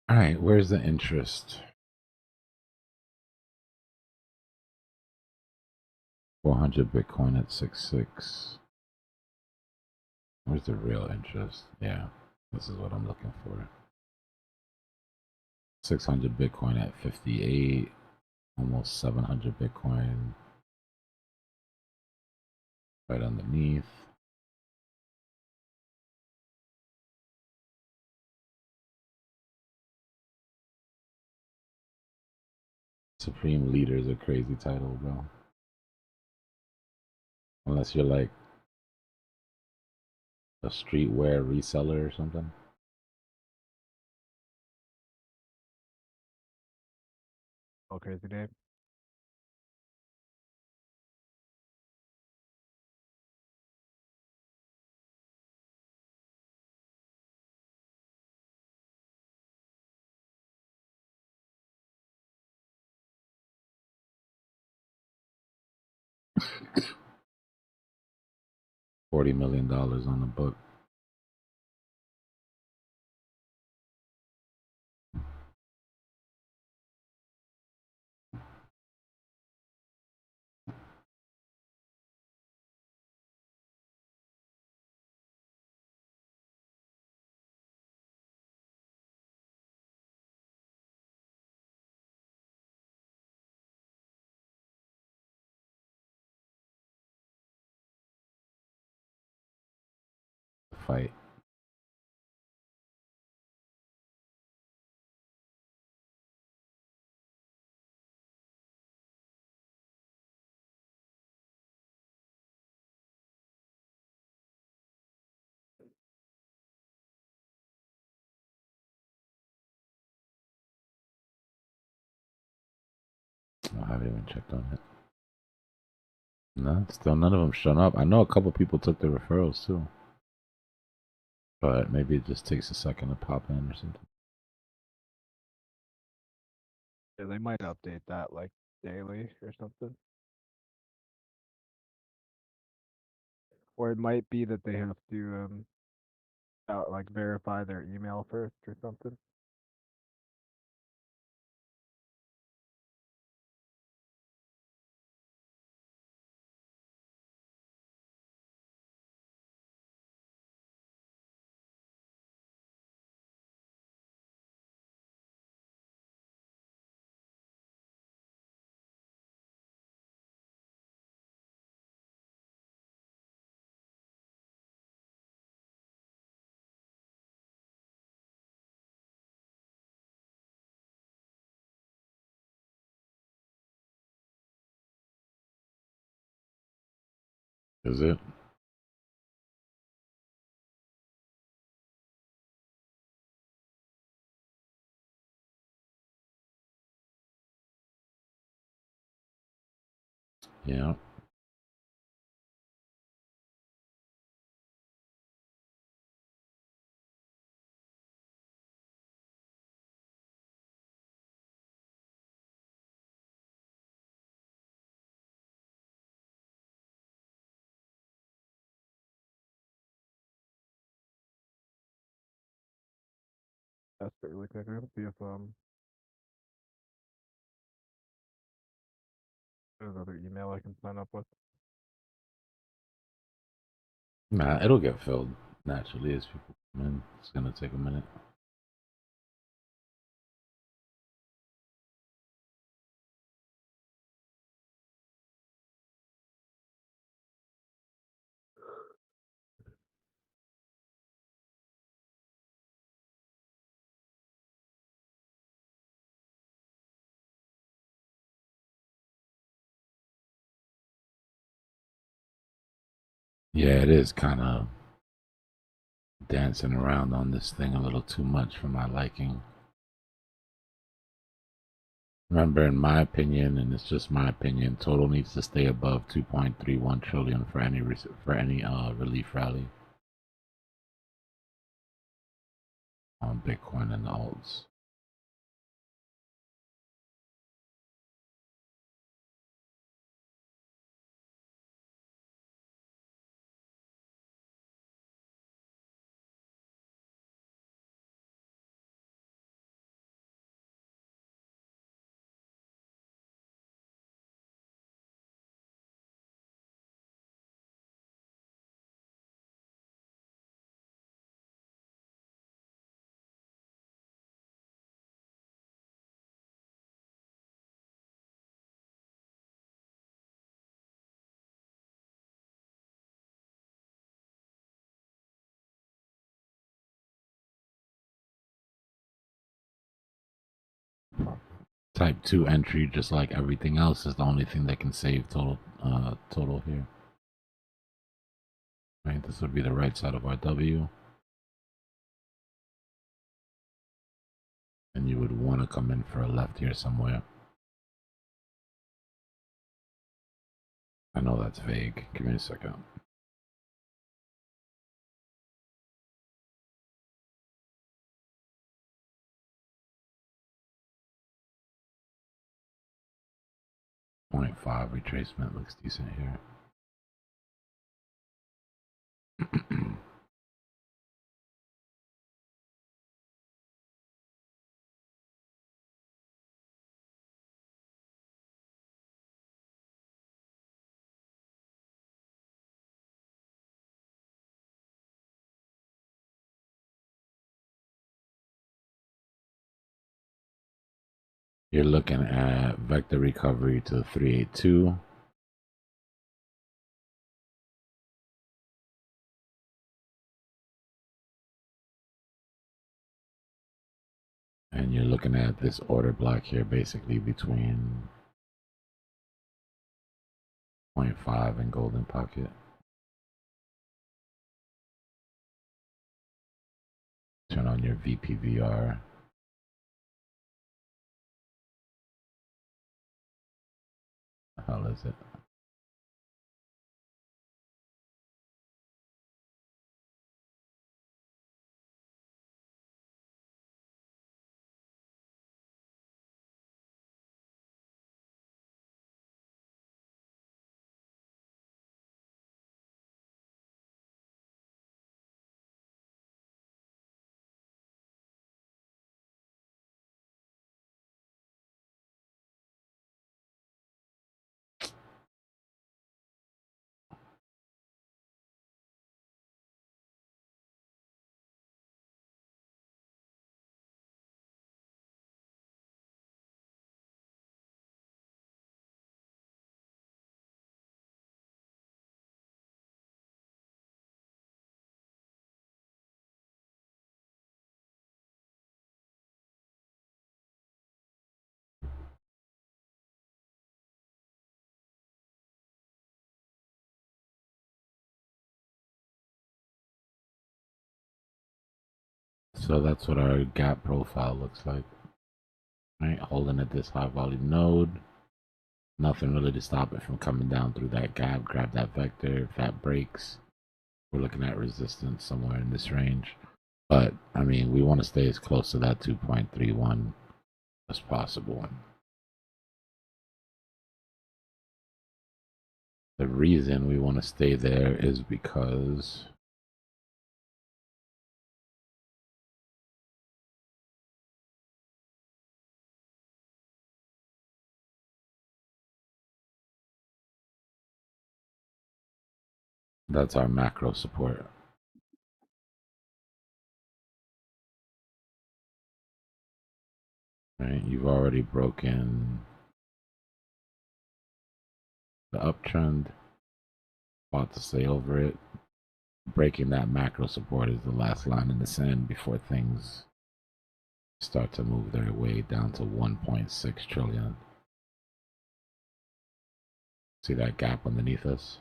All right, where's the interest? 400 Bitcoin at 6.6. Where's the real interest? Yeah, this is what I'm looking for. 600 Bitcoin at 58. Almost 700 Bitcoin right underneath. Supreme Leader is a crazy title, bro. Unless you're like a streetwear reseller or something. Oh, crazy name. $40 million on the book. Fight. I haven't even checked on it. No, still none of them shown up. I know a couple people took the referrals too. But maybe it just takes a second to pop in or something. Yeah, they might update that like daily or something. Or it might be that they have to like verify their email first or something. Is it? Yeah. That's really quick. I'll see if there's another email I can sign up with. Nah, it'll get filled naturally as people come in. It's gonna take a minute. Yeah, it is kind of dancing around on this thing a little too much for my liking. Remember, in my opinion, and it's just my opinion, total needs to stay above 2.31 trillion for any relief rally on Bitcoin and alts. Type 2 entry, just like everything else, is the only thing that can save total here. Right, this would be the right side of our W. And you would want to come in for a left here somewhere. I know that's vague. Give me a second. .5 retracement looks decent here. You're looking at vector recovery to 382. And you're looking at this order block here basically between 0.5 and golden pocket. Turn on your VPVR. The hell is it? So that's what our gap profile looks like. Right, holding at this high volume node. Nothing really to stop it from coming down through that gap. Grab that vector. If that breaks, we're looking at resistance somewhere in this range. But I mean, we want to stay as close to that 2.31 as possible. The reason we want to stay there is because that's our macro support. Right, you've already broken the uptrend, about to stay over it. Breaking that macro support is the last line in the sand before things start to move their way down to 1.6 trillion. See that gap underneath us?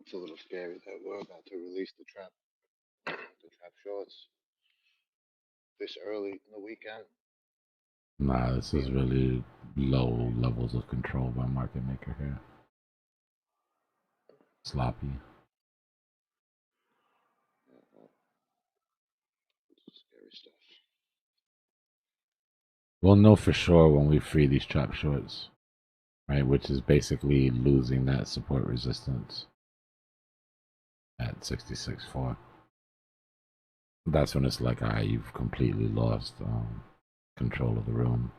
It's a little scary that we're about to release the trap shorts this early in the weekend. Nah, this is really low levels of control by market maker here. Sloppy. Scary stuff. We'll know for sure when we free these trap shorts, right? Which is basically losing that support resistance at 66.4. That's when it's like, you've completely lost control of the room.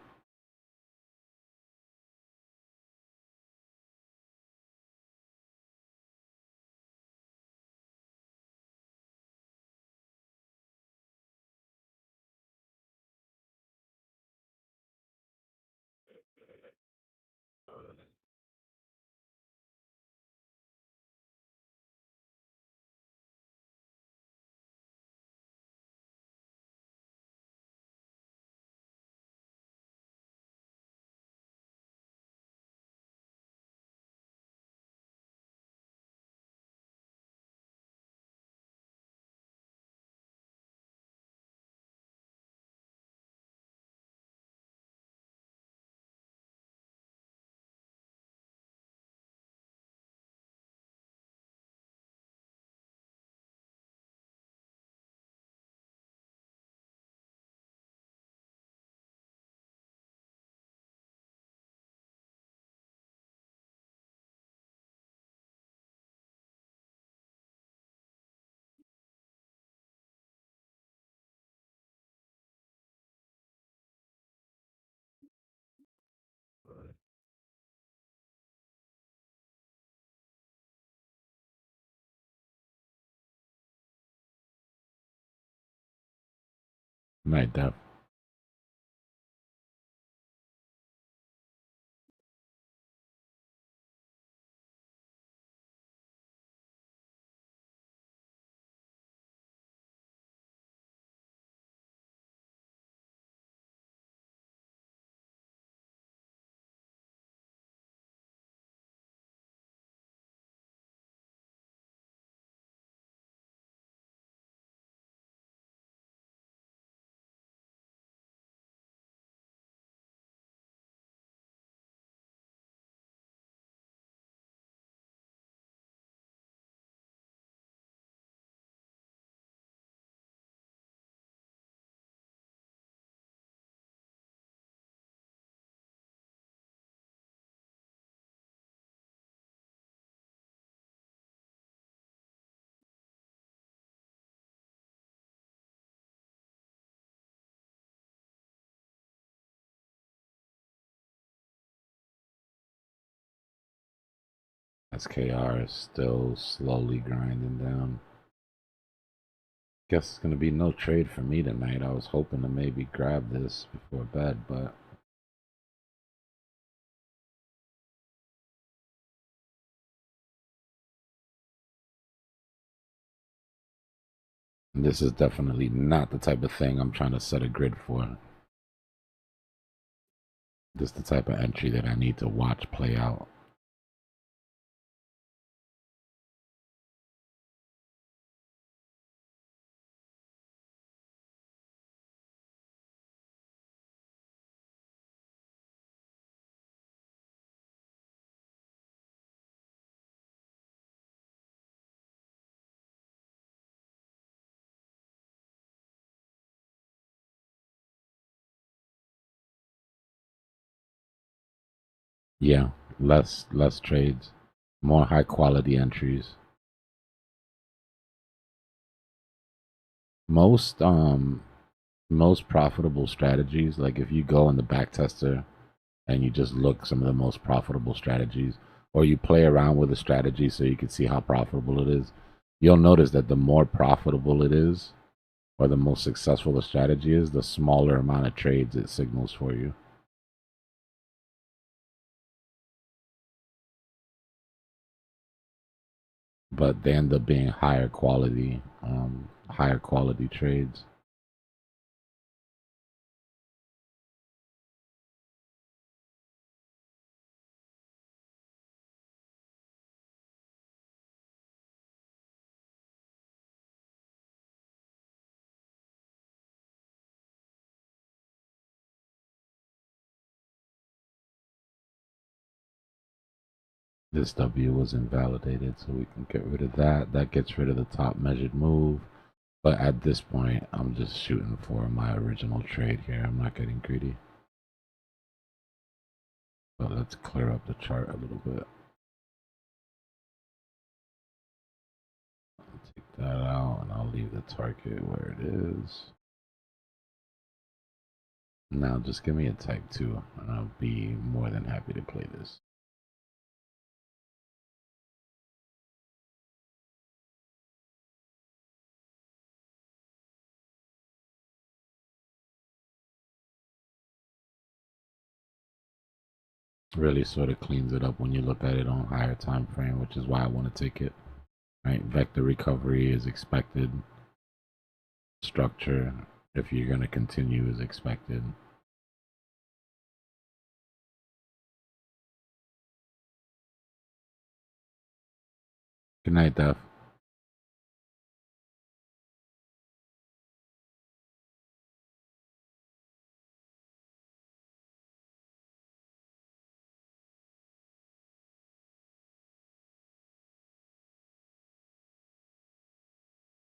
Night Dev. SKR is still slowly grinding down. Guess it's gonna be no trade for me tonight. I was hoping to maybe grab this before bed, but this is definitely not the type of thing I'm trying to set a grid for. Just the type of entry that I need to watch play out. Yeah, less trades, more high quality entries. Most profitable strategies, like if you go in the back tester and you just look some of the most profitable strategies, or you play around with a strategy so you can see how profitable it is, you'll notice that the more profitable it is, or the most successful the strategy is, the smaller amount of trades it signals for you. But they end up being higher quality trades. This W was invalidated, so we can get rid of that. That gets rid of the top measured move. But at this point, I'm just shooting for my original trade here. I'm not getting greedy. But let's clear up the chart a little bit. I'll take that out, and I'll leave the target where it is. Now just give me a type 2, and I'll be more than happy to play this. Really sort of cleans it up when you look at it on higher time frame, which is why I want to take it. Right, vector recovery is expected. Structure, if you're going to continue, is expected. Good night, Def.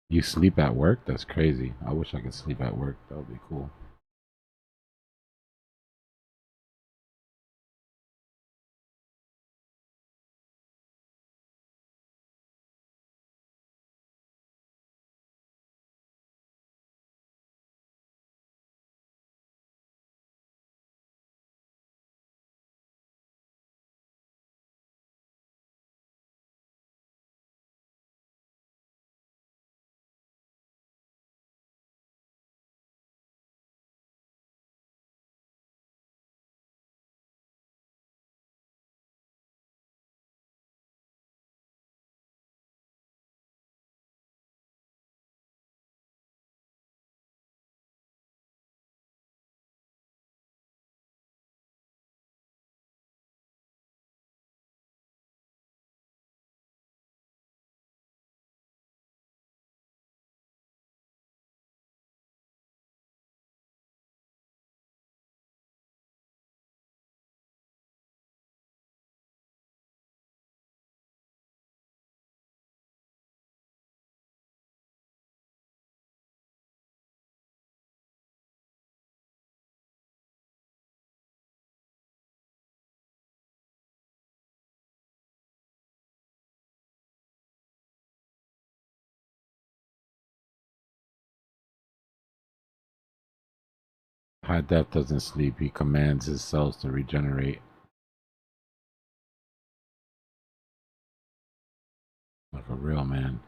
You sleep at work? That's crazy. I wish I could sleep at work. That would be cool. High Def doesn't sleep. He commands his cells to regenerate. Like a real man.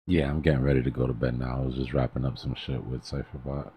Yeah, I'm getting ready to go to bed now. I was just wrapping up some shit with CypherBot.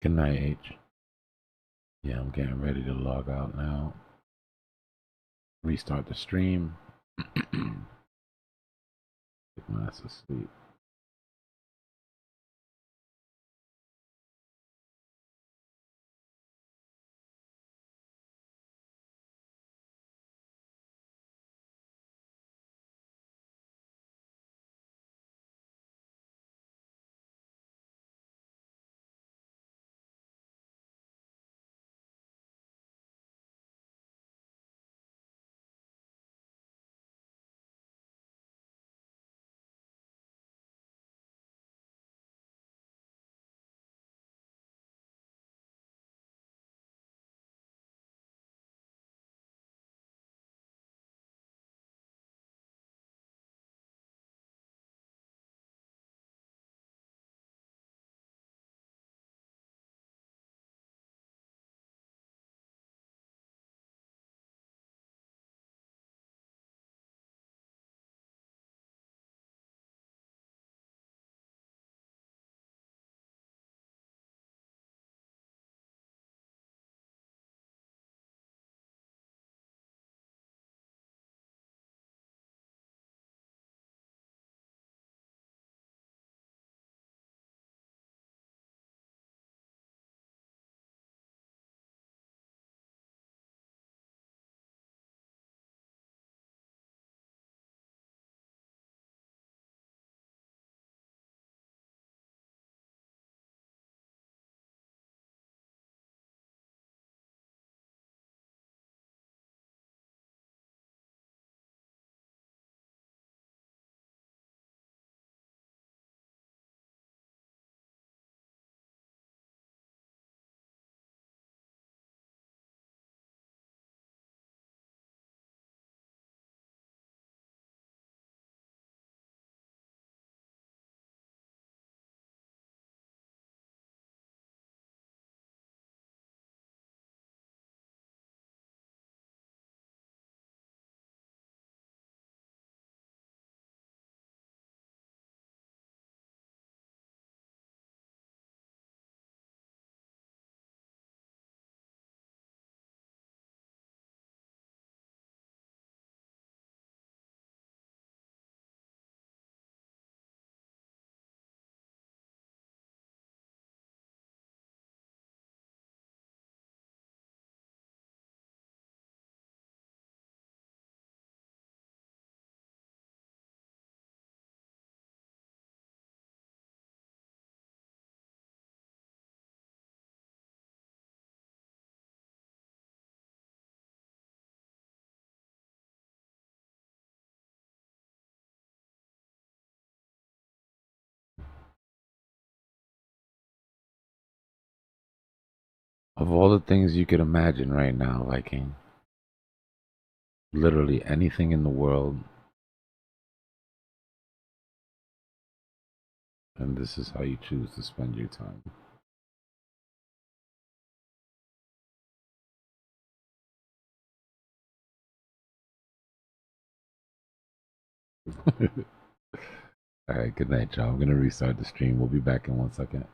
Good night, H. Yeah, I'm getting ready to log out now. Restart the stream. Take my ass to sleep. Of all the things you could imagine right now, Viking, literally anything in the world, and this is how you choose to spend your time. All right, good night, y'all. I'm gonna restart the stream. We'll be back in 1 second.